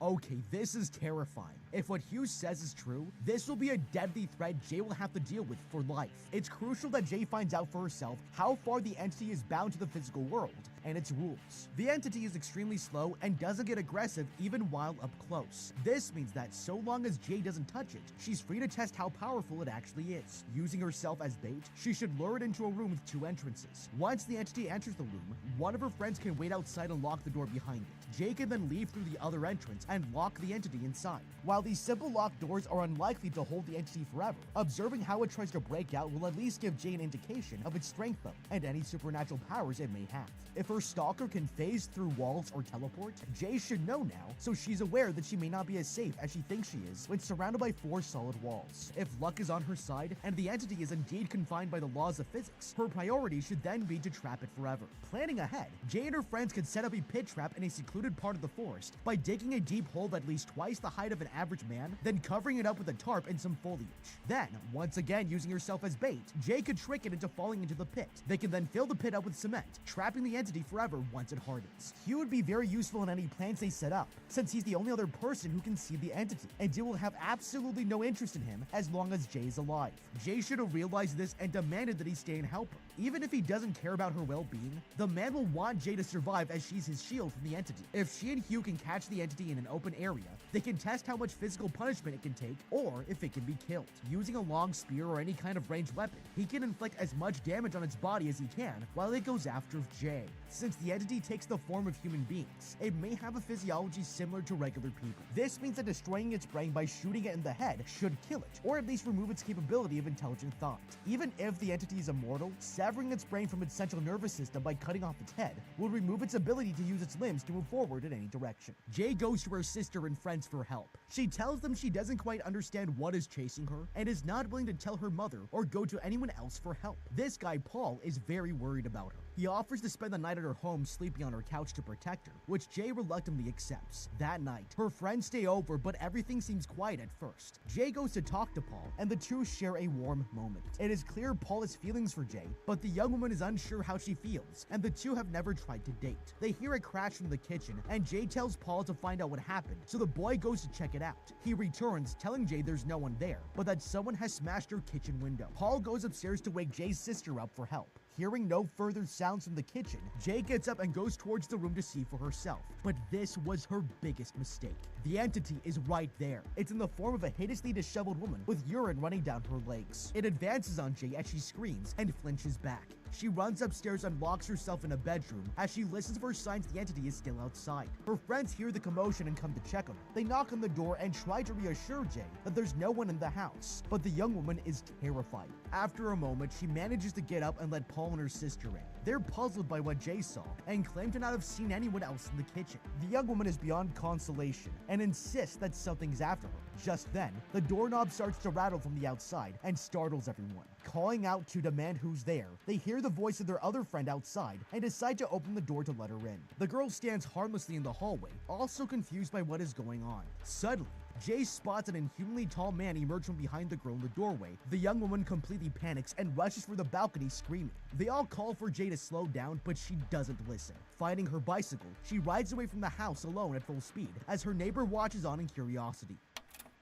Okay, this is terrifying. If what Hughes says is true, this will be a deadly threat Jay will have to deal with for life. It's crucial that Jay finds out for herself how far the entity is bound to the physical world and its rules. The entity is extremely slow and doesn't get aggressive even while up close. This means that so long as Jay doesn't touch it, she's free to test how powerful it actually is. Using herself as bait, she should lure it into a room with 2 entrances. Once the entity enters the room, one of her friends can wait outside and lock the door behind it. Jay can then leave through the other entrance and lock the entity inside. While these simple locked doors are unlikely to hold the entity forever, observing how it tries to break out will at least give Jay an indication of its strength though, and any supernatural powers it may have. If her stalker can phase through walls or teleport, Jay should know now, so she's aware that she may not be as safe as she thinks she is when surrounded by 4 solid walls. If luck is on her side, and the entity is indeed confined by the laws of physics, her priority should then be to trap it forever. Planning ahead, Jay and her friends can set up a pit trap in a secluded part of the forest by digging a deep hole at least twice the height of an average man, then covering it up with a tarp and some foliage. Then, once again using herself as bait, Jay could trick it into falling into the pit. They can then fill the pit up with cement, trapping the entity forever once it hardens. He would be very useful in any plans they set up, since he's the only other person who can see the entity, and Jay will have absolutely no interest in him as long as Jay is alive. Jay should have realized this and demanded that he stay and help her. Even if he doesn't care about her well-being, the man will want Jay to survive as she's his shield from the entity. If she and Hugh can catch the entity in an open area, they can test how much physical punishment it can take, or if it can be killed. Using a long spear or any kind of ranged weapon, he can inflict as much damage on its body as he can while it goes after Jay. Since the entity takes the form of human beings, it may have a physiology similar to regular people. This means that destroying its brain by shooting it in the head should kill it, or at least remove its capability of intelligent thought. Even if the entity is immortal, severing its brain from its central nervous system by cutting off its head will remove its ability to use its limbs to move forward in any direction. Jay goes to her sister and friends for help. She tells them she doesn't quite understand what is chasing her and is not willing to tell her mother or go to anyone else for help. This guy, Paul, is very worried about her. He offers to spend the night at her home sleeping on her couch to protect her, which Jay reluctantly accepts. That night, her friends stay over, but everything seems quiet at first. Jay goes to talk to Paul, and the two share a warm moment. It is clear Paul has feelings for Jay, but the young woman is unsure how she feels, and the two have never tried to date. They hear a crash from the kitchen, and Jay tells Paul to find out what happened, so the boy goes to check it out. He returns, telling Jay there's no one there, but that someone has smashed her kitchen window. Paul goes upstairs to wake Jay's sister up for help. Hearing no further sounds from the kitchen, Jay gets up and goes towards the room to see for herself. But this was her biggest mistake. The entity is right there. It's in the form of a hideously disheveled woman with urine running down her legs. It advances on Jay as she screams and flinches back. She runs upstairs and locks herself in a bedroom as she listens for signs the entity is still outside. Her friends hear the commotion and come to check on her. They knock on the door and try to reassure Jay that there's no one in the house, but the young woman is terrified. After a moment, she manages to get up and let Paul and her sister in. They're puzzled by what Jay saw and claim to not have seen anyone else in the kitchen. The young woman is beyond consolation and insists that something's after her. Just then, the doorknob starts to rattle from the outside and startles everyone. Calling out to demand who's there, they hear the voice of their other friend outside and decide to open the door to let her in. The girl stands harmlessly in the hallway, also confused by what is going on. Suddenly, Jay spots an inhumanly tall man emerge from behind the girl in the doorway. The young woman completely panics and rushes for the balcony screaming. They all call for Jay to slow down, but she doesn't listen. Finding her bicycle, she rides away from the house alone at full speed as her neighbor watches on in curiosity.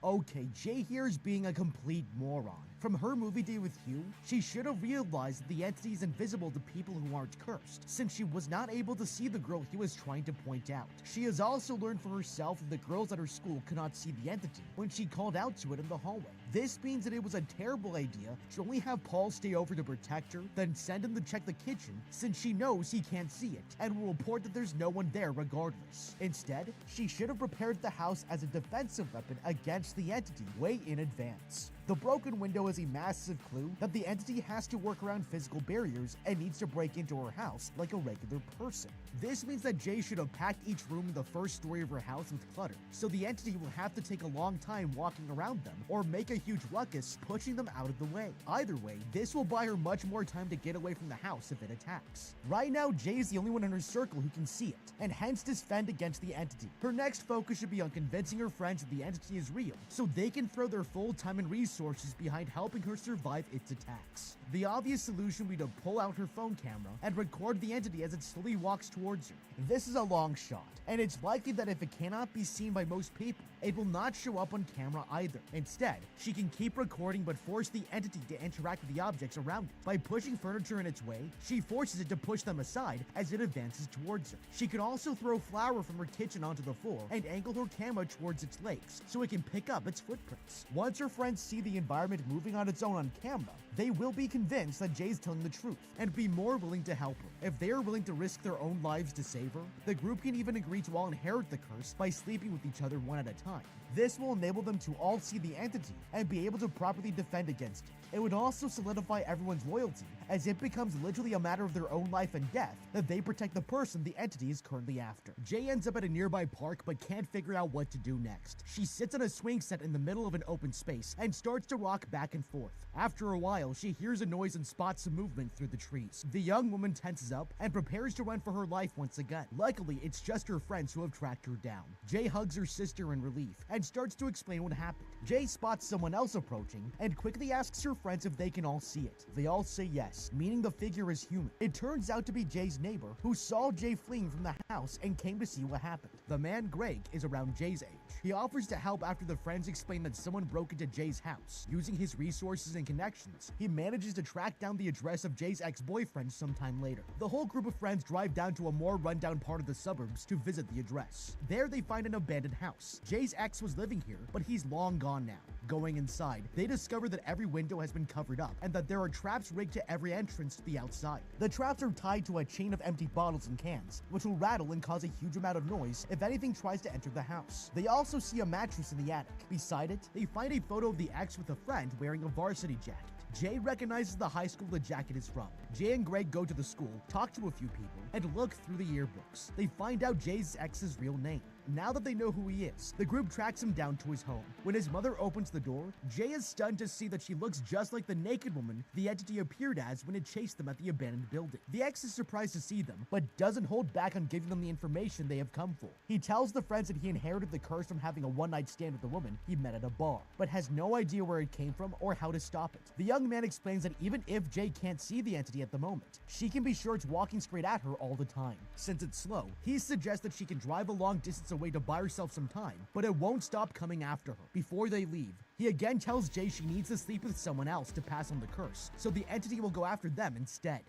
Okay, Jay here is being a complete moron. From her movie date with Hugh, she should have realized that the entity is invisible to people who aren't cursed, since she was not able to see the girl he was trying to point out. She has also learned for herself that the girls at her school could not see the entity when she called out to it in the hallway. This means that it was a terrible idea to only have Paul stay over to protect her, then send him to check the kitchen, since she knows he can't see it, and will report that there's no one there regardless. Instead, she should have prepared the house as a defensive weapon against the entity way in advance. The broken window is a massive clue that the entity has to work around physical barriers and needs to break into her house like a regular person. This means that Jay should have packed each room in the first story of her house with clutter, so the entity will have to take a long time walking around them or make a huge ruckus pushing them out of the way. Either way, this will buy her much more time to get away from the house if it attacks. Right now, Jay is the only one in her circle who can see it, and hence defend against the entity. Her next focus should be on convincing her friends that the entity is real, so they can throw their full time and resources behind helping her survive its attacks. The obvious solution would be to pull out her phone camera and record the entity as it slowly walks towards her. This is a long shot, and it's likely that if it cannot be seen by most people, it will not show up on camera either. Instead, she can keep recording but force the entity to interact with the objects around it. By pushing furniture in its way, she forces it to push them aside as it advances towards her. She can also throw flour from her kitchen onto the floor and angle her camera towards its legs so it can pick up its footprints. Once her friends see the environment moving on its own on camera, they will be convinced that Jay's telling the truth and be more willing to help her. If they are willing to risk their own lives to save her, the group can even agree to all inherit the curse by sleeping with each other one at a time. This will enable them to all see the entity and be able to properly defend against it. It would also solidify everyone's loyalty, as it becomes literally a matter of their own life and death that they protect the person the entity is currently after. Jay ends up at a nearby park but can't figure out what to do next. She sits on a swing set in the middle of an open space and starts to rock back and forth. After a while, she hears a noise and spots some movement through the trees. The young woman tenses up and prepares to run for her life once again. Luckily, it's just her friends who have tracked her down. Jay hugs her sister in relief and starts to explain what happened. Jay spots someone else approaching and quickly asks her friends if they can all see it. They all say yes, meaning the figure is human. It turns out to be Jay's neighbor, who saw Jay fleeing from the house and came to see what happened. The man, Greg, is around Jay's age. He offers to help after the friends explain that someone broke into Jay's house. Using his resources and connections, he manages to track down the address of Jay's ex-boyfriend sometime later. The whole group of friends drive down to a more rundown part of the suburbs to visit the address. There they find an abandoned house. Jay's ex was living here, but he's long gone now. Going inside, they discover that every window has been covered up and that there are traps rigged to every entrance to the outside. The traps are tied to a chain of empty bottles and cans, which will rattle and cause a huge amount of noise if anything tries to enter the house. They also see a mattress in the attic. Beside it, they find a photo of the ex with a friend wearing a varsity jacket. Jay recognizes the high school the jacket is from. Jay and Greg go to the school, talk to a few people, and look through the yearbooks. They find out Jay's ex's real name. Now that they know who he is, the group tracks him down to his home. When his mother opens the door, Jay is stunned to see that she looks just like the naked woman the entity appeared as when it chased them at the abandoned building. The ex is surprised to see them, but doesn't hold back on giving them the information they have come for. He tells the friends that he inherited the curse from having a one-night stand with a woman he met at a bar, but has no idea where it came from or how to stop it. The young man explains that even if Jay can't see the entity at the moment, she can be sure it's walking straight at her all the time. Since it's slow, he suggests that she can drive a long distance away to buy herself some time, but it won't stop coming after her. Before they leave, he again tells Jay she needs to sleep with someone else to pass on the curse, so the entity will go after them instead.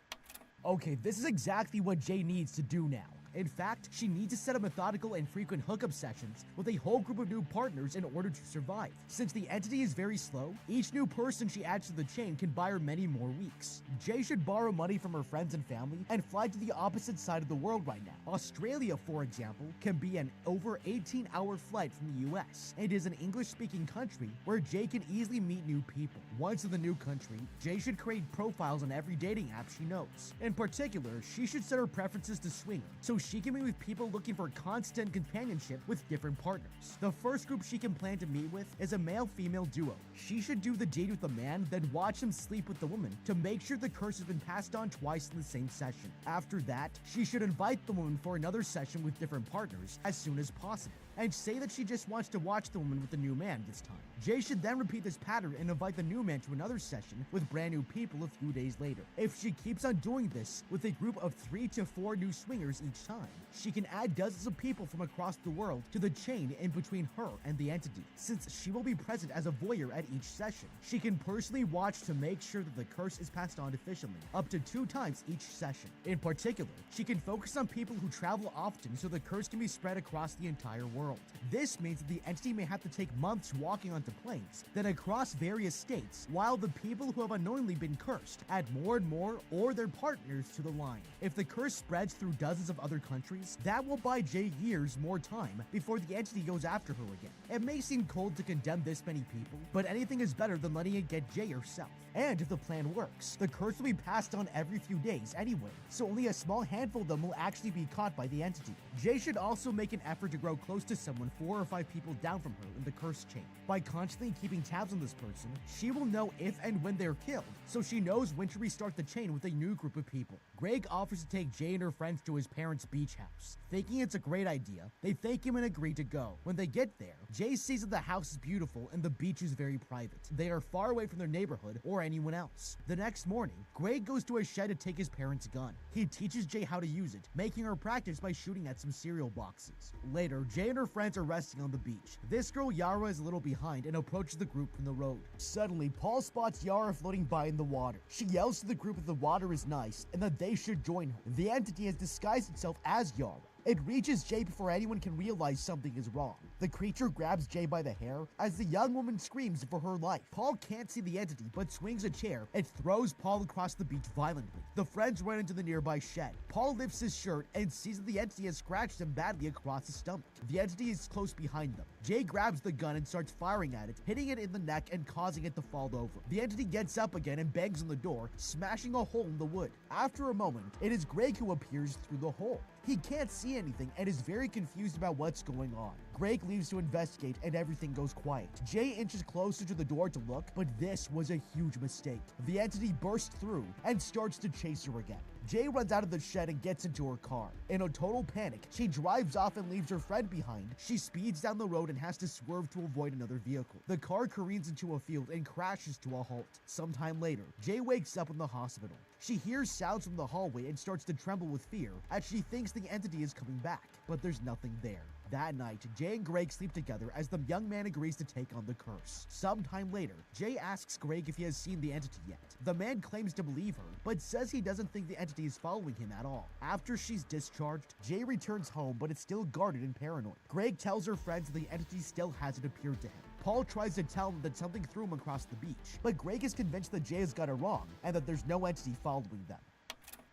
Okay, this is exactly what Jay needs to do now. In fact, she needs to set up methodical and frequent hookup sessions with a whole group of new partners in order to survive. Since the entity is very slow, each new person she adds to the chain can buy her many more weeks. Jay should borrow money from her friends and family and fly to the opposite side of the world right now. Australia, for example, can be an over 18-hour flight from the US. It is an English-speaking country where Jay can easily meet new people. Once in the new country, Jay should create profiles on every dating app she knows. In particular, she should set her preferences to swinging, so she can meet with people looking for constant companionship with different partners. The first group she can plan to meet with is a male-female duo. She should do the date with the man, then watch him sleep with the woman to make sure the curse has been passed on twice in the same session. After that, she should invite the woman for another session with different partners as soon as possible, and say that she just wants to watch the woman with the new man this time. Jay should then repeat this pattern and invite the new man to another session with brand new people a few days later. If she keeps on doing this with a group of 3 to 4 new swingers each time, she can add dozens of people from across the world to the chain in between her and the entity. Since she will be present as a voyeur at each session, she can personally watch to make sure that the curse is passed on efficiently, up to 2 times each session. In particular, she can focus on people who travel often so the curse can be spread across the entire world. This means that the entity may have to take months walking onto planes, then across various states, while the people who have unknowingly been cursed add more and more or their partners to the line. If the curse spreads through dozens of other countries, that will buy Jay years more time before the entity goes after her again. It may seem cold to condemn this many people, but anything is better than letting it get Jay herself. And if the plan works, the curse will be passed on every few days anyway, so only a small handful of them will actually be caught by the entity. Jay should also make an effort to grow close to someone 4 or 5 people down from her in the curse chain. By constantly keeping tabs on this person, she will know if and when they're killed, so she knows when to restart the chain with a new group of people. Greg offers to take Jay and her friends to his parents' beach house. Thinking it's a great idea, they thank him and agree to go. When they get there, Jay sees that the house is beautiful and the beach is very private. They are far away from their neighborhood or anyone else. The next morning, Greg goes to a shed to take his parents' gun. He teaches Jay how to use it, making her practice by shooting at some cereal boxes. Later, Jay and her friends are resting on the beach. This girl, Yara, is a little behind and approaches the group from the road. Suddenly, Paul spots Yara floating by in the water. She yells to the group that the water is nice and that they should join her. The entity has disguised itself as Yara. It reaches Jay before anyone can realize something is wrong. The creature grabs Jay by the hair as the young woman screams for her life. Paul can't see the entity but swings a chair and throws Paul across the beach violently. The friends run into the nearby shed. Paul lifts his shirt and sees that the entity has scratched him badly across his stomach. The entity is close behind them. Jay grabs the gun and starts firing at it, hitting it in the neck and causing it to fall over. The entity gets up again and bangs on the door, smashing a hole in the wood. After a moment, it is Greg who appears through the hole. He can't see anything and is very confused about what's going on. Greg leaves to investigate and everything goes quiet. Jay inches closer to the door to look, but this was a huge mistake. The entity bursts through and starts to chase her again. Jay runs out of the shed and gets into her car. In a total panic, she drives off and leaves her friend behind. She speeds down the road and has to swerve to avoid another vehicle. The car careens into a field and crashes to a halt. Sometime later, Jay wakes up in the hospital. She hears sounds from the hallway and starts to tremble with fear as she thinks the entity is coming back, but there's nothing there. That night, Jay and Greg sleep together as the young man agrees to take on the curse. Sometime later, Jay asks Greg if he has seen the entity yet. The man claims to believe her, but says he doesn't think the entity is following him at all. After she's discharged, Jay returns home, but it's still guarded and paranoid. Greg tells her friends that the entity still hasn't appeared to him. Paul tries to tell them that something threw him across the beach, but Greg is convinced that Jay has got it wrong and that there's no entity following them.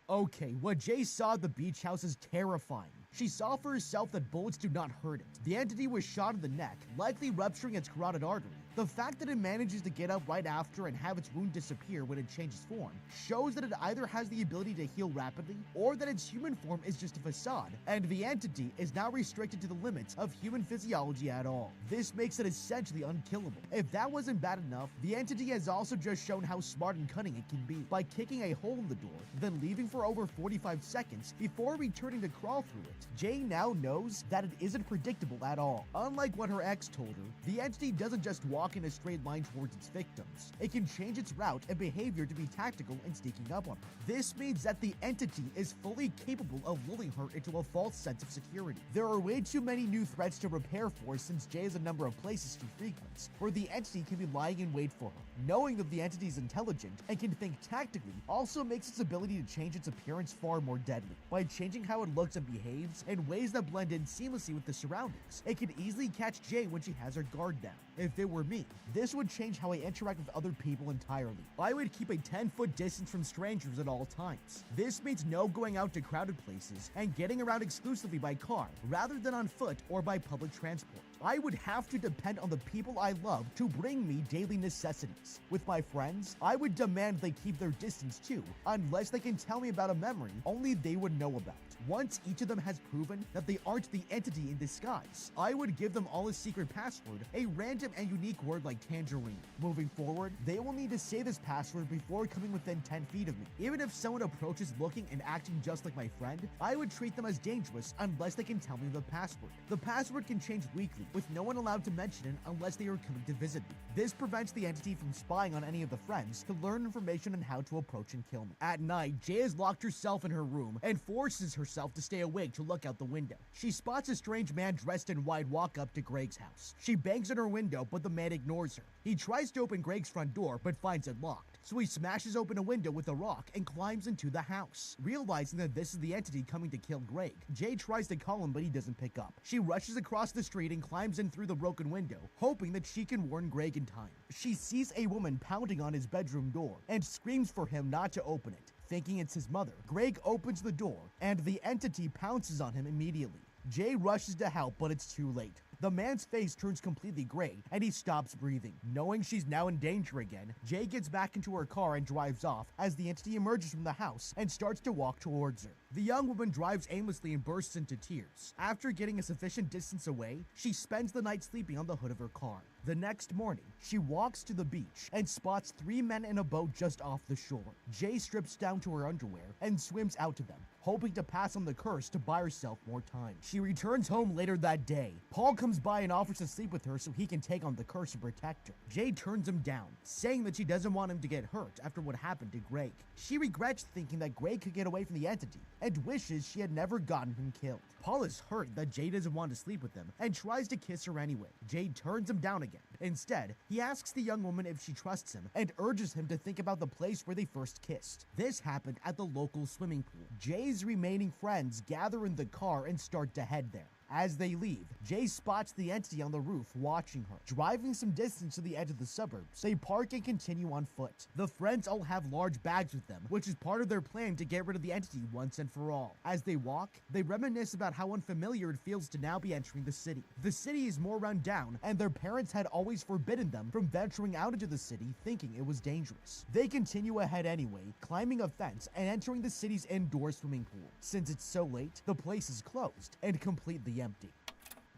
Okay, what Jay saw at the beach house is terrifying. She saw for herself that bullets do not hurt it. The entity was shot in the neck, likely rupturing its carotid artery. The fact that it manages to get up right after and have its wound disappear when it changes form shows that it either has the ability to heal rapidly or that its human form is just a facade, and the entity is not restricted to the limits of human physiology at all. This makes it essentially unkillable. If that wasn't bad enough, the entity has also just shown how smart and cunning it can be by kicking a hole in the door, then leaving for over 45 seconds before returning to crawl through it. Jay now knows that it isn't predictable at all. Unlike what her ex told her, the entity doesn't just walk walk in a straight line towards its victims. It can change its route and behavior to be tactical and sneaking up on her. This means that the entity is fully capable of lulling her into a false sense of security. There are way too many new threats to prepare for since Jay has a number of places she frequents where the entity can be lying in wait for her. Knowing that the entity is intelligent and can think tactically also makes its ability to change its appearance far more deadly. By changing how it looks and behaves in ways that blend in seamlessly with the surroundings, it can easily catch Jay when she has her guard down. If it were me, this would change how I interact with other people entirely. I would keep a 10-foot distance from strangers at all times. This means no going out to crowded places and getting around exclusively by car rather than on foot or by public transport. I would have to depend on the people I love to bring me daily necessities. With my friends, I would demand they keep their distance too, unless they can tell me about a memory only they would know about. Once each of them has proven that they aren't the entity in disguise, I would give them all a secret password, a random and unique word like tangerine. Moving forward, they will need to say this password before coming within 10 feet of me. Even if someone approaches looking and acting just like my friend, I would treat them as dangerous unless they can tell me the password. The password can change weekly, with no one allowed to mention it unless they are coming to visit me. This prevents the entity from spying on any of the friends to learn information on how to approach and kill me. At night, Jay has locked herself in her room and forces herself to stay awake to look out the window. She spots a strange man dressed in white walk up to Greg's house. She bangs on her window, but the man ignores her. He tries to open Greg's front door, but finds it locked. So he smashes open a window with a rock and climbs into the house. Realizing that this is the entity coming to kill Greg, Jay tries to call him, but he doesn't pick up. She rushes across the street and climbs in through the broken window, hoping that she can warn Greg in time. She sees a woman pounding on his bedroom door and screams for him not to open it. Thinking it's his mother, Greg opens the door and the entity pounces on him immediately. Jay rushes to help, but it's too late. The man's face turns completely gray, and he stops breathing. Knowing she's now in danger again, Jay gets back into her car and drives off as the entity emerges from the house and starts to walk towards her. The young woman drives aimlessly and bursts into tears. After getting a sufficient distance away, she spends the night sleeping on the hood of her car. The next morning, she walks to the beach and spots 3 men in a boat just off the shore. Jay strips down to her underwear and swims out to them, hoping to pass on the curse to buy herself more time. She returns home later that day. Paul comes by and offers to sleep with her so he can take on the curse and protect her. Jay turns him down, saying that she doesn't want him to get hurt after what happened to Greg. She regrets thinking that Greg could get away from the entity and wishes she had never gotten him killed. Paul is hurt that Jay doesn't want to sleep with him and tries to kiss her anyway. Jay turns him down again. Instead, he asks the young woman if she trusts him and urges him to think about the place where they first kissed. This happened at the local swimming pool. Jay's remaining friends gather in the car and start to head there. As they leave, Jay spots the entity on the roof watching her. Driving some distance to the edge of the suburbs, they park and continue on foot. The friends all have large bags with them, which is part of their plan to get rid of the entity once and for all. As they walk, they reminisce about how unfamiliar it feels to now be entering the city. The city is more run down, and their parents had always forbidden them from venturing out into the city thinking it was dangerous. They continue ahead anyway, climbing a fence and entering the city's indoor swimming pool. Since it's so late, the place is closed and completely empty.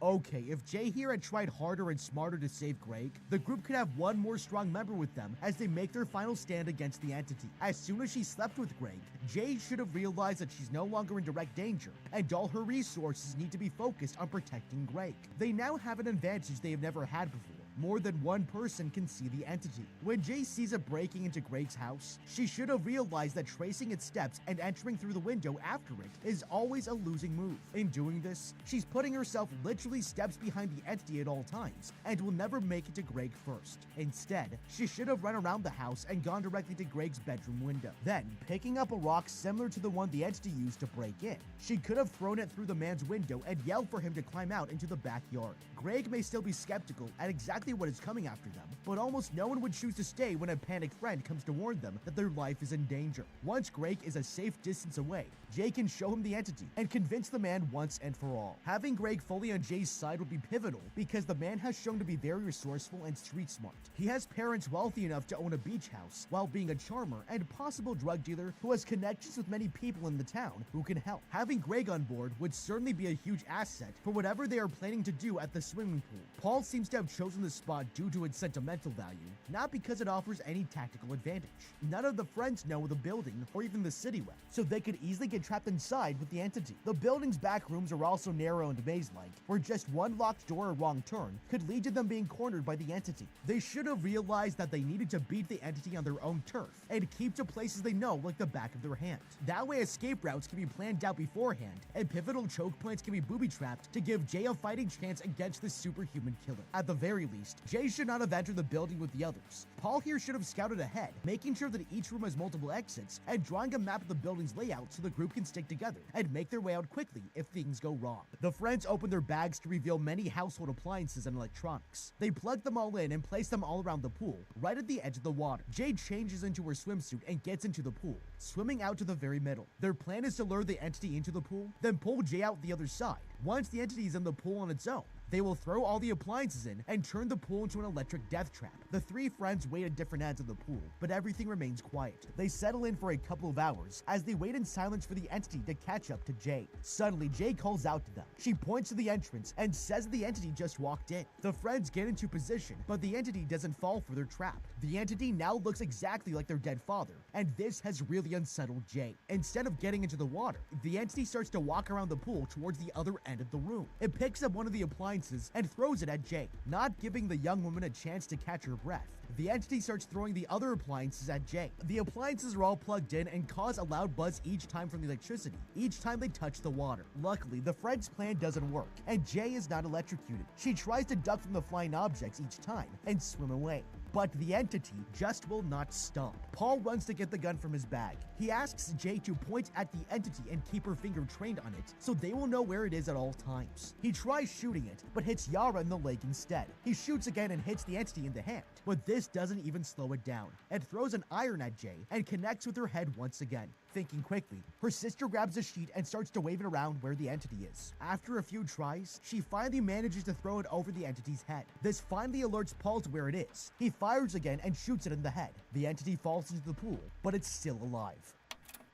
Okay, if Jay here had tried harder and smarter to save Greg, the group could have one more strong member with them as they make their final stand against the entity. As soon as she slept with Greg, Jay should have realized that she's no longer in direct danger, and all her resources need to be focused on protecting Greg. They now have an advantage they have never had before. More than one person can see the entity. When Jay sees it breaking into Greg's house, she should have realized that tracing its steps and entering through the window after it is always a losing move. In doing this, she's putting herself literally steps behind the entity at all times and will never make it to Greg first. Instead, she should have run around the house and gone directly to Greg's bedroom window. Then, picking up a rock similar to the one the entity used to break in, she could have thrown it through the man's window and yelled for him to climb out into the backyard. Greg may still be skeptical at exactly what is coming after them, but almost no one would choose to stay when a panicked friend comes to warn them that their life is in danger. Once Greg is a safe distance away, Jay can show him the entity and convince the man once and for all. Having Greg fully on Jay's side would be pivotal because the man has shown to be very resourceful and street smart. He has parents wealthy enough to own a beach house while being a charmer and possible drug dealer who has connections with many people in the town who can help. Having Greg on board would certainly be a huge asset for whatever they are planning to do at the swimming pool. Paul seems to have chosen the spot due to its sentimental value, not because it offers any tactical advantage. None of the friends know the building or even the city well, so they could easily get trapped inside with the entity. The building's back rooms are also narrow and maze-like, where just one locked door or wrong turn could lead to them being cornered by the entity. They should have realized that they needed to beat the entity on their own turf and keep to places they know like the back of their hand. That way escape routes can be planned out beforehand and pivotal choke points can be booby-trapped to give Jay a fighting chance against the superhuman killer. At the very least, Jay should not have entered the building with the others. Paul here should have scouted ahead, making sure that each room has multiple exits and drawing a map of the building's layout so the group can stick together and make their way out quickly if things go wrong. The friends open their bags to reveal many household appliances and electronics. They plug them all in and place them all around the pool, right at the edge of the water. Jade changes into her swimsuit and gets into the pool, swimming out to the very middle. Their plan is to lure the entity into the pool, then pull Jay out the other side. Once the entity is in the pool on its own, they will throw all the appliances in and turn the pool into an electric death trap. The three friends wait at different ends of the pool, but everything remains quiet. They settle in for a couple of hours as they wait in silence for the entity to catch up to Jay. Suddenly, Jay calls out to them. She points to the entrance and says the entity just walked in. The friends get into position, but the entity doesn't fall for their trap. The entity now looks exactly like their dead father, and this has really unsettled Jay. Instead of getting into the water, the entity starts to walk around the pool towards the other end of the room. It picks up one of the appliances and throws it at Jay, not giving the young woman a chance to catch her breath. The entity starts throwing the other appliances at Jay. The appliances are all plugged in and cause a loud buzz each time from the electricity, each time they touch the water. Luckily, the friend's plan doesn't work, and Jay is not electrocuted. She tries to duck from the flying objects each time and swim away. But the entity just will not stop. Paul runs to get the gun from his bag. He asks Jay to point at the entity and keep her finger trained on it so they will know where it is at all times. He tries shooting it, but hits Yara in the leg instead. He shoots again and hits the entity in the hand, but this doesn't even slow it down. It throws an iron at Jay and connects with her head once again. Thinking quickly, her sister grabs a sheet and starts to wave it around where the entity is. After a few tries, she finally manages to throw it over the entity's head. This finally alerts Paul to where it is. He fires again and shoots it in the head. The entity falls into the pool, but it's still alive.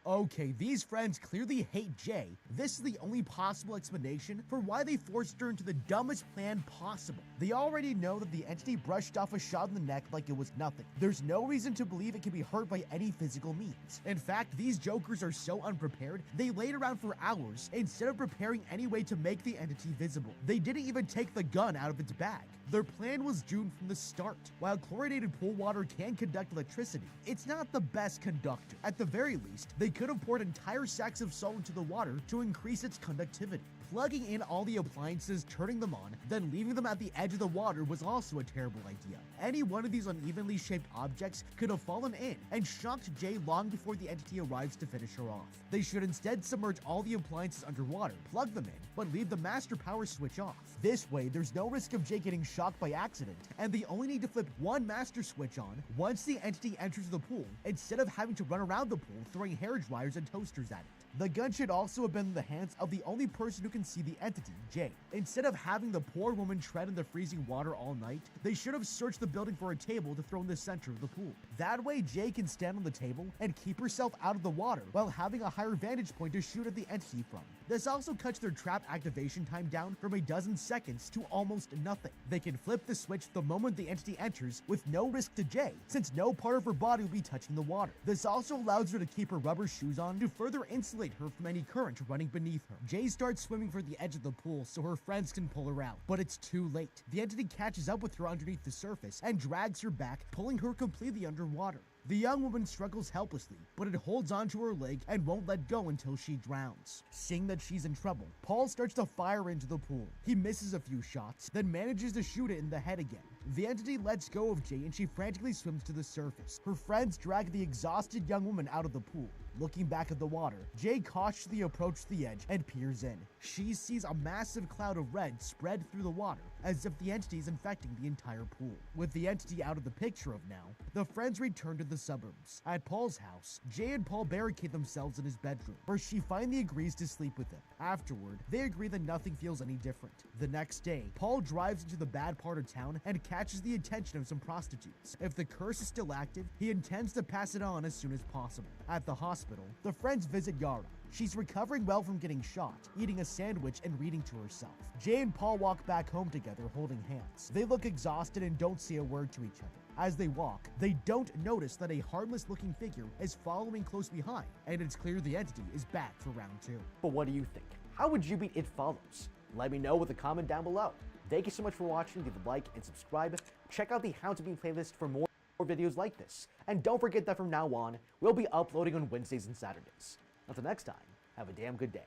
Okay, these friends clearly hate Jay. This is the only possible explanation for why they forced her into the dumbest plan possible. They already know that the entity brushed off a shot in the neck like it was nothing. There's no reason to believe it can be hurt by any physical means. In fact, these jokers are so unprepared, they laid around for hours instead of preparing any way to make the entity visible. They didn't even take the gun out of its bag. Their plan was doomed from the start. While chlorinated pool water can conduct electricity, it's not the best conductor. At the very least, they could have poured entire sacks of salt into the water to increase its conductivity. Plugging in all the appliances, turning them on, then leaving them at the edge of the water was also a terrible idea. Any one of these unevenly shaped objects could have fallen in and shocked Jay long before the entity arrives to finish her off. They should instead submerge all the appliances underwater, plug them in, but leave the master power switch off. This way, there's no risk of Jay getting shocked by accident, and they only need to flip one master switch on once the entity enters the pool, instead of having to run around the pool throwing hair dryers and toasters at it. The gun should also have been in the hands of the only person who can see the entity, Jay. Instead of having the poor woman tread in the freezing water all night, they should have searched the building for a table to throw in the center of the pool. That way, Jay can stand on the table and keep herself out of the water while having a higher vantage point to shoot at the entity from. This also cuts their trap activation time down from a dozen seconds to almost nothing. They can flip the switch the moment the entity enters with no risk to Jay, since no part of her body will be touching the water. This also allows her to keep her rubber shoes on to further insulate her from any current running beneath her. Jay starts swimming for the edge of the pool so her friends can pull her out, but it's too late. The entity catches up with her underneath the surface and drags her back, pulling her completely underwater. The young woman struggles helplessly, but it holds onto her leg and won't let go until she drowns. Seeing that she's in trouble, Paul starts to fire into the pool. He misses a few shots, then manages to shoot it in the head again. The entity lets go of Jay and she frantically swims to the surface. Her friends drag the exhausted young woman out of the pool. Looking back at the water, Jay cautiously approaches the edge and peers in. She sees a massive cloud of red spread through the water, as if the entity is infecting the entire pool. With the entity out of the picture of now, the friends return to the suburbs. At Paul's house, Jay and Paul barricade themselves in his bedroom, where she finally agrees to sleep with him. Afterward, they agree that nothing feels any different. The next day, Paul drives into the bad part of town and catches the attention of some prostitutes. If the curse is still active, he intends to pass it on as soon as possible. At the hospital, the friends visit Yara. She's recovering well from getting shot, eating a sandwich and reading to herself. Jay and Paul walk back home together holding hands. They look exhausted and don't say a word to each other. As they walk, they don't notice that a harmless-looking figure is following close behind, and it's clear the entity is back for round 2. But what do you think? How would you beat It Follows? Let me know with a comment down below. Thank you so much for watching. Give a like and subscribe. Check out the How to Beat playlist for more videos like this. And don't forget that from now on, we'll be uploading on Wednesdays and Saturdays. Until next time, have a damn good day.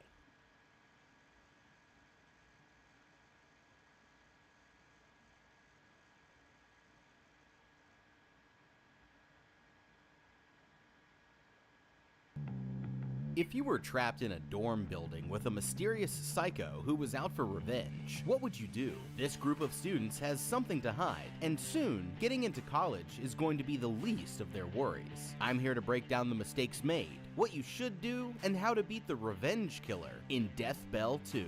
If you were trapped in a dorm building with a mysterious psycho who was out for revenge, what would you do? This group of students has something to hide, and soon, getting into college is going to be the least of their worries. I'm here to break down the mistakes made, what you should do, and how to beat the revenge killer in Death Bell 2.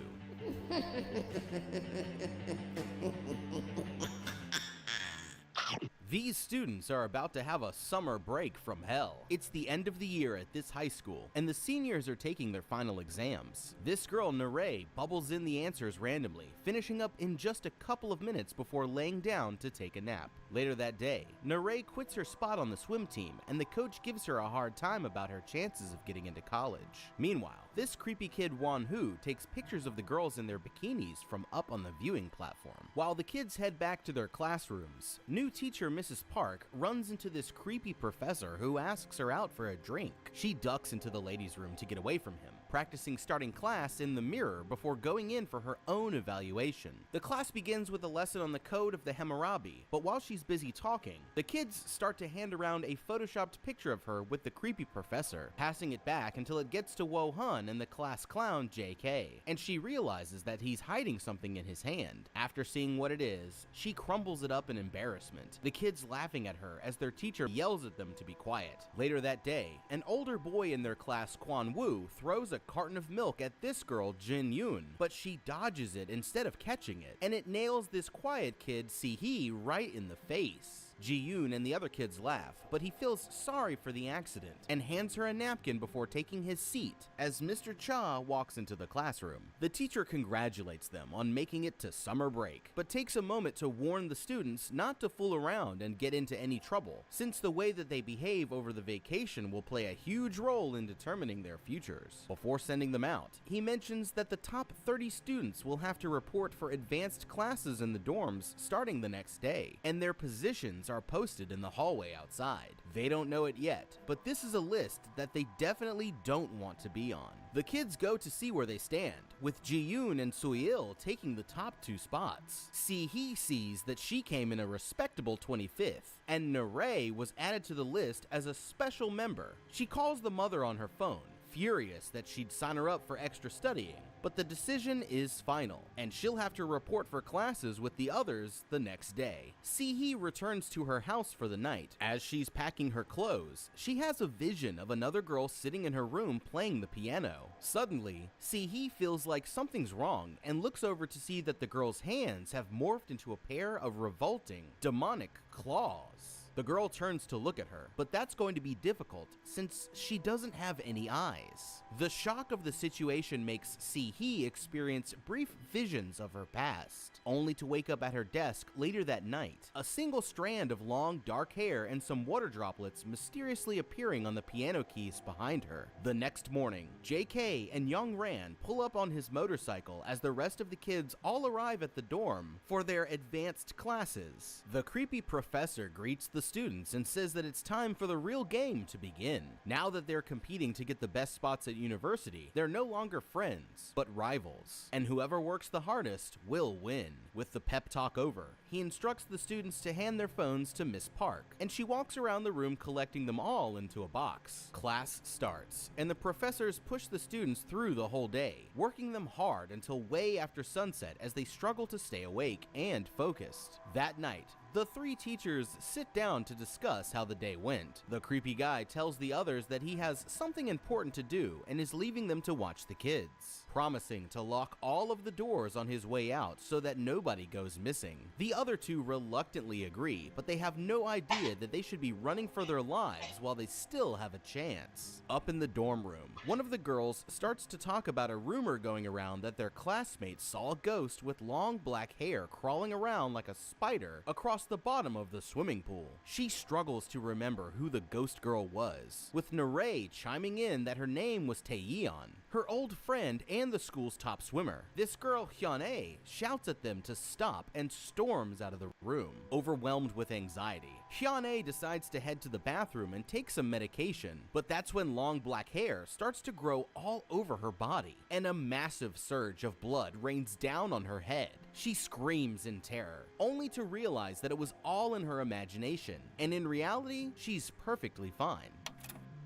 These students are about to have a summer break from hell. It's the end of the year at this high school, and the seniors are taking their final exams. This girl, Nare, bubbles in the answers randomly, finishing up in just a couple of minutes before laying down to take a nap. Later that day, Nare quits her spot on the swim team, and the coach gives her a hard time about her chances of getting into college. Meanwhile, this creepy kid Wan-Hu takes pictures of the girls in their bikinis from up on the viewing platform. While the kids head back to their classrooms, new teacher Mrs. Park runs into this creepy professor who asks her out for a drink. She ducks into the ladies' room to get away from him, practicing starting class in the mirror before going in for her own evaluation. The class begins with a lesson on the code of the Hammurabi, but while she's busy talking, the kids start to hand around a photoshopped picture of her with the creepy professor, passing it back until it gets to Wo-hun and the class clown JK, and she realizes that he's hiding something in his hand. After seeing what it is, she crumbles it up in embarrassment, the kids laughing at her as their teacher yells at them to be quiet. Later that day, an older boy in their class, Kwan-woo, throws a carton of milk at this girl, Jin-yoon, but she dodges it instead of catching it, and it nails this quiet kid, Si-hee, right in the face. Ji-yoon and the other kids laugh, but he feels sorry for the accident and hands her a napkin before taking his seat as Mr. Cha walks into the classroom. The teacher congratulates them on making it to summer break, but takes a moment to warn the students not to fool around and get into any trouble, since the way that they behave over the vacation will play a huge role in determining their futures. Before sending them out, he mentions that the top 30 students will have to report for advanced classes in the dorms starting the next day, and their positions are posted in the hallway outside. They don't know it yet, but this is a list that they definitely don't want to be on. The kids go to see where they stand, with Ji-yoon and Soo-il taking the top 2 spots. Si-hee sees that she came in a respectable 25th, and Nare was added to the list as a special member. She calls the mother on her phone, furious that she'd sign her up for extra studying, but the decision is final, and she'll have to report for classes with the others the next day. Si-hee returns to her house for the night. As she's packing her clothes, she has a vision of another girl sitting in her room playing the piano. Suddenly, Si-hee feels like something's wrong and looks over to see that the girl's hands have morphed into a pair of revolting, demonic claws. The girl turns to look at her, but that's going to be difficult since she doesn't have any eyes. The shock of the situation makes Si-hee experience brief visions of her past, only to wake up at her desk later that night, a single strand of long dark hair and some water droplets mysteriously appearing on the piano keys behind her. The next morning, JK and Young Ran pull up on his motorcycle as the rest of the kids all arrive at the dorm for their advanced classes. The creepy professor greets the students and says that it's time for the real game to begin. Now that they're competing to get the best spots at university, they're no longer friends, but rivals, and whoever works the hardest will win. With the pep talk over, he instructs the students to hand their phones to Miss Park, and she walks around the room collecting them all into a box. Class starts, and the professors push the students through the whole day, working them hard until way after sunset as they struggle to stay awake and focused. That night, The three teachers sit down to discuss how the day went. The creepy guy tells the others that he has something important to do and is leaving them to watch the kids, promising to lock all of the doors on his way out so that nobody goes missing. The other two reluctantly agree, but they have no idea that they should be running for their lives while they still have a chance. Up in the dorm room, one of the girls starts to talk about a rumor going around that their classmate saw a ghost with long black hair crawling around like a spider across the bottom of the swimming pool. She struggles to remember who the ghost girl was, with Narei chiming in that her name was Taeyeon, her old friend and the school's top swimmer. This girl, Hyun-ae, shouts at them to stop and storms out of the room, overwhelmed with anxiety. Hyun-ae decides to head to the bathroom and take some medication, but that's when long black hair starts to grow all over her body, and a massive surge of blood rains down on her head. She screams in terror, only to realize that it was all in her imagination, and in reality, she's perfectly fine.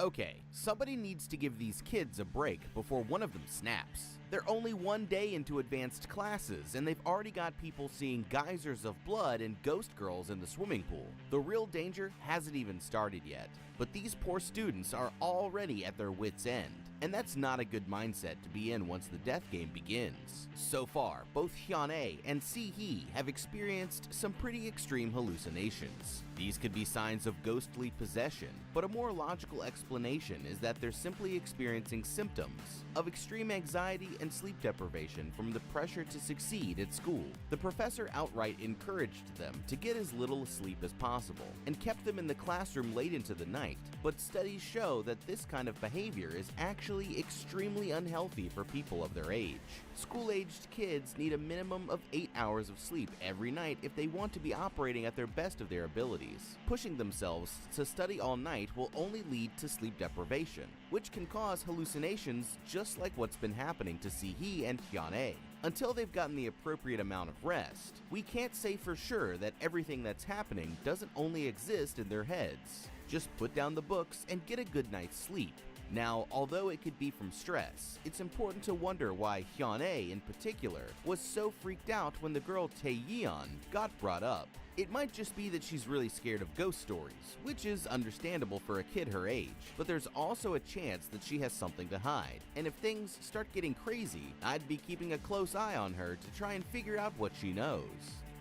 Okay, somebody needs to give these kids a break before one of them snaps. They're only one day into advanced classes, and they've already got people seeing geysers of blood and ghost girls in the swimming pool. The real danger hasn't even started yet, but these poor students are already at their wits' end, and that's not a good mindset to be in once the death game begins. So far, both Hyun-ae and Si-hee have experienced some pretty extreme hallucinations. These could be signs of ghostly possession, but a more logical explanation is that they're simply experiencing symptoms of extreme anxiety and sleep deprivation from the pressure to succeed at school. The professor outright encouraged them to get as little sleep as possible and kept them in the classroom late into the night, but studies show that this kind of behavior is actually extremely unhealthy for people of their age. School-aged kids need a minimum of 8 hours of sleep every night if they want to be operating at their best of their abilities. Pushing themselves to study all night will only lead to sleep deprivation, which can cause hallucinations just like what's been happening to Si-hee and Hyun-ae. Until they've gotten the appropriate amount of rest, we can't say for sure that everything that's happening doesn't only exist in their heads. Just put down the books and get a good night's sleep. Now, although it could be from stress, it's important to wonder why Hyun-ae in particular was so freaked out when the girl Taeyeon got brought up. It might just be that she's really scared of ghost stories, which is understandable for a kid her age, but there's also a chance that she has something to hide, and if things start getting crazy, I'd be keeping a close eye on her to try and figure out what she knows.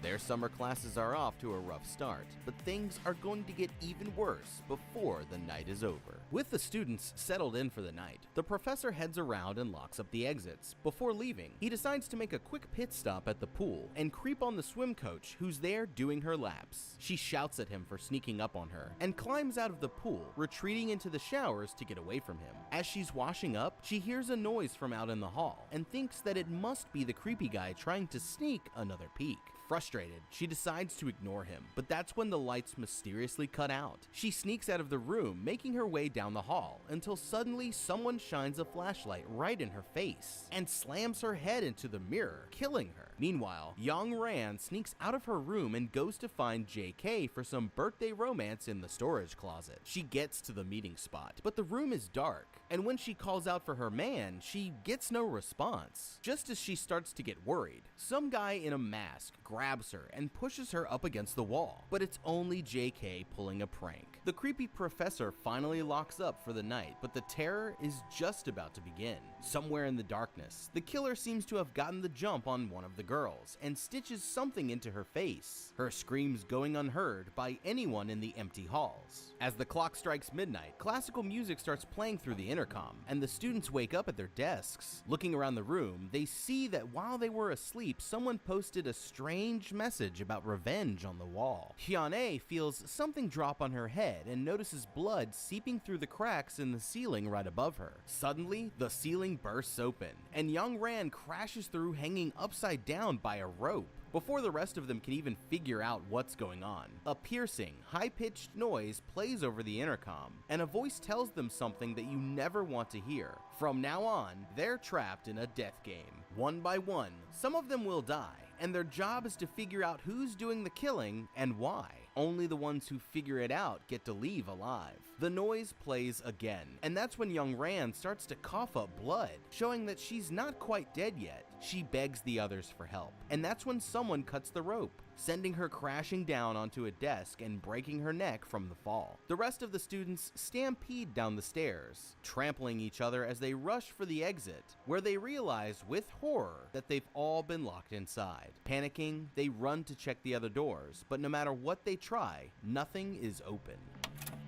Their summer classes are off to a rough start, but things are going to get even worse before the night is over. With the students settled in for the night, the professor heads around and locks up the exits. Before leaving, he decides to make a quick pit stop at the pool and creep on the swim coach who's there doing her laps. She shouts at him for sneaking up on her and climbs out of the pool, retreating into the showers to get away from him. As she's washing up, she hears a noise from out in the hall and thinks that it must be the creepy guy trying to sneak another peek. Frustrated, she decides to ignore him, but that's when the lights mysteriously cut out. She sneaks out of the room, making her way down the hall, until suddenly someone shines a flashlight right in her face and slams her head into the mirror, killing her. Meanwhile, Young Ran sneaks out of her room and goes to find JK for some birthday romance in the storage closet. She gets to the meeting spot, but the room is dark, and when she calls out for her man, she gets no response. Just as she starts to get worried, some guy in a mask grabs her and pushes her up against the wall, but it's only JK pulling a prank. The creepy professor finally locks up for the night, but the terror is just about to begin. Somewhere in the darkness, the killer seems to have gotten the jump on one of the girls and stitches something into her face, her screams going unheard by anyone in the empty halls. As the clock strikes midnight, classical music starts playing through the intercom, and the students wake up at their desks. Looking around the room, they see that while they were asleep, someone posted a strange message about revenge on the wall. Hyun-ae feels something drop on her head and notices blood seeping through the cracks in the ceiling right above her. Suddenly, the ceiling bursts open, and Young Ran crashes through hanging upside down by a rope. Before the rest of them can even figure out what's going on, a piercing, high-pitched noise plays over the intercom, and a voice tells them something that you never want to hear. From now on, they're trapped in a death game. One by one, some of them will die, and their job is to figure out who's doing the killing and why. Only the ones who figure it out get to leave alive. The noise plays again, and that's when Young Ran starts to cough up blood, showing that she's not quite dead yet. She begs the others for help, and that's when someone cuts the rope. sending her crashing down onto a desk and breaking her neck from the fall. The rest of the students stampede down the stairs, trampling each other as they rush for the exit, where they realize with horror that they've all been locked inside. Panicking, they run to check the other doors, but no matter what they try, nothing is open.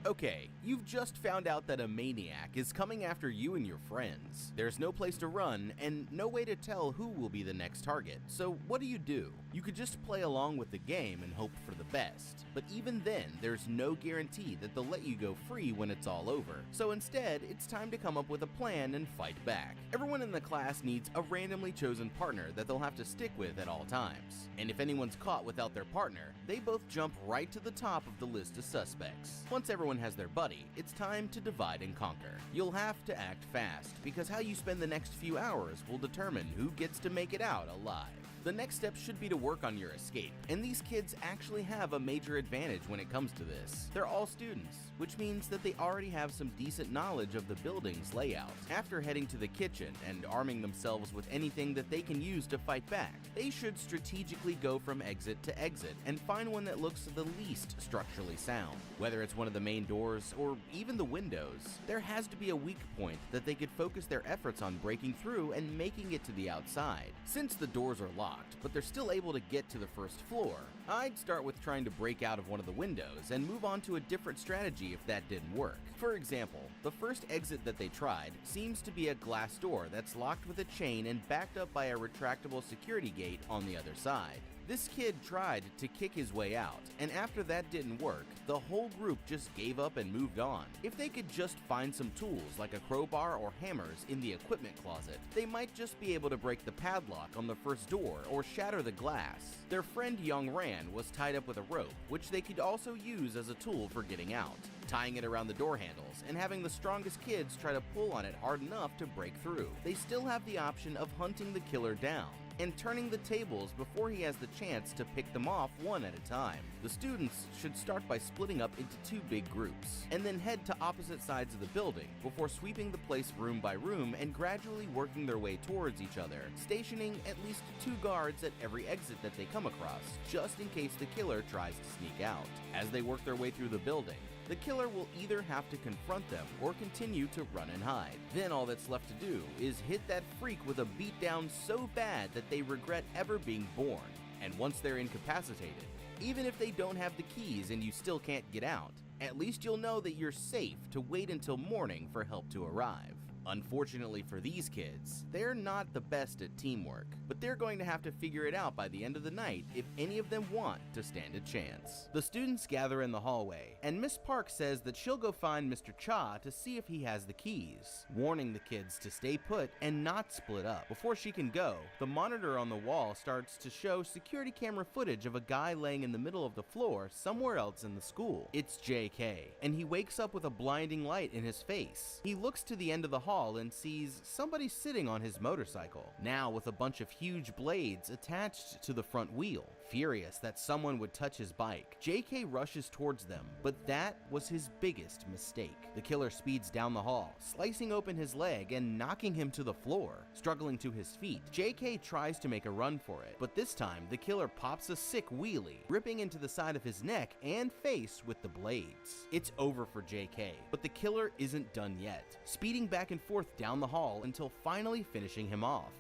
Okay, you've just found out that a maniac is coming after you and your friends. There's no place to run and no way to tell who will be the next target, so what do? You could just play along with the game and hope for the best, but even then, there's no guarantee that they'll let you go free when it's all over. So instead, it's time to come up with a plan and fight back. Everyone in the class needs a randomly chosen partner that they'll have to stick with at all times, and if anyone's caught without their partner, they both jump right to the top of the list of suspects. Once everyone has their buddy, it's time to divide and conquer. You'll have to act fast, because how you spend the next few hours will determine who gets to make it out alive. The next step should be to work on your escape, and these kids actually have a major advantage when it comes to this. They're all students, which means that they already have some decent knowledge of the building's layout. After heading to the kitchen and arming themselves with anything that they can use to fight back, they should strategically go from exit to exit and find one that looks the least structurally sound. Whether it's one of the main doors or even the windows, there has to be a weak point that they could focus their efforts on breaking through and making it to the outside. Since the doors are locked, but they're still able to get to the first floor, I'd start with trying to break out of one of the windows and move on to a different strategy if that didn't work. For example, the first exit that they tried seems to be a glass door that's locked with a chain and backed up by a retractable security gate on the other side. This kid tried to kick his way out, and after that didn't work, the whole group just gave up and moved on. If they could just find some tools like a crowbar or hammers in the equipment closet, they might just be able to break the padlock on the first door or shatter the glass. Their friend Young Ran was tied up with a rope, which they could also use as a tool for getting out, tying it around the door handles and having the strongest kids try to pull on it hard enough to break through. They still have the option of hunting the killer down and turning the tables before he has the chance to pick them off one at a time. The students should start by splitting up into two big groups, and then head to opposite sides of the building before sweeping the place room by room and gradually working their way towards each other, stationing at least 2 guards at every exit that they come across, just in case the killer tries to sneak out. As they work their way through the building, the killer will either have to confront them or continue to run and hide. Then all that's left to do is hit that freak with a beatdown so bad that they regret ever being born. And once they're incapacitated, even if they don't have the keys and you still can't get out, at least you'll know that you're safe to wait until morning for help to arrive. Unfortunately for these kids, they're not the best at teamwork, but they're going to have to figure it out by the end of the night if any of them want to stand a chance. The students gather in the hallway, and Miss Park says that she'll go find Mr. Cha to see if he has the keys, warning the kids to stay put and not split up. Before she can go, the monitor on the wall starts to show security camera footage of a guy laying in the middle of the floor somewhere else in the school. It's JK, and he wakes up with a blinding light in his face. He looks to the end of the hall and sees somebody sitting on his motorcycle, now with a bunch of huge blades attached to the front wheel. Furious that someone would touch his bike, JK rushes towards them, but that was his biggest mistake. The killer speeds down the hall, slicing open his leg and knocking him to the floor. Struggling to his feet, JK tries to make a run for it, but this time the killer pops a sick wheelie, ripping into the side of his neck and face with the blades. It's over for JK, but the killer isn't done yet, speeding back and forth down the hall until finally finishing him off.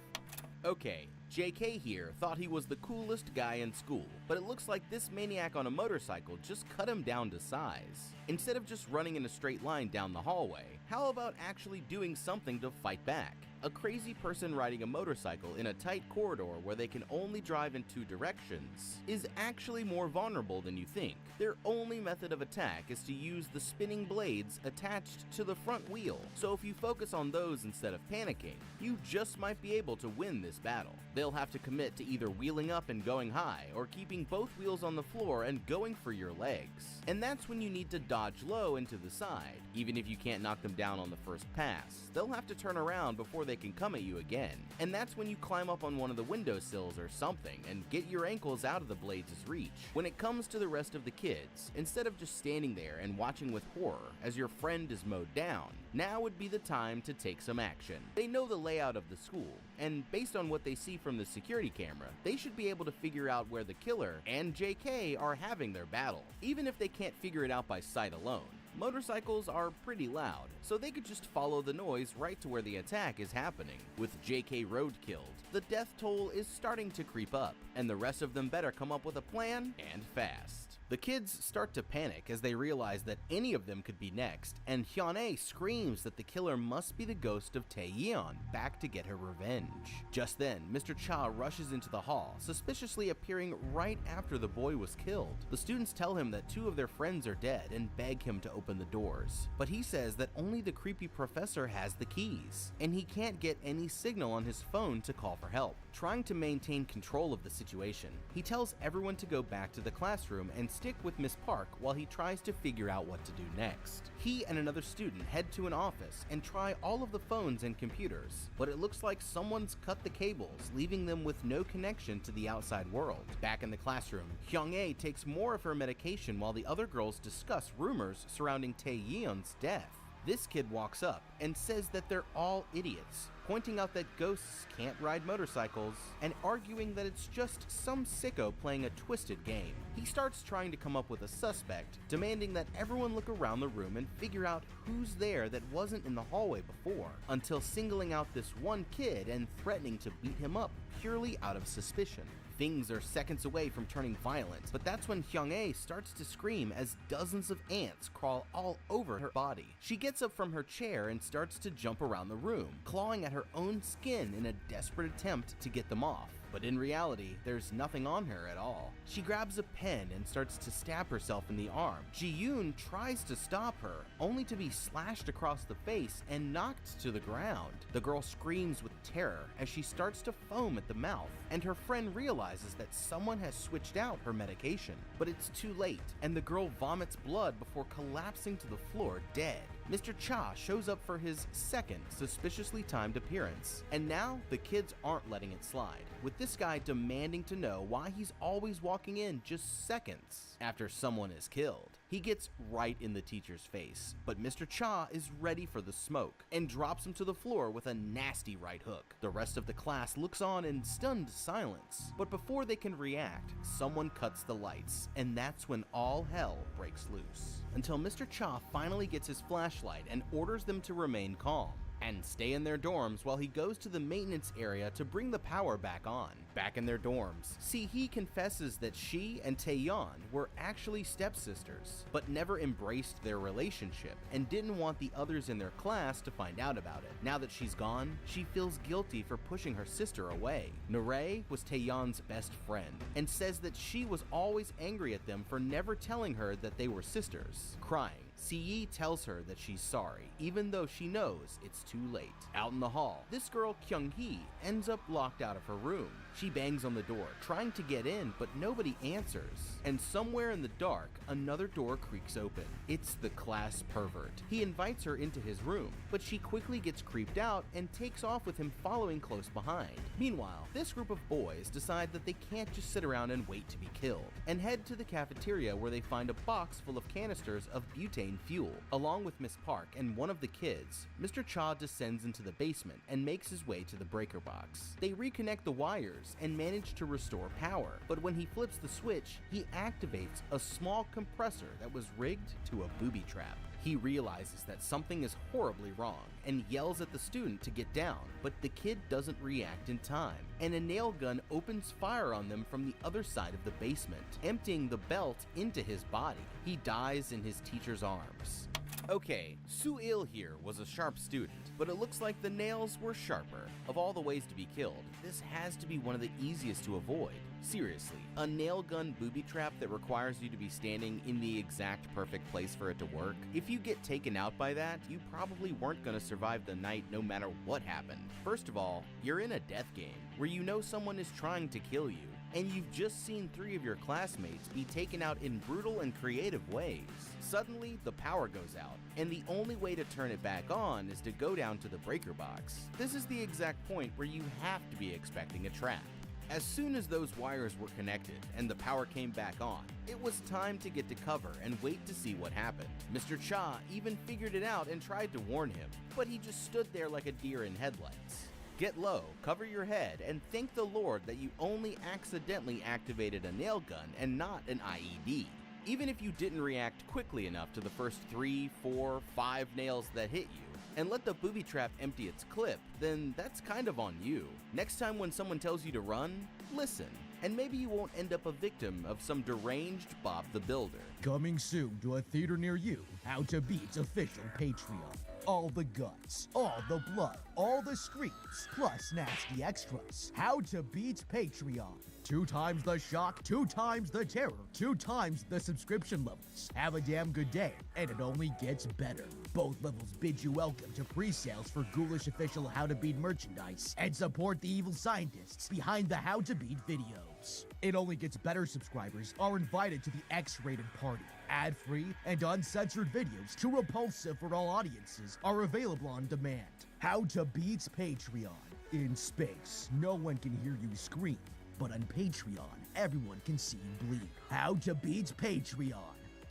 Okay, JK here thought he was the coolest guy in school, but it looks like this maniac on a motorcycle just cut him down to size. Instead of just running in a straight line down the hallway, how about actually doing something to fight back? A crazy person riding a motorcycle in a tight corridor where they can only drive in 2 directions is actually more vulnerable than you think. Their only method of attack is to use the spinning blades attached to the front wheel, so if you focus on those instead of panicking, you just might be able to win this battle. They'll have to commit to either wheeling up and going high, or keeping both wheels on the floor and going for your legs. And that's when you need to dodge low and to the side. Even if you can't knock them down on the first pass, they'll have to turn around before they can come at you again. And that's when you climb up on one of the windowsills or something and get your ankles out of the blades' reach. When it comes to the rest of the kids, instead of just standing there and watching with horror as your friend is mowed down, now would be the time to take some action. They know the layout of the school, and based on what they see from the security camera, they should be able to figure out where the killer and JK are having their battle, even if they can't figure it out by sight alone. Motorcycles are pretty loud, so they could just follow the noise right to where the attack is happening. With JK Road killed, the death toll is starting to creep up, and the rest of them better come up with a plan, and fast. The kids start to panic as they realize that any of them could be next, and Hyun-ae screams that the killer must be the ghost of Tae-yeon, back to get her revenge. Just then, Mr. Cha rushes into the hall, suspiciously appearing right after the boy was killed. The students tell him that 2 of their friends are dead and beg him to open the doors, but he says that only the creepy professor has the keys, and he can't get any signal on his phone to call for help. Trying to maintain control of the situation, he tells everyone to go back to the classroom and stick with Miss Park while he tries to figure out what to do next. He and another student head to an office and try all of the phones and computers, but it looks like someone's cut the cables, leaving them with no connection to the outside world. Back in the classroom, Hyung-ae takes more of her medication while the other girls discuss rumors surrounding Tae-yeon's death. This kid walks up and says that they're all idiots, pointing out that ghosts can't ride motorcycles and arguing that it's just some sicko playing a twisted game. He starts trying to come up with a suspect, demanding that everyone look around the room and figure out who's there that wasn't in the hallway before, until singling out this one kid and threatening to beat him up purely out of suspicion. Things are seconds away from turning violent, but that's when Hyung-ae starts to scream as dozens of ants crawl all over her body. She gets up from her chair and starts to jump around the room, clawing at her own skin in a desperate attempt to get them off. But in reality, there's nothing on her at all. She grabs a pen and starts to stab herself in the arm. Ji-yoon tries to stop her, only to be slashed across the face and knocked to the ground. The girl screams with terror as she starts to foam at the mouth, and her friend realizes that someone has switched out her medication. But it's too late, and the girl vomits blood before collapsing to the floor dead. Mr. Cha shows up for his second suspiciously timed appearance, and now the kids aren't letting it slide, with this guy demanding to know why he's always walking in just seconds after someone is killed. He gets right in the teacher's face, but Mr. Cha is ready for the smoke and drops him to the floor with a nasty right hook. The rest of the class looks on in stunned silence, but before they can react, someone cuts the lights, and that's when all hell breaks loose. Until Mr. Cha finally gets his flashlight and orders them to remain calm and stay in their dorms while he goes to the maintenance area to bring the power back on. Back in their dorms, Si-hee confesses that she and Tae-yeon were actually stepsisters, but never embraced their relationship and didn't want the others in their class to find out about it. Now that she's gone, she feels guilty for pushing her sister away. Naray was Tae-yeon's best friend and says that she was always angry at them for never telling her that they were sisters. Crying, Si-hee tells her that she's sorry, even though she knows it's too late. Out in the hall, this girl Kyung-hee ends up locked out of her room. She bangs on the door, trying to get in, but nobody answers. And somewhere in the dark, another door creaks open. It's the class pervert. He invites her into his room, but she quickly gets creeped out and takes off with him following close behind. Meanwhile, this group of boys decide that they can't just sit around and wait to be killed, and head to the cafeteria where they find a box full of canisters of butane fuel. Along with Miss Park and one of the kids, Mr. Cha descends into the basement and makes his way to the breaker box. They reconnect the wires and manage to restore power, but when he flips the switch, he activates a small compressor that was rigged to a booby trap. He realizes that something is horribly wrong and yells at the student to get down, but the kid doesn't react in time, and a nail gun opens fire on them from the other side of the basement, emptying the belt into his body. He dies in his teacher's arms. Okay, Su-il here was a sharp student, but it looks like the nails were sharper. Of all the ways to be killed, this has to be one of the easiest to avoid. Seriously, a nail gun booby trap that requires you to be standing in the exact perfect place for it to work? If you get taken out by that, you probably weren't gonna survive the night no matter what happened. First of all, you're in a death game, where you know someone is trying to kill you, and you've just seen 3 of your classmates be taken out in brutal and creative ways. Suddenly, the power goes out, and the only way to turn it back on is to go down to the breaker box. This is the exact point where you have to be expecting a trap. As soon as those wires were connected and the power came back on, it was time to get to cover and wait to see what happened. Mr. Cha even figured it out and tried to warn him, but he just stood there like a deer in headlights. Get low, cover your head, and thank the Lord that you only accidentally activated a nail gun and not an IED. Even if you didn't react quickly enough to the first 3, 4, 5 nails that hit you, and let the booby trap empty its clip, then that's kind of on you. Next time when someone tells you to run, listen, and maybe you won't end up a victim of some deranged Bob the Builder. Coming soon to a theater near you, How to Beat's official Patreon. All the guts, all the blood, all the screams, plus nasty extras. How to Beat's Patreon. 2 times the shock, 2 times the terror, 2 times the subscription levels. Have a damn good day, and it only gets better. Both levels bid you welcome to pre-sales for ghoulish official How to Beat merchandise, and support the evil scientists behind the How to Beat videos. It only gets better. Subscribers are invited to the X-rated party. Ad-free and uncensored videos, too repulsive for all audiences, are available on demand. How to Beat's Patreon. In space, no one can hear you scream, but on Patreon, everyone can see you bleed. How to Beat's Patreon.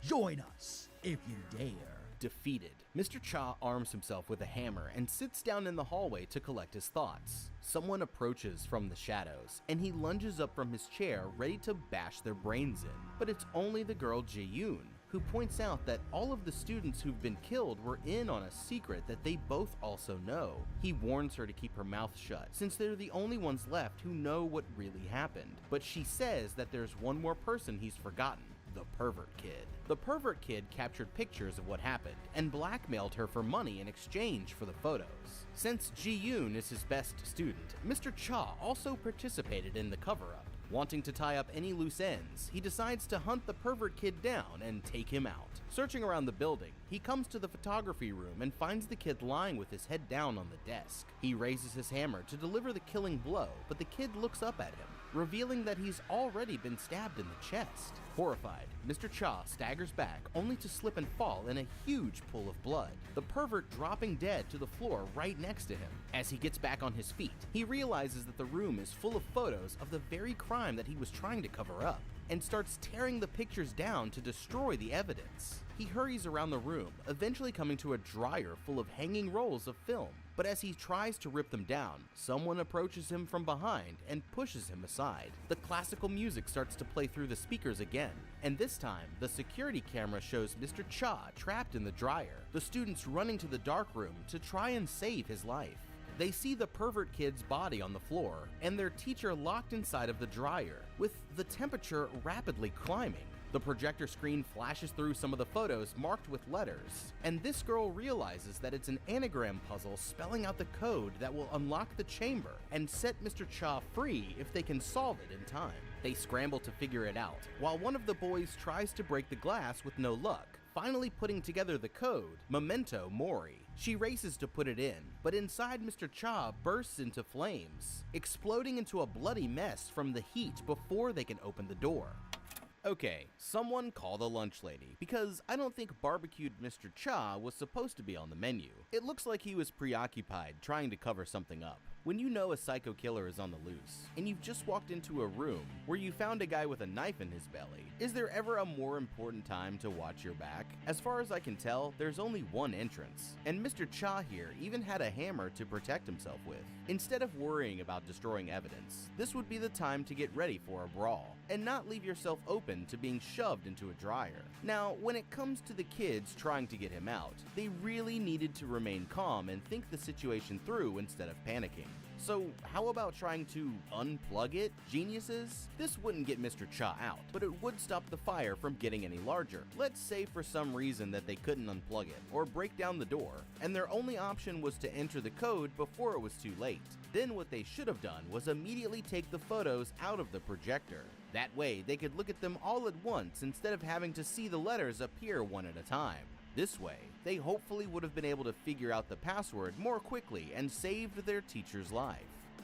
Join us, if you dare. Defeated, Mr. Cha arms himself with a hammer and sits down in the hallway to collect his thoughts. Someone approaches from the shadows, and he lunges up from his chair ready to bash their brains in. But it's only the girl Ji-yoon, who points out that all of the students who've been killed were in on a secret that they both also know. He warns her to keep her mouth shut, since they're the only ones left who know what really happened. But she says that there's one more person he's forgotten. The pervert kid. The pervert kid captured pictures of what happened and blackmailed her for money in exchange for the photos. Since Ji-yoon is his best student, Mr. Cha also participated in the cover-up. Wanting to tie up any loose ends, he decides to hunt the pervert kid down and take him out. Searching around the building, he comes to the photography room and finds the kid lying with his head down on the desk. He raises his hammer to deliver the killing blow, but the kid looks up at him, revealing that he's already been stabbed in the chest. Horrified, Mr. Cha staggers back only to slip and fall in a huge pool of blood, the pervert dropping dead to the floor right next to him. As he gets back on his feet, he realizes that the room is full of photos of the very crime that he was trying to cover up, and starts tearing the pictures down to destroy the evidence. He hurries around the room, eventually coming to a dryer full of hanging rolls of film. But as he tries to rip them down, someone approaches him from behind and pushes him aside. The classical music starts to play through the speakers again, and this time, the security camera shows Mr. Cha trapped in the dryer, the students running to the dark room to try and save his life. They see the pervert kid's body on the floor, and their teacher locked inside of the dryer, with the temperature rapidly climbing. The projector screen flashes through some of the photos marked with letters, and this girl realizes that it's an anagram puzzle spelling out the code that will unlock the chamber and set Mr. Cha free if they can solve it in time. They scramble to figure it out, while one of the boys tries to break the glass with no luck, finally putting together the code, Memento Mori. She races to put it in, but inside Mr. Cha bursts into flames, exploding into a bloody mess from the heat before they can open the door. Okay, someone call the lunch lady, because I don't think barbecued Mr. Cha was supposed to be on the menu. It looks like he was preoccupied trying to cover something up. When you know a psycho killer is on the loose, and you've just walked into a room where you found a guy with a knife in his belly, is there ever a more important time to watch your back? As far as I can tell, there's only one entrance, and Mr. Cha here even had a hammer to protect himself with. Instead of worrying about destroying evidence, this would be the time to get ready for a brawl, and not leave yourself open to being shoved into a dryer. Now, when it comes to the kids trying to get him out, they really needed to remain calm and think the situation through instead of panicking. So how about trying to unplug it, geniuses? This wouldn't get Mr. Cha out, but it would stop the fire from getting any larger. Let's say for some reason that they couldn't unplug it or break down the door, and their only option was to enter the code before it was too late. Then what they should have done was immediately take the photos out of the projector. That way, they could look at them all at once instead of having to see the letters appear one at a time. This way, they hopefully would have been able to figure out the password more quickly and saved their teacher's life.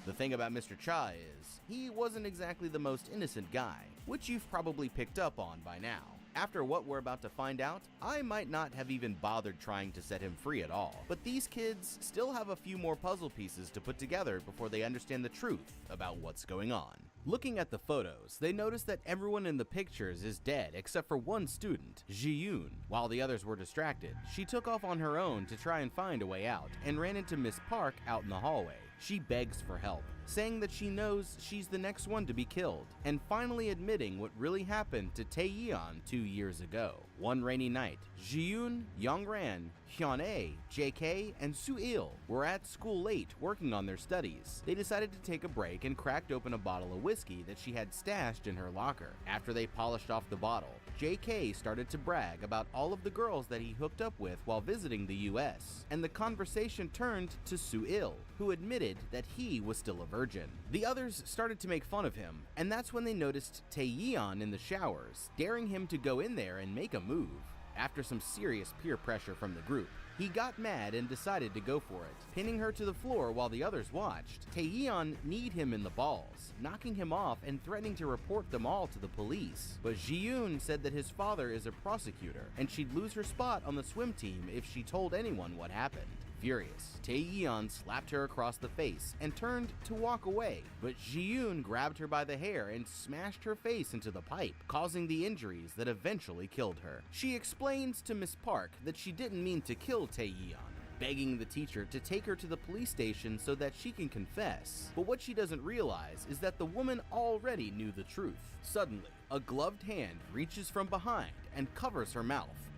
The thing about Mr. Cha is, he wasn't exactly the most innocent guy, which you've probably picked up on by now. After what we're about to find out, I might not have even bothered trying to set him free at all. But these kids still have a few more puzzle pieces to put together before they understand the truth about what's going on. Looking at the photos, they notice that everyone in the pictures is dead except for one student, Ji-yoon. While the others were distracted, she took off on her own to try and find a way out and ran into Miss Park out in the hallway. She begs for help, saying that she knows she's the next one to be killed, and finally admitting what really happened to Taeyeon 2 years ago. One rainy night, Ji-yoon, Youngran, Hyun-ae, JK, and Soo-il were at school late working on their studies. They decided to take a break and cracked open a bottle of whiskey that she had stashed in her locker. After they polished off the bottle, JK started to brag about all of the girls that he hooked up with while visiting the US, and the conversation turned to Soo-il, who admitted that he was still a virgin. The others started to make fun of him, and that's when they noticed Taeyeon in the showers, daring him to go in there and make a move. After some serious peer pressure from the group, he got mad and decided to go for it, pinning her to the floor while the others watched. Taeyeon kneed him in the balls, knocking him off and threatening to report them all to the police. But Ji-yoon said that his father is a prosecutor, and she'd lose her spot on the swim team if she told anyone what happened. Furious, Taeyeon slapped her across the face and turned to walk away, but Ji-yoon grabbed her by the hair and smashed her face into the pipe, causing the injuries that eventually killed her. She explains to Miss Park that she didn't mean to kill Taeyeon, begging the teacher to take her to the police station so that she can confess. But what she doesn't realize is that the woman already knew the truth. Suddenly, a gloved hand reaches from behind and covers her mouth.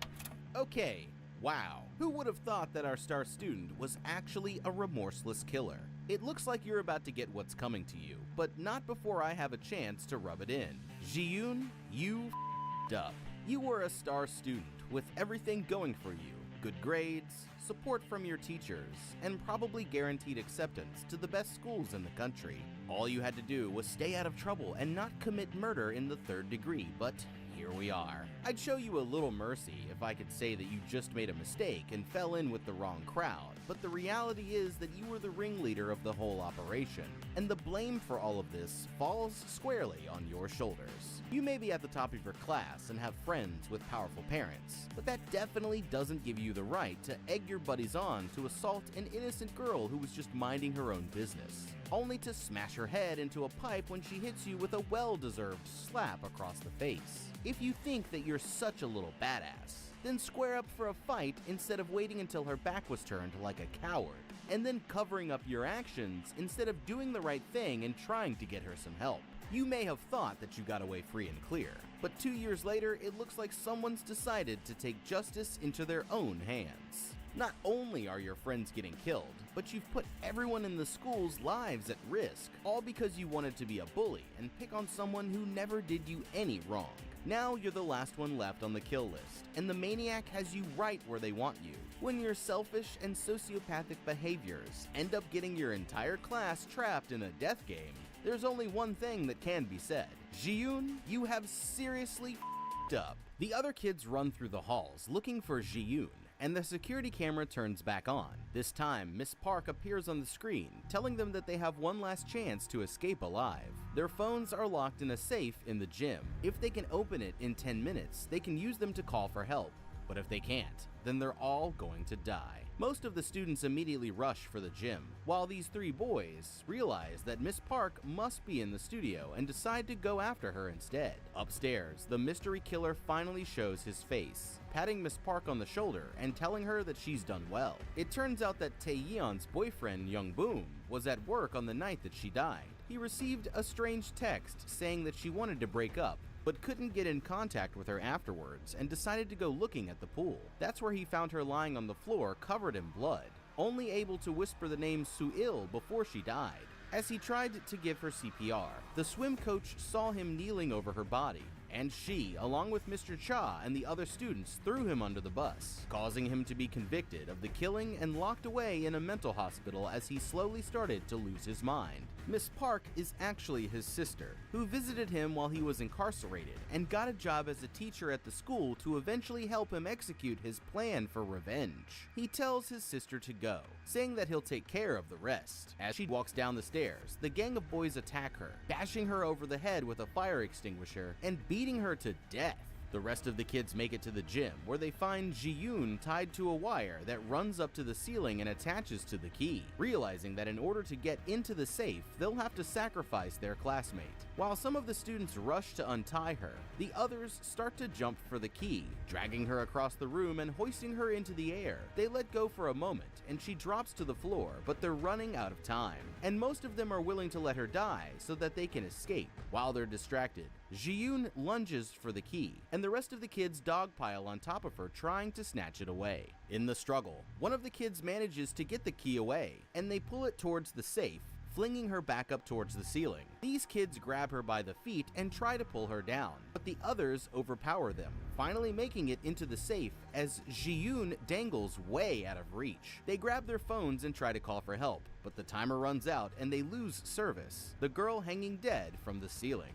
Okay. Wow, who would have thought that our star student was actually a remorseless killer? It looks like you're about to get what's coming to you, but not before I have a chance to rub it in. Ji-yoon, you f***ed up. You were a star student with everything going for you. Good grades, support from your teachers, and probably guaranteed acceptance to the best schools in the country. All you had to do was stay out of trouble and not commit murder in the 3rd degree, but here we are. I'd show you a little mercy if I could say that you just made a mistake and fell in with the wrong crowd, but the reality is that you were the ringleader of the whole operation, and the blame for all of this falls squarely on your shoulders. You may be at the top of your class and have friends with powerful parents, but that definitely doesn't give you the right to egg your buddies on to assault an innocent girl who was just minding her own business, only to smash her head into a pipe when she hits you with a well-deserved slap across the face. If you think that you're such a little badass, then square up for a fight instead of waiting until her back was turned like a coward, and then covering up your actions instead of doing the right thing and trying to get her some help. You may have thought that you got away free and clear, but 2 years later, it looks like someone's decided to take justice into their own hands. Not only are your friends getting killed, but you've put everyone in the school's lives at risk, all because you wanted to be a bully and pick on someone who never did you any wrong. Now you're the last one left on the kill list, and the maniac has you right where they want you. When your selfish and sociopathic behaviors end up getting your entire class trapped in a death game, there's only one thing that can be said. Ji-yoon, you have seriously f***ed up. The other kids run through the halls looking for Ji-yoon, and the security camera turns back on. This time, Miss Park appears on the screen, telling them that they have one last chance to escape alive. Their phones are locked in a safe in the gym. If they can open it in 10 minutes, they can use them to call for help. But if they can't, then they're all going to die. Most of the students immediately rush for the gym, while these 3 boys realize that Miss Park must be in the studio and decide to go after her instead. Upstairs, the mystery killer finally shows his face, patting Miss Park on the shoulder and telling her that she's done well. It turns out that Taeyeon's boyfriend, Young Boom, was at work on the night that she died. He received a strange text saying that she wanted to break up, but couldn't get in contact with her afterwards and decided to go looking at the pool. That's where he found her lying on the floor covered in blood, only able to whisper the name Soo-il before she died. As he tried to give her CPR, the swim coach saw him kneeling over her body, and she, along with Mr. Cha and the other students, threw him under the bus, causing him to be convicted of the killing and locked away in a mental hospital as he slowly started to lose his mind. Miss Park is actually his sister, who visited him while he was incarcerated and got a job as a teacher at the school to eventually help him execute his plan for revenge. He tells his sister to go, saying that he'll take care of the rest. As she walks down the stairs, the gang of boys attack her, bashing her over the head with a fire extinguisher and beating her to death. The rest of the kids make it to the gym, where they find Ji-yoon tied to a wire that runs up to the ceiling and attaches to the key, realizing that in order to get into the safe, they'll have to sacrifice their classmate. While some of the students rush to untie her, the others start to jump for the key, dragging her across the room and hoisting her into the air. They let go for a moment, and she drops to the floor, but they're running out of time, and most of them are willing to let her die so that they can escape. While they're distracted, Ji-yoon lunges for the key, and the rest of the kids dogpile on top of her trying to snatch it away. In the struggle, one of the kids manages to get the key away, and they pull it towards the safe, flinging her back up towards the ceiling. These kids grab her by the feet and try to pull her down, but the others overpower them, finally making it into the safe as Ji-yoon dangles way out of reach. They grab their phones and try to call for help, but the timer runs out and they lose service, the girl hanging dead from the ceiling.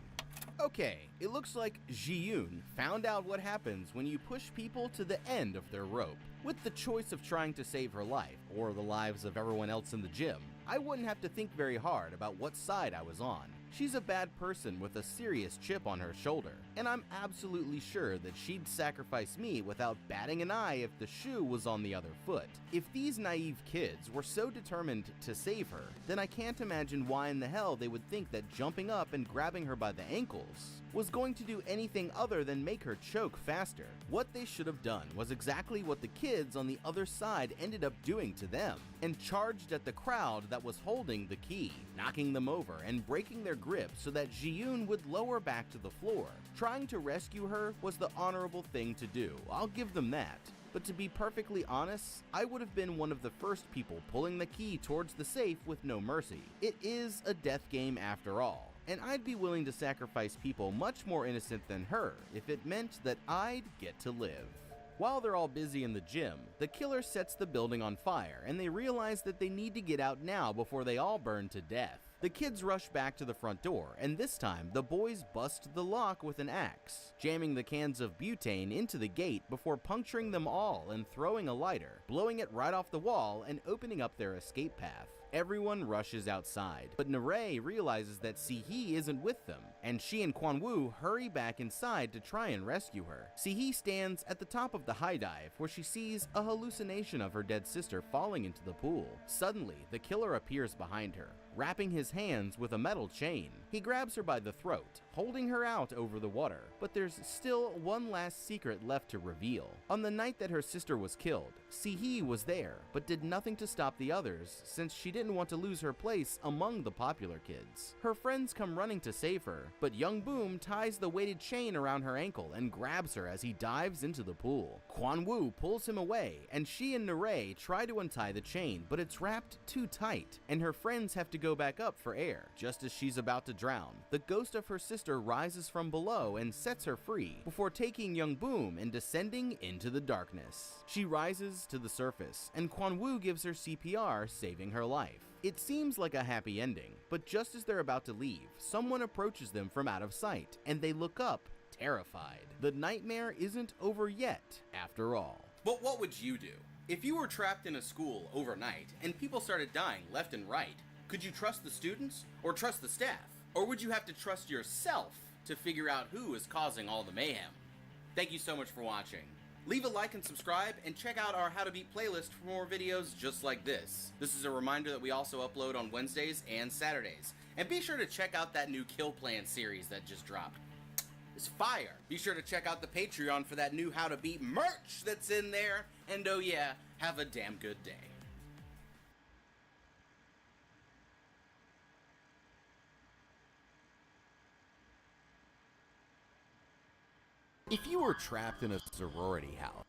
Okay, it looks like Ji-yoon found out what happens when you push people to the end of their rope. With the choice of trying to save her life, or the lives of everyone else in the gym, I wouldn't have to think very hard about what side I was on. She's a bad person with a serious chip on her shoulder, and I'm absolutely sure that she'd sacrifice me without batting an eye if the shoe was on the other foot. If these naive kids were so determined to save her, then I can't imagine why in the hell they would think that jumping up and grabbing her by the ankles was going to do anything other than make her choke faster. What they should have done was exactly what the kids on the other side ended up doing to them, and charged at the crowd that was holding the key, knocking them over and breaking their grip so that Ji-yoon would lower back to the floor. Trying to rescue her was the honorable thing to do, I'll give them that. But to be perfectly honest, I would have been one of the first people pulling the key towards the safe with no mercy. It is a death game after all, and I'd be willing to sacrifice people much more innocent than her if it meant that I'd get to live. While they're all busy in the gym, the killer sets the building on fire, and they realize that they need to get out now before they all burn to death. The kids rush back to the front door, and this time the boys bust the lock with an axe, jamming the cans of butane into the gate before puncturing them all and throwing a lighter, blowing it right off the wall and opening up their escape path. Everyone rushes outside, but Naray realizes that Si-hee isn't with them, and she and Kwan-woo hurry back inside to try and rescue her. Si-hee stands at the top of the high dive where she sees a hallucination of her dead sister falling into the pool. Suddenly, the killer appears behind her, wrapping his hands with a metal chain. He grabs her by the throat, holding her out over the water, but there's still one last secret left to reveal. On the night that her sister was killed, Si-hee was there, but did nothing to stop the others since she didn't want to lose her place among the popular kids. Her friends come running to save her, but Young Boom ties the weighted chain around her ankle and grabs her as he dives into the pool. Kwan-woo pulls him away, and she and Naray try to untie the chain, but it's wrapped too tight, and her friends have to go back up for air. Just as she's about to drown, the ghost of her sister rises from below and sets her free, before taking Young Boom and descending into the darkness. She rises to the surface, and Kwan-woo gives her CPR, saving her life. It seems like a happy ending, but just as they're about to leave, someone approaches them from out of sight, and they look up, terrified. The nightmare isn't over yet, after all. But what would you do? If you were trapped in a school overnight, and people started dying left and right, could you trust the students, or trust the staff? Or would you have to trust yourself to figure out who is causing all the mayhem? Thank you so much for watching. Leave a like and subscribe, and check out our How to Beat playlist for more videos just like this. This is a reminder that we also upload on Wednesdays and Saturdays. And be sure to check out that new Kill Plan series that just dropped. It's fire. Be sure to check out the Patreon for that new How to Beat merch that's in there. And oh yeah, have a damn good day. If you were trapped in a sorority house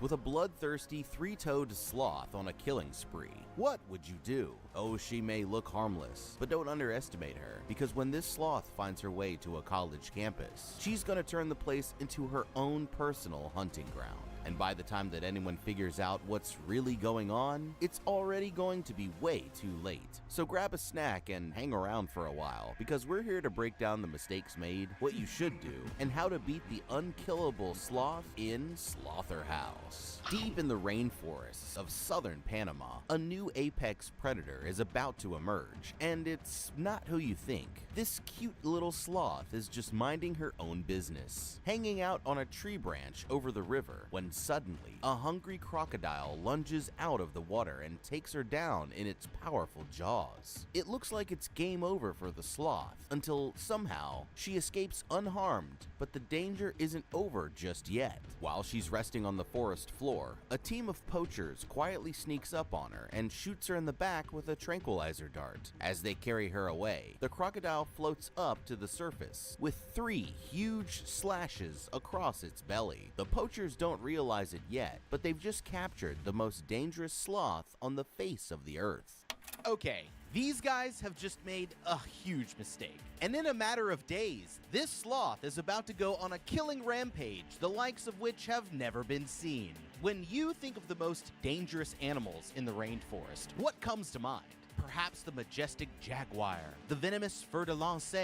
with a bloodthirsty three-toed sloth on a killing spree, what would you do? Oh, she may look harmless, but don't underestimate her, because when this sloth finds her way to a college campus, she's gonna turn the place into her own personal hunting ground. And by the time that anyone figures out what's really going on, it's already going to be way too late. So grab a snack and hang around for a while, because we're here to break down the mistakes made, what you should do, and how to beat the unkillable sloth in Slaughterhouse. Deep in the rainforests of southern Panama, a new apex predator is about to emerge, and it's not who you think. This cute little sloth is just minding her own business, hanging out on a tree branch over the river, when suddenly a hungry crocodile lunges out of the water and takes her down in its powerful jaws. It looks like it's game over for the sloth, until somehow she escapes unharmed, but the danger isn't over just yet. While she's resting on the forest floor, a team of poachers quietly sneaks up on her and shoots her in the back with a tranquilizer dart. As they carry her away, the crocodile floats up to the surface with 3 huge slashes across its belly. The poachers don't realize it yet, but they've just captured the most dangerous sloth on the face of the earth. Okay, these guys have just made a huge mistake. And in a matter of days, this sloth is about to go on a killing rampage, the likes of which have never been seen. When you think of the most dangerous animals in the rainforest, what comes to mind? Perhaps the majestic jaguar, the venomous fer-de-lance,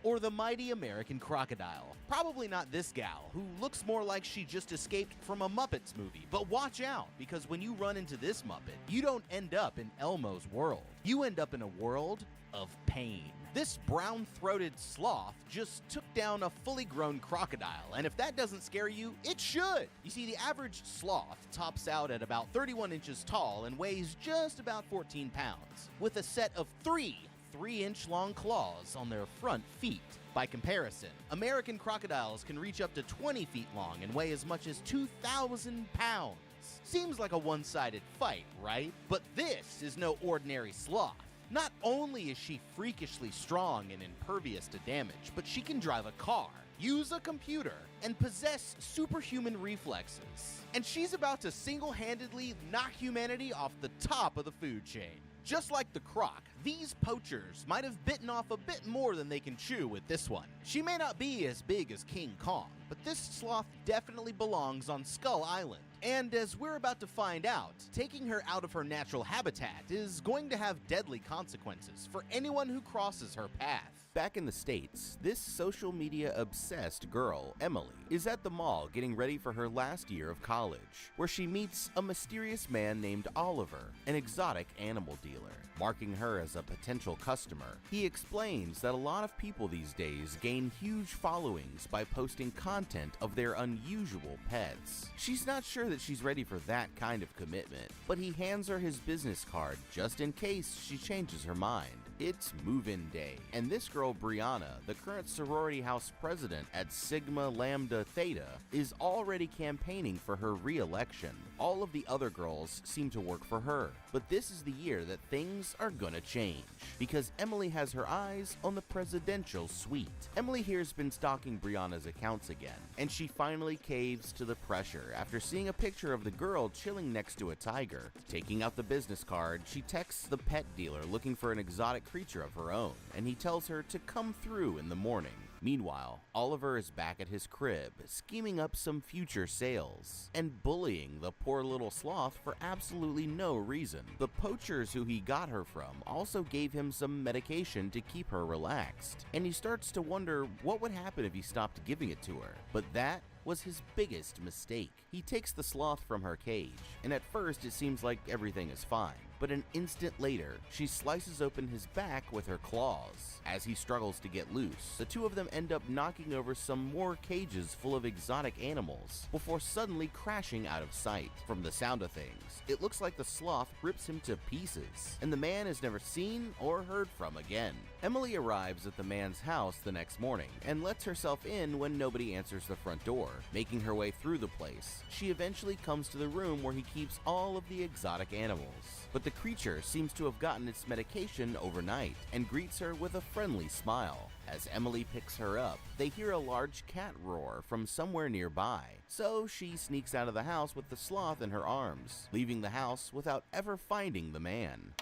or the mighty American crocodile. Probably not this gal, who looks more like she just escaped from a Muppets movie. But watch out, because when you run into this Muppet, you don't end up in Elmo's world. You end up in a world of pain. This brown-throated sloth just took down a fully grown crocodile, and if that doesn't scare you, it should! You see, the average sloth tops out at about 31 inches tall and weighs just about 14 pounds, with a set of 3 3-inch long claws on their front feet. By comparison, American crocodiles can reach up to 20 feet long and weigh as much as 2,000 pounds. Seems like a one-sided fight, right? But this is no ordinary sloth. Not only is she freakishly strong and impervious to damage, but she can drive a car, use a computer, and possess superhuman reflexes. And she's about to single-handedly knock humanity off the top of the food chain. Just like the croc, these poachers might have bitten off a bit more than they can chew with this one. She may not be as big as King Kong, but this sloth definitely belongs on Skull Island. And as we're about to find out, taking her out of her natural habitat is going to have deadly consequences for anyone who crosses her path. Back in the States, this social media obsessed girl, Emily, is at the mall getting ready for her last year of college, where she meets a mysterious man named Oliver, an exotic animal dealer. Marking her as a potential customer, he explains that a lot of people these days gain huge followings by posting content of their unusual pets. She's not sure that she's ready for that kind of commitment, but he hands her his business card just in case she changes her mind. It's move-in day, and this girl Brianna, the current sorority house president at Sigma Lambda Theta, is already campaigning for her re-election. All of the other girls seem to work for her, but this is the year that things are gonna change, because Emily has her eyes on the presidential suite. Emily here's been stalking Brianna's accounts again, and she finally caves to the pressure after seeing a picture of the girl chilling next to a tiger. Taking out the business card, she texts the pet dealer looking for an exotic creature of her own, and he tells her to come through in the morning. Meanwhile, Oliver is back at his crib, scheming up some future sales, and bullying the poor little sloth for absolutely no reason. The poachers who he got her from also gave him some medication to keep her relaxed, and he starts to wonder what would happen if he stopped giving it to her. But that was his biggest mistake. He takes the sloth from her cage, and at first it seems like everything is fine. But an instant later, she slices open his back with her claws. As he struggles to get loose, the two of them end up knocking over some more cages full of exotic animals, before suddenly crashing out of sight. From the sound of things, it looks like the sloth rips him to pieces, and the man is never seen or heard from again. Emily arrives at the man's house the next morning, and lets herself in when nobody answers the front door. Making her way through the place, she eventually comes to the room where he keeps all of the exotic animals. But the creature seems to have gotten its medication overnight and greets her with a friendly smile. As Emily picks her up, they hear a large cat roar from somewhere nearby, so she sneaks out of the house with the sloth in her arms, leaving the house without ever finding the man.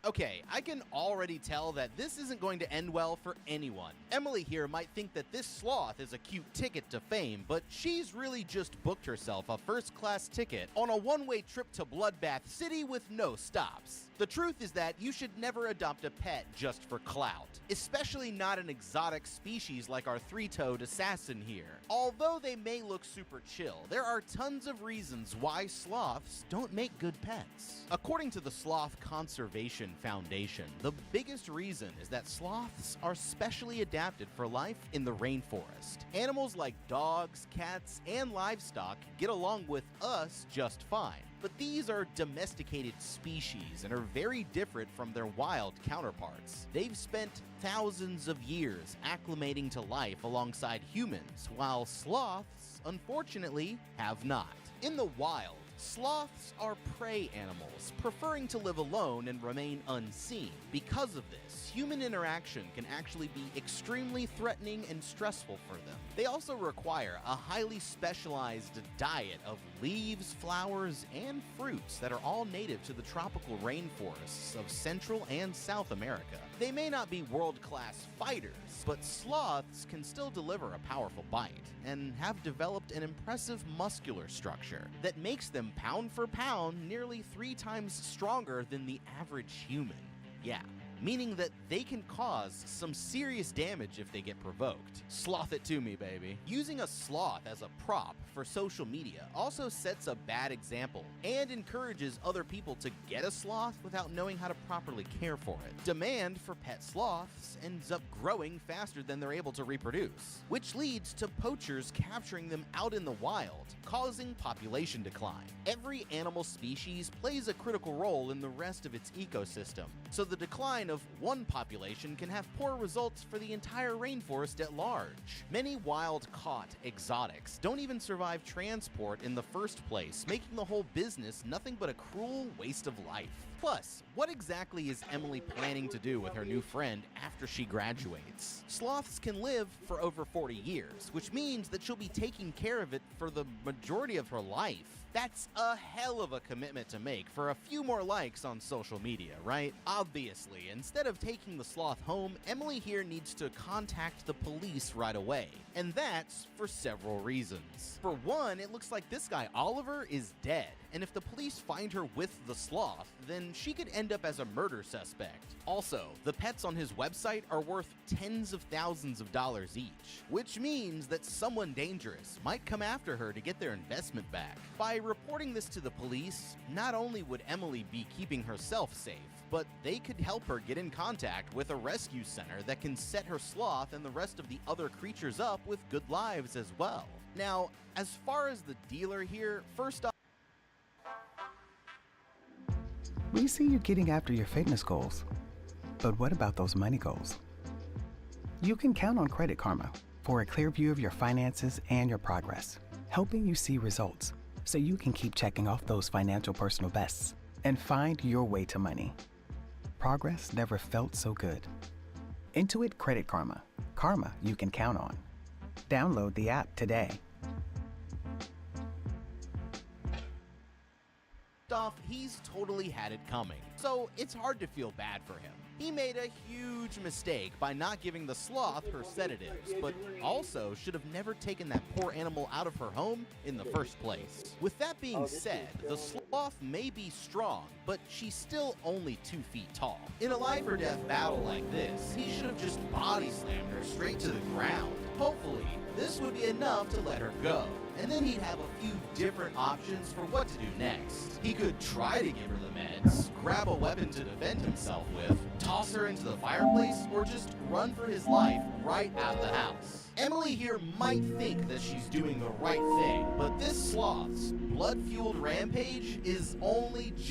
Okay, I can already tell that this isn't going to end well for anyone. Emily here might think that this sloth is a cute ticket to fame, but she's really just booked herself a first-class ticket on a one-way trip to Bloodbath City with no stops. The truth is that you should never adopt a pet just for clout, especially not an exotic species like our three-toed assassin here. Although they may look super chill, there are tons of reasons why sloths don't make good pets. According to the Sloth Conservation Foundation, the biggest reason is that sloths are specially adapted for life in the rainforest. Animals like dogs, cats, and livestock get along with us just fine. But these are domesticated species and are very different from their wild counterparts. They've spent thousands of years acclimating to life alongside humans, while sloths, unfortunately, have not. In the wild, sloths are prey animals, preferring to live alone and remain unseen. Because of this, human interaction can actually be extremely threatening and stressful for them. They also require a highly specialized diet of leaves, flowers, and fruits that are all native to the tropical rainforests of Central and South America. They may not be world-class fighters, but sloths can still deliver a powerful bite and have developed an impressive muscular structure that makes them pound for pound nearly 3 times stronger than the average human. Yeah, meaning that they can cause some serious damage if they get provoked. Sloth it to me, baby. Using a sloth as a prop for social media also sets a bad example and encourages other people to get a sloth without knowing how to properly care for it. Demand for pet sloths ends up growing faster than they're able to reproduce, which leads to poachers capturing them out in the wild, causing population decline. Every animal species plays a critical role in the rest of its ecosystem, so the decline of one population can have poor results for the entire rainforest at large. Many wild-caught exotics don't even survive transport in the first place, making the whole business nothing but a cruel waste of life. Plus, what exactly is Emily planning to do with her new friend after she graduates? Sloths can live for over 40 years, which means that she'll be taking care of it for the majority of her life. That's a hell of a commitment to make for a few more likes on social media, right? Obviously, instead of taking the sloth home, Emily here needs to contact the police right away. And that's for several reasons. For one, it looks like this guy Oliver is dead, and if the police find her with the sloth, then she could end up as a murder suspect. Also, the pets on his website are worth tens of thousands of dollars each, which means that someone dangerous might come after her to get their investment back. By reporting this to the police, not only would Emily be keeping herself safe, but they could help her get in contact with a rescue center that can set her sloth and the rest of the other creatures up with good lives as well. Now, as far as the dealer here, first off, we see you getting after your fitness goals. But what about those money goals? You can count on Credit Karma for a clear view of your finances and your progress, helping you see results so you can keep checking off those financial personal bests and find your way to money. Progress never felt so good. Intuit Credit Karma. Karma you can count on. Download the app today. off, he's totally had it coming, so it's hard to feel bad for him. He made a huge mistake by not giving the sloth her sedatives, but also should have never taken that poor animal out of her home in the first place. With that being said, the sloth may be strong, but she's still only 2 feet tall. In a life or death battle like this, he should have just body slammed her straight to the ground. Hopefully, this would be enough to let her go, and then he'd have a few different options for what to do next. He could try to give her the meds, grab a weapon to defend himself with, toss her into the fireplace, or just run for his life right out of the house. Emily here might think that she's doing the right thing, but this sloth's blood-fueled rampage is only just